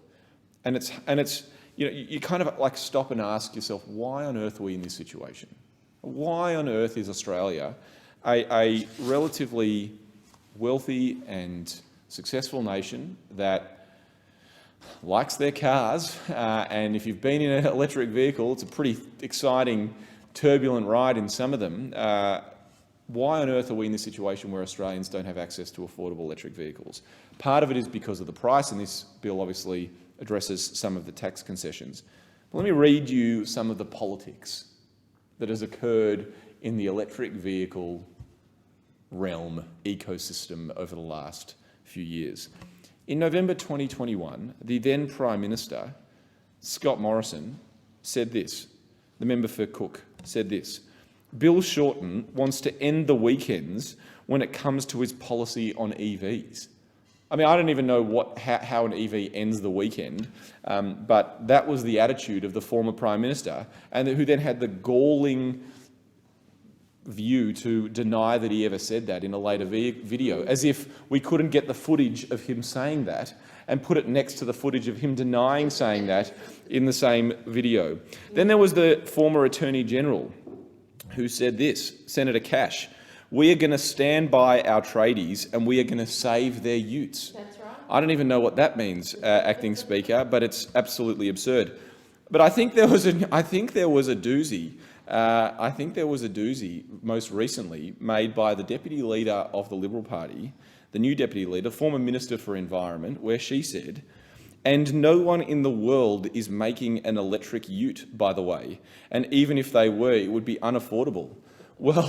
And it's you kind of like stop and ask yourself, why on earth are we in this situation? Why on earth is Australia, a relatively wealthy and successful nation that likes their cars, and if you've been in an electric vehicle, it's a pretty exciting, turbulent ride in some of them. Why on earth are we in this situation where Australians don't have access to affordable electric vehicles? Part of it is because of the price, and this bill obviously addresses some of the tax concessions. But let me read you some of the politics that has occurred in the electric vehicle realm ecosystem over the last few years. In November 2021, the then Prime Minister, Scott Morrison, said this. The member for Cook said this: Bill Shorten wants to end the weekends when it comes to his policy on EVs. I mean, I don't even know how an EV ends the weekend, but that was the attitude of the former Prime Minister, and who then had the galling view to deny that he ever said that in a later video, as if we couldn't get the footage of him saying that and put it next to the footage of him denying saying that in the same video. Then there was the former Attorney General who said this, Senator Cash: "We are going to stand by our tradies and we are going to save their utes." That's right. I don't even know what that means, Acting Speaker, but it's absolutely absurd. But I think there was a doozy. I think there was a doozy most recently made by the Deputy Leader of the Liberal Party, the new Deputy Leader, former Minister for Environment, where she said, "And no one in the world is making an electric ute, by the way, and even if they were, it would be unaffordable." Well,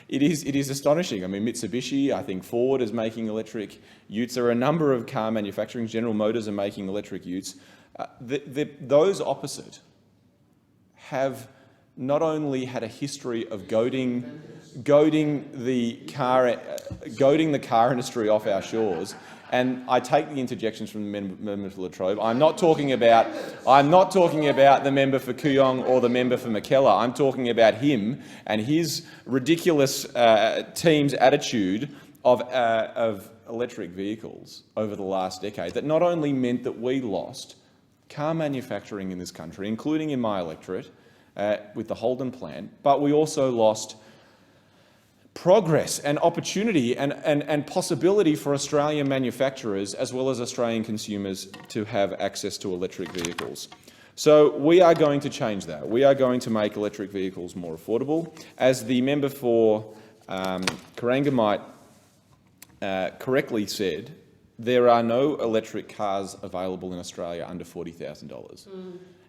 it is astonishing. I mean, Mitsubishi, I think Ford is making electric utes. There are a number of car manufacturers. General Motors are making electric utes. Those opposite have not only had a history of goading the car industry off our shores, and I take the interjections from the member for Latrobe. I'm not talking about the member for Kooyong or the member for Mackellar. I'm talking about him and his ridiculous team's attitude of electric vehicles over the last decade. That not only meant that we lost car manufacturing in this country, including in my electorate, with the Holden plant, but we also lost progress and opportunity and possibility for Australian manufacturers as well as Australian consumers to have access to electric vehicles. So we are going to change that. We are going to make electric vehicles more affordable. As the member for Corangamite correctly said, there are no electric cars available in Australia under $40,000.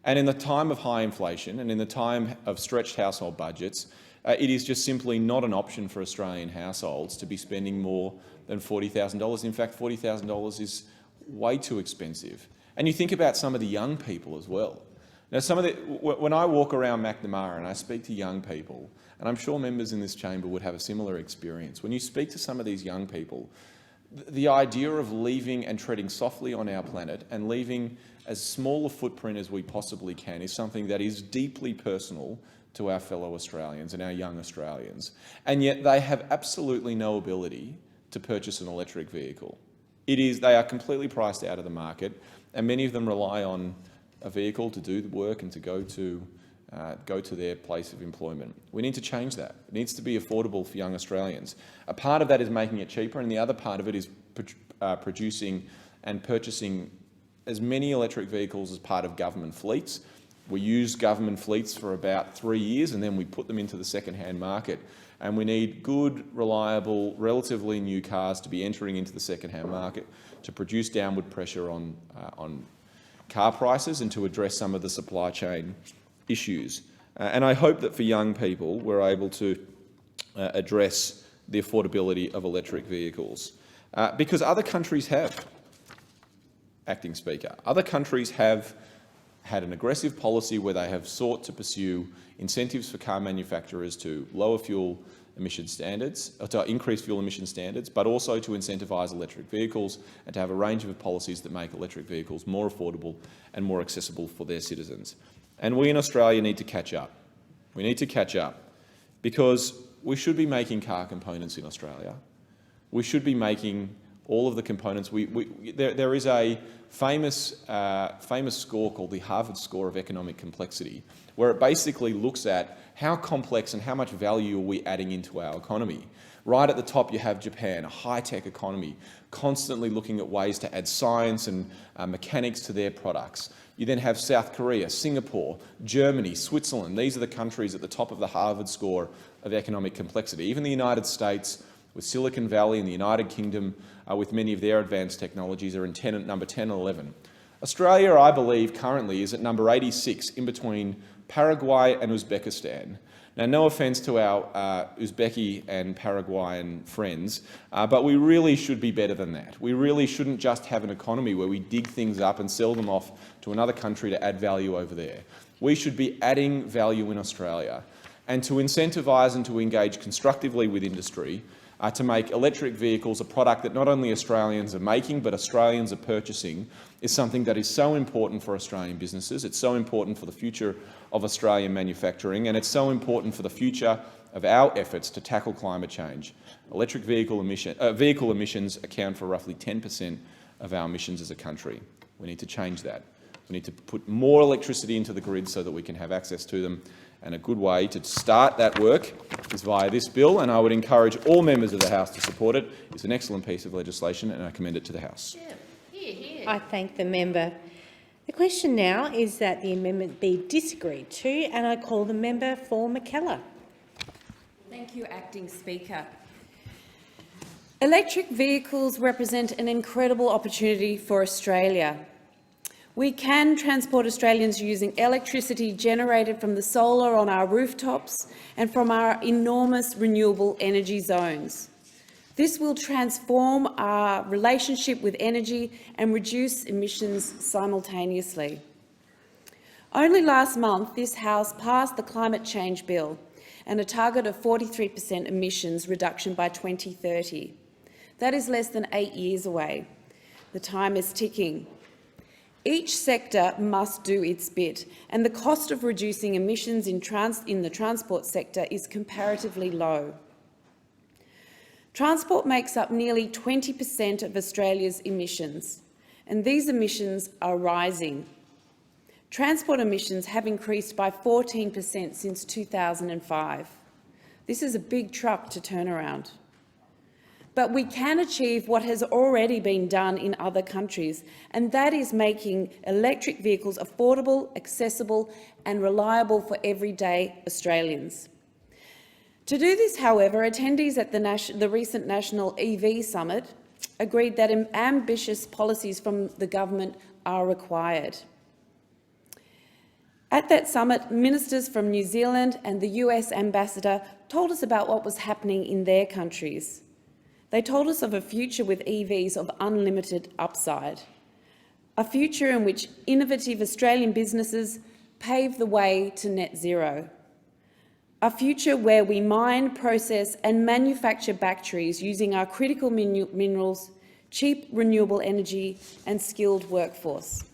And in the time of high inflation and in the time of stretched household budgets, it is just simply not an option for Australian households to be spending more than $40,000. In fact, $40,000 is way too expensive. And you think about some of the young people as well. Now, when I walk around Macnamara and I speak to young people, and I'm sure members in this chamber would have a similar experience, when you speak to some of these young people, the idea of leaving and treading softly on our planet and leaving as small a footprint as we possibly can is something that is deeply personal to our fellow Australians and our young Australians. And yet they have absolutely no ability to purchase an electric vehicle. They are completely priced out of the market, and many of them rely on a vehicle to do the work and to go to their place of employment. We need to change that. It needs to be affordable for young Australians. A part of that is making it cheaper, and the other part of it is producing and purchasing as many electric vehicles as part of government fleets. We use government fleets for about 3 years and then we put them into the second-hand market. And we need good, reliable, relatively new cars to be entering into the second-hand market to produce downward pressure on car prices and to address some of the supply chain issues. And I hope that for young people we're able to address the affordability of electric vehicles. Because other countries have, Acting Speaker, other countries have had an aggressive policy where they have sought to pursue incentives for car manufacturers to lower fuel emission standards, or to increase fuel emission standards, but also to incentivise electric vehicles and to have a range of policies that make electric vehicles more affordable and more accessible for their citizens. And we in Australia need to catch up. We need to catch up because we should be making car components in Australia. We should be making all of the components. There is a famous score called the Harvard Score of Economic Complexity, where it basically looks at how complex and how much value are we adding into our economy. Right at the top you have Japan, a high-tech economy, constantly looking at ways to add science and mechanics to their products. You then have South Korea, Singapore, Germany, Switzerland. These are the countries at the top of the Harvard Score of Economic Complexity. Even the United States, with Silicon Valley and the United Kingdom, with many of their advanced technologies, are in number 10 and 11. Australia, I believe, currently is at number 86, in between Paraguay and Uzbekistan. Now, no offence to our Uzbeki and Paraguayan friends, but we really should be better than that. We really shouldn't just have an economy where we dig things up and sell them off to another country to add value over there. We should be adding value in Australia, and to incentivise and to engage constructively with industry to make electric vehicles a product that not only Australians are making but Australians are purchasing is something that is so important for Australian businesses. It's so important for the future of Australian manufacturing, and it's so important for the future of our efforts to tackle climate change. Electric vehicle emissions account for roughly 10% of our emissions as a country. We need to change that. We need to put more electricity into the grid so that we can have access to them. And a good way to start that work is via this bill, and I would encourage all members of the House to support it. It's an excellent piece of legislation and I commend it to the House. I thank the member. The question now is that the amendment be disagreed to, and I call the member for Mackellar. Thank you, Acting Speaker. Electric vehicles represent an incredible opportunity for Australia. We can transport Australians using electricity generated from the solar on our rooftops and from our enormous renewable energy zones. This will transform our relationship with energy and reduce emissions simultaneously. Only last month, this House passed the Climate Change Bill and a target of 43% emissions reduction by 2030. That is less than 8 years away. The time is ticking. Each sector must do its bit, and the cost of reducing emissions in the transport sector is comparatively low. Transport makes up nearly 20% of Australia's emissions, and these emissions are rising. Transport emissions have increased by 14% since 2005. This is a big truck to turn around. But we can achieve what has already been done in other countries, and that is making electric vehicles affordable, accessible and reliable for everyday Australians. To do this, however, attendees at the recent National EV Summit agreed that ambitious policies from the government are required. At that summit, ministers from New Zealand and the US ambassador told us about what was happening in their countries. They told us of a future with EVs of unlimited upside, a future in which innovative Australian businesses pave the way to net zero, a future where we mine, process and manufacture batteries using our critical minerals, cheap renewable energy and skilled workforce,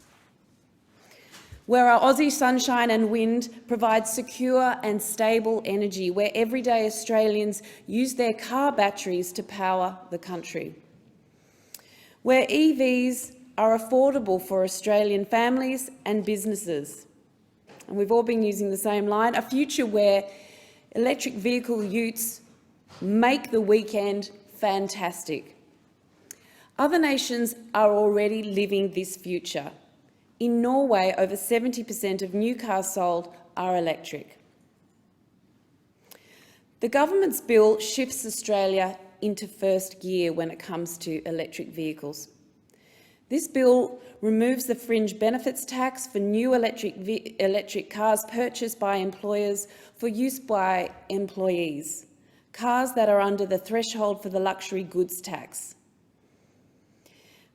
where our Aussie sunshine and wind provide secure and stable energy, where everyday Australians use their car batteries to power the country, where EVs are affordable for Australian families and businesses. And we've all been using the same line, a future where electric vehicle utes make the weekend fantastic. Other nations are already living this future. In Norway, over 70% of new cars sold are electric. The government's bill shifts Australia into first gear when it comes to electric vehicles. This bill removes the fringe benefits tax for new electric cars purchased by employers for use by employees, cars that are under the threshold for the luxury goods tax.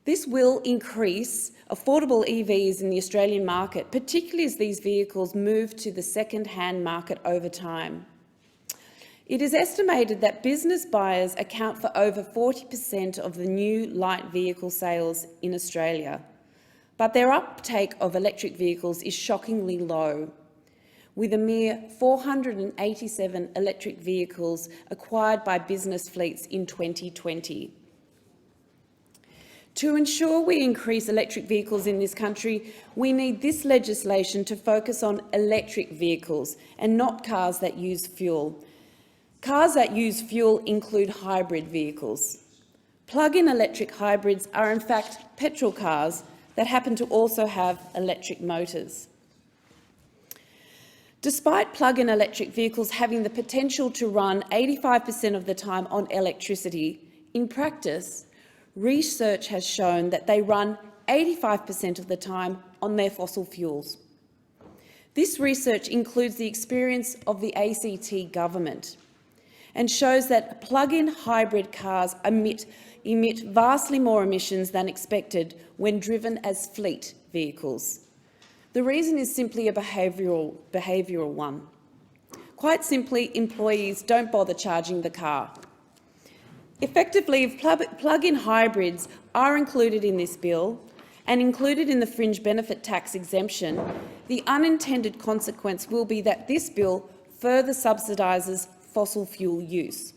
This will increase affordable EVs in the Australian market, particularly as these vehicles move to the second-hand market over time. It is estimated that business buyers account for over 40% of the new light vehicle sales in Australia, but their uptake of electric vehicles is shockingly low, with a mere 487 electric vehicles acquired by business fleets in 2020. To ensure we increase electric vehicles in this country, we need this legislation to focus on electric vehicles and not cars that use fuel. Cars that use fuel include hybrid vehicles. Plug-in electric hybrids are in fact petrol cars that happen to also have electric motors. Despite plug-in electric vehicles having the potential to run 85% of the time on electricity, in practice, research has shown that they run 85% of the time on their fossil fuels. This research includes the experience of the ACT government and shows that plug-in hybrid cars emit vastly more emissions than expected when driven as fleet vehicles. The reason is simply a behavioural one. Quite simply, employees don't bother charging the car. Effectively, if plug-in hybrids are included in this bill and included in the fringe benefit tax exemption, the unintended consequence will be that this bill further subsidises fossil fuel use.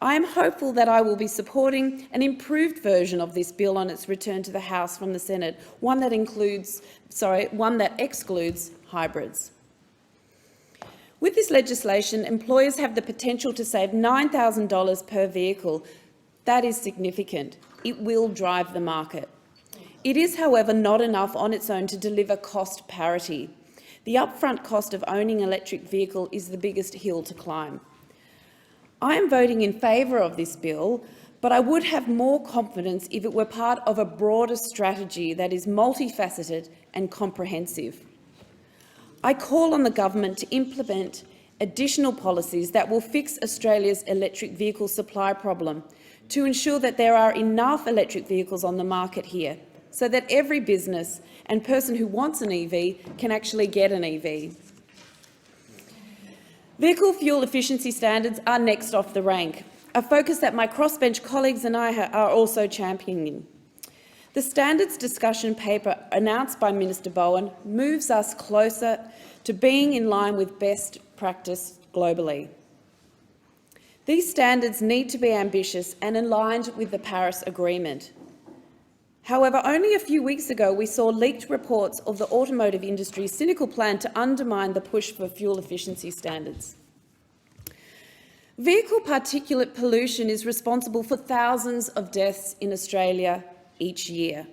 I am hopeful that I will be supporting an improved version of this bill on its return to the House from the Senate, one that excludes hybrids. With this legislation, employers have the potential to save $9,000 per vehicle. That is significant. It will drive the market. It is, however, not enough on its own to deliver cost parity. The upfront cost of owning an electric vehicle is the biggest hill to climb. I am voting in favour of this bill but I would have more confidence if it were part of a broader strategy that is multifaceted and comprehensive. I call on the government to implement additional policies that will fix Australia's electric vehicle supply problem to ensure that there are enough electric vehicles on the market here so that every business and person who wants an EV can actually get an EV. Vehicle fuel efficiency standards are next off the rank, a focus that my crossbench colleagues and I are also championing. The standards discussion paper announced by Minister Bowen moves us closer to being in line with best practice globally. These standards need to be ambitious and aligned with the Paris Agreement. However, only a few weeks ago we saw leaked reports of the automotive industry's cynical plan to undermine the push for fuel efficiency standards. Vehicle particulate pollution is responsible for thousands of deaths in Australia each year.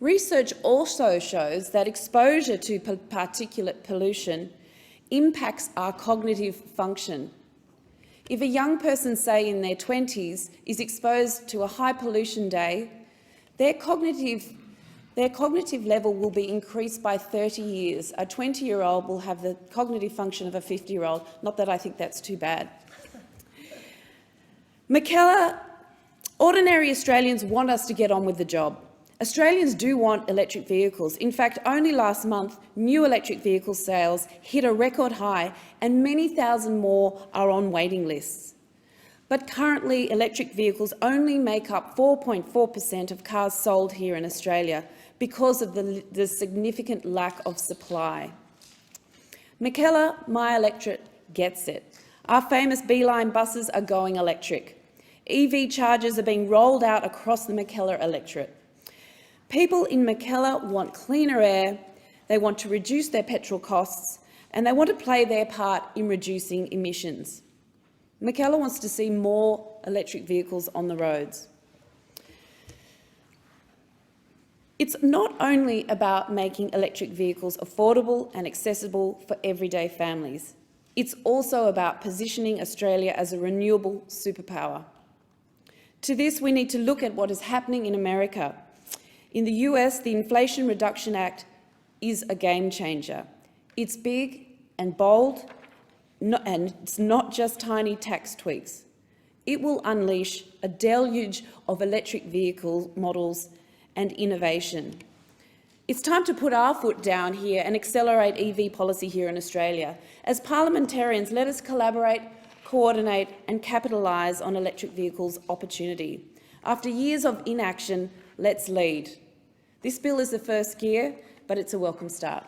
Research also shows that exposure to particulate pollution impacts our cognitive function. If a young person, say in their 20s, is exposed to a high pollution day, their cognitive level will be increased by 30 years. A 20-year-old will have the cognitive function of a 50-year-old. Not that I think that's too bad. Michaela, ordinary Australians want us to get on with the job. Australians do want electric vehicles. In fact, only last month, new electric vehicle sales hit a record high and many thousand more are on waiting lists. But currently, electric vehicles only make up 4.4% of cars sold here in Australia because of the significant lack of supply. Michaela, my electorate, gets it. Our famous Beeline buses are going electric. EV chargers are being rolled out across the Michaela electorate. People in Michaela want cleaner air, they want to reduce their petrol costs, and they want to play their part in reducing emissions. Michaela wants to see more electric vehicles on the roads. It's not only about making electric vehicles affordable and accessible for everyday families. It's also about positioning Australia as a renewable superpower. To this, we need to look at what is happening in America. In the US, the Inflation Reduction Act is a game changer. It's big and bold, and it's not just tiny tax tweaks. It will unleash a deluge of electric vehicle models and innovation. It's time to put our foot down here and accelerate EV policy here in Australia. As parliamentarians, let us collaborate, coordinate and capitalise on electric vehicles' opportunity. After years of inaction, let's lead. This bill is the first gear, but it's a welcome start.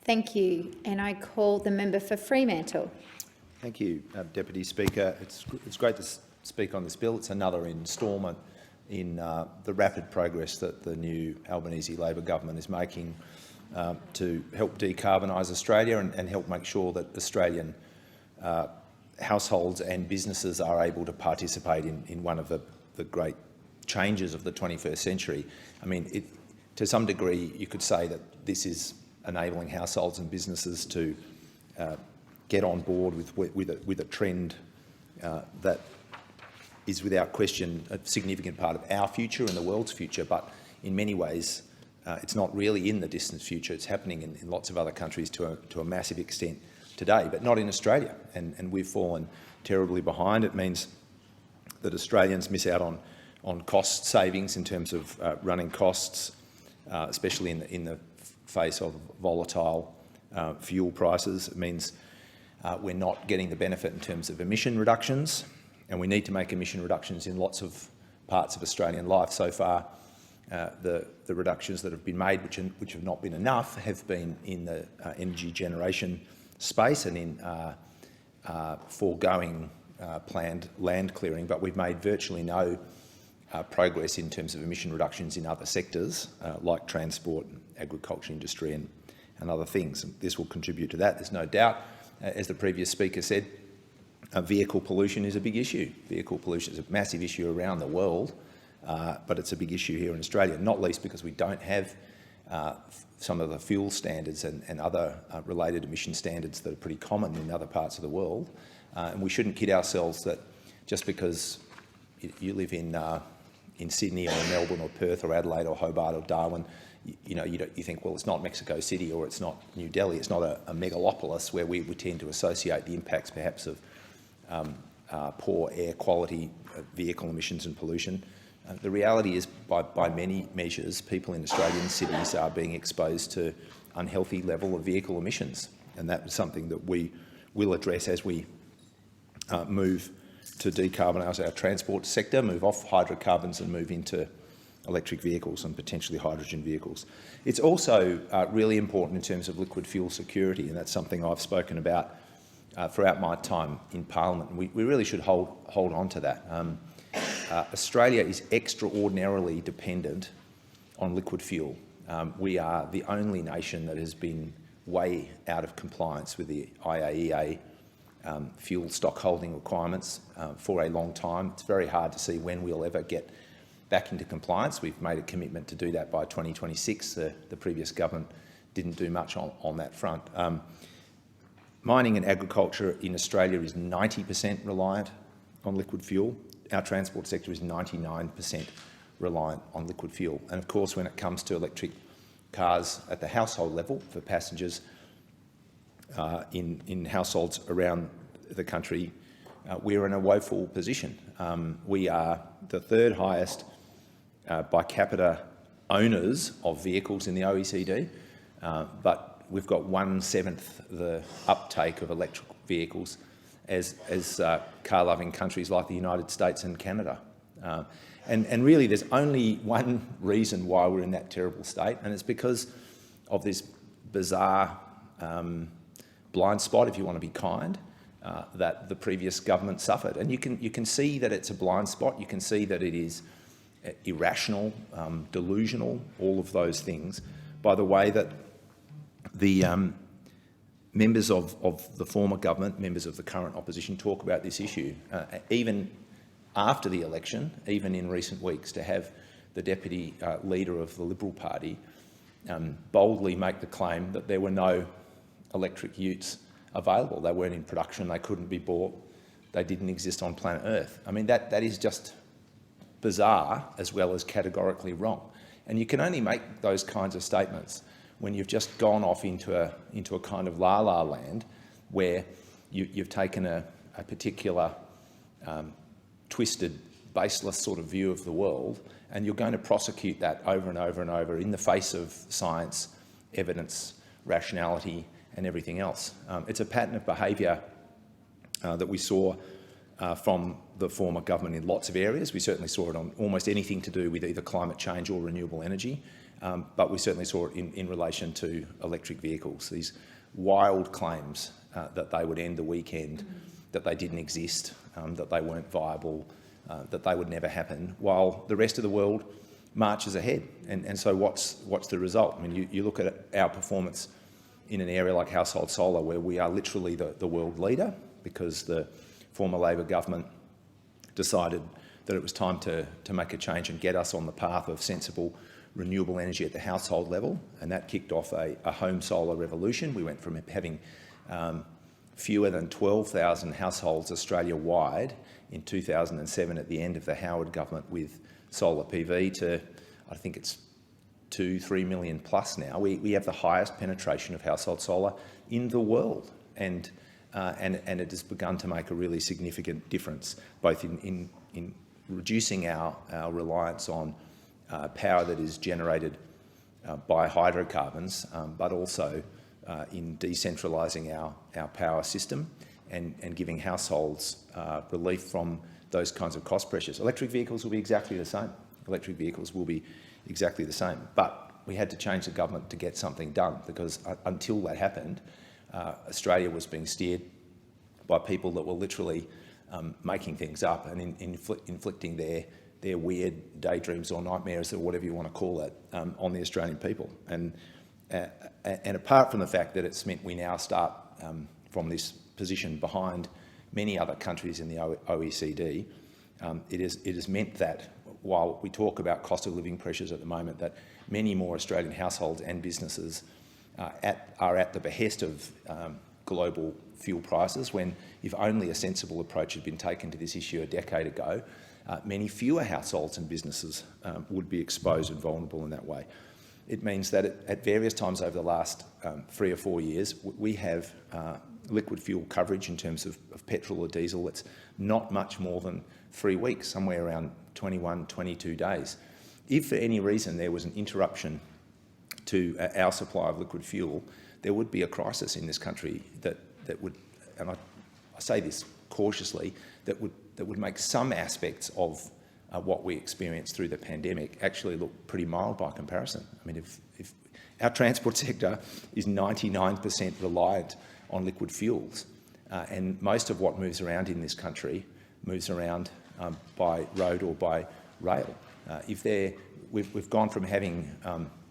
Thank you. And I call the member for Fremantle. Thank you, Deputy Speaker. It's great to speak on this bill. It's another instalment in the rapid progress that the new Albanese Labor government is making to help decarbonise Australia and help make sure that Australian households and businesses are able to participate in one of the great changes of the 21st century. I mean, to some degree, you could say that this is enabling households and businesses to get on board with a trend that is without question a significant part of our future and the world's future, but in many ways it's not really in the distant future. It's happening in lots of other countries to a massive extent today, but not in Australia, and we've fallen terribly behind. It means that Australians miss out on cost savings in terms of running costs, especially in the face of volatile fuel prices. It means we're not getting the benefit in terms of emission reductions, and we need to make emission reductions in lots of parts of Australian life. So far, the reductions that have been made, which have not been enough, have been in the energy generation space and in foregoing planned land clearing, but we've made virtually no progress in terms of emission reductions in other sectors like transport, agriculture industry and other things. And this will contribute to that, there's no doubt. As the previous speaker said, vehicle pollution is a big issue. Vehicle pollution is a massive issue around the world, but it's a big issue here in Australia, not least because we don't have some of the fuel standards and other related emission standards that are pretty common in other parts of the world. And we shouldn't kid ourselves that just because you live in Sydney or Melbourne or Perth or Adelaide or Hobart or Darwin, you think, well, it's not Mexico City or it's not New Delhi. It's not a megalopolis where we tend to associate the impacts perhaps of poor air quality, vehicle emissions and pollution. The reality is, by many measures, people in Australian cities are being exposed to unhealthy level of vehicle emissions, and that is something that we will address as we move to decarbonise our transport sector, move off hydrocarbons and move into electric vehicles and potentially hydrogen vehicles. It's also really important in terms of liquid fuel security, and that's something I've spoken about throughout my time in Parliament. We really should hold on to that. Australia is extraordinarily dependent on liquid fuel. We are the only nation that has been way out of compliance with the IAEA fuel stock holding requirements for a long time. It's very hard to see when we'll ever get back into compliance. We've made a commitment to do that by 2026. The previous government didn't do much on that front. Mining and agriculture in Australia is 90% reliant on liquid fuel. Our transport sector is 99% reliant on liquid fuel. And of course, when it comes to electric cars at the household level for passengers in households around the country, we're in a woeful position. We are the third highest by capita owners of vehicles in the OECD, but we've got 1/7 the uptake of electric vehicles as car-loving countries like the United States and Canada. And really, there's only one reason why we're in that terrible state, and it's because of this bizarre blind spot, if you want to be kind, that the previous government suffered. And you can see that it's a blind spot. You can see that it is irrational, delusional, all of those things, by the way that the members of the former government, members of the current opposition, talk about this issue. Even after the election, even in recent weeks, to have the deputy leader of the Liberal Party boldly make the claim that there were no electric utes available. They weren't in production, they couldn't be bought, they didn't exist on planet Earth. I mean, that is just bizarre as well as categorically wrong. And you can only make those kinds of statements when you've just gone off into a kind of la-la land where you've taken a particular twisted, baseless sort of view of the world, and you're going to prosecute that over and over and over in the face of science, evidence, rationality and everything else. It's a pattern of behaviour that we saw from the former government in lots of areas. We certainly saw it on almost anything to do with either climate change or renewable energy, but we certainly saw it in relation to electric vehicles. These wild claims that they would end the weekend, that they didn't exist, that they weren't viable, that they would never happen, while the rest of the world marches ahead. And so what's the result? I mean, you look at our performance in an area like household solar, where we are literally the world leader, because the former Labor government decided that it was time to make a change and get us on the path of sensible renewable energy at the household level, and that kicked off a home solar revolution. We went from having fewer than 12,000 households Australia-wide in 2007 at the end of the Howard government with solar PV to, I think it's 2-3 million plus now. We have the highest penetration of household solar in the world, and it has begun to make a really significant difference, both in reducing our reliance on power that is generated by hydrocarbons, but also in decentralising our power system and giving households relief from those kinds of cost pressures. Electric vehicles will be exactly the same. Electric vehicles will be exactly the same. But we had to change the government to get something done, because until that happened, Australia was being steered by people that were literally making things up and inflicting their weird daydreams or nightmares, or whatever you want to call it, on the Australian people. And apart from the fact that it's meant we now start from this position behind many other countries in the OECD, it has meant that while we talk about cost of living pressures at the moment, that many more Australian households and businesses are at the behest of global fuel prices when, if only a sensible approach had been taken to this issue a decade ago, many fewer households and businesses would be exposed and vulnerable in that way. It means that at various times over the last 3 or 4 years, we have liquid fuel coverage in terms of petrol or diesel that's not much more than 3 weeks, somewhere around 21, 22 days. If for any reason there was an interruption to our supply of liquid fuel, there would be a crisis in this country that would, and I say this cautiously, that would make some aspects of what we experienced through the pandemic actually look pretty mild by comparison. I mean, if our transport sector is 99% reliant on liquid fuels, and most of what moves around in this country moves around by road or by rail. We've gone from having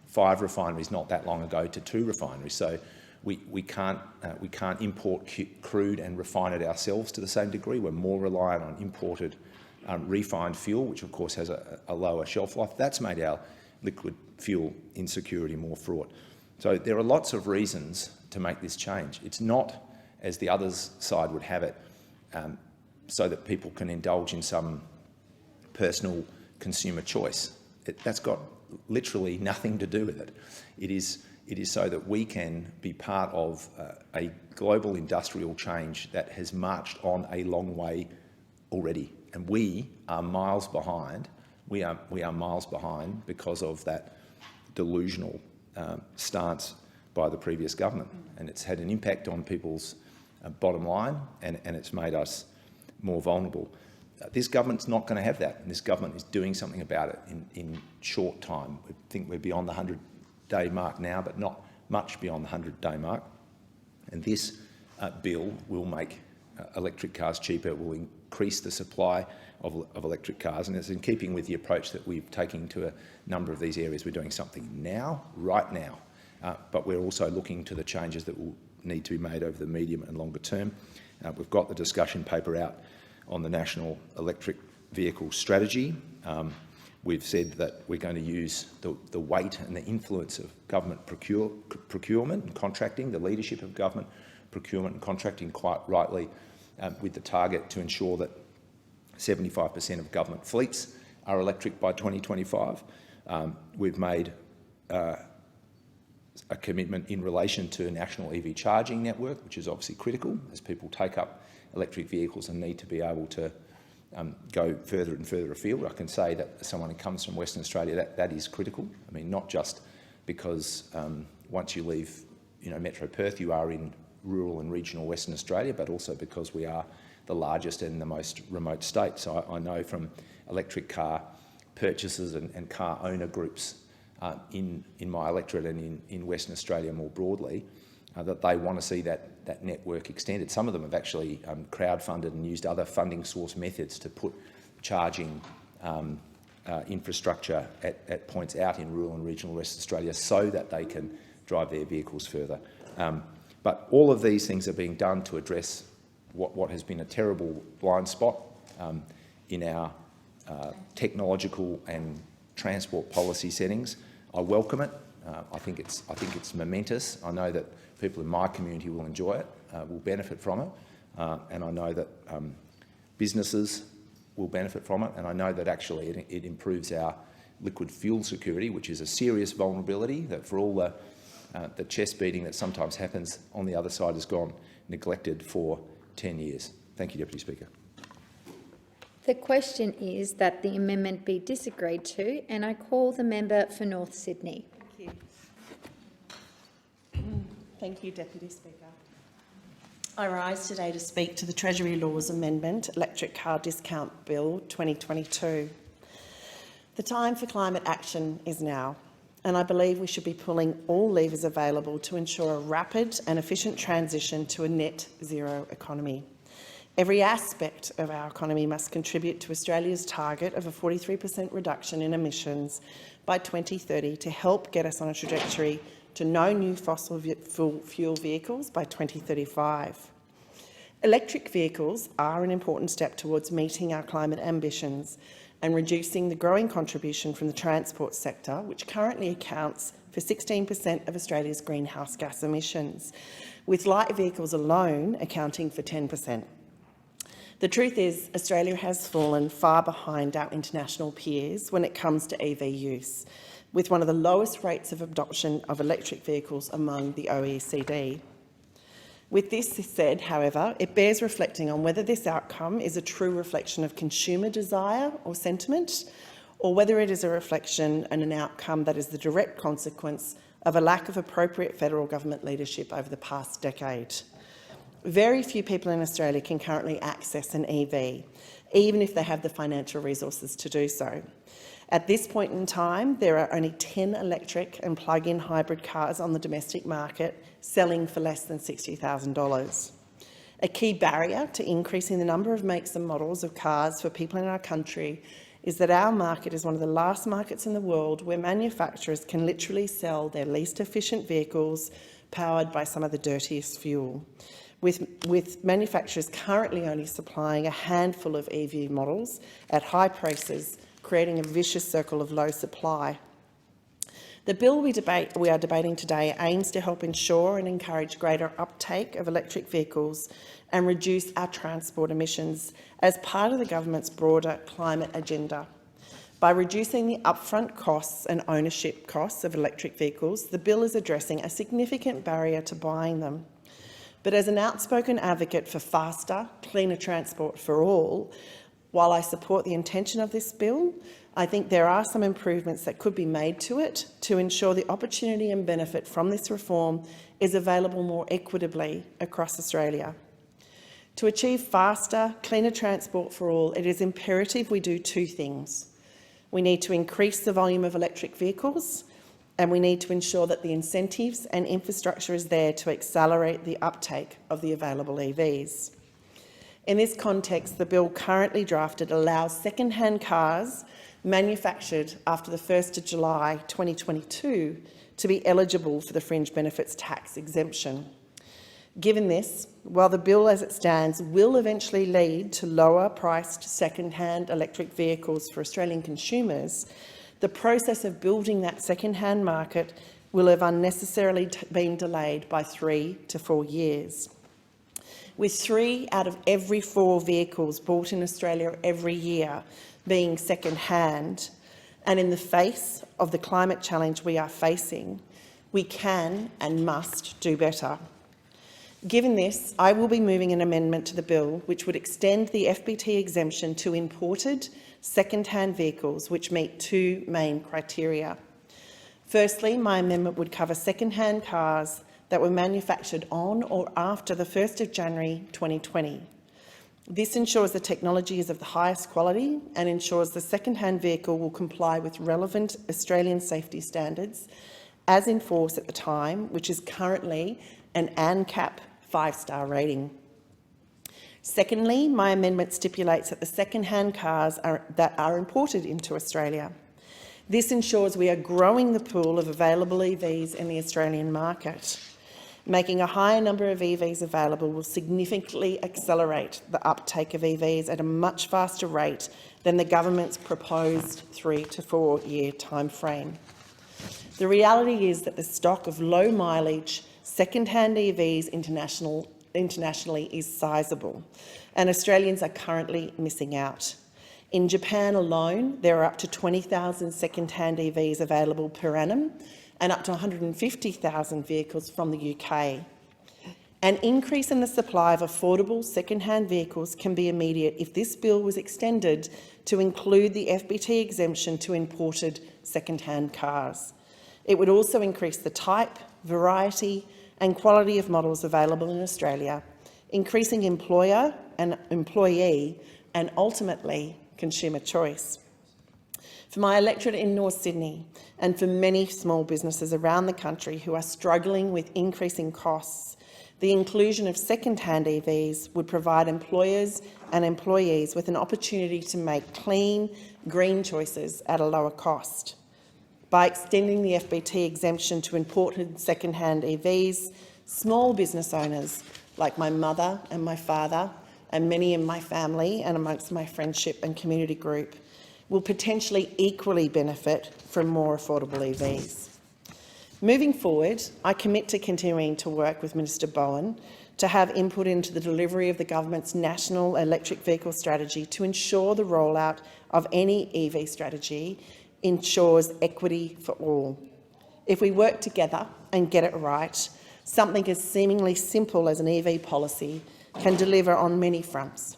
5 refineries not that long ago to 2 refineries, so we can't import crude and refine it ourselves to the same degree. We're more reliant on imported refined fuel, which of course has a lower shelf life. That's made our liquid fuel insecurity more fraught. So there are lots of reasons to make this change. It's not, as the other side would have it, so that people can indulge in some personal consumer choice. That's got literally nothing to do with it. It is so that we can be part of a global industrial change that has marched on a long way already, and we are miles behind. We are miles behind because of that delusional stance by the previous government, and it's had an impact on people's bottom line, and it's made us more vulnerable. This government's not going to have that, and this government is doing something about it in short time. We think we're beyond the 100-day mark now, but not much beyond the 100-day mark. And this bill will make electric cars cheaper. It will increase the supply of electric cars, and it's in keeping with the approach that we've taken to a number of these areas. We're doing something now, right now, but we're also looking to the changes that will need to be made over the medium and longer term. We've got the discussion paper out on the National Electric Vehicle Strategy. We've said that we're going to use the weight and the influence of government procurement and contracting, the leadership of government procurement and contracting, quite rightly, with the target to ensure that 75% of government fleets are electric by 2025. We've made a commitment in relation to a national EV charging network, which is obviously critical as people take up electric vehicles and need to be able to go further and further afield. I can say that as someone who comes from Western Australia, that is critical. I mean, not just because once you leave Metro Perth, you are in rural and regional Western Australia, but also because we are the largest and the most remote state. So I know from electric car purchasers and car owner groups in my electorate and in Western Australia more broadly, that they want to see that network extended. Some of them have actually crowdfunded and used other funding source methods to put charging infrastructure at points out in rural and regional Western Australia so that they can drive their vehicles further. But all of these things are being done to address what has been a terrible blind spot in our technological and transport policy settings. I welcome it. I think it's momentous. I know that people in my community will enjoy it, will benefit from it, and I know that businesses will benefit from it, and I know that actually it improves our liquid fuel security, which is a serious vulnerability that, for all the chest beating that sometimes happens on the other side, has gone neglected for 10 years. Thank you, Deputy Speaker. The question is that the amendment be disagreed to, and I call the member for North Sydney. Thank you. Thank you, Deputy Speaker. I rise today to speak to the Treasury Laws Amendment, Electric Car Discount Bill 2022. The time for climate action is now, and I believe we should be pulling all levers available to ensure a rapid and efficient transition to a net zero economy. Every aspect of our economy must contribute to Australia's target of a 43% reduction in emissions by 2030 to help get us on a trajectory to no new fossil fuel vehicles by 2035. Electric vehicles are an important step towards meeting our climate ambitions, and reducing the growing contribution from the transport sector, which currently accounts for 16% of Australia's greenhouse gas emissions, with light vehicles alone accounting for 10%. The truth is, Australia has fallen far behind our international peers when it comes to EV use, with one of the lowest rates of adoption of electric vehicles among the OECD. With this said, however, it bears reflecting on whether this outcome is a true reflection of consumer desire or sentiment, or whether it is a reflection and an outcome that is the direct consequence of a lack of appropriate federal government leadership over the past decade. Very few people in Australia can currently access an EV, even if they have the financial resources to do so. At this point in time, there are only 10 electric and plug-in hybrid cars on the domestic market selling for less than $60,000. A key barrier to increasing the number of makes and models of cars for people in our country is that our market is one of the last markets in the world where manufacturers can literally sell their least efficient vehicles powered by some of the dirtiest fuel, with manufacturers currently only supplying a handful of EV models at high prices, creating a vicious circle of low supply. The bill we are debating today aims to help ensure and encourage greater uptake of electric vehicles and reduce our transport emissions as part of the government's broader climate agenda. By reducing the upfront costs and ownership costs of electric vehicles, the bill is addressing a significant barrier to buying them. But as an outspoken advocate for faster, cleaner transport for all, while I support the intention of this bill, I think there are some improvements that could be made to it to ensure the opportunity and benefit from this reform is available more equitably across Australia. To achieve faster, cleaner transport for all, it is imperative we do two things. We need to increase the volume of electric vehicles, and we need to ensure that the incentives and infrastructure is there to accelerate the uptake of the available EVs. In this context, the bill currently drafted allows second-hand cars manufactured after the 1st of July 2022 to be eligible for the fringe benefits tax exemption. Given this, while the bill as it stands will eventually lead to lower-priced second-hand electric vehicles for Australian consumers, the process of building that second-hand market will have unnecessarily been delayed by 3 to 4 years. With 3 out of every 4 vehicles bought in Australia every year being second-hand, and in the face of the climate challenge we are facing, we can and must do better. Given this, I will be moving an amendment to the bill which would extend the FBT exemption to imported second-hand vehicles which meet 2 main criteria. Firstly, my amendment would cover second-hand cars that were manufactured on or after the 1st of January 2020. This ensures the technology is of the highest quality and ensures the second-hand vehicle will comply with relevant Australian safety standards as in force at the time, which is currently an ANCAP 5-star rating. Secondly, my amendment stipulates that the second-hand cars that are imported into Australia. This ensures we are growing the pool of available EVs in the Australian market. Making a higher number of EVs available will significantly accelerate the uptake of EVs at a much faster rate than the government's proposed 3 to 4 year timeframe. The reality is that the stock of low-mileage second-hand EVs internationally is sizable, and Australians are currently missing out. In Japan alone, there are up to 20,000 second-hand EVs available per annum, and up to 150,000 vehicles from the UK. An increase in the supply of affordable second-hand vehicles can be immediate if this bill was extended to include the FBT exemption to imported second-hand cars. It would also increase the type, variety and quality of models available in Australia, increasing employer and employee and ultimately consumer choice. For my electorate in North Sydney and for many small businesses around the country who are struggling with increasing costs, the inclusion of second-hand EVs would provide employers and employees with an opportunity to make clean, green choices at a lower cost. By extending the FBT exemption to imported second-hand EVs, small business owners like my mother and my father and many in my family and amongst my friendship and community group will potentially equally benefit from more affordable EVs. Moving forward, I commit to continuing to work with Minister Bowen to have input into the delivery of the government's national electric vehicle strategy to ensure the rollout of any EV strategy ensures equity for all. If we work together and get it right, something as seemingly simple as an EV policy can deliver on many fronts,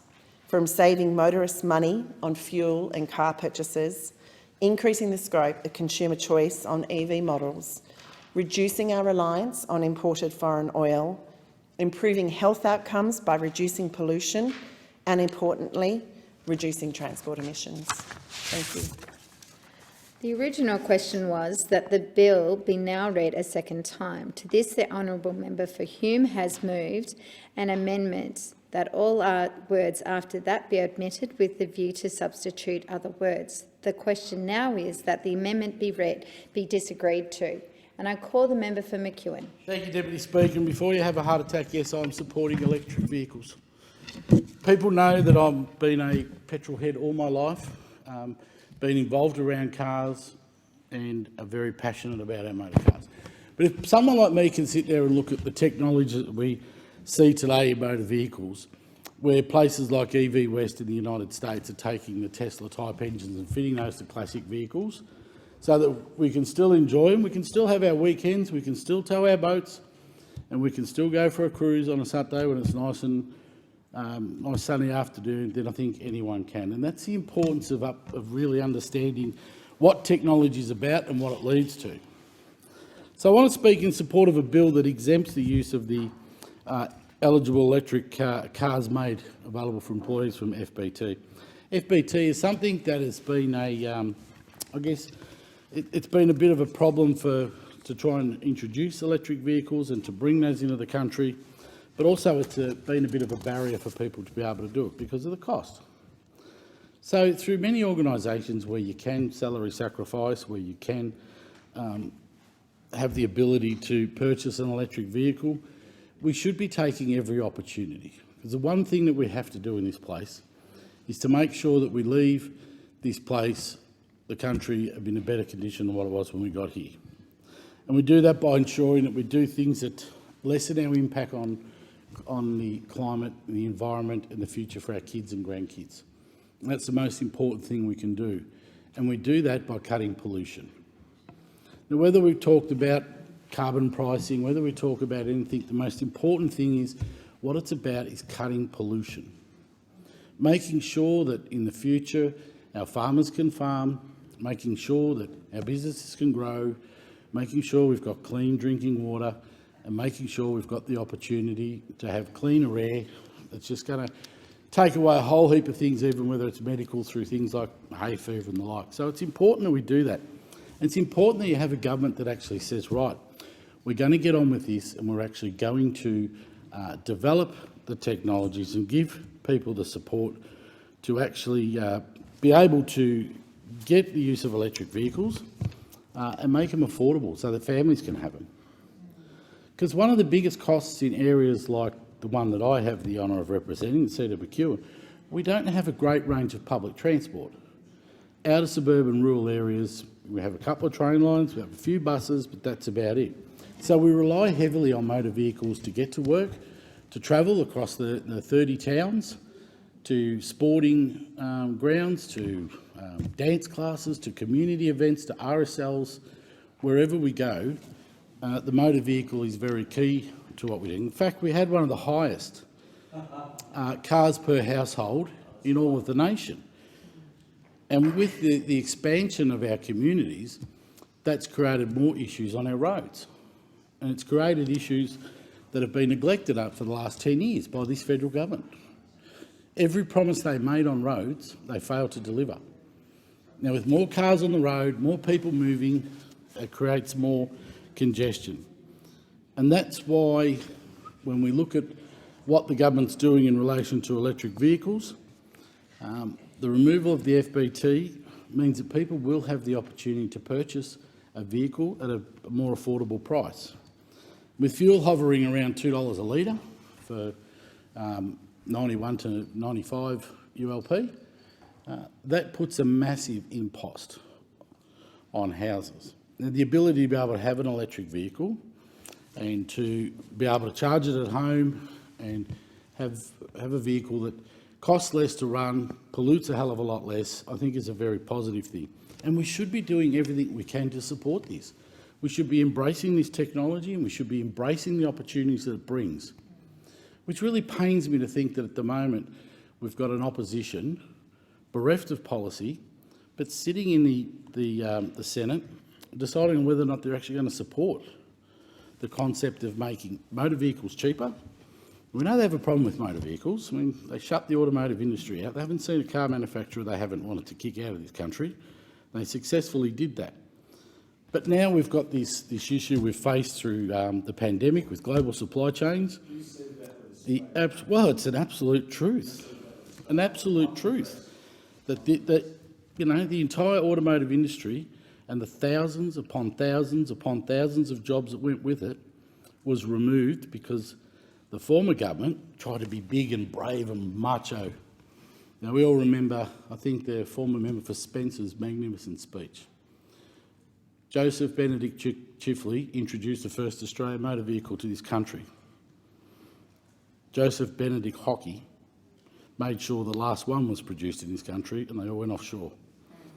from saving motorists money on fuel and car purchases, increasing the scope of consumer choice on EV models, reducing our reliance on imported foreign oil, improving health outcomes by reducing pollution, and importantly, reducing transport emissions. Thank you. The original question was that the bill be now read a second time. To this, the honourable member for Hume has moved an amendment that all words after that be omitted with the view to substitute other words. The question now is that the amendment be disagreed to. And I call the member for McEwen. Thank you, Deputy Speaker. And before you have a heart attack, yes, I'm supporting electric vehicles. People know that I've been a petrol head all my life, been involved around cars and are very passionate about our motor cars. But if someone like me can sit there and look at the technology that we see today in motor vehicles, where places like EV West in the United States are taking the Tesla-type engines and fitting those to classic vehicles so that we can still enjoy them, we can still have our weekends, we can still tow our boats, and we can still go for a cruise on a Saturday when it's nice and nice sunny afternoon, then I think anyone can. And that's the importance of really understanding what technology is about and what it leads to. So I want to speak in support of a bill that exempts the use of the eligible electric cars made available for employees from FBT. FBT is something that has been I guess, it's been a bit of a problem to try and introduce electric vehicles and to bring those into the country, but also it's been a bit of a barrier for people to be able to do it because of the cost. So through many organisations where you can salary sacrifice, where you can have the ability to purchase an electric vehicle, we should be taking every opportunity. Because the one thing that we have to do in this place is to make sure that we leave this place, the country, in a better condition than what it was when we got here. And we do that by ensuring that we do things that lessen our impact on the climate, the environment and the future for our kids and grandkids. And that's the most important thing we can do. And we do that by cutting pollution. Now, whether we've talked about carbon pricing, whether we talk about anything, the most important thing is what it's about is cutting pollution. Making sure that in the future our farmers can farm, making sure that our businesses can grow, making sure we've got clean drinking water and making sure we've got the opportunity to have cleaner air that's just going to take away a whole heap of things, even whether it's medical through things like hay fever and the like. So it's important that we do that. And it's important that you have a government that actually says, right, we're going to get on with this and we're actually going to develop the technologies and give people the support to actually be able to get the use of electric vehicles and make them affordable so that families can have them. Because one of the biggest costs in areas like the one that I have the honour of representing, the seat of McEwen, we don't have a great range of public transport. Out of suburban rural areas, we have a couple of train lines, we have a few buses, but that's about it. So we rely heavily on motor vehicles to get to work, to travel across the 30 towns, to sporting grounds, to dance classes, to community events, to RSLs. Wherever we go, the motor vehicle is very key to what we do. In fact, we had one of the highest cars per household in all of the nation. And with the expansion of our communities, that's created more issues on our roads. And it's created issues that have been neglected up for the last 10 years by this federal government. Every promise they made on roads, they failed to deliver. Now, with more cars on the road, more people moving, it creates more congestion. And that's why, when we look at what the government's doing in relation to electric vehicles, the removal of the FBT means that people will have the opportunity to purchase a vehicle at a more affordable price. With fuel hovering around $2 a litre for 91 to 95 ULP, that puts a massive impost on houses. Now, the ability to be able to have an electric vehicle and to be able to charge it at home and have a vehicle that costs less to run, pollutes a hell of a lot less, I think is a very positive thing. And we should be doing everything we can to support this. We should be embracing this technology and we should be embracing the opportunities that it brings. Which really pains me to think that at the moment we've got an opposition bereft of policy, but sitting in the Senate, deciding whether or not they're actually going to support the concept of making motor vehicles cheaper. We know they have a problem with motor vehicles. I mean, they shut the automotive industry out. They haven't seen a car manufacturer they haven't wanted to kick out of this country. They successfully did that. But now we've got this issue we've faced through the pandemic with global supply chains. Well, it's an absolute truth. An absolute truth. That you know, the entire automotive industry and the thousands upon thousands upon thousands of jobs that went with it was removed because the former government tried to be big and brave and macho. Now, we all remember, I think, the former member for Spencer's magnificent speech. Joseph Benedict Chifley introduced the first Australian motor vehicle to this country. Joseph Benedict Hockey made sure the last one was produced in this country and they all went offshore.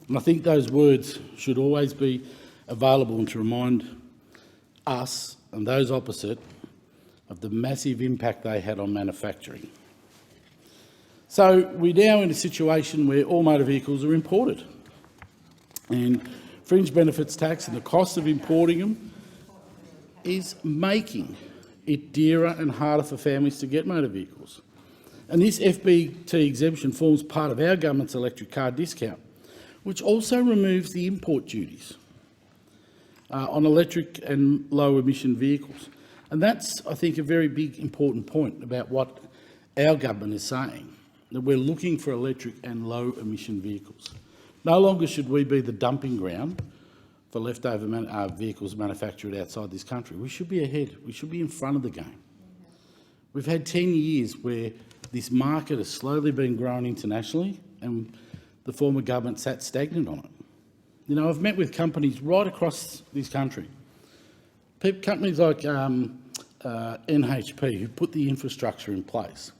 And I think those words should always be available and to remind us and those opposite of the massive impact they had on manufacturing. So we're now in a situation where all motor vehicles are imported. And fringe benefits tax and the cost of importing them is making it dearer and harder for families to get motor vehicles. And this FBT exemption forms part of our government's electric car discount, which also removes the import duties on electric and low emission vehicles. And that's, I think, a very big important point about what our government is saying, that we're looking for electric and low emission vehicles. No longer should we be the dumping ground for leftover vehicles manufactured outside this country. We should be ahead. We should be in front of the game. We've had 10 years where this market has slowly been growing internationally and the former government sat stagnant on it. You know, I've met with companies right across this country, companies like NHP, who put the infrastructure in place.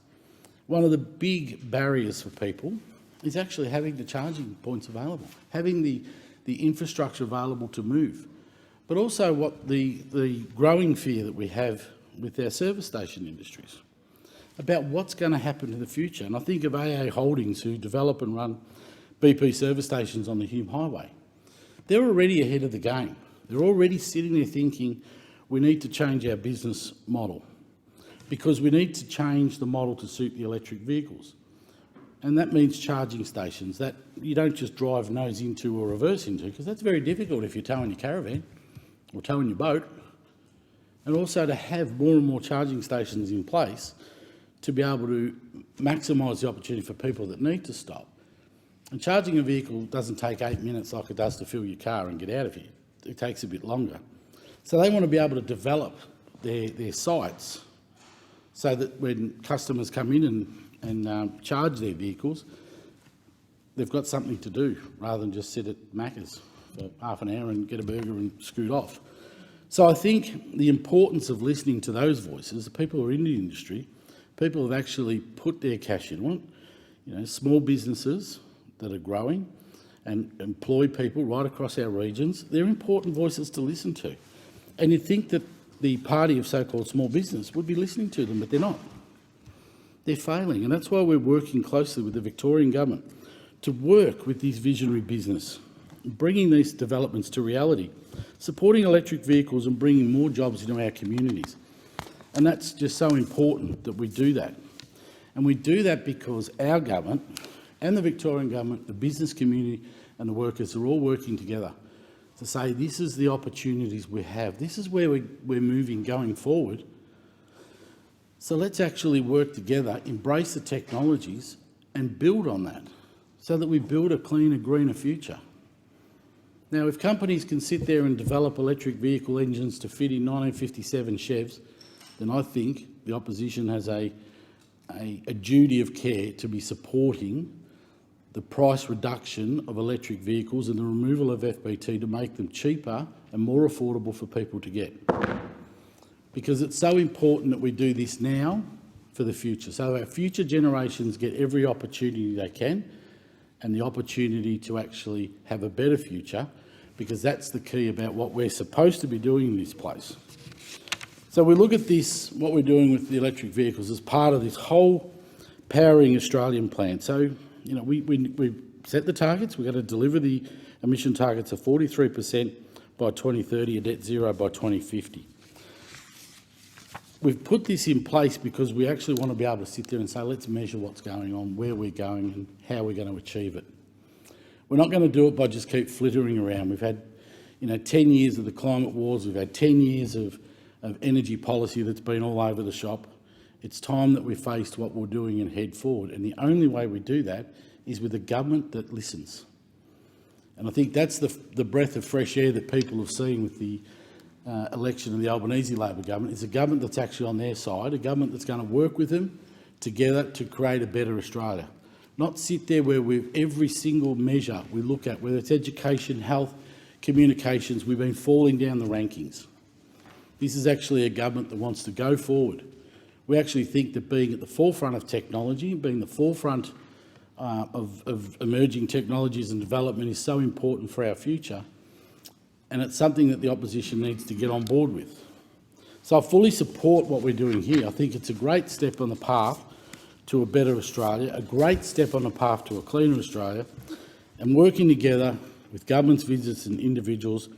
One of the big barriers for people is actually having the charging points available, having the infrastructure available to move, but also what the growing fear that we have with our service station industries about what's going to happen in the future. And I think of AA Holdings, who develop and run BP service stations on the Hume Highway. They're already ahead of the game. They're already sitting there thinking we need to change our business model because we need to change the model to suit the electric vehicles. And that means charging stations that you don't just drive nose into or reverse into, because that's very difficult if you're towing your caravan or towing your boat. And also to have more and more charging stations in place to be able to maximise the opportunity for people that need to stop. And charging a vehicle doesn't take 8 minutes like it does to fill your car and get out of here. It takes a bit longer. So they want to be able to develop their sites so that when customers come in and charge their vehicles, they've got something to do rather than just sit at Macca's for half an hour and get a burger and scoot off. So I think the importance of listening to those voices, the people who are in the industry, people who have actually put their cash in it, you know, small businesses that are growing and employ people right across our regions, they're important voices to listen to. And you'd think that the party of so-called small business would be listening to them, but they're not. They're failing, and that's why we're working closely with the Victorian government to work with this visionary business, bringing these developments to reality, supporting electric vehicles and bringing more jobs into our communities. And that's just so important that we do that. And we do that because our government and the Victorian government, the business community and the workers are all working together to say this is the opportunities we have. This is where we're moving going forward. So let's actually work together, embrace the technologies and build on that so that we build a cleaner, greener future. Now, if companies can sit there and develop electric vehicle engines to fit in 1957 Chevs, then I think the opposition has a duty of care to be supporting the price reduction of electric vehicles and the removal of FBT to make them cheaper and more affordable for people to get. Because it's so important that we do this now for the future, so our future generations get every opportunity they can and the opportunity to actually have a better future, because that's the key about what we're supposed to be doing in this place. So we look at this, what we're doing with the electric vehicles, as part of this whole Powering Australian plan. So, you know, we set the targets. We've got to deliver the emission targets of 43% by 2030 and net zero by 2050. We've put this in place because we actually want to be able to sit there and say, let's measure what's going on, where we're going and how we're going to achieve it. We're not going to do it by just keep flittering around. We've had, 10 years of the climate wars. We've had 10 years of energy policy that's been all over the shop. It's time that we faced what we're doing and head forward. And the only way we do that is with a government that listens. And I think that's the breath of fresh air that people have seen with the election of the Albanese Labor government. It's a government that's actually on their side, a government that's going to work with them together to create a better Australia. Not sit there where every single measure we look at, whether it's education, health, communications, we've been falling down the rankings. This is actually a government that wants to go forward. We actually think that being at the forefront of technology, being the forefront of emerging technologies and development is so important for our future, and it's something that the opposition needs to get on board with. So I fully support what we're doing here. I think it's a great step on the path to a better Australia, a great step on the path to a cleaner Australia, and working together with governments, visitors and individuals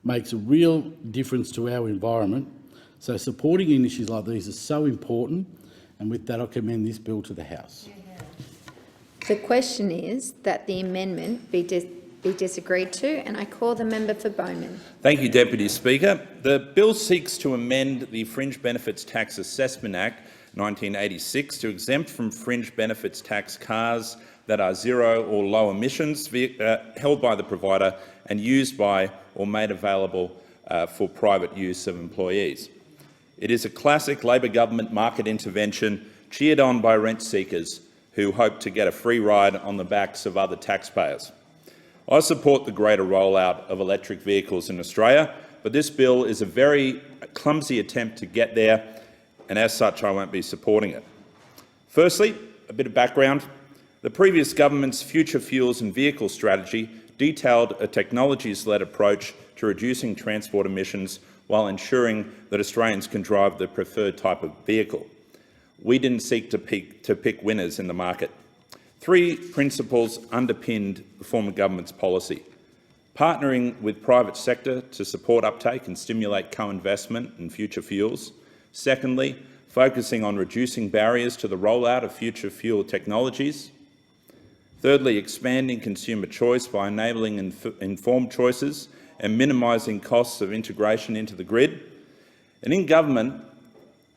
makes a real difference to our environment. So supporting initiatives like these is so important, and with that I commend this bill to the House. The question is that the amendment be disagreed to, and I call the member for Bowman. Thank you, Deputy Speaker. The bill seeks to amend the Fringe Benefits Tax Assessment Act 1986 to exempt from fringe benefits tax cars that are zero or low emissions held by the provider and used by or made available for private use of employees. It is a classic Labor government market intervention cheered on by rent seekers who hope to get a free ride on the backs of other taxpayers. I support the greater rollout of electric vehicles in Australia, but this bill is a very clumsy attempt to get there, and as such I won't be supporting it. Firstly, a bit of background. The previous government's Future Fuels and Vehicle strategy detailed a technologies-led approach to reducing transport emissions while ensuring that Australians can drive the preferred type of vehicle. We didn't seek to pick winners in the market. Three principles underpinned the former government's policy: partnering with private sector to support uptake and stimulate co-investment in future fuels. Secondly, focusing on reducing barriers to the rollout of future fuel technologies. Thirdly, expanding consumer choice by enabling informed choices and minimising costs of integration into the grid. And in government,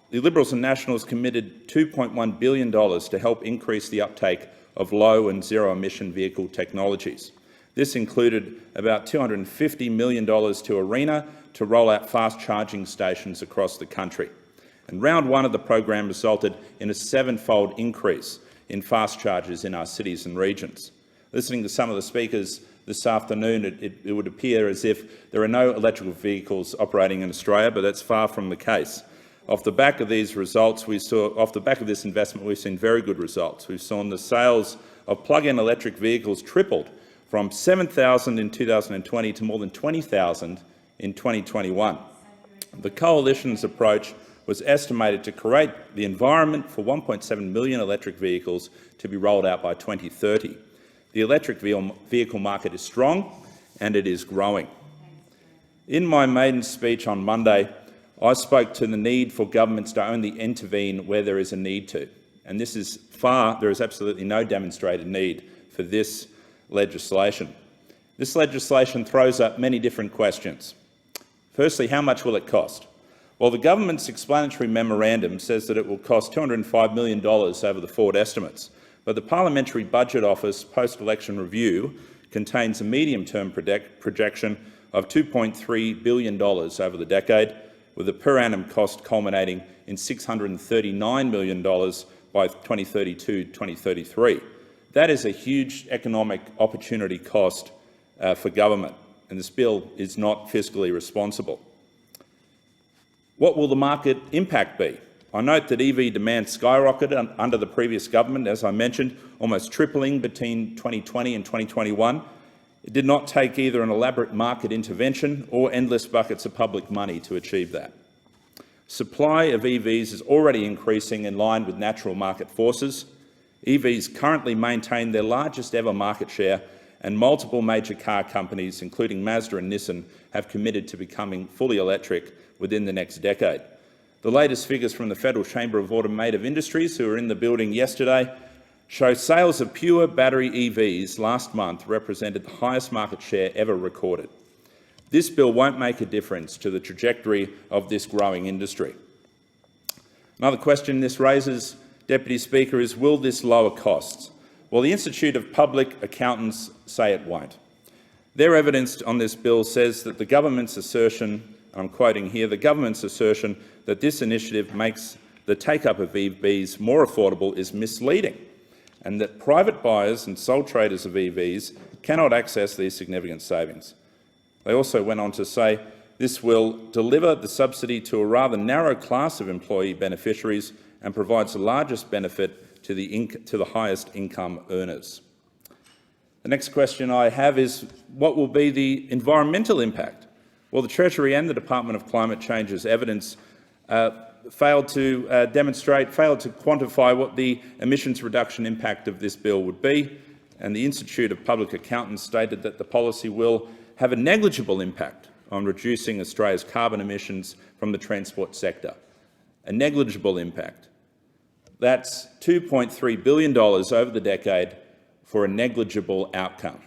the Liberals and Nationals committed $2.1 billion to help increase the uptake of low and zero-emission vehicle technologies. This included about $250 million to ARENA to roll out fast charging stations across the country. And round one of the program resulted in a 7-fold increase in fast chargers in our cities and regions. Listening to some of the speakers this afternoon, it would appear as if there are no electrical vehicles operating in Australia, but that's far from the case. Off the back of these results, off the back of this investment, we've seen very good results. We've seen the sales of plug-in electric vehicles tripled from 7,000 in 2020 to more than 20,000 in 2021. The Coalition's approach was estimated to create the environment for 1.7 million electric vehicles to be rolled out by 2030. The electric vehicle market is strong and it is growing. In my maiden speech on Monday, I spoke to the need for governments to only intervene where there is a need to, and there is absolutely no demonstrated need for this legislation. This legislation throws up many different questions. Firstly, how much will it cost? Well, the government's explanatory memorandum says that it will cost $205 million over the forward estimates, but the Parliamentary Budget Office post-election review contains a medium-term projection of $2.3 billion over the decade, with a per annum cost culminating in $639 million by 2032-2033. That is a huge economic opportunity cost for government, and this bill is not fiscally responsible. What will the market impact be? I note that EV demand skyrocketed under the previous government, as I mentioned, almost tripling between 2020 and 2021. It did not take either an elaborate market intervention or endless buckets of public money to achieve that. Supply of EVs is already increasing in line with natural market forces. EVs currently maintain their largest ever market share, and multiple major car companies, including Mazda and Nissan, have committed to becoming fully electric within the next decade. The latest figures from the Federal Chamber of Automotive Industries, who were in the building yesterday, show sales of pure battery EVs last month represented the highest market share ever recorded. This bill won't make a difference to the trajectory of this growing industry. Another question this raises, Deputy Speaker, is will this lower costs? Well, the Institute of Public Accountants say it won't. Their evidence on this bill says that the government's assertion, I'm quoting here, the government's assertion that this initiative makes the take-up of EVs more affordable is misleading, and that private buyers and sole traders of EVs cannot access these significant savings. They also went on to say this will deliver the subsidy to a rather narrow class of employee beneficiaries and provides the largest benefit to the highest income earners. The next question I have is, what will be the environmental impact? Well, the Treasury and the Department of Climate Change's evidence failed to quantify what the emissions reduction impact of this bill would be, and the Institute of Public Accountants stated that the policy will have a negligible impact on reducing Australia's carbon emissions from the transport sector. A negligible impact. That's $2.3 billion over the decade for a negligible outcome.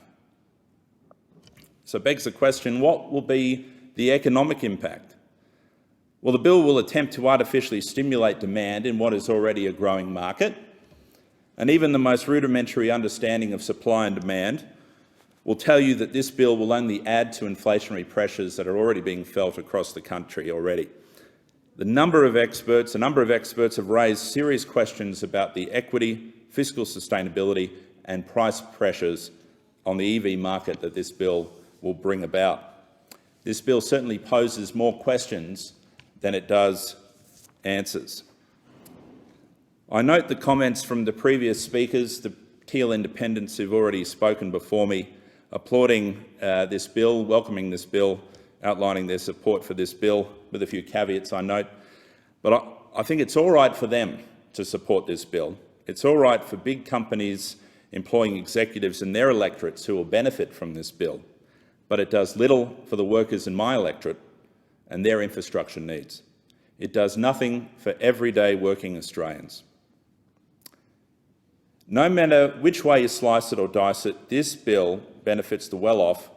So it begs the question, what will be the economic impact? Well, the bill will attempt to artificially stimulate demand in what is already a growing market, and even the most rudimentary understanding of supply and demand will tell you that this bill will only add to inflationary pressures that are already being felt across the country already. A number of experts have raised serious questions about the equity, fiscal sustainability and price pressures on the EV market that this bill will bring about. This bill certainly poses more questions than it does answers. I note the comments from the previous speakers, the Teal independents who've already spoken before me, applauding this bill, welcoming this bill, outlining their support for this bill, with a few caveats I note. But I think it's all right for them to support this bill. It's all right for big companies employing executives and their electorates who will benefit from this bill. But it does little for the workers in my electorate and their infrastructure needs. It does nothing for everyday working Australians. No matter which way you slice it or dice it, this bill benefits the well-off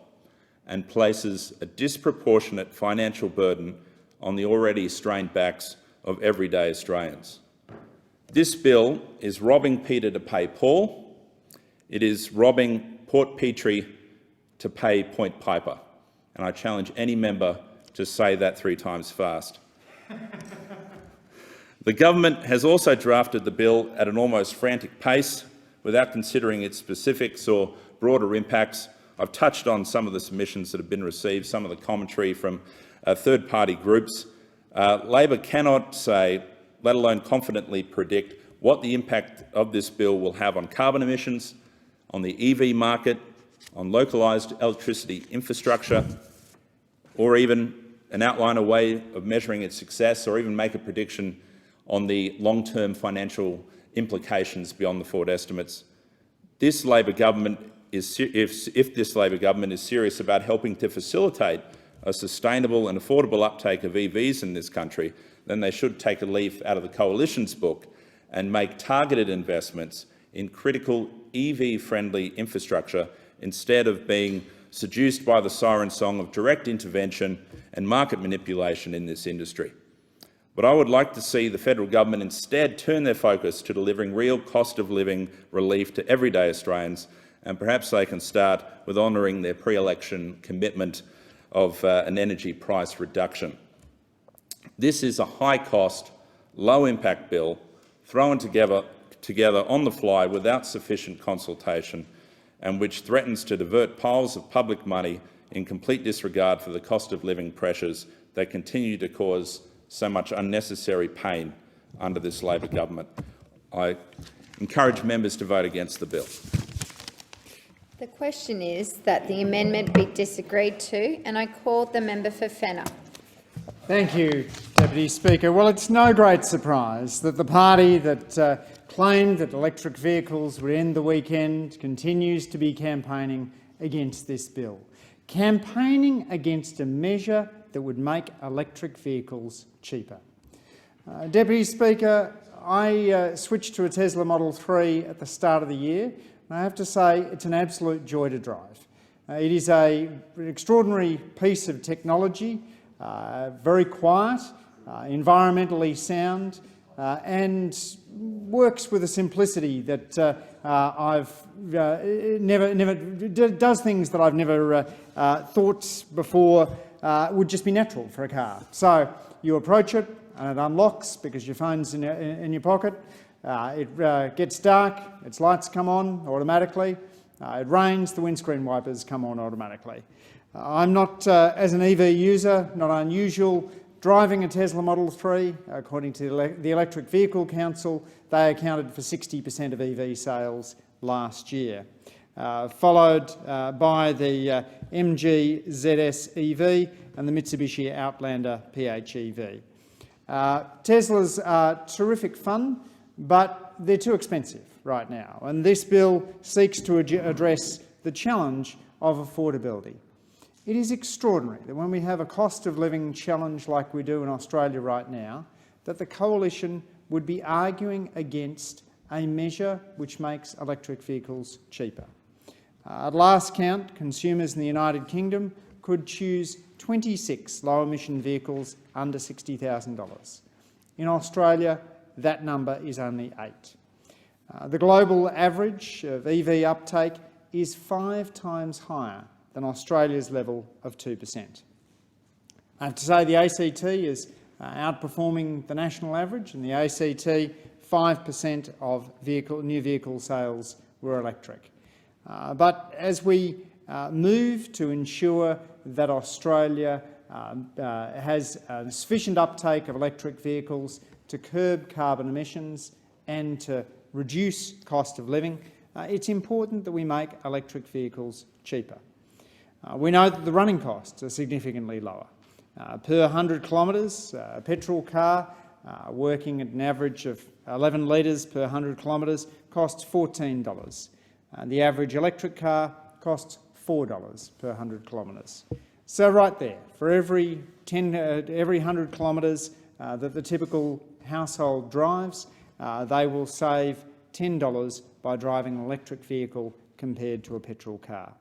and places a disproportionate financial burden on the already strained backs of everyday Australians. This bill is robbing Peter to pay Paul. It is robbing Port Petrie to pay Point Piper. And I challenge any member to say that 3 times fast. The government has also drafted the bill at an almost frantic pace without considering its specifics or broader impacts. I've touched on some of the submissions that have been received, some of the commentary from third-party groups. Labor cannot say, let alone confidently predict, what the impact of this bill will have on carbon emissions, on the EV market, on localised electricity infrastructure, or even outline a way of measuring its success, or even make a prediction on the long-term financial implications beyond the forward estimates. This Labor government is, if this Labor government is serious about helping to facilitate a sustainable and affordable uptake of EVs in this country, then they should take a leaf out of the Coalition's book and make targeted investments in critical EV-friendly infrastructure instead of being seduced by the siren song of direct intervention and market manipulation in this industry. But I would like to see the federal government instead turn their focus to delivering real cost of living relief to everyday Australians, and perhaps they can start with honouring their pre-election commitment of an energy price reduction. This is a high-cost, low-impact bill thrown together together on the fly without sufficient consultation, and which threatens to divert piles of public money in complete disregard for the cost of living pressures that continue to cause so much unnecessary pain under this Labor government. I encourage members to vote against the bill. The question is that the amendment be disagreed to, and I call the member for Fenner. Thank you, Deputy Speaker. Well, it's no great surprise that the party that claimed that electric vehicles would end the weekend continues to be campaigning against this bill, campaigning against a measure that would make electric vehicles cheaper. Deputy Speaker, I switched to a Tesla Model 3 at the start of the year, and I have to say it's an absolute joy to drive. It is an extraordinary piece of technology, very quiet, environmentally sound, and works with a simplicity that does things that I've never thought before would just be natural for a car. So you approach it and it unlocks because your phone's in your pocket. It gets dark, its lights come on automatically. It rains, the windscreen wipers come on automatically. I'm not, as an EV user, not unusual driving a Tesla Model 3. According to the Electric Vehicle Council, they accounted for 60% of EV sales last year, followed by the MG ZS EV and the Mitsubishi Outlander PHEV. Teslas are terrific fun, but they're too expensive right now, and this bill seeks to address the challenge of affordability. It is extraordinary that when we have a cost of living challenge like we do in Australia right now, that the Coalition would be arguing against a measure which makes electric vehicles cheaper. At last count, consumers in the United Kingdom could choose 26 low-emission vehicles under $60,000. In Australia, that number is only 8. The global average of EV uptake is 5 times higher than Australia's level of 2%. I have to say the ACT is outperforming the national average. In the ACT, 5% of new vehicle sales were electric. But as we move to ensure that Australia has sufficient uptake of electric vehicles to curb carbon emissions and to reduce cost of living, it's important that we make electric vehicles cheaper. We know that the running costs are significantly lower. Per 100 kilometres, a petrol car working at an average of 11 litres per 100 kilometres costs $14. The average electric car costs $4 per 100 kilometres. So right there, for every 100 kilometres that the typical household drives, they will save $10 by driving an electric vehicle compared to a petrol car.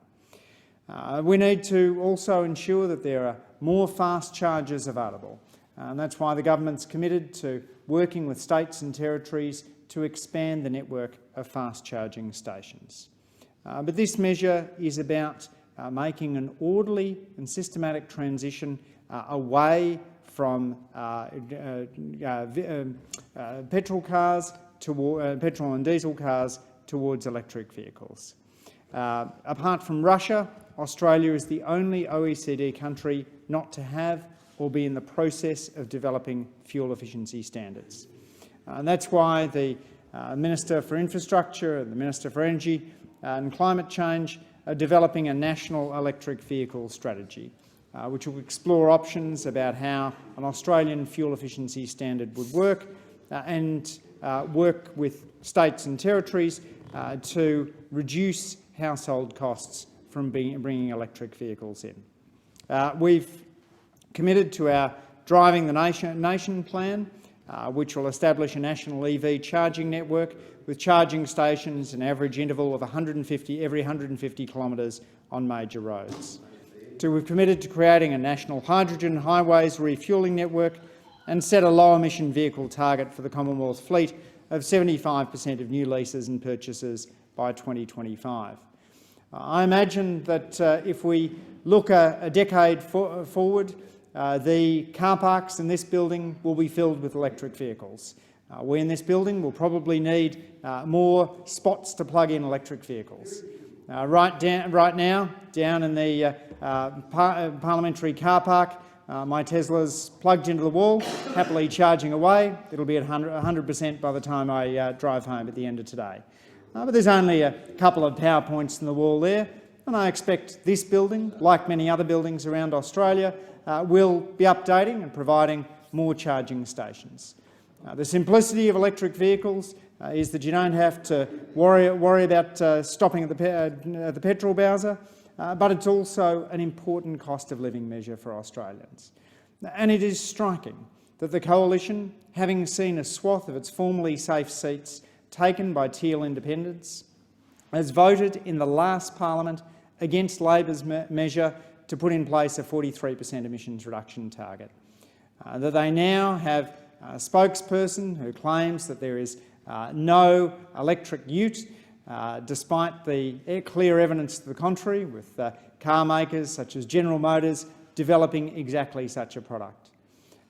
We need to also ensure that there are more fast chargers available, and that's why the government's committed to working with states and territories to expand the network of fast charging stations. But this measure is about making an orderly and systematic transition away from petrol cars, petrol and diesel cars towards electric vehicles. Apart from Russia, Australia is the only OECD country not to have or be in the process of developing fuel efficiency standards. And that's why the Minister for Infrastructure and the Minister for Energy and Climate Change are developing a national electric vehicle strategy, which will explore options about how an Australian fuel efficiency standard would work and work with states and territories to reduce household costs from bringing electric vehicles in. We've committed to our Driving the Nation plan, which will establish a national EV charging network with charging stations an average interval of every 150 kilometres on major roads. We've committed to creating a national hydrogen highways refuelling network and set a low-emission vehicle target for the Commonwealth fleet of 75% of new leases and purchases by 2025. I imagine that if we look a decade forward, the car parks in this building will be filled with electric vehicles. We in this building will probably need more spots to plug in electric vehicles. Right now, down in the parliamentary car park, my Tesla's plugged into the wall, happily charging away. It'll be at 100% by the time I drive home at the end of today. But there's only a couple of power points in the wall there, and I expect this building, like many other buildings around Australia, will be updating and providing more charging stations. The simplicity of electric vehicles is that you don't have to worry about stopping at the petrol bowser, but it's also an important cost of living measure for Australians. And it is striking that the Coalition, having seen a swath of its formerly safe seats taken by Teal independents, has voted in the last parliament against Labor's measure to put in place a 43% emissions reduction target. That they now have a spokesperson who claims that there is no electric ute, despite the clear evidence to the contrary, with car makers such as General Motors developing exactly such a product.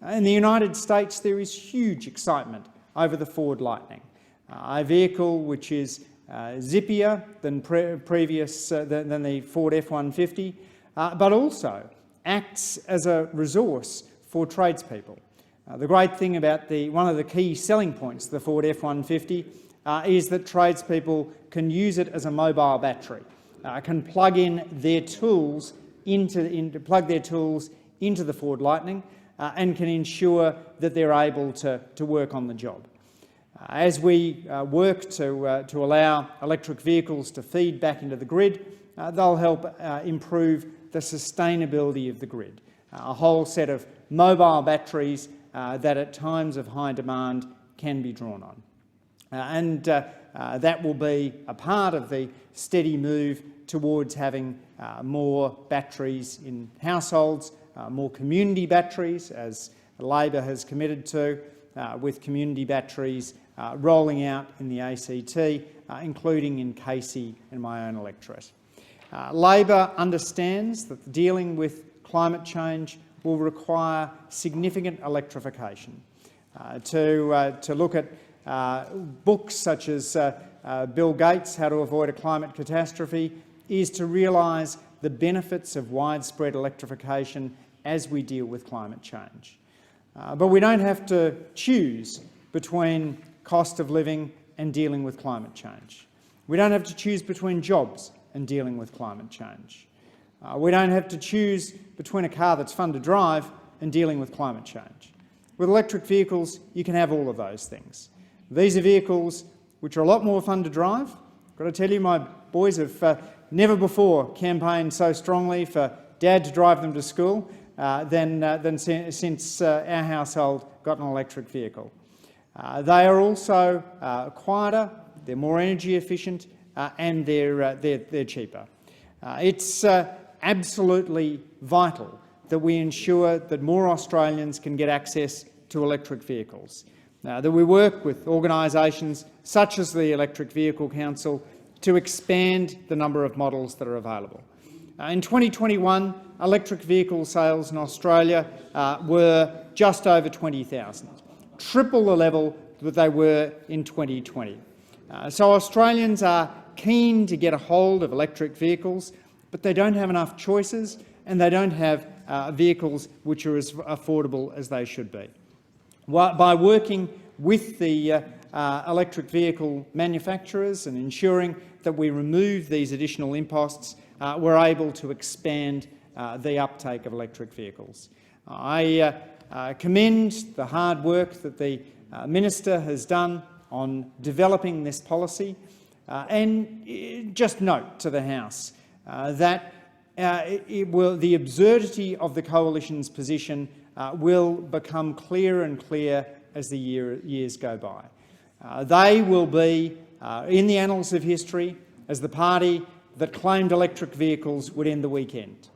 In the United States, there is huge excitement over the Ford Lightning, a vehicle which is zippier than than the Ford F-150, but also acts as a resource for tradespeople. The great thing about one of the key selling points of the Ford F-150 is that tradespeople can use it as a mobile battery, can plug in their tools into the Ford Lightning, and can ensure that they're able to work on the job. As we work to allow electric vehicles to feed back into the grid, they'll help improve the sustainability of the grid. A whole set of mobile batteries that at times of high demand can be drawn on. That will be a part of the steady move towards having more batteries in households, more community batteries, as Labor has committed to, with community batteries rolling out in the ACT, including in Casey and my own electorate. Labor understands that dealing with climate change will require significant electrification. To look at books such as Bill Gates' How to Avoid a Climate Catastrophe is to realise the benefits of widespread electrification as we deal with climate change. But we don't have to choose between cost of living and dealing with climate change. We don't have to choose between jobs and dealing with climate change. We don't have to choose between a car that's fun to drive and dealing with climate change. With electric vehicles, you can have all of those things. These are vehicles which are a lot more fun to drive. I've got to tell you, my boys have never before campaigned so strongly for Dad to drive them to school than since our household got an electric vehicle. They are also quieter, they're more energy efficient, and they're cheaper. It's absolutely vital that we ensure that more Australians can get access to electric vehicles, that we work with organisations such as the Electric Vehicle Council to expand the number of models that are available. In 2021, electric vehicle sales in Australia were just over 20,000, triple the level that they were in 2020. So Australians are keen to get a hold of electric vehicles, but they don't have enough choices and they don't have vehicles which are as affordable as they should be. By working with the electric vehicle manufacturers and ensuring that we remove these additional imposts, we're able to expand the uptake of electric vehicles. I commend the hard work that the Minister has done on developing this policy, and just note to the House that the absurdity of the Coalition's position will become clearer and clearer as the years go by. They will be in the annals of history as the party that claimed electric vehicles would end the weekend.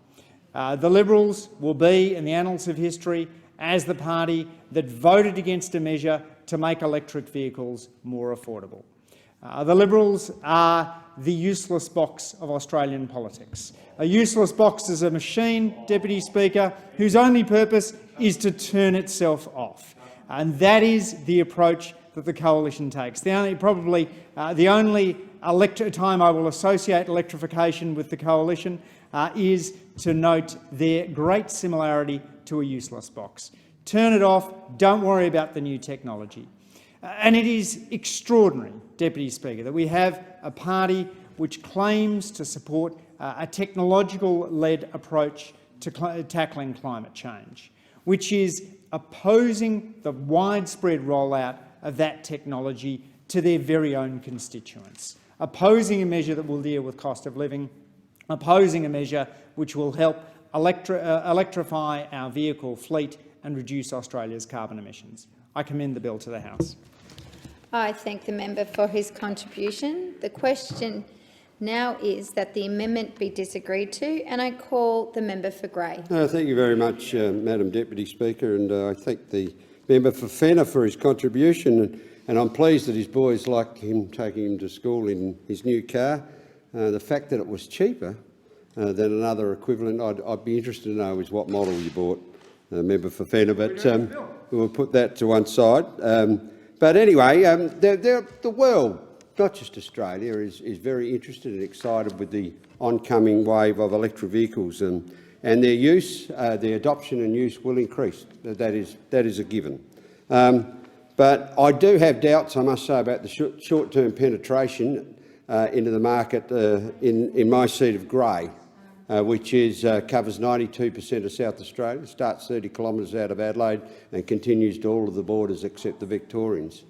The Liberals will be in the annals of history as the party that voted against a measure to make electric vehicles more affordable. The Liberals are the useless box of Australian politics. A useless box is a machine, Deputy Speaker, whose only purpose is to turn itself off. And that is the approach that that the Coalition takes. The only time I will associate electrification with the Coalition is to note their great similarity to a useless box. Turn it off, don't worry about the new technology. And it is extraordinary, Deputy Speaker, that we have a party which claims to support a technological-led approach to tackling climate change, which is opposing the widespread rollout of that technology to their very own constituents, opposing a measure that will deal with cost of living, opposing a measure which will help electrify our vehicle fleet and reduce Australia's carbon emissions. I commend the bill to the House. I thank the member for his contribution. The question now is that the amendment be disagreed to, and I call the member for Grey. Thank you very much, Madam Deputy Speaker, and I thank the member for Fenner for his contribution, and I'm pleased that his boys like him taking him to school in his new car. The fact that it was cheaper than another equivalent, I'd be interested to know is what model you bought, member for Fenner, but we'll put that to one side. But anyway, the world, not just Australia, is very interested and excited with the oncoming wave of electric vehicles, and their use, their adoption and use will increase. That is a given. But I do have doubts, I must say, about the short-term penetration into the market in my seat of Grey, which covers 92% of South Australia, starts 30 kilometres out of Adelaide and continues to all of the borders except the Victorians.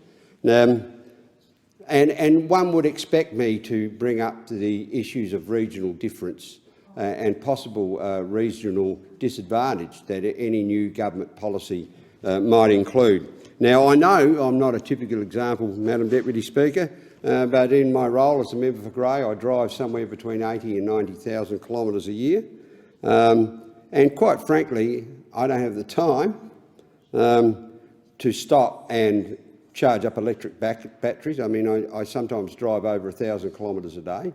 And one would expect me to bring up the issues of regional difference and possible regional disadvantage that any new government policy might include. Now, I know I'm not a typical example, Madam Deputy Speaker, but in my role as a member for Grey, I drive somewhere between 80 and 90,000 kilometres a year. And quite frankly, I don't have the time to stop and charge up electric batteries. I mean, I sometimes drive over 1,000 kilometres a day.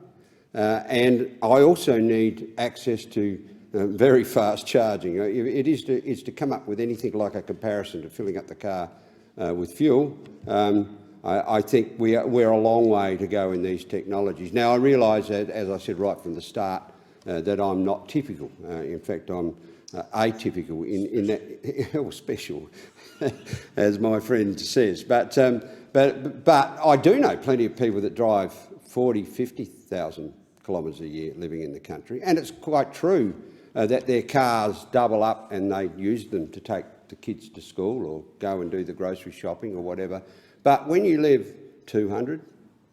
And I also need access to very fast charging. It is to come up with anything like a comparison to filling up the car with fuel. I think we're a long way to go in these technologies. Now, I realise that, as I said right from the start, that I'm not typical. In fact, I'm atypical in that, or special, as my friend says. But I do know plenty of people that drive 40,000, 50,000 kilometres a year living in the country, and it's quite true that their cars double up and they use them to take the kids to school or go and do the grocery shopping or whatever. But when you live 200,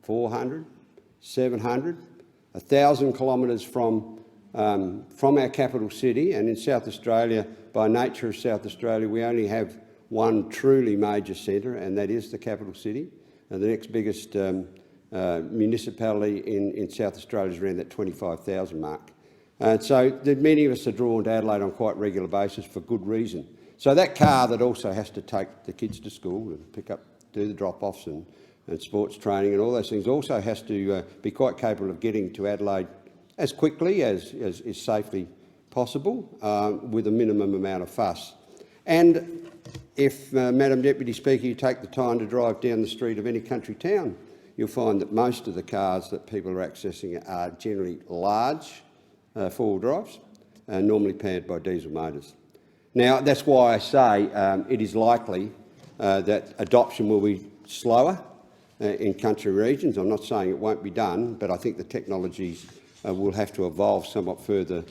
400, 700, 1,000 kilometres from our capital city, and in South Australia, by nature of South Australia, we only have one truly major centre, and that is the capital city. And the next biggest municipality in South Australia is around that 25,000 mark. And so many of us are drawn to Adelaide on quite regular basis for good reason. So that car that also has to take the kids to school and pick up, do the drop-offs and sports training and all those things also has to be quite capable of getting to Adelaide as quickly as is safely possible with a minimum amount of fuss. And if, Madam Deputy Speaker, you take the time to drive down the street of any country town, you'll find that most of the cars that people are accessing are generally large four-wheel drives, normally powered by diesel motors. Now, that's why I say it is likely that adoption will be slower in country regions. I'm not saying it won't be done, but I think the technologies will have to evolve somewhat further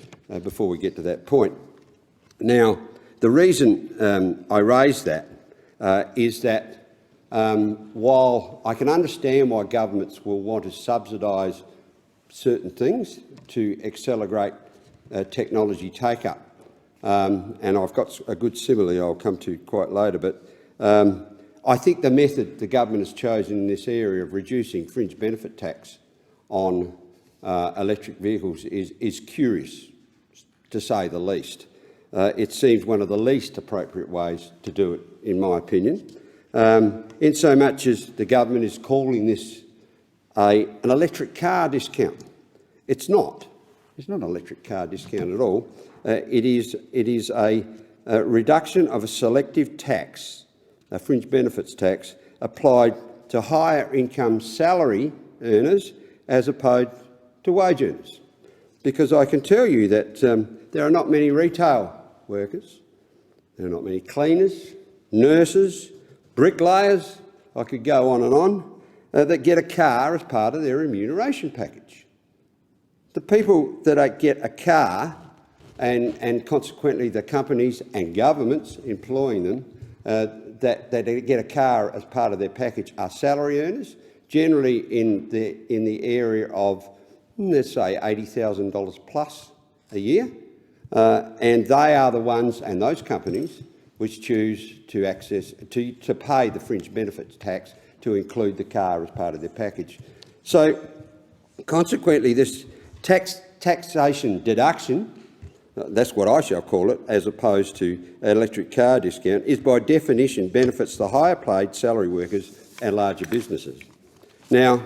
before we get to that point. Now, the reason I raise that is that while I can understand why governments will want to subsidise certain things to accelerate technology take-up, and I've got a good simile I'll come to quite later, but I think the method the government has chosen in this area of reducing fringe benefit tax on electric vehicles is curious, to say the least. It seems one of the least appropriate ways to do it, in my opinion, in so much as the government is calling this an electric car discount. It's not. It's not an electric car discount at all. It is a reduction of a selective tax, a fringe benefits tax, applied to higher income salary earners as opposed to wage earners. Because I can tell you that there are not many retail workers, there are not many cleaners, nurses, bricklayers, I could go on and on, that get a car as part of their remuneration package. The people that get a car, and consequently the companies and governments employing them, that get a car as part of their package are salary earners, generally in the area of, let's say, $80,000 plus a year, and they are the ones, and those companies, which choose to pay the fringe benefits tax to include the car as part of their package. So, consequently, this taxation deduction, that's what I shall call it, as opposed to electric car discount, is by definition benefits the higher paid salary workers and larger businesses. Now,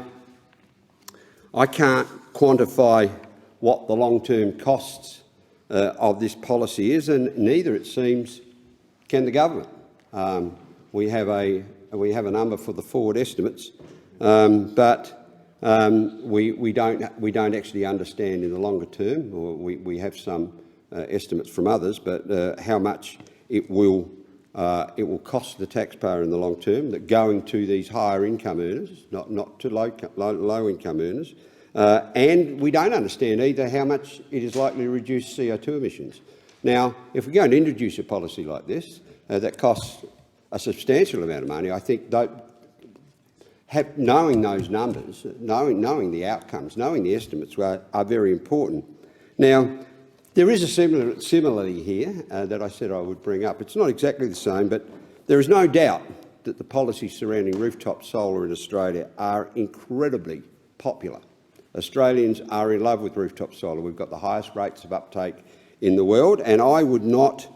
I can't quantify what the long-term costs of this policy is, and neither, it seems, can the government. We have a number for the forward estimates, but we don't actually understand in the longer term, or we have some estimates from others, but how much it will cost the taxpayer in the long term, that going to these higher income earners, not to low income earners, and we don't understand either how much it is likely to reduce CO2 emissions. Now, if we're going to introduce a policy like this that costs a substantial amount of money, I think knowing those numbers, knowing the outcomes, knowing the estimates are very important. Now, there is a similarity here that I said I would bring up. It's not exactly the same, but there is no doubt that the policies surrounding rooftop solar in Australia are incredibly popular. Australians are in love with rooftop solar. We've got the highest rates of uptake in the world, and I would not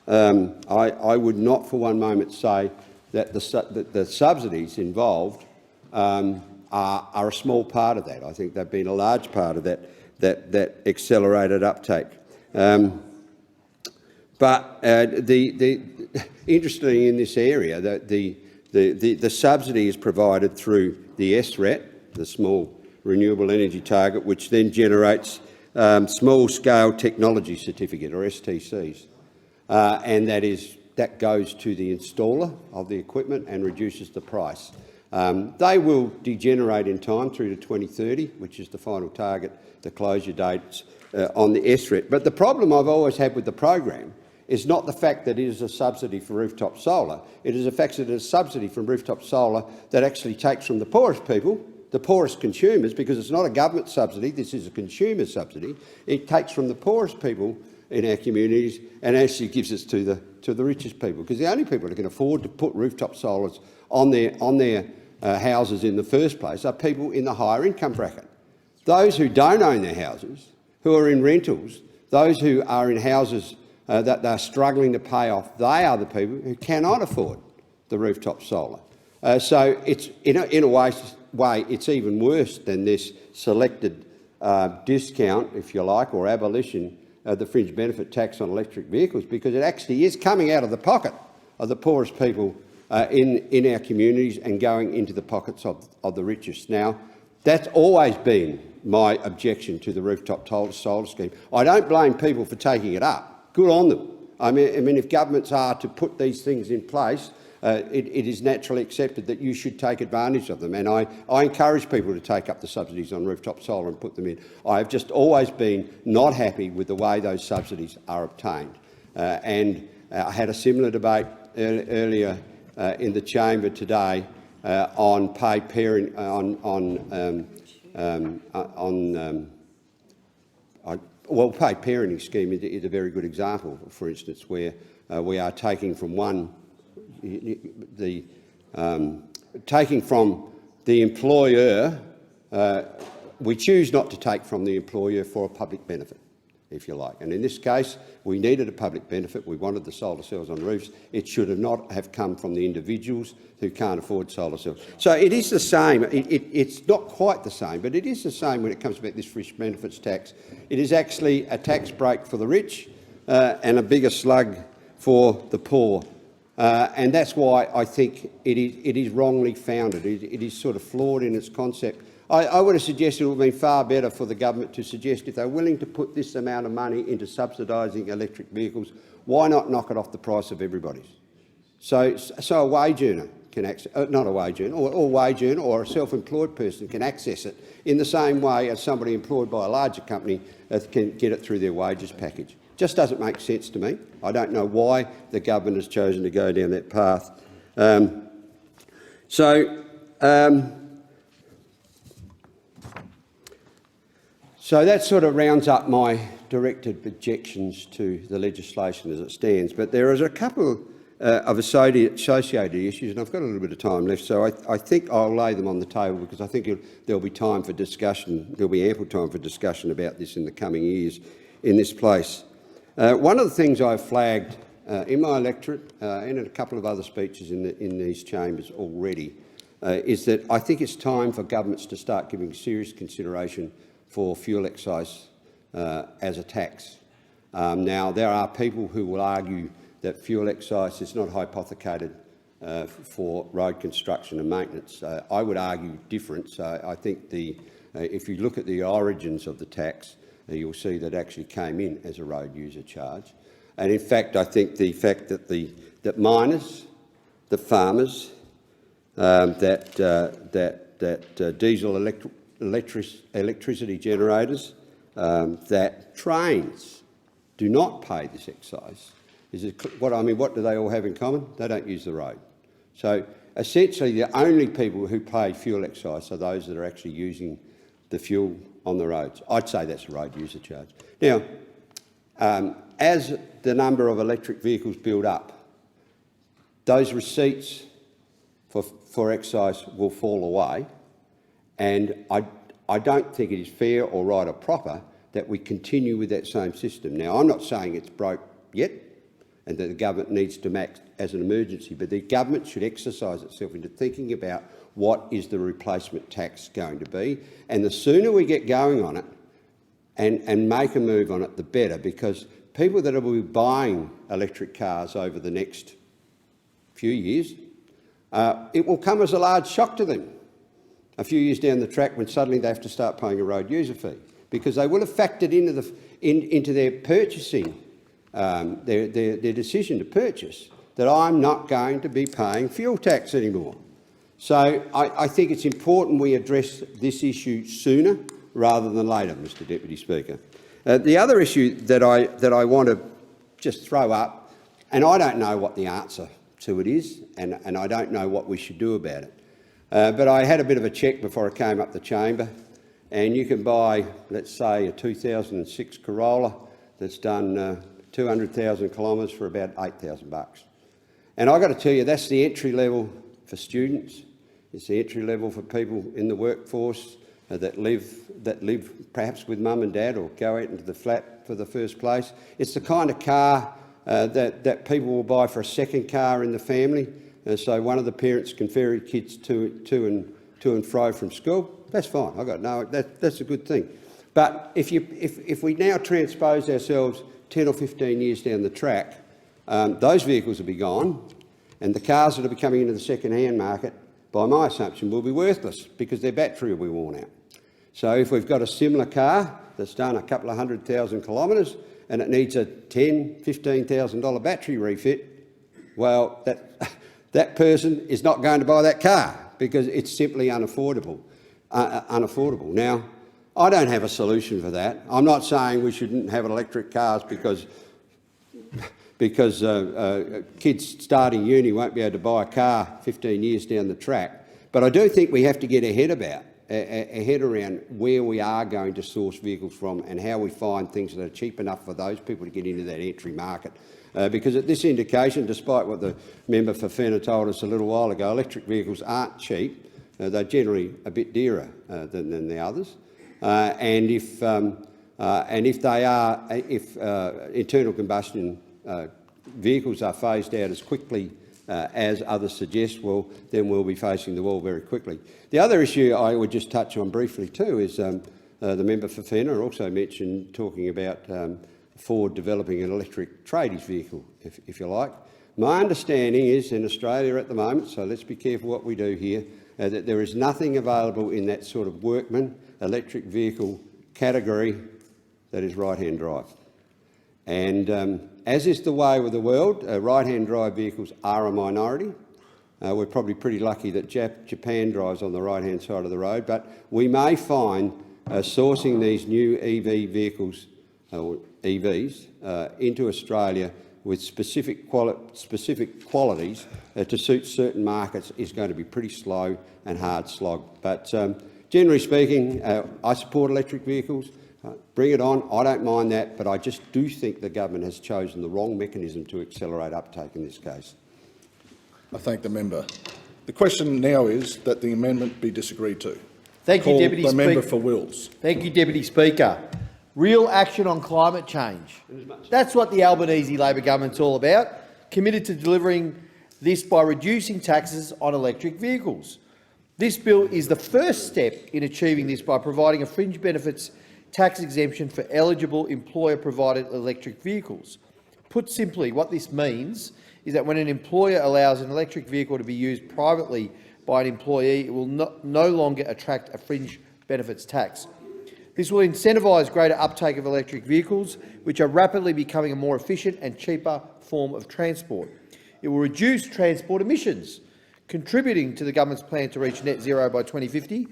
for one moment say that the subsidies involved are a small part of that. I think they've been a large part of that accelerated uptake. But interestingly, in this area, the subsidy is provided through the SRET, the Small Renewable Energy Target, which then generates small-scale technology certificate, or STCs, and that goes to the installer of the equipment and reduces the price. They will degenerate in time through to 2030, which is the final target, the closure dates on the SRET. But the problem I've always had with the program is not the fact that it is a subsidy for rooftop solar. It is the fact that it is a subsidy from rooftop solar that actually takes from the poorest people, the poorest consumers, because it's not a government subsidy, this is a consumer subsidy. It takes from the poorest people in our communities and actually gives it to the richest people, because the only people who can afford to put rooftop solars on their houses in the first place are people in the higher income bracket. Those who don't own their houses, who are in rentals, those who are in houses that they're struggling to pay off, they are the people who cannot afford the rooftop solar. So it's in a way, it's even worse than this selected discount, if you like, or abolition of the fringe benefit tax on electric vehicles, because it actually is coming out of the pocket of the poorest people in our communities and going into the pockets of the richest. Now, that's always been my objection to the rooftop solar scheme. I don't blame people for taking it up. Good on them. I mean, if governments are to put these things in place, it is naturally accepted that you should take advantage of them, and I encourage people to take up the subsidies on rooftop solar and put them in. I have just always been not happy with the way those subsidies are obtained, and I had a similar debate earlier in the chamber today on paid parenting, paid parenting scheme is a very good example, for instance, where we are taking from taking from the employer. We choose not to take from the employer for a public benefit, if you like. And in this case, we needed a public benefit. We wanted the solar cells on roofs. It should not have come from the individuals who can't afford solar cells. So it is the same. It's not quite the same, but it is the same when it comes about this fringe benefits tax. It is actually a tax break for the rich and a bigger slug for the poor. And that's why I think it is wrongly founded. It is sort of flawed in its concept. I would have suggested it would have been far better for the government to suggest if they're willing to put this amount of money into subsidising electric vehicles, why not knock it off the price of everybody's? So a wage earner can access, not a wage earner, or wage earner or a self-employed person can access it in the same way as somebody employed by a larger company can get it through their wages package. Just doesn't make sense to me. I don't know why the government has chosen to go down that path. So that sort of rounds up my directed objections to the legislation as it stands. But there is a couple of associated issues, and I've got a little bit of time left, so I think I'll lay them on the table because I think there'll be time for discussion. There'll be ample time for discussion about this in the coming years in this place. One of the things I've flagged in my electorate and in a couple of other speeches in these chambers already is that I think it's time for governments to start giving serious consideration for fuel excise as a tax. Now, there are people who will argue that fuel excise is not hypothecated for road construction and maintenance. I would argue different. So I think if you look at the origins of the tax, you'll see that actually came in as a road user charge. And in fact, I think the fact that miners, the farmers, diesel electricity generators, that trains do not pay this excise. What do they all have in common? They don't use the road. So essentially, the only people who pay fuel excise are those that are actually using the fuel on the roads. I'd say that's a road user charge. Now, as the number of electric vehicles build up, those receipts for excise will fall away, and I don't think it is fair or right or proper that we continue with that same system. Now, I'm not saying it's broke yet and that the government needs to act as an emergency, but the government should exercise itself into thinking about what is the replacement tax going to be, and the sooner we get going on it and make a move on it, the better, because people that will be buying electric cars over the next few years, it will come as a large shock to them a few years down the track when suddenly they have to start paying a road user fee, because they will have factored into their purchasing, their decision to purchase, that I'm not going to be paying fuel tax anymore. So I think it's important we address this issue sooner rather than later, Mr Deputy Speaker. The other issue that I want to just throw up, and I don't know what the answer to it is, and I don't know what we should do about it, but I had a bit of a check before I came up the chamber, and you can buy, let's say, a 2006 Corolla that's done 200,000 kilometres for about $8,000. And I've got to tell you, that's the entry level for students. It's the entry level for people in the workforce that live perhaps with mum and dad or go out into the flat for the first place. It's the kind of car that people will buy for a second car in the family, so one of the parents can ferry kids to and fro from school. That's fine. That's a good thing. But if we now transpose ourselves 10 or 15 years down the track, those vehicles will be gone, and the cars that are coming into the second-hand market, by my assumption, will be worthless because their battery will be worn out. So if we've got a similar car that's done a couple of 100,000 kilometres and it needs a $10,000, $15,000 battery refit, well, that person is not going to buy that car because it's simply unaffordable. Now, I don't have a solution for that. I'm not saying we shouldn't have electric cars because kids starting uni won't be able to buy a car 15 years down the track. But I do think we have to get ahead around where we are going to source vehicles from and how we find things that are cheap enough for those people to get into that entry market. Because at this indication, despite what the member for Fenner told us a little while ago, electric vehicles aren't cheap. They're generally a bit dearer than the others. And if internal combustion vehicles are phased out as quickly as others suggest, well, then we'll be facing the wall very quickly. The other issue I would just touch on briefly too is the member for Fenner also mentioned talking about Ford developing an electric tradies vehicle, if you like. My understanding is in Australia at the moment, so let's be careful what we do here, that there is nothing available in that sort of workman electric vehicle category that is right-hand drive. And as is the way with the world, right-hand drive vehicles are a minority. We're probably pretty lucky that Japan drives on the right-hand side of the road, but we may find sourcing these new EV vehicles, or EVs, into Australia with specific qualities to suit certain markets is going to be pretty slow and hard slog. But generally speaking, I support electric vehicles. Bring it on. I don't mind that, but I just do think the government has chosen the wrong mechanism to accelerate uptake in this case. I thank the member. The question now is that the amendment be disagreed to. Thank you, Deputy Speaker. The member for Wills. Thank you, Deputy Speaker. Real action on climate change. That's what the Albanese Labor government's all about, committed to delivering this by reducing taxes on electric vehicles. This bill is the first step in achieving this by providing a fringe benefits tax exemption for eligible employer-provided electric vehicles. Put simply, what this means is that when an employer allows an electric vehicle to be used privately by an employee, it will no longer attract a fringe benefits tax. This will incentivise greater uptake of electric vehicles, which are rapidly becoming a more efficient and cheaper form of transport. It will reduce transport emissions, contributing to the government's plan to reach net zero by 2050,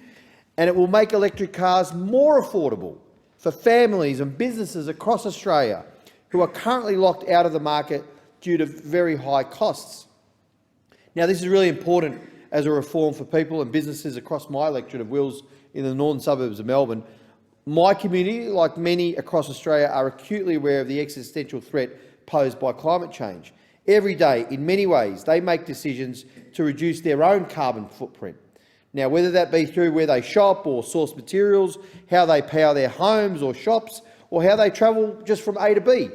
and it will make electric cars more affordable for families and businesses across Australia who are currently locked out of the market due to very high costs. Now, this is really important as a reform for people and businesses across my electorate of Wills in the northern suburbs of Melbourne. My community, like many across Australia, are acutely aware of the existential threat posed by climate change. Every day, in many ways, they make decisions to reduce their own carbon footprint. Now, whether that be through where they shop or source materials, how they power their homes or shops, or how they travel just from A to B.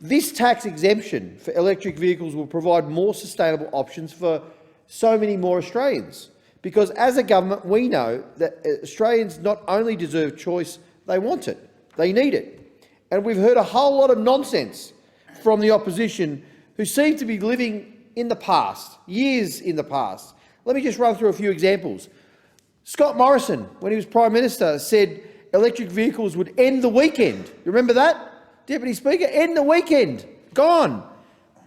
This tax exemption for electric vehicles will provide more sustainable options for so many more Australians. Because as a government, we know that Australians not only deserve choice, they want it, they need it. And we've heard a whole lot of nonsense from the opposition who seem to be living in the past, years in the past. Let me just run through a few examples. Scott Morrison, when he was Prime Minister, said electric vehicles would end the weekend. You remember that? Deputy Speaker, end the weekend. Gone.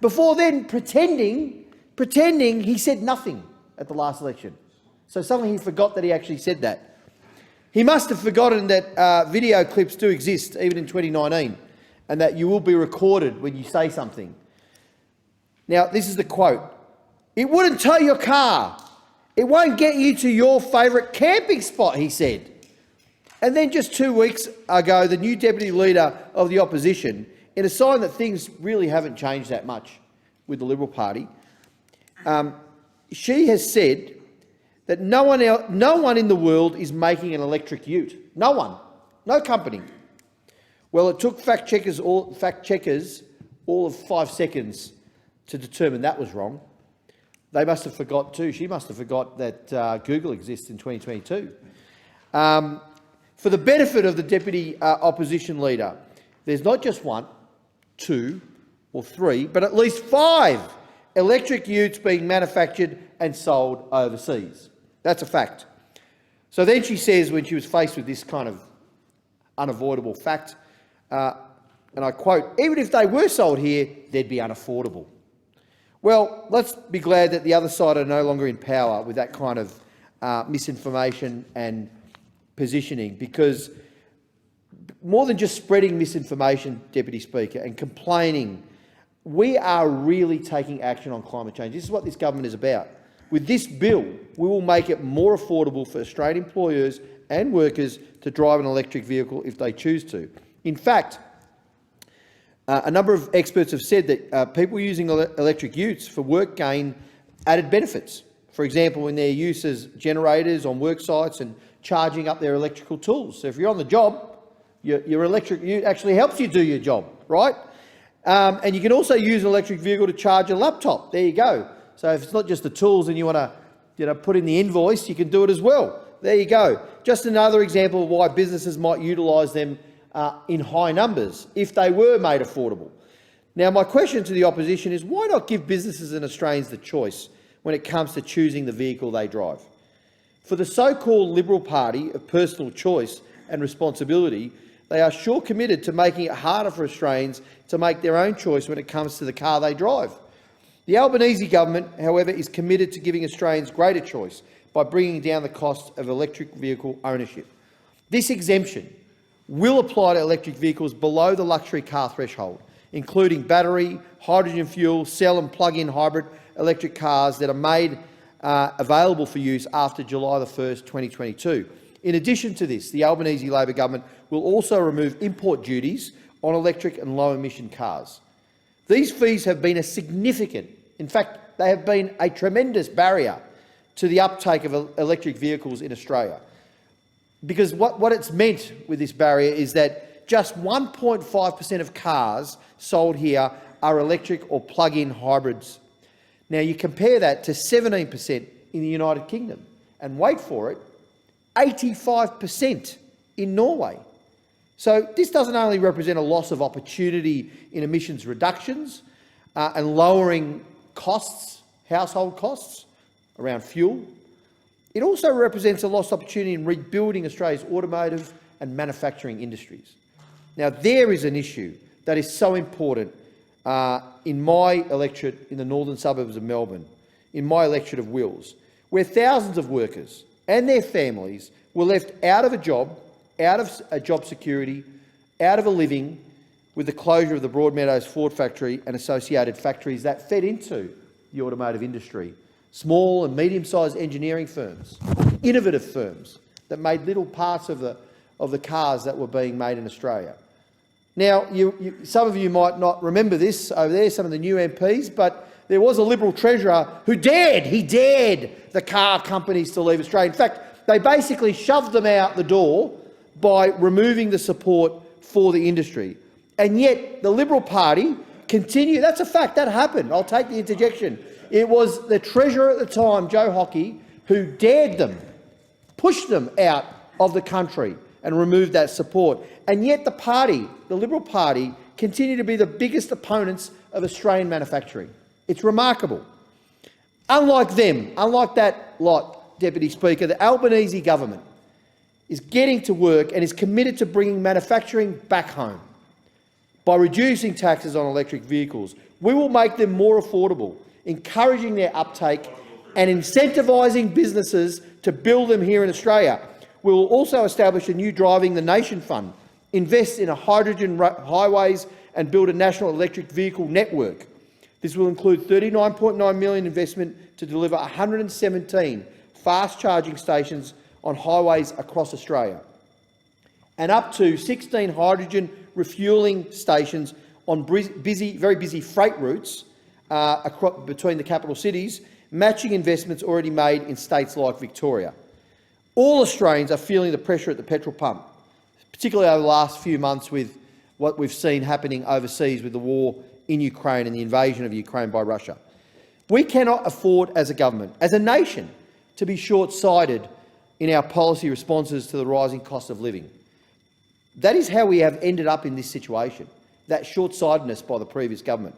Before then, pretending he said nothing at the last election. So suddenly he forgot that he actually said that. He must have forgotten that video clips do exist, even in 2019, and that you will be recorded when you say something. Now, this is the quote. "It wouldn't tow your car. It won't get you to your favourite camping spot," he said. And then just 2 weeks ago, the new Deputy Leader of the Opposition, in a sign that things really haven't changed that much with the Liberal Party, she has said that no one in the world is making an electric ute. No one. No company. Well, it took fact checkers all of 5 seconds to determine that was wrong. They must have forgot too. She must have forgot that Google exists in 2022. For the benefit of the Deputy Opposition Leader, there's not just 1, 2 or 3, but at least 5 electric utes being manufactured and sold overseas. That's a fact. So then she says, when she was faced with this kind of unavoidable fact, and I quote, "Even if they were sold here, they'd be unaffordable." Well, let's be glad that the other side are no longer in power with that kind of misinformation and positioning, because more than just spreading misinformation, Deputy Speaker, and complaining, we are really taking action on climate change. This is what this government is about. With this bill, we will make it more affordable for Australian employers and workers to drive an electric vehicle if they choose to. In fact, a number of experts have said that people using electric utes for work gain added benefits. For example, in their use as generators on work sites and charging up their electrical tools. So if you're on the job, your electric ute actually helps you do your job, right? And you can also use an electric vehicle to charge a laptop. There you go. So if it's not just the tools and you want to put in the invoice, you can do it as well. There you go. Just another example of why businesses might utilise them in high numbers if they were made affordable. Now, my question to the opposition is, why not give businesses and Australians the choice when it comes to choosing the vehicle they drive? For the so-called Liberal Party of personal choice and responsibility, they are sure committed to making it harder for Australians to make their own choice when it comes to the car they drive. The Albanese government, however, is committed to giving Australians greater choice by bringing down the cost of electric vehicle ownership. This exemption will apply to electric vehicles below the luxury car threshold, including battery, hydrogen fuel, cell and plug-in hybrid electric cars that are made available for use after July 1st, 2022. In addition to this, the Albanese Labor government will also remove import duties on electric and low-emission cars. These fees have been a significant, in fact, they have been a tremendous barrier to the uptake of electric vehicles in Australia. Because what it's meant with this barrier is that just 1.5% of cars sold here are electric or plug-in hybrids. Now, you compare that to 17% in the United Kingdom, and wait for it, 85% in Norway. So this doesn't only represent a loss of opportunity in emissions reductions and lowering costs, household costs around fuel, it also represents a lost opportunity in rebuilding Australia's automotive and manufacturing industries. Now, there is an issue that is so important in my electorate in the northern suburbs of Melbourne, in my electorate of Wills, where thousands of workers and their families were left out of a job, out of a job security, out of a living with the closure of the Broadmeadows Ford factory and associated factories that fed into the automotive industry. Small and medium-sized engineering firms, innovative firms that made little parts of the cars that were being made in Australia. Now, some of you might not remember this over there, some of the new MPs, but there was a Liberal Treasurer who dared the car companies to leave Australia. In fact, they basically shoved them out the door by removing the support for the industry. And yet the Liberal Party continued. That's a fact, that happened. I'll take the interjection. It was the Treasurer at the time, Joe Hockey, who dared them, pushed them out of the country and removed that support. And yet the party, the Liberal Party, continue to be the biggest opponents of Australian manufacturing. It's remarkable. Unlike them, unlike that lot, Deputy Speaker, the Albanese government is getting to work and is committed to bringing manufacturing back home. By reducing taxes on electric vehicles, we will make them more affordable, encouraging their uptake and incentivising businesses to build them here in Australia. We will also establish a new Driving the Nation fund, invest in a hydrogen highways and build a national electric vehicle network. This will include $39.9 million investment to deliver 117 fast charging stations on highways across Australia, and up to 16 hydrogen refuelling stations on very busy freight routes between the capital cities, matching investments already made in states like Victoria. All Australians are feeling the pressure at the petrol pump, particularly over the last few months with what we've seen happening overseas with the war in Ukraine and the invasion of Ukraine by Russia. We cannot afford as a government, as a nation, to be short-sighted in our policy responses to the rising cost of living. That is how we have ended up in this situation, that short-sightedness by the previous government.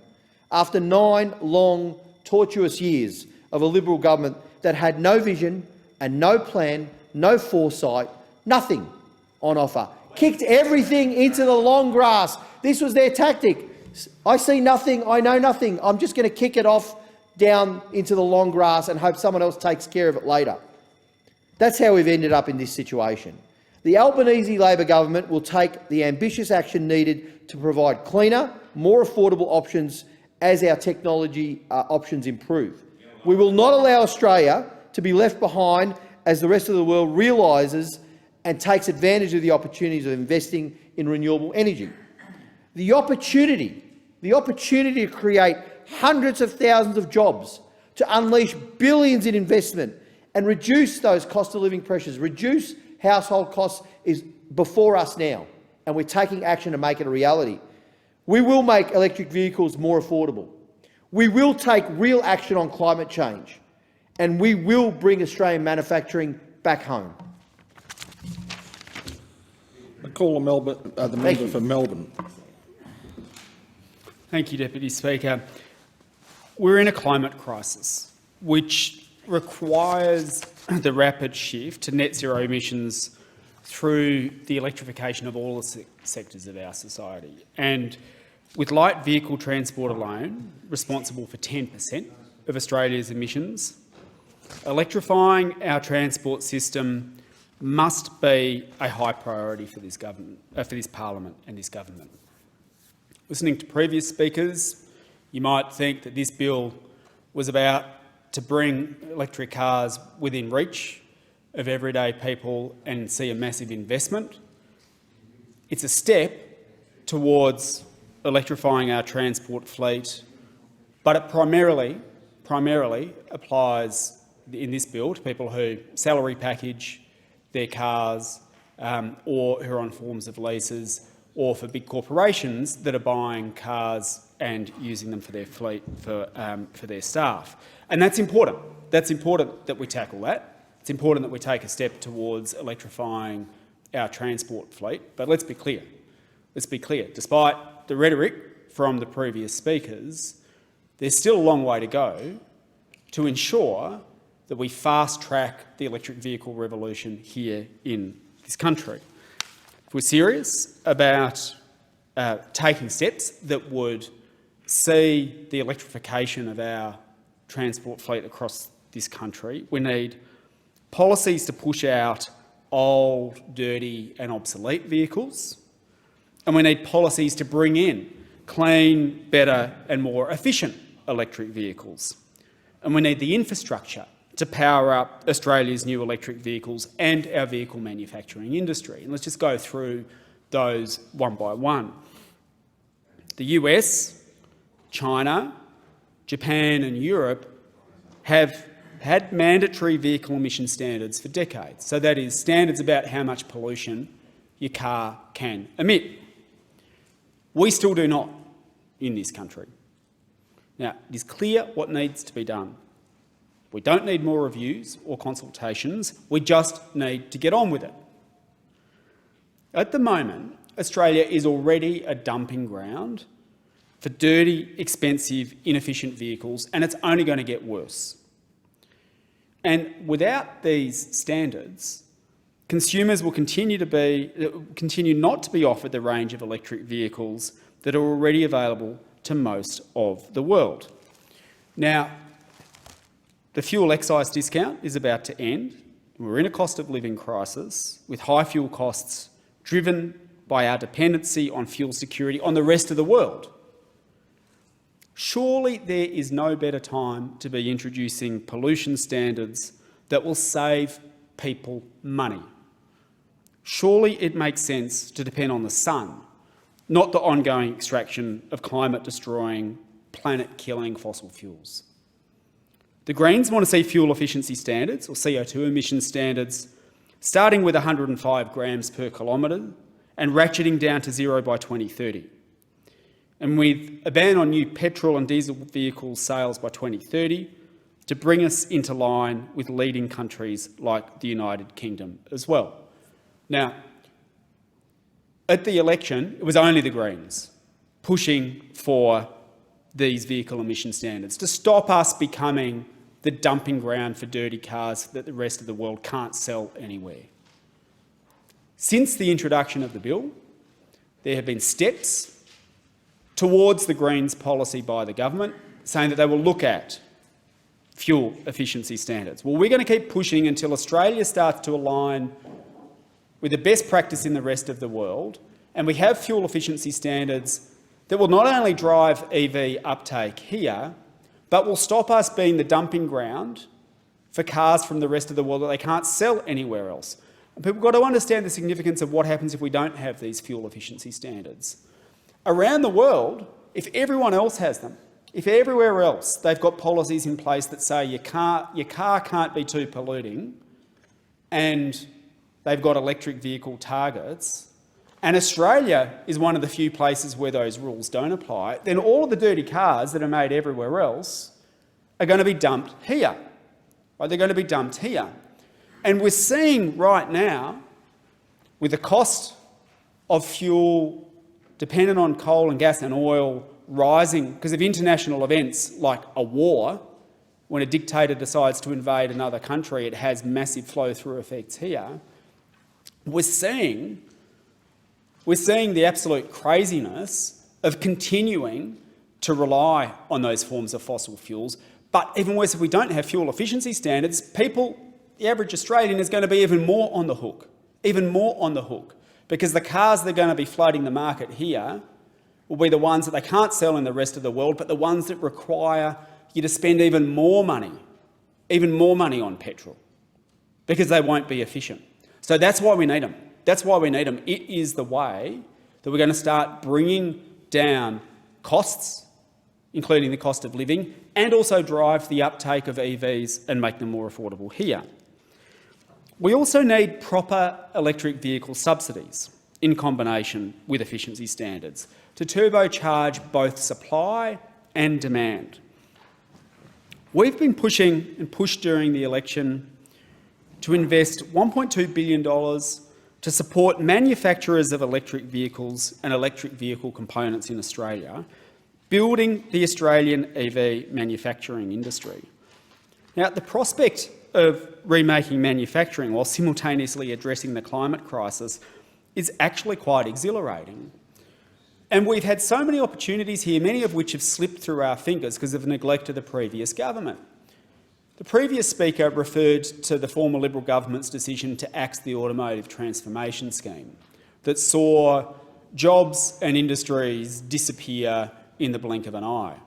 After 9 long, tortuous years of a Liberal government that had no vision and no plan, no foresight, nothing on offer, kicked everything into the long grass. This was their tactic. I see nothing, I know nothing. I'm just going to kick it off down into the long grass and hope someone else takes care of it later. That's how we've ended up in this situation. The Albanese Labor government will take the ambitious action needed to provide cleaner, more affordable options as our technology options improve. We will not allow Australia to be left behind as the rest of the world realises and takes advantage of the opportunities of investing in renewable energy. The opportunity to create hundreds of thousands of jobs, to unleash billions in investment and reduce those cost of living pressures, reduce household costs is before us now, and we're taking action to make it a reality. We will make electric vehicles more affordable. We will take real action on climate change, and we will bring Australian manufacturing back home. I call the member for Melbourne. Thank you, Deputy Speaker. We're in a climate crisis, which requires the rapid shift to net zero emissions through the electrification of all the sectors of our society. And with light vehicle transport alone responsible for 10% of Australia's emissions, electrifying our transport system must be a high priority for this government, for this parliament and this government. Listening to previous speakers, you might think that this bill was about to bring electric cars within reach of everyday people and see a massive investment. It's a step towards electrifying our transport fleet, but it primarily applies in this bill to people who salary package their cars or who are on forms of leases, or for big corporations that are buying cars and using them for their fleet, for their staff. And that's important. That's important that we tackle that. It's important that we take a step towards electrifying our transport fleet. But let's be clear. Let's be clear. Despite the rhetoric from the previous speakers, there's still a long way to go to ensure that we fast-track the electric vehicle revolution here in this country. If we're serious about taking steps that would see the electrification of our transport fleet across this country, we need policies to push out old, dirty and obsolete vehicles, and we need policies to bring in clean, better and more efficient electric vehicles. And we need the infrastructure to power up Australia's new electric vehicles and our vehicle manufacturing industry. And let's just go through those one by one. The US, China, Japan and Europe have had mandatory vehicle emission standards for decades. So that is standards about how much pollution your car can emit. We still do not in this country. Now, it is clear what needs to be done. We don't need more reviews or consultations, we just need to get on with it. At the moment, Australia is already a dumping ground for dirty, expensive, inefficient vehicles, and it's only going to get worse. And without these standards, consumers will continue not to be offered the range of electric vehicles that are already available to most of the world. Now, the fuel excise discount is about to end. We're in a cost of living crisis with high fuel costs driven by our dependency on fuel security on the rest of the world. Surely there is no better time to be introducing pollution standards that will save people money. Surely it makes sense to depend on the sun, not the ongoing extraction of climate-destroying, planet-killing fossil fuels. The Greens want to see fuel efficiency standards, or CO2 emission standards, starting with 105 grams per kilometre and ratcheting down to zero by 2030. And with a ban on new petrol and diesel vehicle sales by 2030 to bring us into line with leading countries like the United Kingdom as well. Now, at the election, it was only the Greens pushing for these vehicle emission standards to stop us becoming the dumping ground for dirty cars that the rest of the world can't sell anywhere. Since the introduction of the bill, there have been steps towards the Greens policy by the government saying that they will look at fuel efficiency standards. Well, we're going to keep pushing until Australia starts to align with the best practice in the rest of the world, and we have fuel efficiency standards that will not only drive EV uptake here, but will stop us being the dumping ground for cars from the rest of the world that they can't sell anywhere else. And people have got to understand the significance of what happens if we don't have these fuel efficiency standards. Around the world, if everyone else has them, if everywhere else they've got policies in place that say your car can't be too polluting, and they've got electric vehicle targets, and Australia is one of the few places where those rules don't apply, then all of the dirty cars that are made everywhere else are going to be dumped here. Right? They're going to be dumped here. And we're seeing right now, with the cost of fuel dependent on coal and gas and oil rising because of international events like a war. When a dictator decides to invade another country, it has massive flow-through effects here. We're seeing the absolute craziness of continuing to rely on those forms of fossil fuels. But even worse, if we don't have fuel efficiency standards, the average Australian is going to be even more on the hook, because the cars that are going to be flooding the market here will be the ones that they can't sell in the rest of the world, but the ones that require you to spend even more money on petrol, because they won't be efficient. So that's why we need them. It is the way that we're going to start bringing down costs, including the cost of living, and also drive the uptake of EVs and make them more affordable here. We also need proper electric vehicle subsidies in combination with efficiency standards to turbocharge both supply and demand. We've been pushing and pushed during the election to invest $1.2 billion to support manufacturers of electric vehicles and electric vehicle components in Australia, building the Australian EV manufacturing industry. Now, the prospect of remaking manufacturing while simultaneously addressing the climate crisis is actually quite exhilarating. And we've had so many opportunities here, many of which have slipped through our fingers because of neglect of the previous government. The previous speaker referred to the former Liberal government's decision to axe the Automotive Transformation Scheme that saw jobs and industries disappear in the blink of an eye.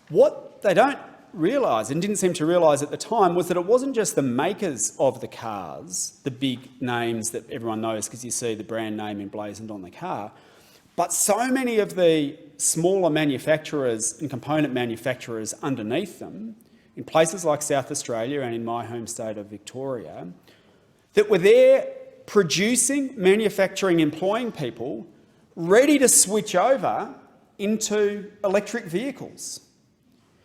What they don't realise, and didn't seem to realise at the time, was that it wasn't just the makers of the cars, the big names that everyone knows because you see the brand name emblazoned on the car, but so many of the smaller manufacturers and component manufacturers underneath them, in places like South Australia and in my home state of Victoria, that were there producing, manufacturing, employing people ready to switch over into electric vehicles.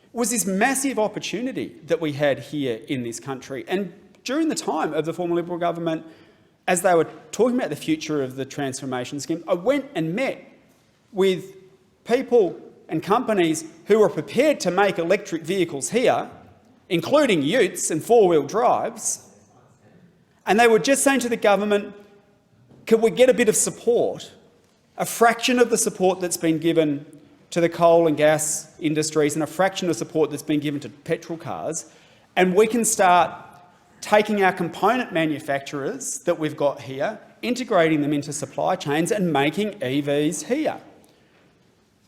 It was this massive opportunity that we had here in this country. And during the time of the former Liberal government, as they were talking about the future of the transformation scheme, I went and met with people and companies who were prepared to make electric vehicles here, including utes and four-wheel drives, and they were just saying to the government, could we get a bit of support, a fraction of the support that's been given to the coal and gas industries and a fraction of support that's been given to petrol cars, and we can start taking our component manufacturers that we've got here, integrating them into supply chains and making EVs here.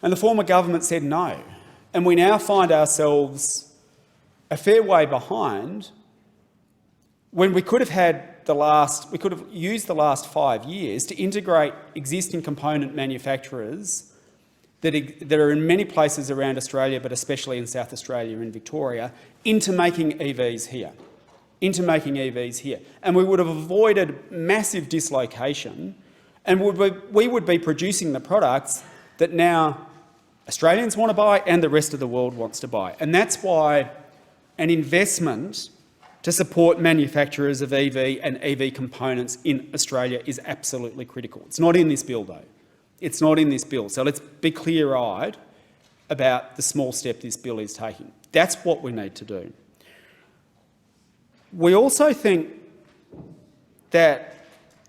And the former government said no. And we now find ourselves a fair way behind when we could have used the last 5 years to integrate existing component manufacturers that are in many places around Australia, but especially in South Australia and Victoria, into making EVs here. And we would have avoided massive dislocation, and we would be producing the products that now Australians want to buy and the rest of the world wants to buy. And that's why an investment to support manufacturers of EV and EV components in Australia is absolutely critical. It's not in this bill, though. It's not in this bill. So let's be clear-eyed about the small step this bill is taking. That's what we need to do. We also think that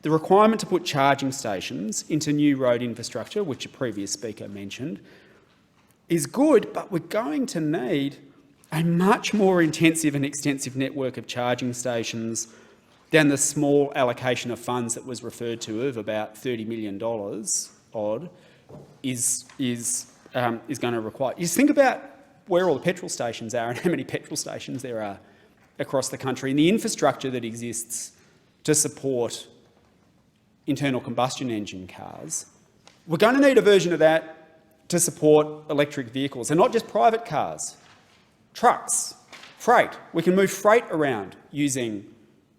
the requirement to put charging stations into new road infrastructure, which a previous speaker mentioned, is good, but we're going to need a much more intensive and extensive network of charging stations than the small allocation of funds that was referred to of about $30 million odd is going to require. You just think about where all the petrol stations are and how many petrol stations there are across the country and the infrastructure that exists to support internal combustion engine cars. We're going to need a version of that to support electric vehicles, and not just private cars, trucks, freight. We can move freight around using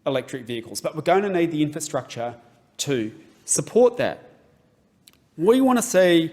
electric vehicles, but we're going to need the infrastructure to support that. We want to see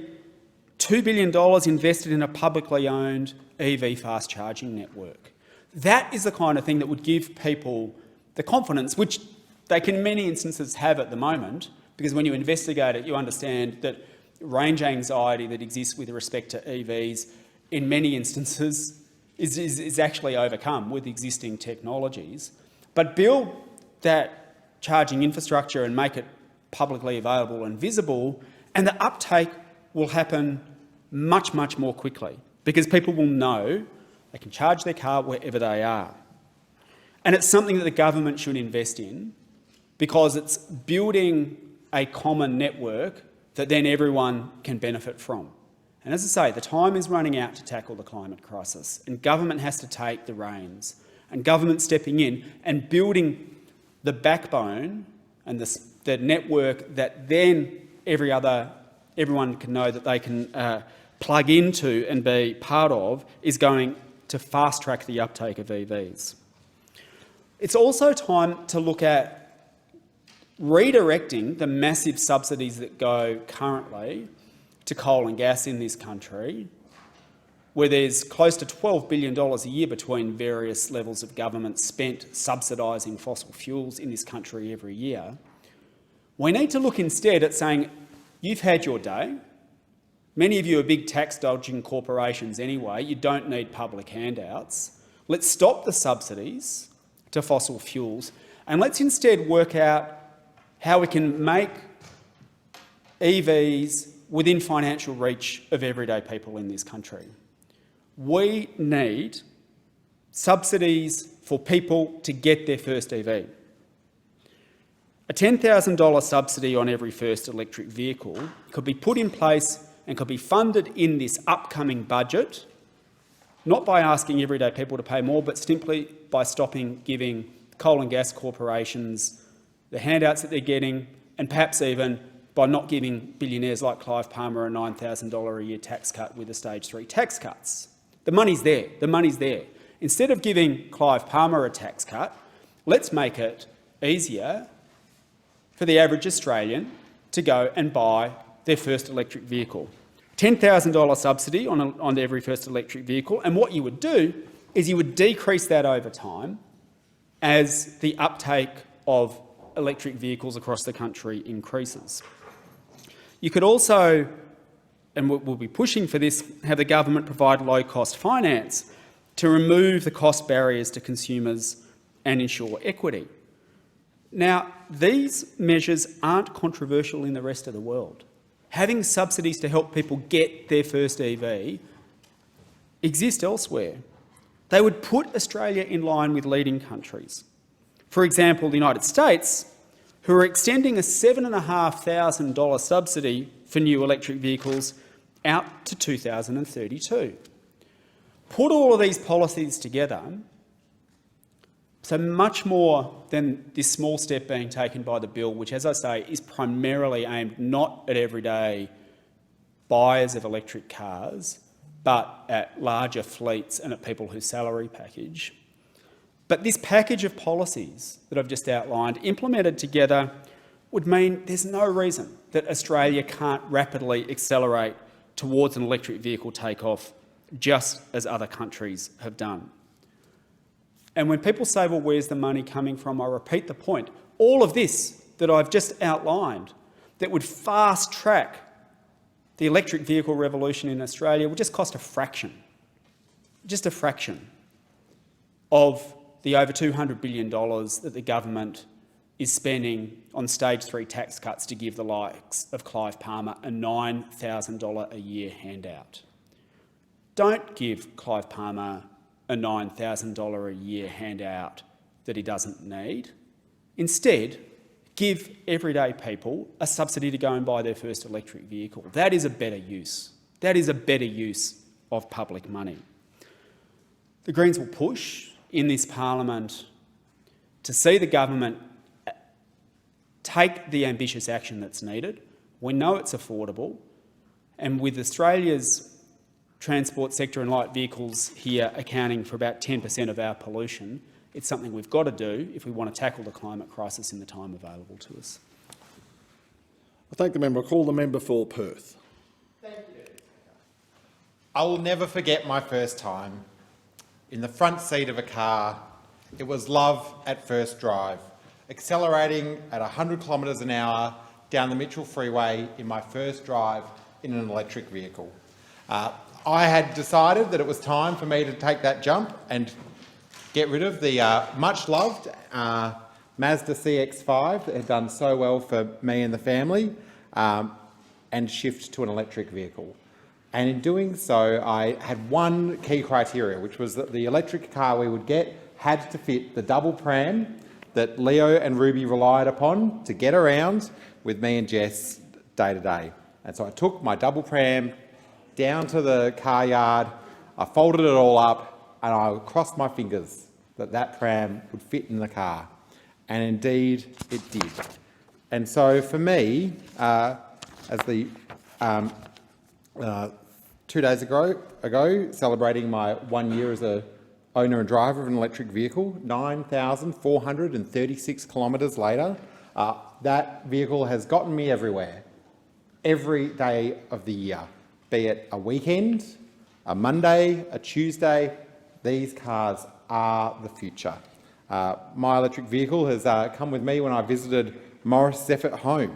$2 billion invested in a publicly owned EV fast charging network. That is the kind of thing that would give people the confidence, which they can in many instances have at the moment, because when you investigate it, you understand that range anxiety that exists with respect to EVs in many instances is actually overcome with existing technologies. But build that charging infrastructure and make it publicly available and visible, and the uptake will happen much, much more quickly because people will know they can charge their car wherever they are. And it's something that the government should invest in because it's building a common network that then everyone can benefit from. And as I say, the time is running out to tackle the climate crisis, and government has to take the reins, and government stepping in and building the backbone and the network that then everyone can know that they can plug into and be part of is going to fast-track the uptake of EVs. It's also time to look at redirecting the massive subsidies that go currently to coal and gas in this country, where there's close to $12 billion a year between various levels of government spent subsidising fossil fuels in this country every year. We need to look instead at saying, you've had your day. Many of you are big tax-dodging corporations anyway. You don't need public handouts. Let's stop the subsidies to fossil fuels and let's instead work out how we can make EVs within financial reach of everyday people in this country. We need subsidies for people to get their first EV. A $10,000 subsidy on every first electric vehicle could be put in place and could be funded in this upcoming budget, not by asking everyday people to pay more, but simply by stopping giving coal and gas corporations the handouts that they're getting, and perhaps even by not giving billionaires like Clive Palmer a $9,000 a year tax cut with the stage 3 tax cuts. The money's there. The money's there. Instead of giving Clive Palmer a tax cut, let's make it easier for the average Australian to go and buy their first electric vehicle. $10,000 subsidy on every first electric vehicle, and what you would do is you would decrease that over time as the uptake of electric vehicles across the country increases. You could also, and we'll be pushing for this, have the government provide low-cost finance to remove the cost barriers to consumers and ensure equity. Now, these measures aren't controversial in the rest of the world. Having subsidies to help people get their first EV exist elsewhere. They would put Australia in line with leading countries. For example, the United States, who are extending a $7,500 subsidy for new electric vehicles out to 2032. Put all of these policies together, so much more than this small step being taken by the bill, which, as I say, is primarily aimed not at everyday buyers of electric cars, but at larger fleets and at people whose salary package. But this package of policies that I've just outlined, implemented together, would mean there's no reason that Australia can't rapidly accelerate towards an electric vehicle takeoff, just as other countries have done. And when people say, well, where's the money coming from? I repeat the point. All of this that I've just outlined that would fast-track the electric vehicle revolution in Australia would just cost a fraction, just a fraction of the over $200 billion that the government is spending on stage 3 tax cuts to give the likes of Clive Palmer a $9,000 a year handout. Don't give Clive Palmer a $9,000 a year handout that he doesn't need. Instead, give everyday people a subsidy to go and buy their first electric vehicle. That is a better use. That is a better use of public money. The Greens will push in this parliament to see the government take the ambitious action that's needed. We know it's affordable, and with Australia's transport sector and light vehicles here accounting for about 10% of our pollution, it's something we've got to do if we want to tackle the climate crisis in the time available to us. I thank the member. I call the member for Perth. Thank you. I will never forget my first time in the front seat of a car. It was love at first drive, accelerating at 100 kilometres an hour down the Mitchell Freeway in my first drive in an electric vehicle. I had decided that it was time for me to take that jump and get rid of the much-loved Mazda CX-5 that had done so well for me and the family, and shift to an electric vehicle. And in doing so, I had one key criteria, which was that the electric car we would get had to fit the double pram that Leo and Ruby relied upon to get around with me and Jess day to day. And so I took my double pram down to the car yard, I folded it all up, and I crossed my fingers that that pram would fit in the car. And indeed, it did. And so for me, as the 2 days ago, celebrating my 1 year as a owner and driver of an electric vehicle, 9,436 kilometres later, that vehicle has gotten me everywhere, every day of the year, be it a weekend, a Monday, a Tuesday. These cars are the future. My electric vehicle has come with me when I visited Morris Zephyr home,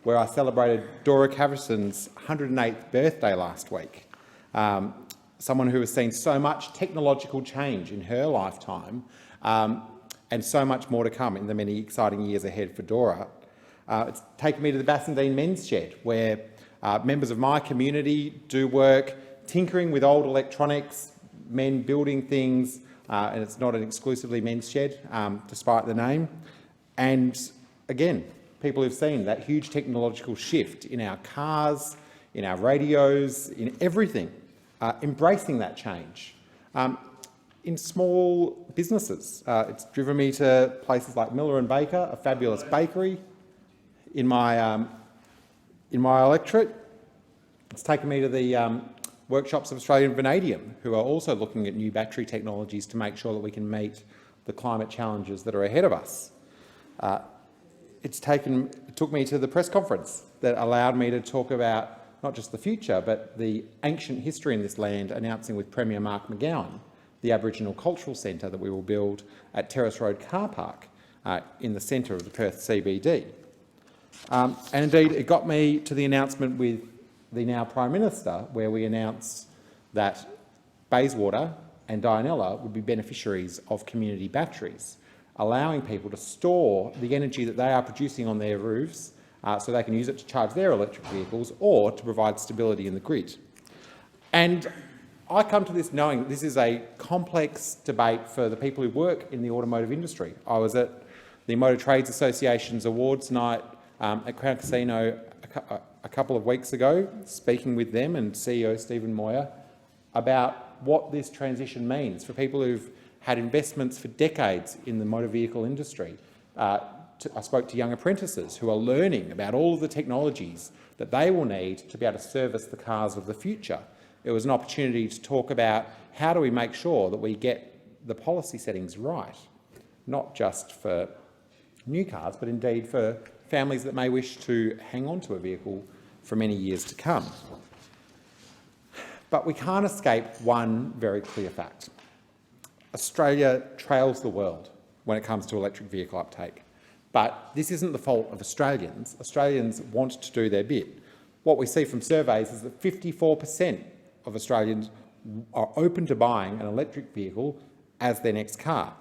where I celebrated Dora Caverson's 108th birthday last week. Someone who has seen so much technological change in her lifetime, and so much more to come in the many exciting years ahead for Dora. It's taken me to the Bassendean Men's Shed, where members of my community do work tinkering with old electronics, men building things, and it's not an exclusively men's shed, despite the name. And again, people who've seen that huge technological shift in our cars, in our radios, in everything, embracing that change. In small businesses, it's driven me to places like Miller & Baker, a fabulous bakery in my electorate. It's taken me to the workshops of Australian Vanadium, who are also looking at new battery technologies to make sure that we can meet the climate challenges that are ahead of us. It took me to the press conference that allowed me to talk about not just the future, but the ancient history in this land, announcing with Premier Mark McGowan the Aboriginal Cultural Centre that we will build at Terrace Road Car Park in the centre of the Perth CBD. And indeed, it got me to the announcement with the now Prime Minister, where we announced that Bayswater and Dianella would be beneficiaries of community batteries, allowing people to store the energy that they are producing on their roofs so they can use it to charge their electric vehicles or to provide stability in the grid. And I come to this knowing that this is a complex debate for the people who work in the automotive industry. I was at the Motor Trades Association's awards night at Crown Casino a couple of weeks ago, speaking with them and CEO Stephen Moyer about what this transition means for people who've had investments for decades in the motor vehicle industry. I spoke to young apprentices who are learning about all of the technologies that they will need to be able to service the cars of the future. It was an opportunity to talk about how do we make sure that we get the policy settings right, not just for new cars, but indeed for families that may wish to hang on to a vehicle for many years to come. But we can't escape one very clear fact. Australia trails the world when it comes to electric vehicle uptake. But this isn't the fault of Australians. Australians want to do their bit. What we see from surveys is that 54% of Australians are open to buying an electric vehicle as their next car.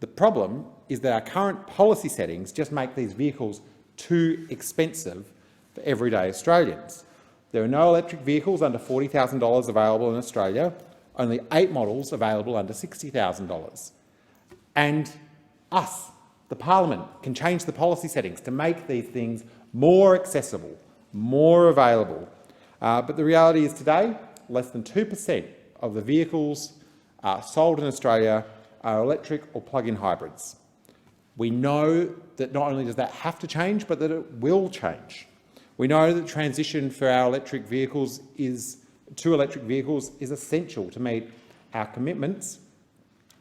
The problem is that our current policy settings just make these vehicles too expensive for everyday Australians. There are no electric vehicles under $40,000 available in Australia, only 8 models available under $60,000. And us, the Parliament, can change the policy settings to make these things more accessible, more available. But the reality is today, less than 2% of the vehicles sold in Australia are electric or plug-in hybrids. We know that not only does that have to change, but that it will change. We know that transition for our electric vehicles is essential to meet our commitments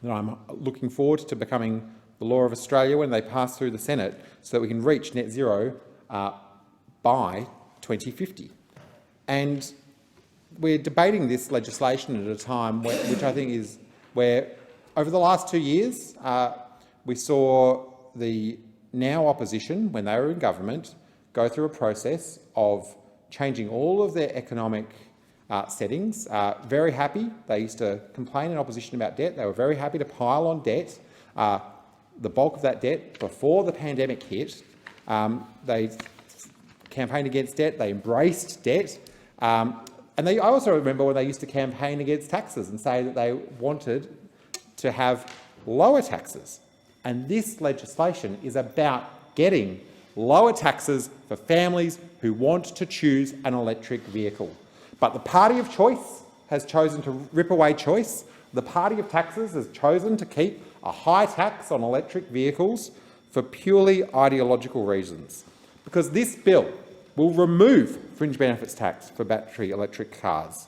that I'm looking forward to becoming the law of Australia when they pass through the Senate, so that we can reach net zero by 2050. And we're debating this legislation at a time which I think is where, over the last 2 years, we saw the now opposition, when they were in government, go through a process of changing all of their economic settings. Very happy. They used to complain in opposition about debt. They were very happy to pile on debt. The bulk of that debt before the pandemic hit. They campaigned against debt. They embraced debt. I also remember when they used to campaign against taxes and say that they wanted to have lower taxes. And this legislation is about getting lower taxes for families who want to choose an electric vehicle. But the party of choice has chosen to rip away choice. The party of taxes has chosen to keep a high tax on electric vehicles for purely ideological reasons. Because this bill will remove fringe benefits tax for battery electric cars.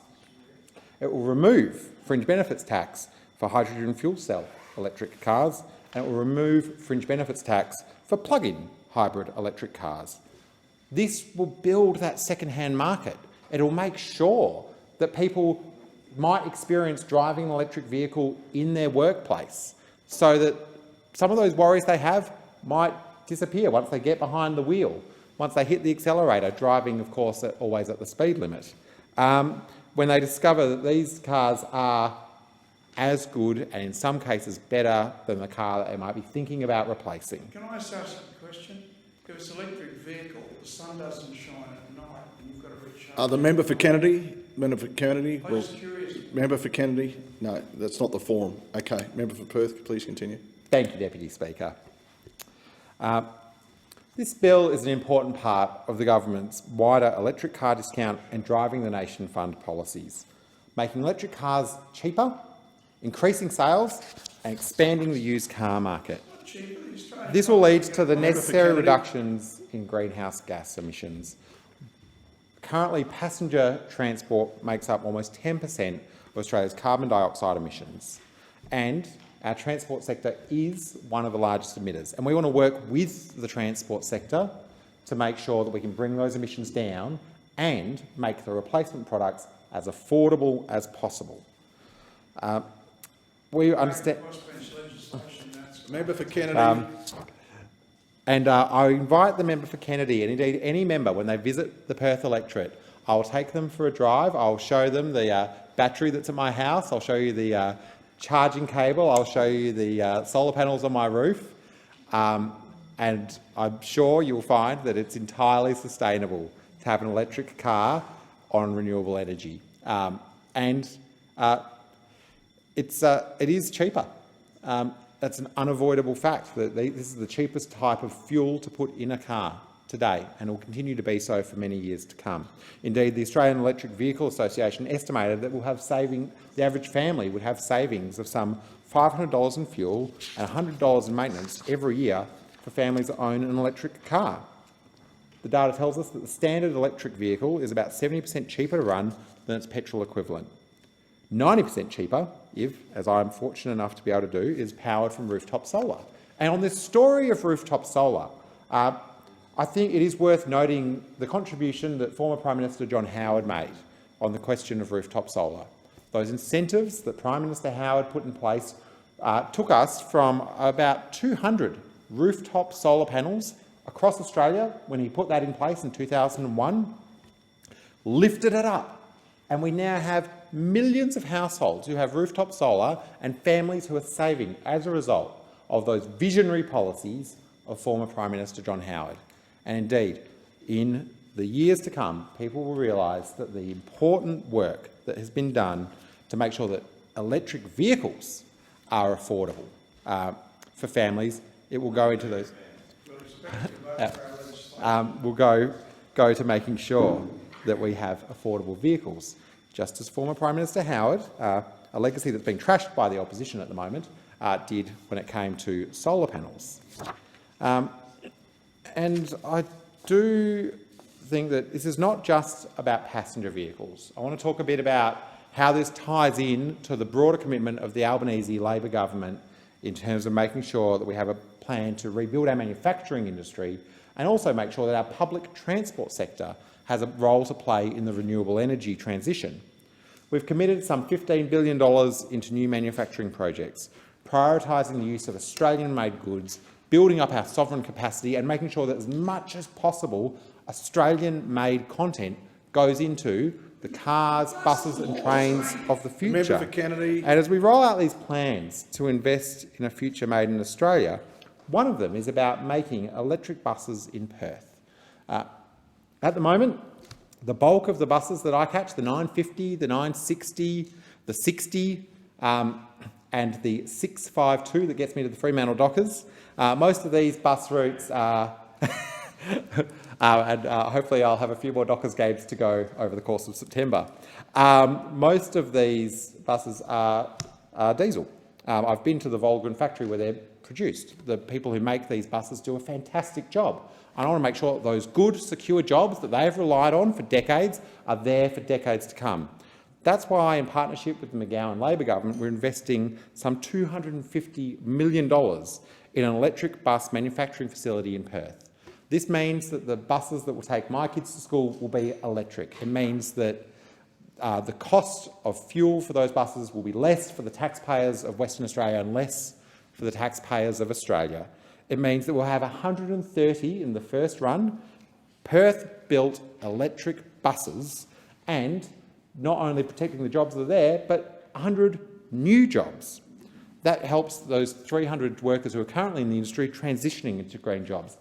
It will remove fringe benefits tax for hydrogen fuel cell electric cars, and it will remove fringe benefits tax for plug-in hybrid electric cars. This will build that second-hand market. It will make sure that people might experience driving an electric vehicle in their workplace, so that some of those worries they have might disappear once they get behind the wheel, once they hit the accelerator, driving, of course, always at the speed limit. When they discover that these cars are as good and in some cases better than the car that they might be thinking about replacing. Can I just ask a question? If it's an electric vehicle, the sun doesn't shine at night and you've got to recharge. The member for Kennedy? Member for Kennedy? I'm just curious. Member for Kennedy? No, that's not the forum. Okay. Member for Perth, please continue. Thank you, Deputy Speaker. This bill is an important part of the government's wider electric car discount and Driving the Nation Fund policies, making electric cars cheaper, increasing sales and expanding the used car market. This will lead to the necessary reductions in greenhouse gas emissions. Currently, passenger transport makes up almost 10% of Australia's carbon dioxide emissions, and our transport sector is one of the largest emitters, and we want to work with the transport sector to make sure that we can bring those emissions down and make the replacement products as affordable as possible. We understand. Member for Kennedy. I invite the member for Kennedy, and indeed any member, when they visit the Perth electorate, I'll take them for a drive. I'll show them the battery that's at my house. I'll show you the charging cable. I'll show you the solar panels on my roof. And I'm sure you'll find that it's entirely sustainable to have an electric car on renewable energy. It is cheaper. That's an unavoidable fact. That this is the cheapest type of fuel to put in a car today, and will continue to be so for many years to come. Indeed, the Australian Electric Vehicle Association estimated that the average family would have savings of some $500 in fuel and $100 in maintenance every year for families that own an electric car. The data tells us that the standard electric vehicle is about 70% cheaper to run than its petrol equivalent. 90% cheaper if, as I'm fortunate enough to be able to do, is powered from rooftop solar. And on this story of rooftop solar, I think it is worth noting the contribution that former Prime Minister John Howard made on the question of rooftop solar. Those incentives that Prime Minister Howard put in place took us from about 200 rooftop solar panels across Australia when he put that in place in 2001, lifted it up, and we now have millions of households who have rooftop solar and families who are saving as a result of those visionary policies of former Prime Minister John Howard. And indeed, in the years to come, people will realise that the important work that has been done to make sure that electric vehicles are affordable for families, it will go into those. Will go to making sure that we have affordable vehicles, just as former Prime Minister Howard, a legacy that's being trashed by the opposition at the moment, did when it came to solar panels. And I do think that this is not just about passenger vehicles. I want to talk a bit about how this ties in to the broader commitment of the Albanese Labor government in terms of making sure that we have a plan to rebuild our manufacturing industry and also make sure that our public transport sector has a role to play in the renewable energy transition. We've committed some $15 billion into new manufacturing projects, prioritising the use of Australian-made goods, building up our sovereign capacity and making sure that as much as possible Australian-made content goes into the cars, buses and trains of the future. Member for Kennedy. And as we roll out these plans to invest in a future made in Australia, one of them is about making electric buses in Perth. At the moment, the bulk of the buses that I catch, the 950, the 960, the 60 and the 652 that gets me to the Fremantle Dockers, most of these bus routes are and hopefully I'll have a few more Dockers games to go over the course of September. Most of these buses are diesel. I've been to the Volgren factory where they're produced. The people who make these buses do a fantastic job. And I want to make sure that those good, secure jobs that they've relied on for decades are there for decades to come. That's why, in partnership with the McGowan Labor government, we're investing some $250 million in an electric bus manufacturing facility in Perth. This means that the buses that will take my kids to school will be electric. It means that the cost of fuel for those buses will be less for the taxpayers of Western Australia and less for the taxpayers of Australia. It means that we'll have 130 in the first run Perth-built electric buses, and not only protecting the jobs that are there, but 100 new jobs. That helps those 300 workers who are currently in the industry transitioning into green jobs.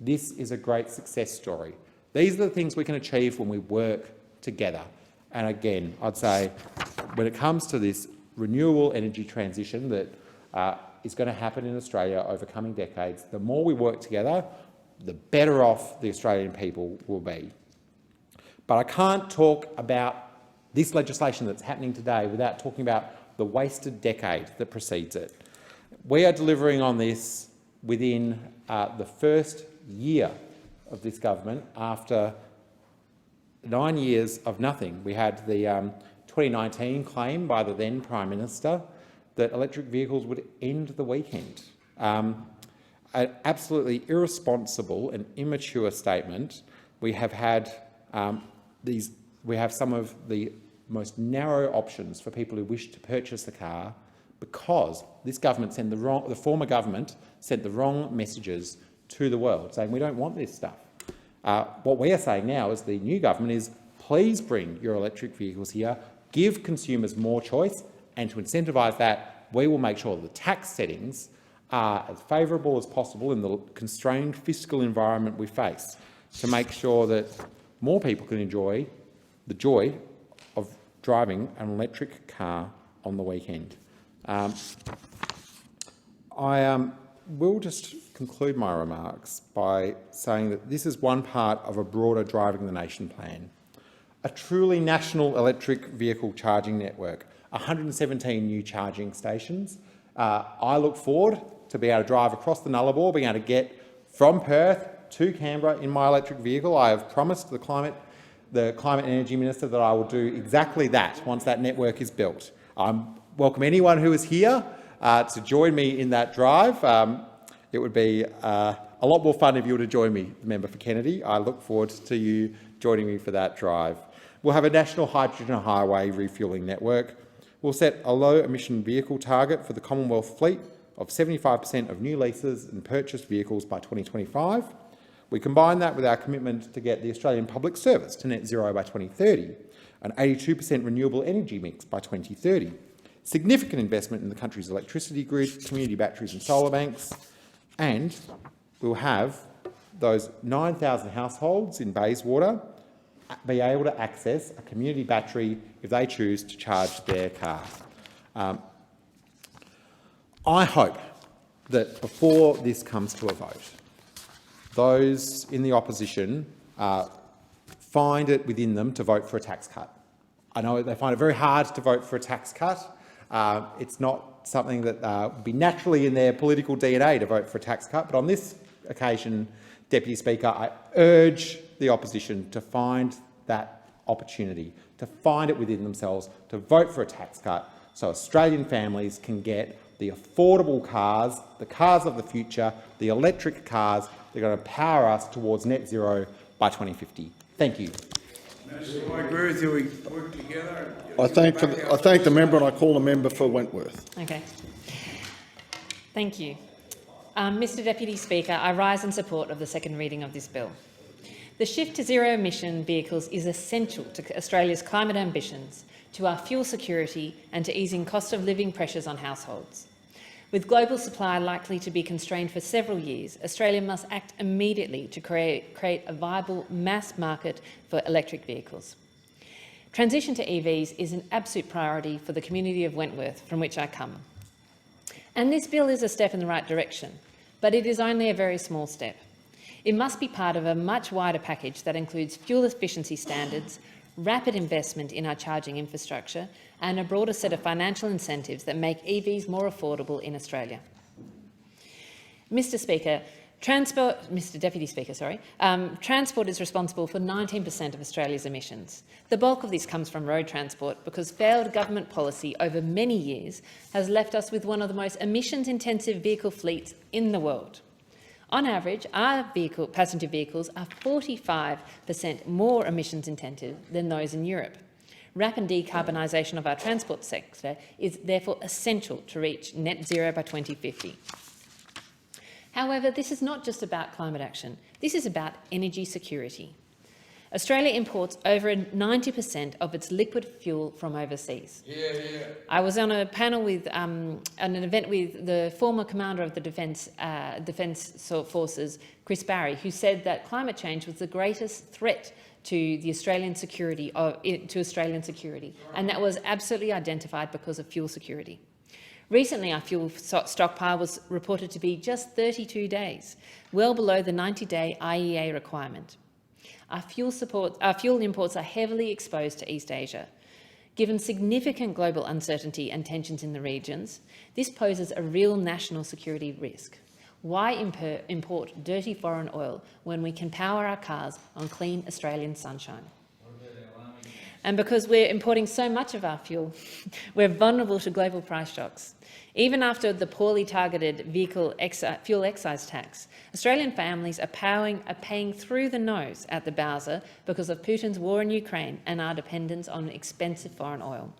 This is a great success story. These are the things we can achieve when we work together. And again, I'd say when it comes to this renewable energy transition that is going to happen in Australia over coming decades, the more we work together, the better off the Australian people will be. But I can't talk about this legislation that's happening today without talking about the wasted decade that precedes it. We are delivering on this within the first year of this government after 9 years of nothing. We had the 2019 claim by the then Prime Minister that electric vehicles would end the weekend. An absolutely irresponsible and immature statement. We have had some of the most narrow options for people who wish to purchase a car because this government the former government sent the wrong messages to the world, saying we don't want this stuff. What we are saying now as the new government is please bring your electric vehicles here, give consumers more choice, and to incentivise that, we will make sure that the tax settings are as favourable as possible in the constrained fiscal environment we face to make sure that more people can enjoy the joy of driving an electric car on the weekend. I will just conclude my remarks by saying that this is one part of a broader Driving the Nation plan. A truly national electric vehicle charging network, 117 new charging stations. I look forward to being able to drive across the Nullarbor, being able to get from Perth to Canberra in my electric vehicle. I have promised the Climate and Energy Minister that I will do exactly that once that network is built. I welcome anyone who is here to join me in that drive. It would be a lot more fun if you were to join me, the member for Kennedy. I look forward to you joining me for that drive. We'll have a national hydrogen highway refuelling network. We'll set a low-emission vehicle target for the Commonwealth fleet of 75% of new leases and purchased vehicles by 2025. We combine that with our commitment to get the Australian public service to net zero by 2030, an 82% renewable energy mix by 2030, significant investment in the country's electricity grid, community batteries and solar banks, and we'll have those 9,000 households in Bayswater be able to access a community battery if they choose to charge their car. I hope that before this comes to a vote, those in the opposition find it within them to vote for a tax cut. I know they find it very hard to vote for a tax cut. It's not something that would be naturally in their political DNA to vote for a tax cut, but on this occasion, Deputy Speaker, I urge the opposition to find that opportunity, to find it within themselves, to vote for a tax cut so Australian families can get the affordable cars, the cars of the future, the electric cars that are going to power us towards net zero by 2050. Thank you. I agree with you. We work together. I thank the member and I call the member for Wentworth. Okay. Thank you. Mr Deputy Speaker, I rise in support of the second reading of this bill. The shift to zero-emission vehicles is essential to Australia's climate ambitions, to our fuel security and to easing cost of living pressures on households. With global supply likely to be constrained for several years, Australia must act immediately to create a viable mass market for electric vehicles. Transition to EVs is an absolute priority for the community of Wentworth, from which I come. And this bill is a step in the right direction, but it is only a very small step. It must be part of a much wider package that includes fuel efficiency standards, rapid investment in our charging infrastructure, and a broader set of financial incentives that make EVs more affordable in Australia. Mr. Deputy Speaker, transport is responsible for 19% of Australia's emissions. The bulk of this comes from road transport because failed government policy over many years has left us with one of the most emissions-intensive vehicle fleets in the world. On average, our passenger vehicles are 45% more emissions-intensive than those in Europe. Rapid decarbonisation of our transport sector is therefore essential to reach net zero by 2050. However, this is not just about climate action. This is about energy security. Australia imports over 90% of its liquid fuel from overseas. I was on a panel with an event with the former commander of the Defence Forces, Chris Barry, who said that climate change was the greatest threat to the Australian security, and that was absolutely identified because of fuel security. Recently, our fuel stockpile was reported to be just 32 days, well below the 90-day IEA requirement. Our fuel imports are heavily exposed to East Asia. Given significant global uncertainty and tensions in the regions, this poses a real national security risk. Why import dirty foreign oil when we can power our cars on clean Australian sunshine? And because we're importing so much of our fuel, we're vulnerable to global price shocks. Even after the poorly targeted fuel excise tax, Australian families are paying through the nose at the Bowser because of Putin's war in Ukraine and our dependence on expensive foreign oil.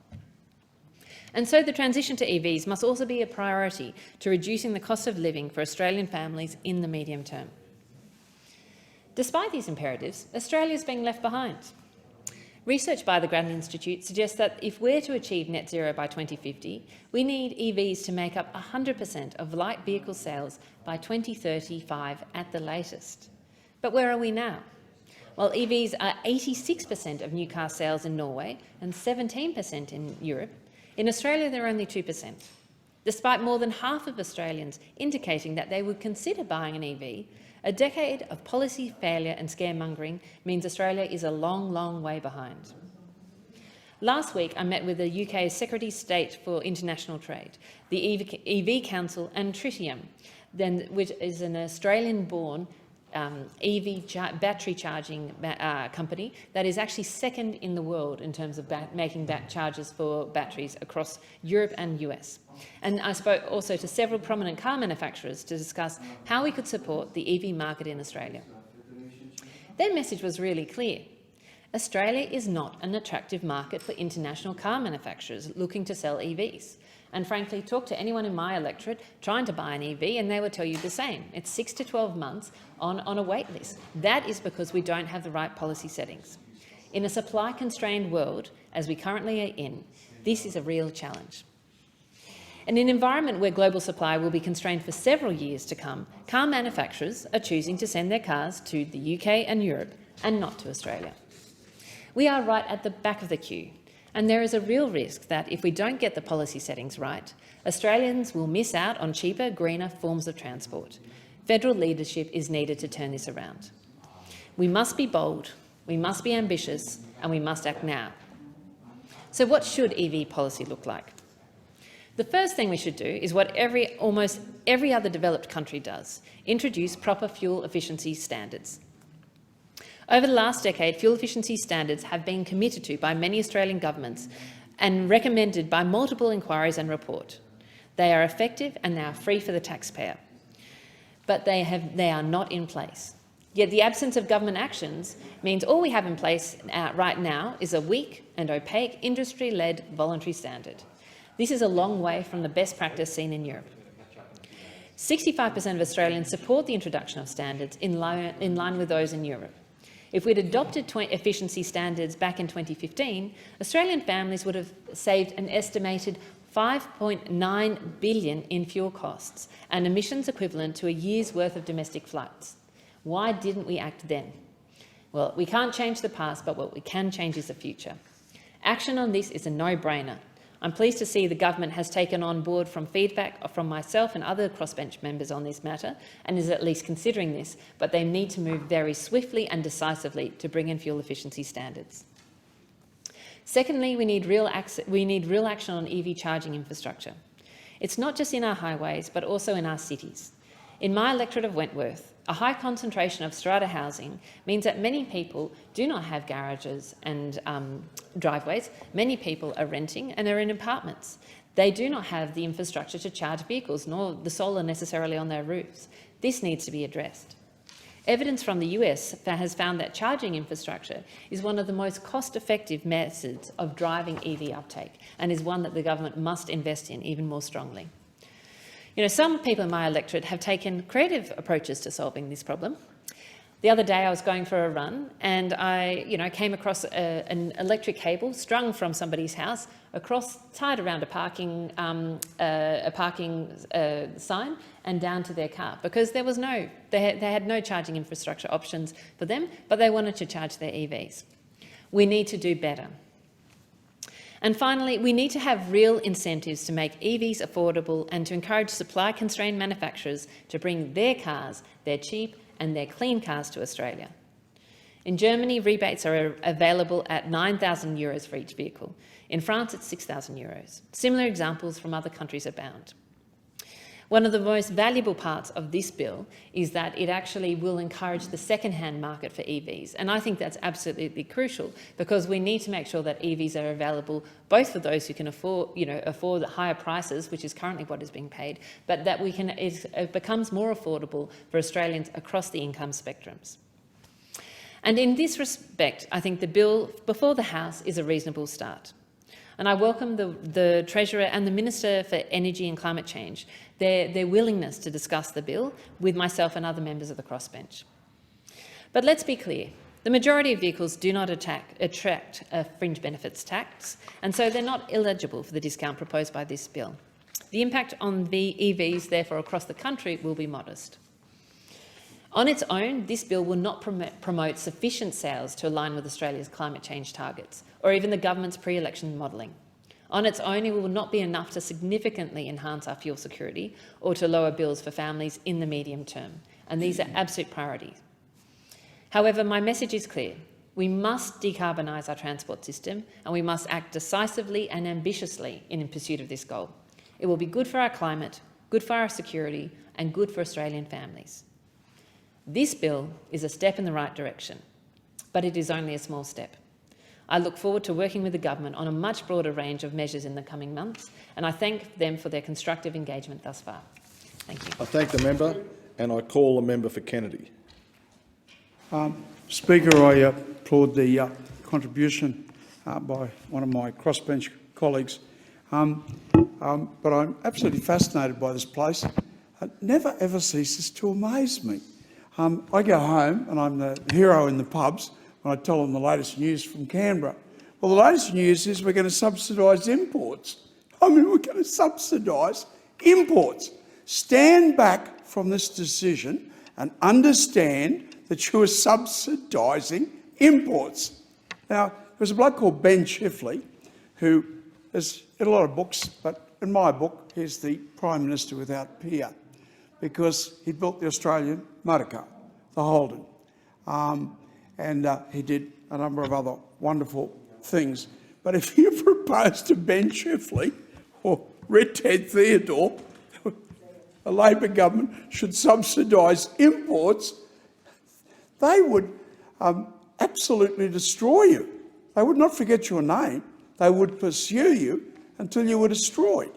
And so the transition to EVs must also be a priority to reducing the cost of living for Australian families in the medium term. Despite these imperatives, Australia is being left behind. Research by the Grattan Institute suggests that if we're to achieve net zero by 2050, we need EVs to make up 100% of light vehicle sales by 2035 at the latest. But where are we now? While EVs are 86% of new car sales in Norway and 17% in Europe, in Australia they're only 2%. Despite more than half of Australians indicating that they would consider buying an EV, a decade of policy failure and scaremongering means Australia is a long, long way behind. Last week, I met with the UK's Secretary of State for International Trade, the EV Council and Tritium, which is an Australian-born EV battery charging company that is actually second in the world in terms of making chargers for batteries across Europe and US. And I spoke also to several prominent car manufacturers to discuss how we could support the EV market in Australia. Their message was really clear. Australia is not an attractive market for international car manufacturers looking to sell EVs. And frankly, talk to anyone in my electorate trying to buy an EV and they will tell you the same. It's 6 to 12 months on a wait list. That is because we don't have the right policy settings. In a supply-constrained world, as we currently are in, this is a real challenge. In an environment where global supply will be constrained for several years to come, car manufacturers are choosing to send their cars to the UK and Europe and not to Australia. We are right at the back of the queue. And there is a real risk that if we don't get the policy settings right, Australians will miss out on cheaper, greener forms of transport. Federal leadership is needed to turn this around. We must be bold, we must be ambitious, and we must act now. So what should EV policy look like? The first thing we should do is what almost every other developed country does: introduce proper fuel efficiency standards. Over the last decade, fuel efficiency standards have been committed to by many Australian governments and recommended by multiple inquiries and reports. They are effective and they are free for the taxpayer. But they are not in place. Yet the absence of government actions means all we have in place right now is a weak and opaque industry-led voluntary standard. This is a long way from the best practice seen in Europe. 65% of Australians support the introduction of standards in line with those in Europe. If we'd adopted efficiency standards back in 2015, Australian families would have saved an estimated $5.9 billion in fuel costs and emissions equivalent to a year's worth of domestic flights. Why didn't we act then? Well, we can't change the past, but what we can change is the future. Action on this is a no-brainer. I'm pleased to see the government has taken on board from feedback from myself and other crossbench members on this matter and is at least considering this, but they need to move very swiftly and decisively to bring in fuel efficiency standards. Secondly, we need real action on EV charging infrastructure. It's not just in our highways, but also in our cities. In my electorate of Wentworth, a high concentration of strata housing means that many people do not have garages and driveways. Many people are renting and are in apartments. They do not have the infrastructure to charge vehicles, nor the solar necessarily on their roofs. This needs to be addressed. Evidence from the US has found that charging infrastructure is one of the most cost-effective methods of driving EV uptake and is one that the government must invest in even more strongly. You know, some people in my electorate have taken creative approaches to solving this problem. The other day I was going for a run and I came across an electric cable strung from somebody's house tied around a parking sign and down to their car, because they had no charging infrastructure options for them, but they wanted to charge their EVs. We need to do better. And finally, we need to have real incentives to make EVs affordable and to encourage supply-constrained manufacturers to bring their cars, their cheap and their clean cars, to Australia. In Germany, rebates are available at €9,000 for each vehicle. In France, it's €6,000. Similar examples from other countries abound. One of the most valuable parts of this bill is that it actually will encourage the second-hand market for EVs, and I think that's absolutely crucial, because we need to make sure that EVs are available both for those who can afford higher prices, which is currently what is being paid, but that it becomes more affordable for Australians across the income spectrums. And in this respect, I think the bill before the House is a reasonable start. And I welcome the Treasurer and the Minister for Energy and Climate Change, their willingness to discuss the bill with myself and other members of the crossbench. But let's be clear, the majority of vehicles do not attract a fringe benefits tax, and so they're not eligible for the discount proposed by this bill. The impact on the EVs, therefore, across the country will be modest. On its own, this bill will not promote sufficient sales to align with Australia's climate change targets, or even the government's pre-election modelling. On its own, it will not be enough to significantly enhance our fuel security or to lower bills for families in the medium term, and these are absolute priorities. However, my message is clear. We must decarbonise our transport system, and we must act decisively and ambitiously in pursuit of this goal. It will be good for our climate, good for our security, and good for Australian families. This bill is a step in the right direction, but it is only a small step. I look forward to working with the government on a much broader range of measures in the coming months, and I thank them for their constructive engagement thus far. Thank you. I thank the member, and I call the member for Kennedy. Speaker, I applaud the contribution by one of my crossbench colleagues, but I'm absolutely fascinated by this place. It never ever ceases to amaze me. I go home and I'm the hero in the pubs when I tell them the latest news from Canberra. Well, the latest news is we're going to subsidise imports. I mean, we're going to subsidise imports. Stand back from this decision and understand that you are subsidising imports. Now, there was a bloke called Ben Chifley who has got a lot of books, but in my book, he's the Prime Minister without peer, because he built the Australian motor car, the Holden. And he did a number of other wonderful things. But if you propose to Ben Chifley or Red Ted Theodore, a Labor government should subsidise imports, they would absolutely destroy you. They would not forget your name. They would pursue you until you were destroyed.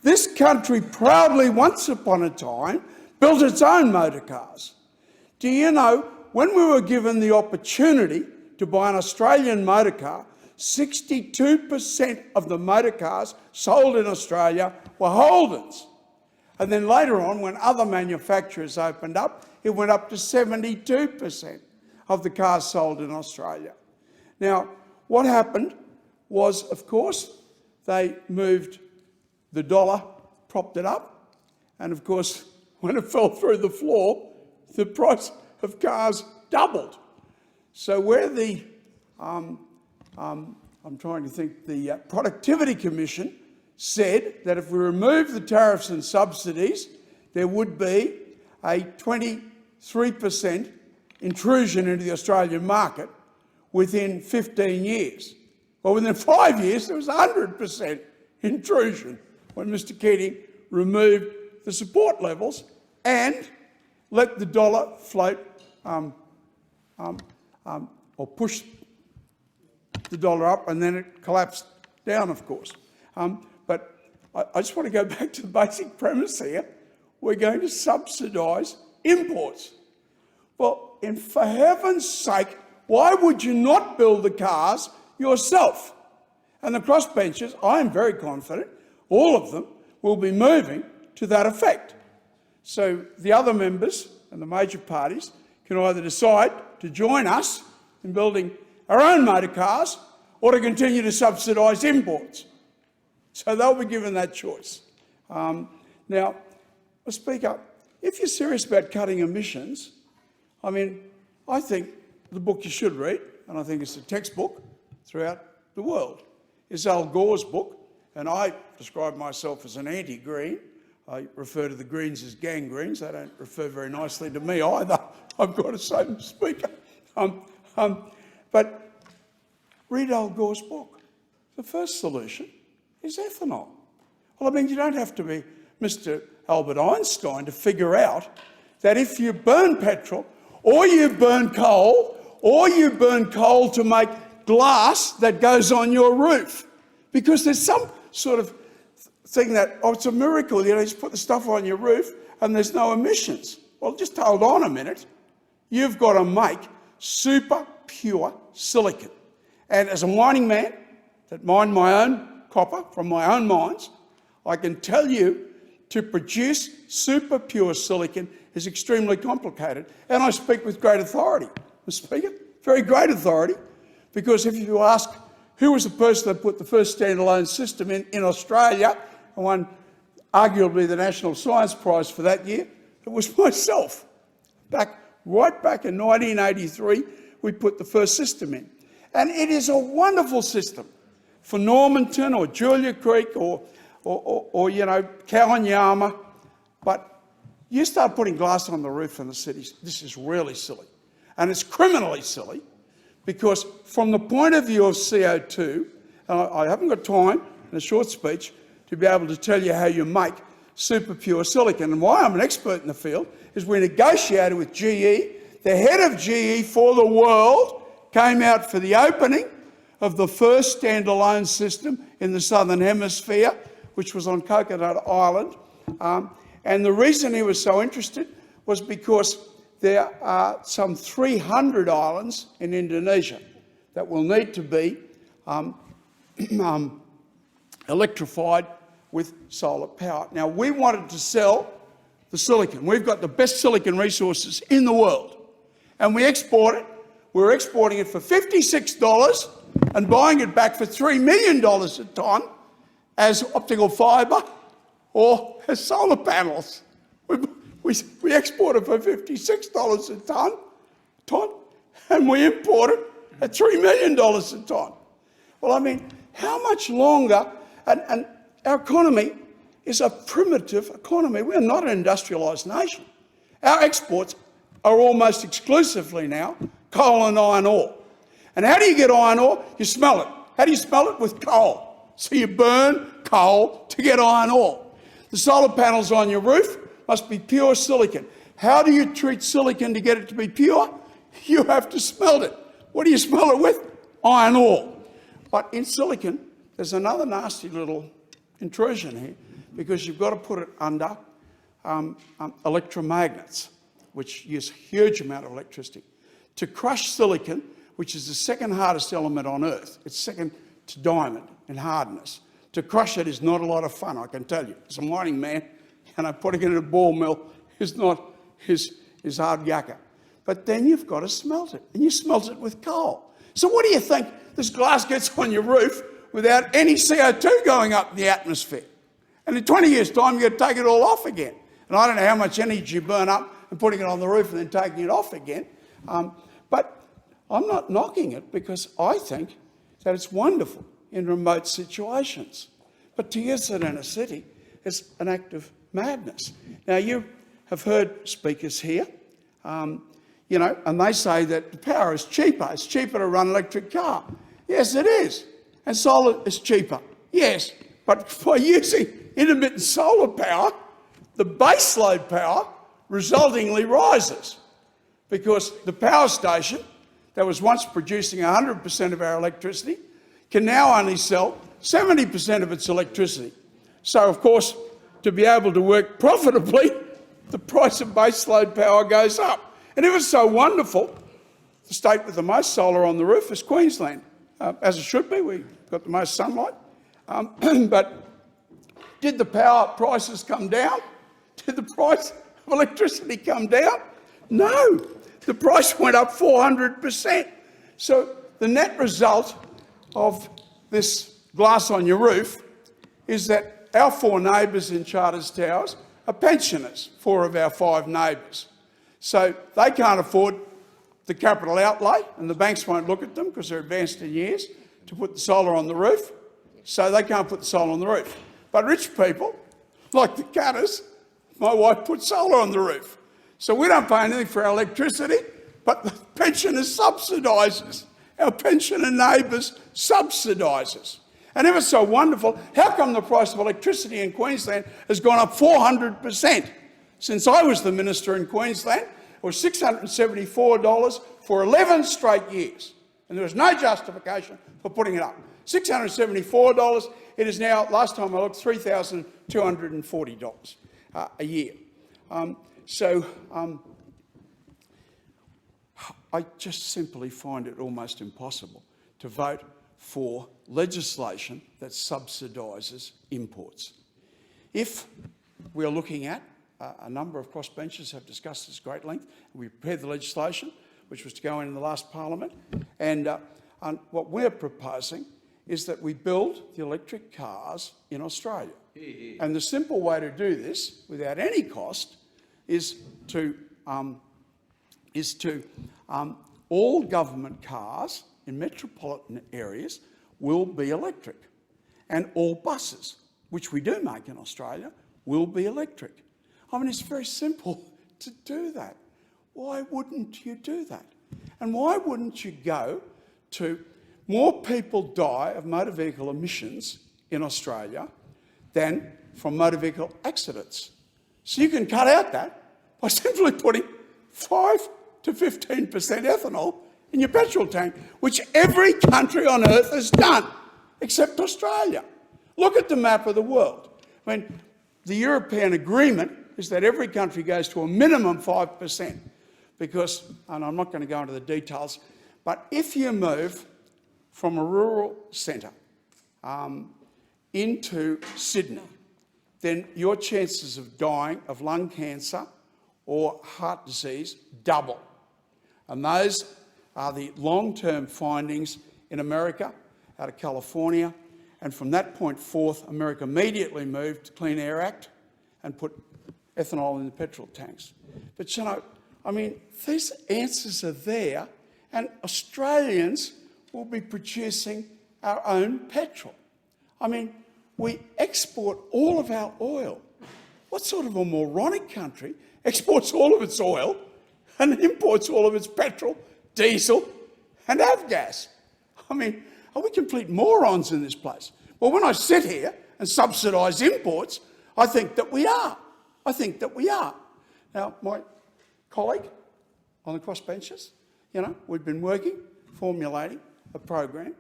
This country proudly, once upon a time, built its own motor cars. Do you know, when we were given the opportunity to buy an Australian motor car, 62% of the motor cars sold in Australia were Holdens. And then later on, when other manufacturers opened up, it went up to 72%. of the cars sold in Australia. Now, what happened was, of course, they moved the dollar, propped it up, and of course, when it fell through the floor, the price of cars doubled. So where the, I'm trying to think, the Productivity Commission said that if we remove the tariffs and subsidies, there would be a 23% intrusion into the Australian market within 15 years. Well, within 5 years, there was 100% intrusion when Mr Keating removed the support levels and let the dollar float or push the dollar up, and then it collapsed down, of course. But I just want to go back to the basic premise here. We're going to subsidise imports. Well, for heaven's sake, why would you not build the cars yourself? And the crossbenchers, I am very confident, all of them will be moving to that effect. So the other members and the major parties can either decide to join us in building our own motor cars or to continue to subsidise imports. So they'll be given that choice. Now, Speaker, if you're serious about cutting emissions, I mean, I think the book you should read, and I think it's a textbook throughout the world, is Al Gore's book, and I describe myself as an anti-green. I refer to the Greens as gangreens. They don't refer very nicely to me either, I've got to say, Speaker. But read Al Gore's book. The first solution is ethanol. Well, I mean, you don't have to be Mr. Albert Einstein to figure out that if you burn petrol, or you burn coal, or you burn coal to make glass that goes on your roof, because there's some sort of thing that, oh, it's a miracle, you just put the stuff on your roof and there's no emissions. Well, just hold on a minute. You've got to make super pure silicon. And as a mining man that mined my own copper from my own mines, I can tell you to produce super pure silicon is extremely complicated. And I speak with great authority, Mr. Speaker, very great authority, because if you ask who was the person that put the first standalone system in Australia and won arguably the National Science Prize for that year, it was myself. Right back in 1983, we put the first system in. And it is a wonderful system for Normanton or Julia Creek or you know, Kowanyama. But you start putting glass on the roof in the cities, this is really silly. And it's criminally silly, because from the point of view of CO2, and I haven't got time in a short speech to be able to tell you how you make super pure silicon. And why I'm an expert in the field is we negotiated with GE. The head of GE for the world came out for the opening of the first standalone system in the Southern Hemisphere, which was on Coconut Island. And the reason he was so interested was because there are some 300 islands in Indonesia that will need to be electrified with solar power. Now, we wanted to sell the silicon. We've got the best silicon resources in the world, and we export it. We're exporting it for $56 and buying it back for $3 million a tonne as optical fibre or as solar panels. We export it for $56 a tonne, and we import it at $3 million a tonne. Well, I mean, how much longer? And our economy is a primitive economy. We're not an industrialised nation. Our exports are almost exclusively now coal and iron ore. And how do you get iron ore? You smell it. How do you smell it? With coal. So you burn coal to get iron ore. The solar panels on your roof must be pure silicon. How do you treat silicon to get it to be pure? You have to smelt it. What do you smell it with? Iron ore. But in silicon, there's another nasty little intrusion here, because you've got to put it under electromagnets, which use a huge amount of electricity. To crush silicon, which is the second hardest element on Earth, it's second to diamond in hardness. To crush it is not a lot of fun, I can tell you. As a mining man, putting it in a ball mill is not his hard yakka. but then you've got to smelt it, and you smelt it with coal. So what do you think? This glass gets on your roof without any CO2 going up in the atmosphere. And in 20 years' time, you've got to take it all off again. And I don't know how much energy you burn up and putting it on the roof and then taking it off again. But I'm not knocking it because I think that it's wonderful in remote situations. But to use it in a city is an act of madness. Now, you have heard speakers here, you know, and they say that the power is cheaper. It's cheaper to run an electric car. Yes, it is. And solar is cheaper. Yes, but by using intermittent solar power, the baseload power resultingly rises because the power station that was once producing 100% of our electricity can now only sell 70% of its electricity. So, of course, to be able to work profitably, the price of baseload power goes up. And it was so wonderful, the state with the most solar on the roof is Queensland, as it should be. We've got the most sunlight. But did the power prices come down? Did the price of electricity come down? No. The price went up 400%. So the net result of this glass on your roof is that our 4 neighbours in Charters Towers are pensioners, 4 of our 5 neighbours. So they can't afford the capital outlay, and the banks won't look at them because they're advanced in years, to put the solar on the roof. So they can't put the solar on the roof. But rich people, like the Cutters, my wife put solar on the roof. So we don't pay anything for our electricity, but the pensioner subsidises. Our pensioner neighbours subsidises. And if it's so wonderful, how come the price of electricity in Queensland has gone up 400%? Since I was the minister in Queensland, it was $674 for 11 straight years. And there was no justification for putting it up. $674, it is now, last time I looked, $3,240 a year. I just simply find it almost impossible to vote for legislation that subsidises imports. If we are looking at, a number of crossbenchers have discussed this at great length, we prepared the legislation, which was to go in the last parliament, and what we're proposing is that we build the electric cars in Australia. And the simple way to do this, without any cost, is to all government cars in metropolitan areas will be electric, and all buses, which we do make in Australia, will be electric. I mean, it's very simple to do that. Why wouldn't you do that? And why wouldn't you go to more people die of motor vehicle emissions in Australia than from motor vehicle accidents? So you can cut out that by simply putting 5 to 15% ethanol in your petrol tank, which every country on earth has done, except Australia. Look at the map of the world. I mean, the European agreement is that every country goes to a minimum 5%, because, and I'm not going to go into the details, but if you move from a rural centre into Sydney, then your chances of dying of lung cancer or heart disease double. And those are the long-term findings in America, out of California. And from that point forth, America immediately moved to Clean Air Act and put ethanol in the petrol tanks. But, you know, I mean, these answers are there, and Australians will be producing our own petrol. I mean, we export all of our oil. What sort of a moronic country exports all of its oil and imports all of its petrol, diesel and avgas? I mean, are we complete morons in this place? Well, when I sit here and subsidise imports, I think that we are. I think that we are. Now, my colleague on the crossbenchers, you know, we've been working, formulating a program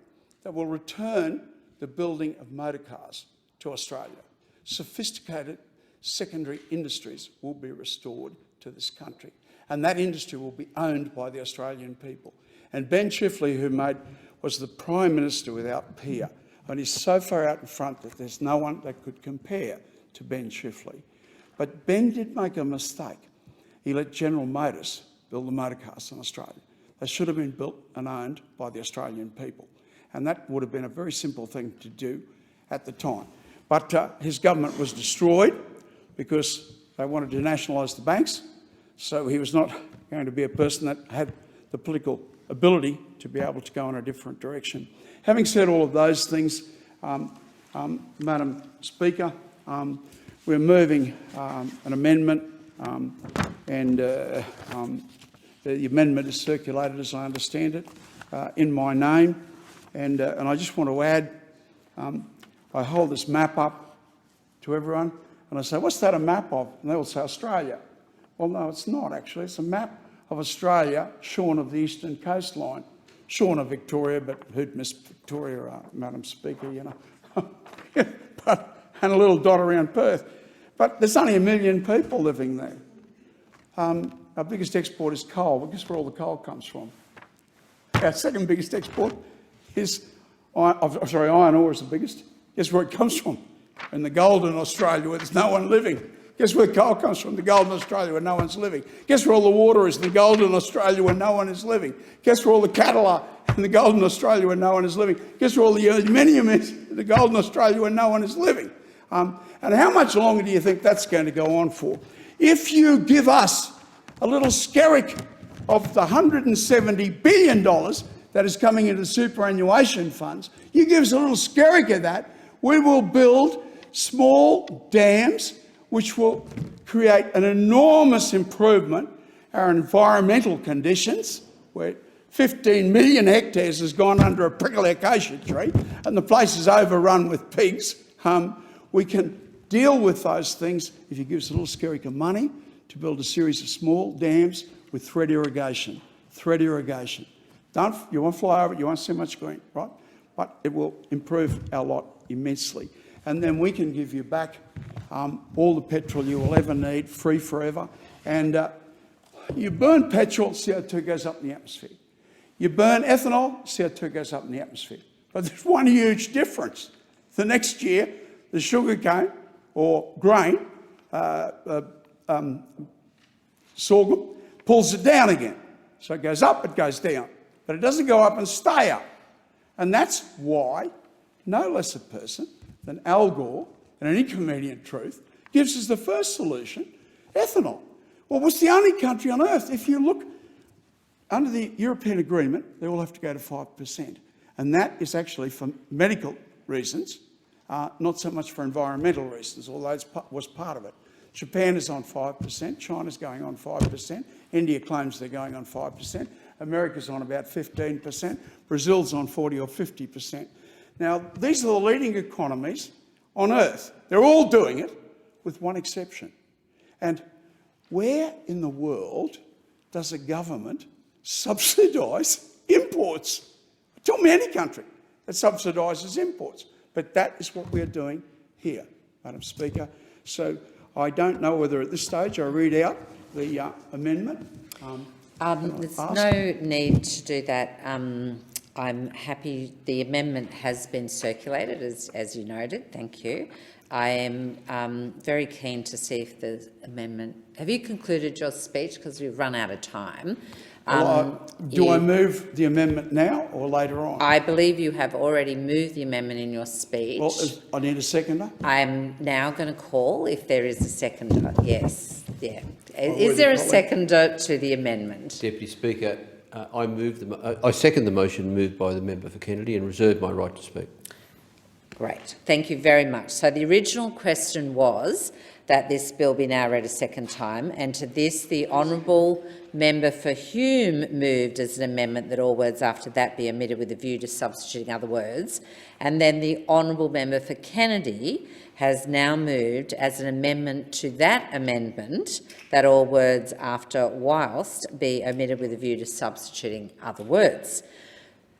that will return the building of motor cars to Australia. Sophisticated secondary industries will be restored to this country, and that industry will be owned by the Australian people. And Ben Chifley, who was the Prime Minister without peer, and he's so far out in front that there's no one that could compare to Ben Chifley. But Ben did make a mistake. He let General Motors build the motor cars in Australia. They should have been built and owned by the Australian people. And that would have been a very simple thing to do at the time. But his government was destroyed because they wanted to nationalise the banks. So he was not going to be a person that had the political ability to be able to go in a different direction. Having said all of those things, Madam Speaker, we're moving an amendment, and the amendment is circulated, as I understand it, in my name. And I just want to add, I hold this map up to everyone, and I say, what's that a map of? And they all say, Australia. Well, no, it's not actually. It's a map of Australia, shorn of the eastern coastline, shorn of Victoria, but who'd miss Victoria, Madam Speaker, you know. And a little dot around Perth. But there's only 1 million people living there. Our biggest export is coal. Well, guess where all the coal comes from? Our second biggest export is, iron ore is the biggest. Guess where it comes from? In the golden Australia, where there's no one living. Guess where coal comes from? The golden Australia, where no one's living. Guess where all the water is? The golden Australia, where no one is living. Guess where all the cattle are? In the golden Australia, where no one is living. Guess where all the aluminium is? In the golden Australia, where no one is living. And how much longer do you think that's going to go on for? If you give us a little skerrick of the $170 billion that is coming into the superannuation funds, you give us a little skerrick of that, we will build small dams which will create an enormous improvement in our environmental conditions, where 15 million hectares has gone under a prickly acacia tree and the place is overrun with pigs. We can deal with those things if you give us a little skerrick of money to build a series of small dams with thread irrigation. Thread irrigation. You won't fly over it, you won't see much green, right? But it will improve our lot immensely. And then we can give you back all the petrol you will ever need, free forever. And you burn petrol, CO2 goes up in the atmosphere. You burn ethanol, CO2 goes up in the atmosphere. But there's one huge difference. The next year, the sugarcane or grain, sorghum, pulls it down again. So it goes up, it goes down. But it doesn't go up and stay up. And that's why no less a person than Al Gore, and an inconvenient truth, gives us the first solution, ethanol. Well, it's the only country on earth, if you look under the European agreement, they all have to go to 5%. And that is actually for medical reasons, not so much for environmental reasons, although it was part of it. Japan is on 5%, China's going on 5%, India claims they're going on 5%, America's on about 15%, Brazil's on 40 or 50%. Now, these are the leading economies on earth. They're all doing it, with one exception. And where in the world does a government subsidise imports? Tell me any country that subsidises imports. But that is what we're doing here, Madam Speaker. So I don't know whether at this stage I read out the amendment. There's no need to do that. I'm happy the amendment has been circulated, as you noted. Thank you. I am very keen to see if the amendment... Have you concluded your speech? Because we've run out of time. Do I move the amendment now or later on? I believe you have already moved the amendment in your speech. Well, I need a seconder. I'm now going to call if there is a seconder. Yes. Yeah. Is there a seconder to the amendment? Deputy Speaker, I second the motion moved by the member for Kennedy and reserve my right to speak. Great. Thank you very much. So the original question was that this bill be now read a second time, and to this the honourable member for Hume moved as an amendment that all words after that be omitted with a view to substituting other words, and then the honourable member for Kennedy has now moved as an amendment to that amendment that all words after whilst be omitted with a view to substituting other words.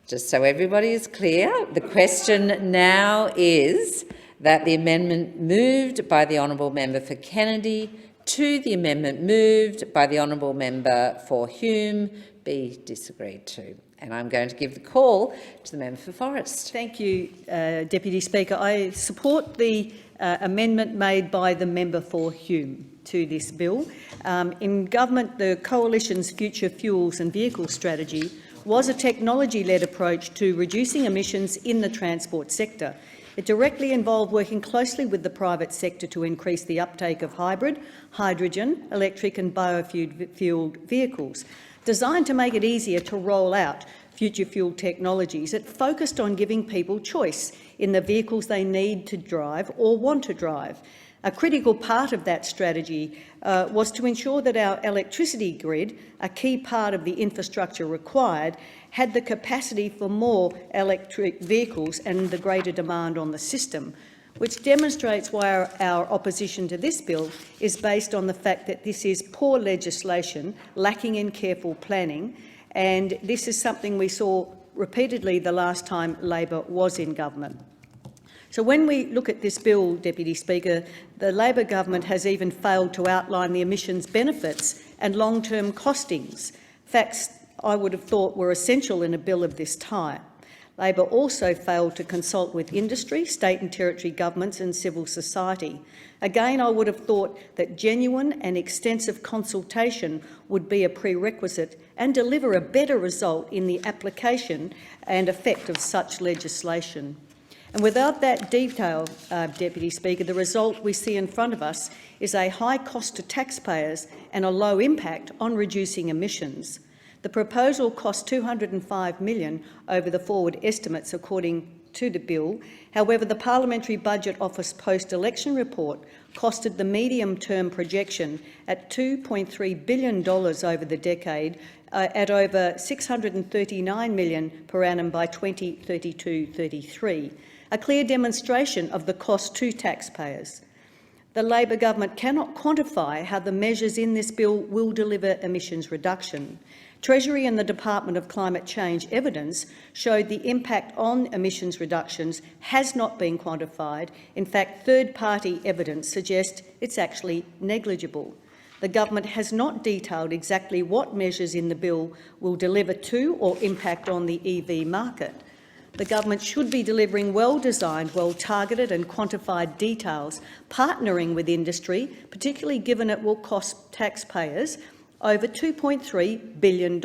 Just so everybody is clear, the question now is that the amendment moved by the honourable member for Kennedy to the amendment moved by the honourable member for Hume be disagreed to. And I'm going to give the call to the member for Forrest. Thank you, Deputy Speaker. I support the amendment made by the member for Hume to this bill. In government, the Coalition's Future Fuels and Vehicle Strategy was a technology-led approach to reducing emissions in the transport sector. It directly involved working closely with the private sector to increase the uptake of hybrid, hydrogen, electric and biofuelled vehicles. Designed to make it easier to roll out future fuel technologies, it focused on giving people choice in the vehicles they need to drive or want to drive. A critical part of that strategy was to ensure that our electricity grid, a key part of the infrastructure required, had the capacity for more electric vehicles and the greater demand on the system, which demonstrates why our opposition to this bill is based on the fact that this is poor legislation, lacking in careful planning, and this is something we saw repeatedly the last time Labor was in government. So when we look at this bill, Deputy Speaker, the Labor government has even failed to outline the emissions benefits and long-term costings, facts I would have thought were essential in a bill of this type. Labor also failed to consult with industry, state and territory governments and civil society. Again, I would have thought that genuine and extensive consultation would be a prerequisite and deliver a better result in the application and effect of such legislation. And without that detail, Deputy Speaker, the result we see in front of us is a high cost to taxpayers and a low impact on reducing emissions. The proposal cost $205 million over the forward estimates according to the bill. However, the Parliamentary Budget Office post-election report costed the medium-term projection at $2.3 billion over the decade, at over $639 million per annum by 2032-33, a clear demonstration of the cost to taxpayers. The Labor government cannot quantify how the measures in this bill will deliver emissions reduction. Treasury and the Department of Climate Change evidence showed the impact on emissions reductions has not been quantified. In fact, third-party evidence suggests it's actually negligible. The government has not detailed exactly what measures in the bill will deliver to or impact on the EV market. The government should be delivering well-designed, well-targeted and quantified details, partnering with industry, particularly given it will cost taxpayers over $2.3 billion.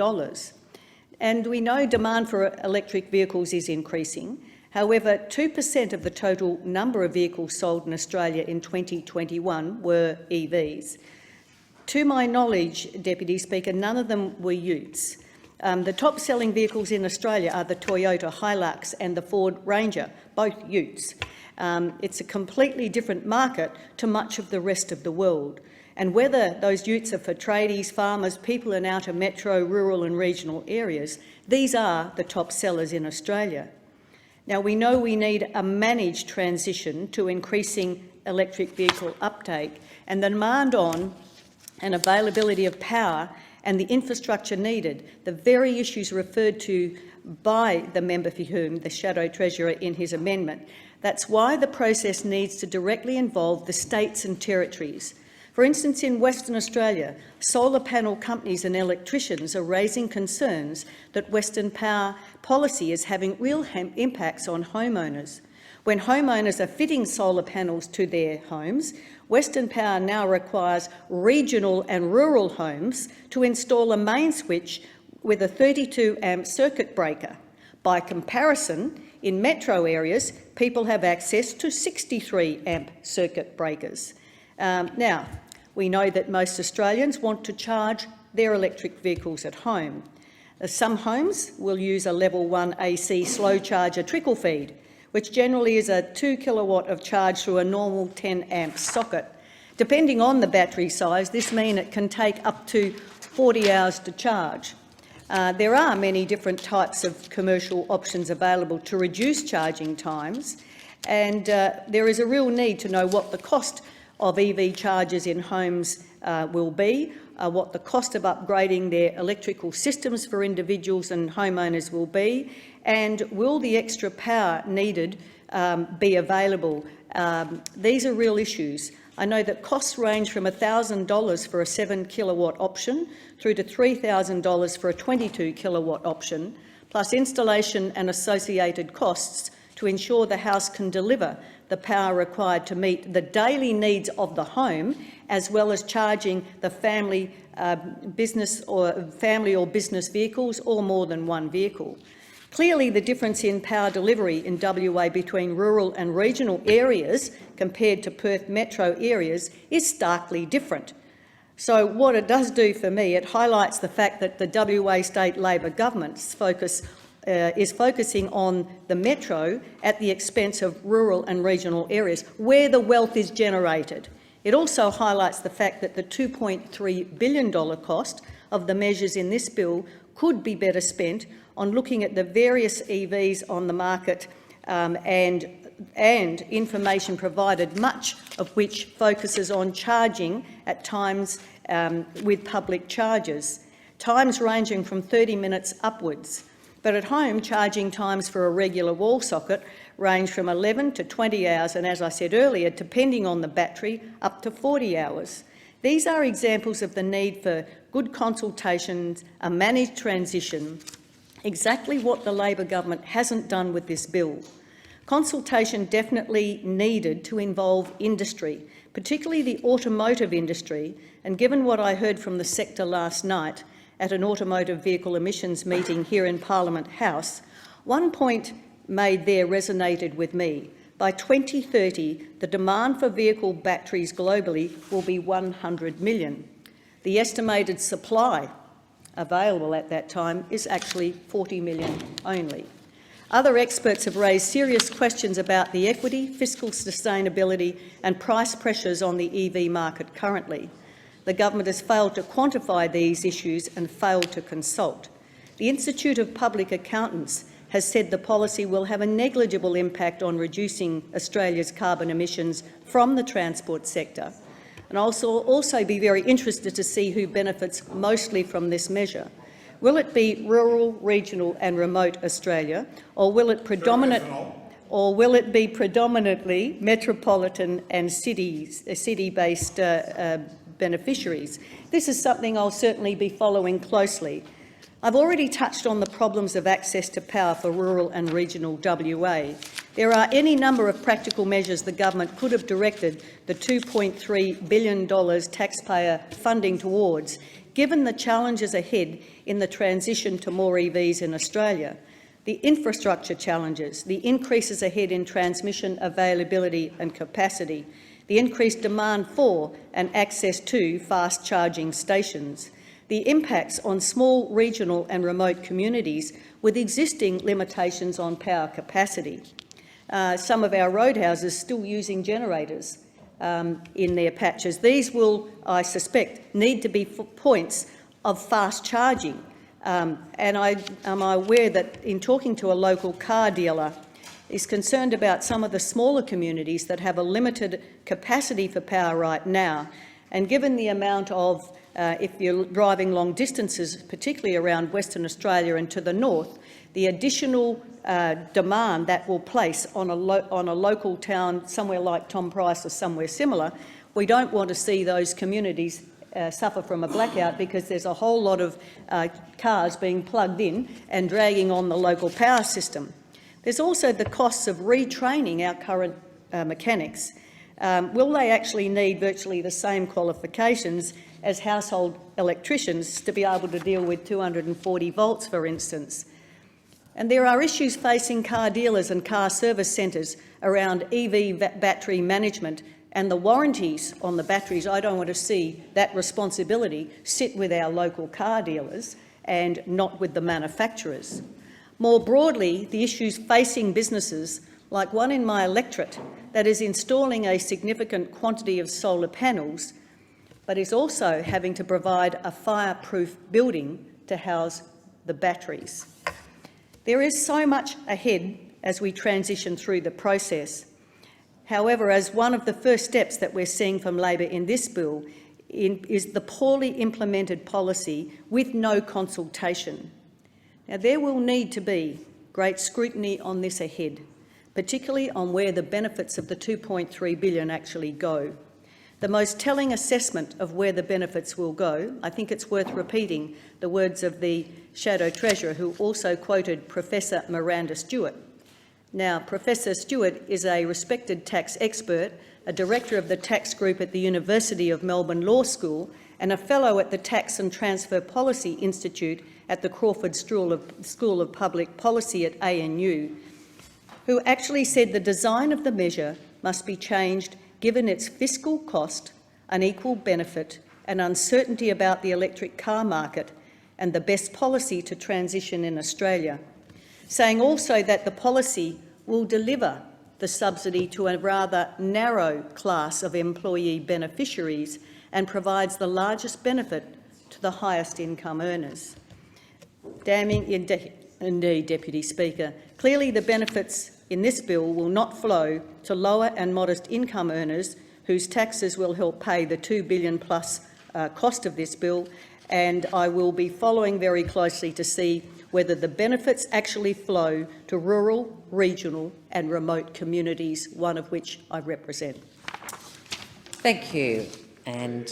And we know demand for electric vehicles is increasing. However, 2% of the total number of vehicles sold in Australia in 2021 were EVs. To my knowledge, Deputy Speaker, none of them were utes. The top-selling vehicles in Australia are the Toyota Hilux and the Ford Ranger, both utes. It's a completely different market to much of the rest of the world. And whether those utes are for tradies, farmers, people in outer metro, rural and regional areas, these are the top sellers in Australia. Now, we know we need a managed transition to increasing electric vehicle uptake, and the demand on and availability of power and the infrastructure needed, the very issues referred to by the member for Hume, the Shadow Treasurer, in his amendment. That's why the process needs to directly involve the states and territories. For instance, in Western Australia, solar panel companies and electricians are raising concerns that Western Power policy is having real impacts on homeowners. When homeowners are fitting solar panels to their homes, Western Power now requires regional and rural homes to install a main switch with a 32-amp circuit breaker. By comparison, in metro areas, people have access to 63-amp circuit breakers. Now, we know that most Australians want to charge their electric vehicles at home. Some homes will use a level 1 AC slow charger trickle feed, which generally is a 2 kilowatt of charge through a normal 10-amp socket. Depending on the battery size, this means it can take up to 40 hours to charge. There are many different types of commercial options available to reduce charging times, and there is a real need to know what the cost of EV chargers in homes will be, what the cost of upgrading their electrical systems for individuals and homeowners will be, and will the extra power needed be available. These are real issues. I know that costs range from $1,000 for a 7-kilowatt option through to $3,000 for a 22-kilowatt option, plus installation and associated costs to ensure the house can deliver the power required to meet the daily needs of the home, as well as charging the family business business vehicles or more than one vehicle. Clearly, the difference in power delivery in WA between rural and regional areas compared to Perth metro areas is starkly different. So what it does do for me, it highlights the fact that the WA state Labor government's focus is focusing on the metro at the expense of rural and regional areas, where the wealth is generated. It also highlights the fact that the $2.3 billion cost of the measures in this bill could be better spent on looking at the various EVs on the market and information provided, much of which focuses on charging at times with public charges, times ranging from 30 minutes upwards. But at home, charging times for a regular wall socket range from 11 to 20 hours and, as I said earlier, depending on the battery, up to 40 hours. These are examples of the need for good consultations, a managed transition, exactly what the Labor government hasn't done with this bill. Consultation definitely needed to involve industry, particularly the automotive industry, and given what I heard from the sector last night at an automotive vehicle emissions meeting here in Parliament House, one point made there resonated with me. By 2030, the demand for vehicle batteries globally will be 100 million. The estimated supply available at that time is actually 40 million only. Other experts have raised serious questions about the equity, fiscal sustainability and price pressures on the EV market currently. The government has failed to quantify these issues and failed to consult. The Institute of Public Accountants has said the policy will have a negligible impact on reducing Australia's carbon emissions from the transport sector. And I'll also be very interested to see who benefits mostly from this measure. Will it be rural, regional and remote Australia, or will it be predominantly metropolitan and city-based beneficiaries? This is something I'll certainly be following closely. I've already touched on the problems of access to power for rural and regional WA. There are any number of practical measures the government could have directed the $2.3 billion taxpayer funding towards, given the challenges ahead in the transition to more EVs in Australia. The infrastructure challenges, the increases ahead in transmission availability and capacity, the increased demand for and access to fast charging stations, the impacts on small regional and remote communities with existing limitations on power capacity. Some of our roadhouses still using generators in their patches. These will, I suspect, need to be points of fast charging. And I am aware that in talking to a local car dealer, is concerned about some of the smaller communities that have a limited capacity for power right now. And given the amount of, if you're driving long distances, particularly around Western Australia and to the north, the additional demand that will place on a local town, somewhere like Tom Price or somewhere similar, we don't want to see those communities suffer from a blackout because there's a whole lot of cars being plugged in and dragging on the local power system. There's also the costs of retraining our current mechanics. Will they actually need virtually the same qualifications as household electricians to be able to deal with 240 volts, for instance? And there are issues facing car dealers and car service centres around EV battery management and the warranties on the batteries. I don't want to see that responsibility sit with our local car dealers and not with the manufacturers. More broadly, the issues facing businesses, like one in my electorate that is installing a significant quantity of solar panels, but is also having to provide a fireproof building to house the batteries. There is so much ahead as we transition through the process. However, as one of the first steps that we're seeing from Labor in this bill is the poorly implemented policy with no consultation. Now, there will need to be great scrutiny on this ahead, particularly on where the benefits of the $2.3 billion actually go. The most telling assessment of where the benefits will go, I think it's worth repeating the words of the Shadow Treasurer, who also quoted Professor Miranda Stewart. Now, Professor Stewart is a respected tax expert, a director of the tax group at the University of Melbourne Law School and a fellow at the Tax and Transfer Policy Institute at the Crawford School of Public Policy at ANU, who actually said the design of the measure must be changed given its fiscal cost, unequal benefit and uncertainty about the electric car market and the best policy to transition in Australia, saying also that the policy will deliver the subsidy to a rather narrow class of employee beneficiaries and provides the largest benefit to the highest income earners. Damning indeed, Deputy Speaker. Clearly the benefits in this bill will not flow to lower and modest income earners whose taxes will help pay the $2 billion plus cost of this bill, and I will be following very closely to see whether the benefits actually flow to rural, regional and remote communities, one of which I represent. Thank you. And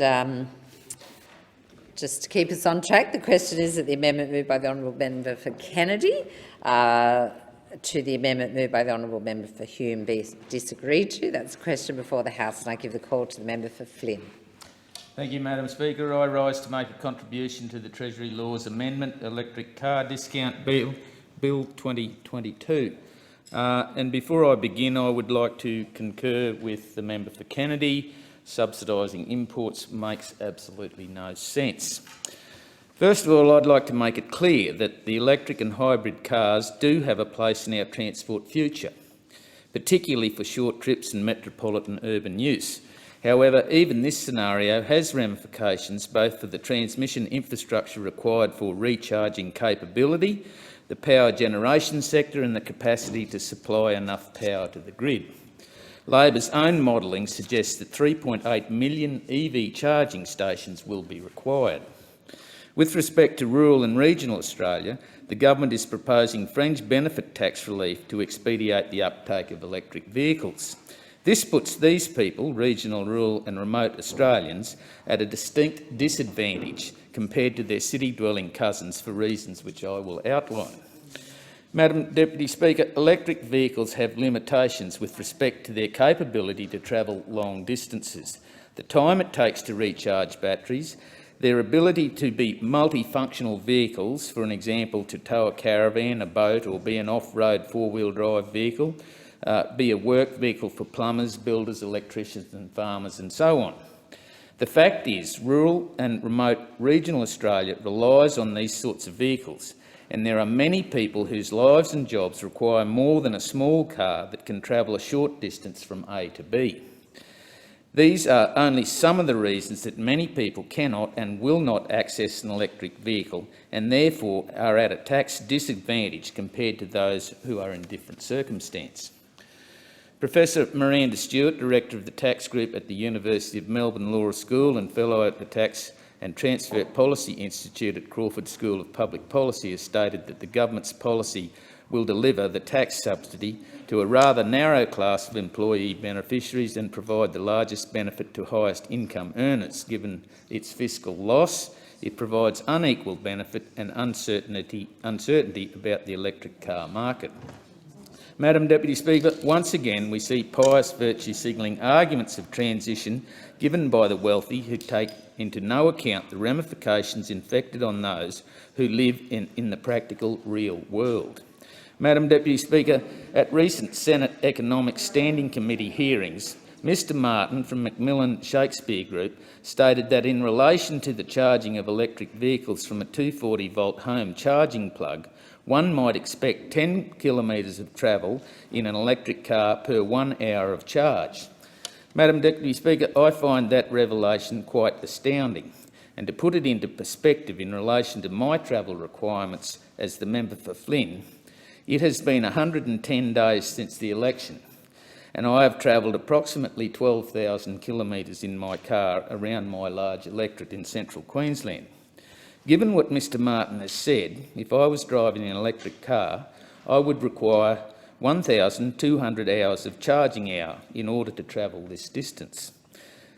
just to keep us on track, the question is that the amendment moved by the honourable member for Kennedy to the amendment moved by the honourable member for Hume be disagreed to. That's a question before the House, and I give the call to the member for Flynn. Thank you, Madam Speaker. I rise to make a contribution to the Treasury Laws Amendment Electric Car Discount Bill 2022. And before I begin, I would like to concur with the member for Kennedy. Subsidising imports makes absolutely no sense. First of all, I'd like to make it clear that the electric and hybrid cars do have a place in our transport future, particularly for short trips and metropolitan urban use. However, even this scenario has ramifications both for the transmission infrastructure required for recharging capability, the power generation sector and the capacity to supply enough power to the grid. Labor's own modelling suggests that 3.8 million EV charging stations will be required. With respect to rural and regional Australia, the government is proposing fringe benefit tax relief to expedite the uptake of electric vehicles. This puts these people, regional, rural and remote Australians, at a distinct disadvantage compared to their city-dwelling cousins for reasons which I will outline. Madam Deputy Speaker, electric vehicles have limitations with respect to their capability to travel long distances, the time it takes to recharge batteries, their ability to be multifunctional vehicles, for an example, to tow a caravan, a boat or be an off-road four-wheel drive vehicle, be a work vehicle for plumbers, builders, electricians and farmers and so on. The fact is, rural and remote regional Australia relies on these sorts of vehicles, and there are many people whose lives and jobs require more than a small car that can travel a short distance from A to B. These are only some of the reasons that many people cannot and will not access an electric vehicle and therefore are at a tax disadvantage compared to those who are in different circumstances. Professor Miranda Stewart, Director of the Tax Group at the University of Melbourne Law School and Fellow at the Tax and Transfer Policy Institute at Crawford School of Public Policy, has stated that the government's policy will deliver the tax subsidy to a rather narrow class of employee beneficiaries and provide the largest benefit to highest income earners. Given its fiscal loss, it provides unequal benefit and uncertainty about the electric car market. Madam Deputy Speaker, once again we see pious virtue signalling arguments of transition given by the wealthy who take into no account the ramifications inflicted on those who live in the practical real world. Madam Deputy Speaker, at recent Senate Economic Standing Committee hearings, Mr Martin from Macmillan Shakespeare Group stated that in relation to the charging of electric vehicles from a 240-volt home charging plug, one might expect 10 kilometres of travel in an electric car per 1 hour of charge. Madam Deputy Speaker, I find that revelation quite astounding, and to put it into perspective in relation to my travel requirements as the member for Flynn, it has been 110 days since the election, and I have travelled approximately 12,000 kilometres in my car around my large electorate in central Queensland. Given what Mr Martin has said, if I was driving an electric car, I would require 1,200 hours of charging hour in order to travel this distance.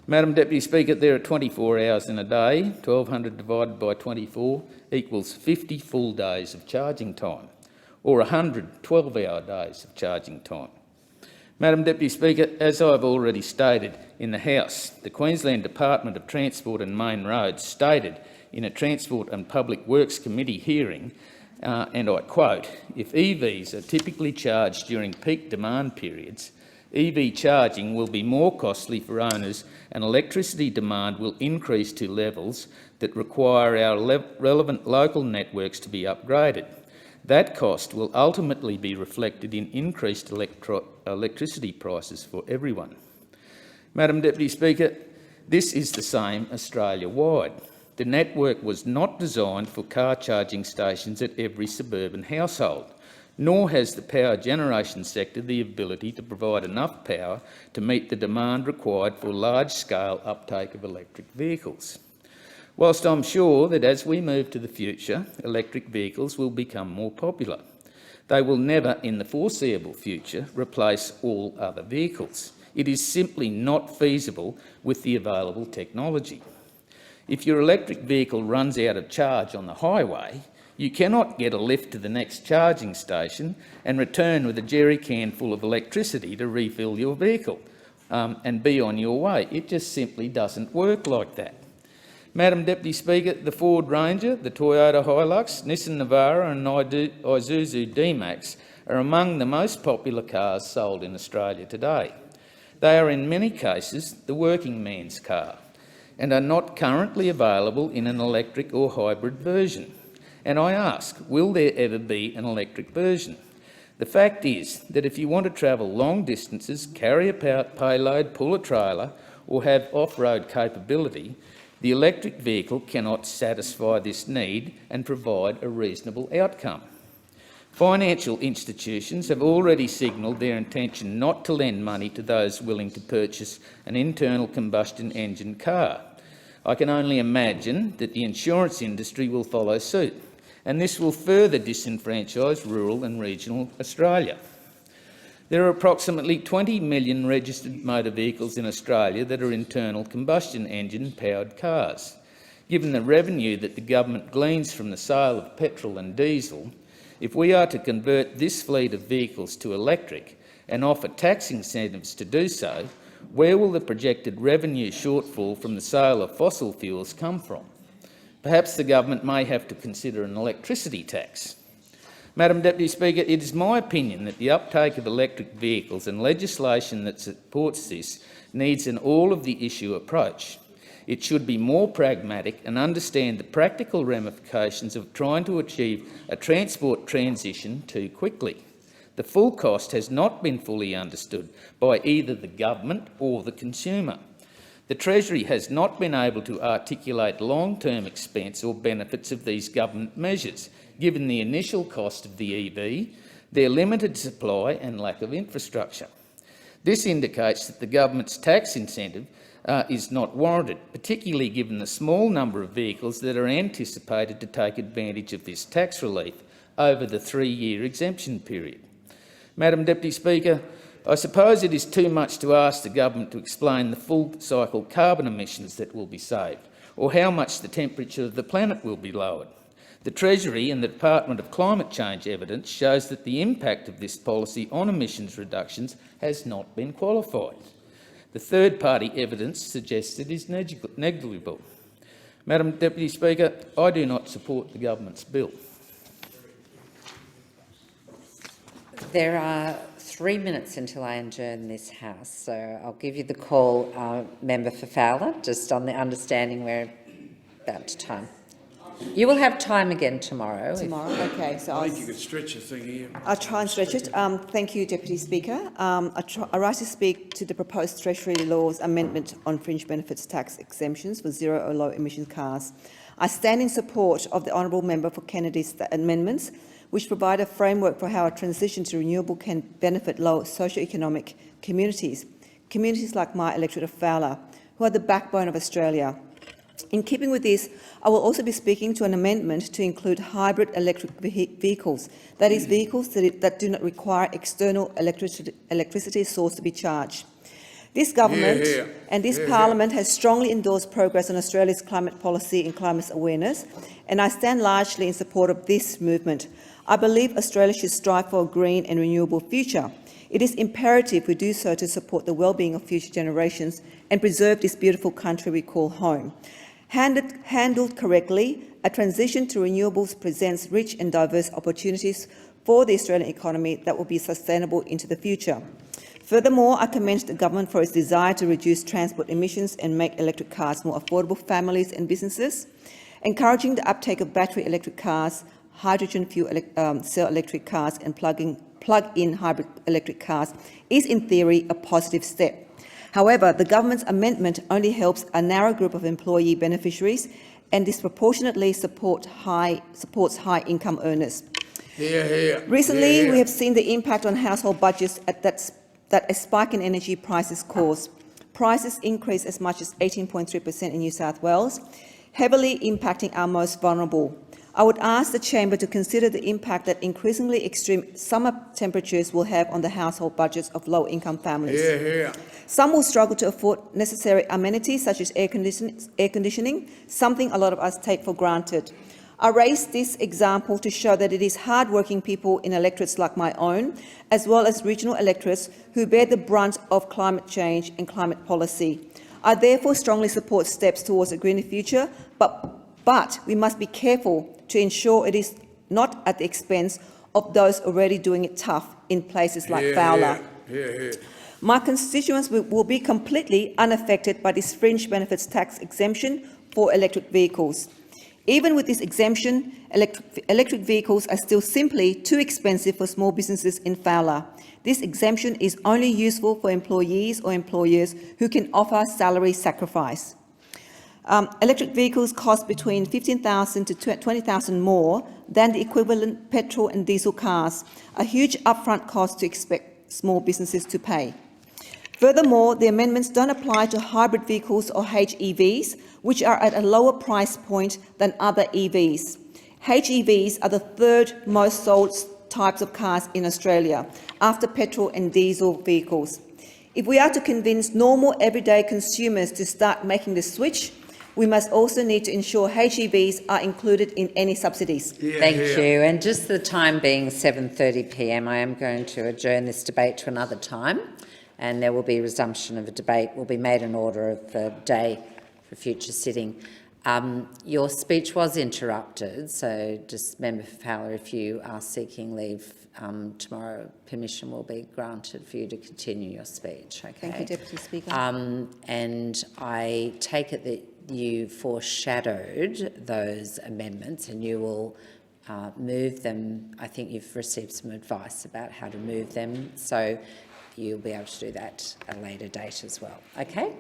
Madam Deputy Speaker, there are 24 hours in a day. 1,200 divided by 24 equals 50 full days of charging time. or 100 12-hour days of charging time. Madam Deputy Speaker, as I've already stated in the House, the Queensland Department of Transport and Main Roads stated in a Transport and Public Works Committee hearing, and I quote, "If EVs are typically charged during peak demand periods, EV charging will be more costly for owners and electricity demand will increase to levels that require our relevant local networks to be upgraded. That cost will ultimately be reflected in increased electricity prices for everyone." Madam Deputy Speaker, this is the same Australia-wide. The network was not designed for car charging stations at every suburban household, nor has the power generation sector the ability to provide enough power to meet the demand required for large-scale uptake of electric vehicles. Whilst I'm sure that as we move to the future, electric vehicles will become more popular, they will never in the foreseeable future replace all other vehicles. It is simply not feasible with the available technology. If your electric vehicle runs out of charge on the highway, you cannot get a lift to the next charging station and return with a jerry can full of electricity to refill your vehicle and be on your way. It just simply doesn't work like that. Madam Deputy Speaker, the Ford Ranger, the Toyota Hilux, Nissan Navara and Isuzu D-Max are among the most popular cars sold in Australia today. They are in many cases the working man's car and are not currently available in an electric or hybrid version. And I ask, will there ever be an electric version? The fact is that if you want to travel long distances, carry a payload, pull a trailer or have off-road capability, the electric vehicle cannot satisfy this need and provide a reasonable outcome. Financial institutions have already signalled their intention not to lend money to those willing to purchase an internal combustion engine car. I can only imagine that the insurance industry will follow suit, and this will further disenfranchise rural and regional Australia. There are approximately 20 million registered motor vehicles in Australia that are internal combustion engine-powered cars. Given the revenue that the government gleans from the sale of petrol and diesel, if we are to convert this fleet of vehicles to electric and offer tax incentives to do so, where will the projected revenue shortfall from the sale of fossil fuels come from? Perhaps the government may have to consider an electricity tax. Madam Deputy Speaker, it is my opinion that the uptake of electric vehicles and legislation that supports this needs an all-of-the-issue approach. It should be more pragmatic and understand the practical ramifications of trying to achieve a transport transition too quickly. The full cost has not been fully understood by either the government or the consumer. The Treasury has not been able to articulate long-term expense or benefits of these government measures, given the initial cost of the EV, their limited supply and lack of infrastructure. This indicates that the government's tax incentive is not warranted, particularly given the small number of vehicles that are anticipated to take advantage of this tax relief over the 3-year exemption period. Madam Deputy Speaker, I suppose it is too much to ask the government to explain the full-cycle carbon emissions that will be saved, or how much the temperature of the planet will be lowered. The Treasury and the Department of Climate Change evidence shows that the impact of this policy on emissions reductions has not been qualified. The third-party evidence suggests it is negligible. Madam Deputy Speaker, I do not support the government's bill. There are 3 minutes until I adjourn this House, so I'll give you the call, Member for Fowler, just on the understanding we're about to time. You will have time again tomorrow. Tomorrow, okay. So I think you could stretch the thing here. I'll try and stretch it. Thank you, Deputy Speaker. I rise to speak to the proposed Treasury Laws amendment on fringe benefits tax exemptions for zero or low emission cars. I stand in support of the honourable member for Kennedy's amendments, which provide a framework for how a transition to renewable can benefit low socio-economic communities, communities like my electorate of Fowler, who are the backbone of Australia. In keeping with this, I will also be speaking to an amendment to include hybrid electric vehicles, that is, vehicles that do not require external electricity source to be charged. This government Yeah, yeah. and this Yeah, parliament has strongly endorsed progress on Australia's climate policy and climate awareness, and I stand largely in support of this movement. I believe Australia should strive for a green and renewable future. It is imperative we do so to support the well-being of future generations and preserve this beautiful country we call home. Handled correctly, a transition to renewables presents rich and diverse opportunities for the Australian economy that will be sustainable into the future. Furthermore, I commend the government for its desire to reduce transport emissions and make electric cars more affordable for families and businesses. Encouraging the uptake of battery electric cars, hydrogen fuel cell electric cars and plug-in hybrid electric cars is in theory a positive step. However, the government's amendment only helps a narrow group of employee beneficiaries and disproportionately supports high-income earners. Recently, we have seen the impact on household budgets that a spike in energy prices cause. Prices increased as much as 18.3% in New South Wales, heavily impacting our most vulnerable. I would ask the Chamber to consider the impact that increasingly extreme summer temperatures will have on the household budgets of low-income families. Some will struggle to afford necessary amenities such as air conditioning, something a lot of us take for granted. I raise this example to show that it is hard-working people in electorates like my own, as well as regional electorates, who bear the brunt of climate change and climate policy. I therefore strongly support steps towards a greener future, but we must be careful to ensure it is not at the expense of those already doing it tough in places like Fowler. My constituents will be completely unaffected by this fringe benefits tax exemption for electric vehicles. Even with this exemption, electric vehicles are still simply too expensive for small businesses in Fowler. This exemption is only useful for employees or employers who can offer salary sacrifice. Electric vehicles cost between $15,000 to $20,000 more than the equivalent petrol and diesel cars, a huge upfront cost to expect small businesses to pay. Furthermore, the amendments don't apply to hybrid vehicles or HEVs, which are at a lower price point than other EVs. HEVs are the third most sold types of cars in Australia, after petrol and diesel vehicles. If we are to convince normal everyday consumers to start making the switch, we must also need to ensure HEVs are included in any subsidies. Thank you. And just the time being 7:30 p.m, I am going to adjourn this debate to another time, and there will be resumption of a debate. Will be made in order of the day for future sitting. Your speech was interrupted, so just Member Fowler, if you are seeking leave tomorrow, permission will be granted for you to continue your speech. Okay. Thank you, Deputy Speaker. And I take it that you foreshadowed those amendments and you will move them. I think you've received some advice about how to move them, so you'll be able to do that at a later date as well. Okay.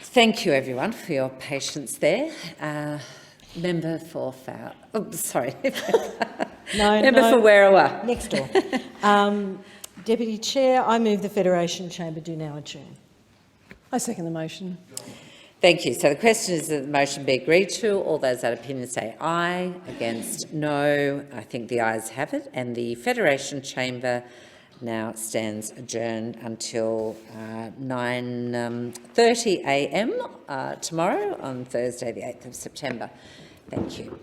Thank you, everyone, for your patience there. Member for Fowler. Oh, sorry. Member for Werriwa. Next door. Deputy Chair, I move the Federation Chamber do now adjourn. I second the motion. Thank you. So the question is that the motion be agreed to. All those that opinion say aye. Against, no. I think the ayes have it. And the Federation Chamber now stands adjourned until 9:30 a.m. Tomorrow on Thursday, the 8th of September. Thank you.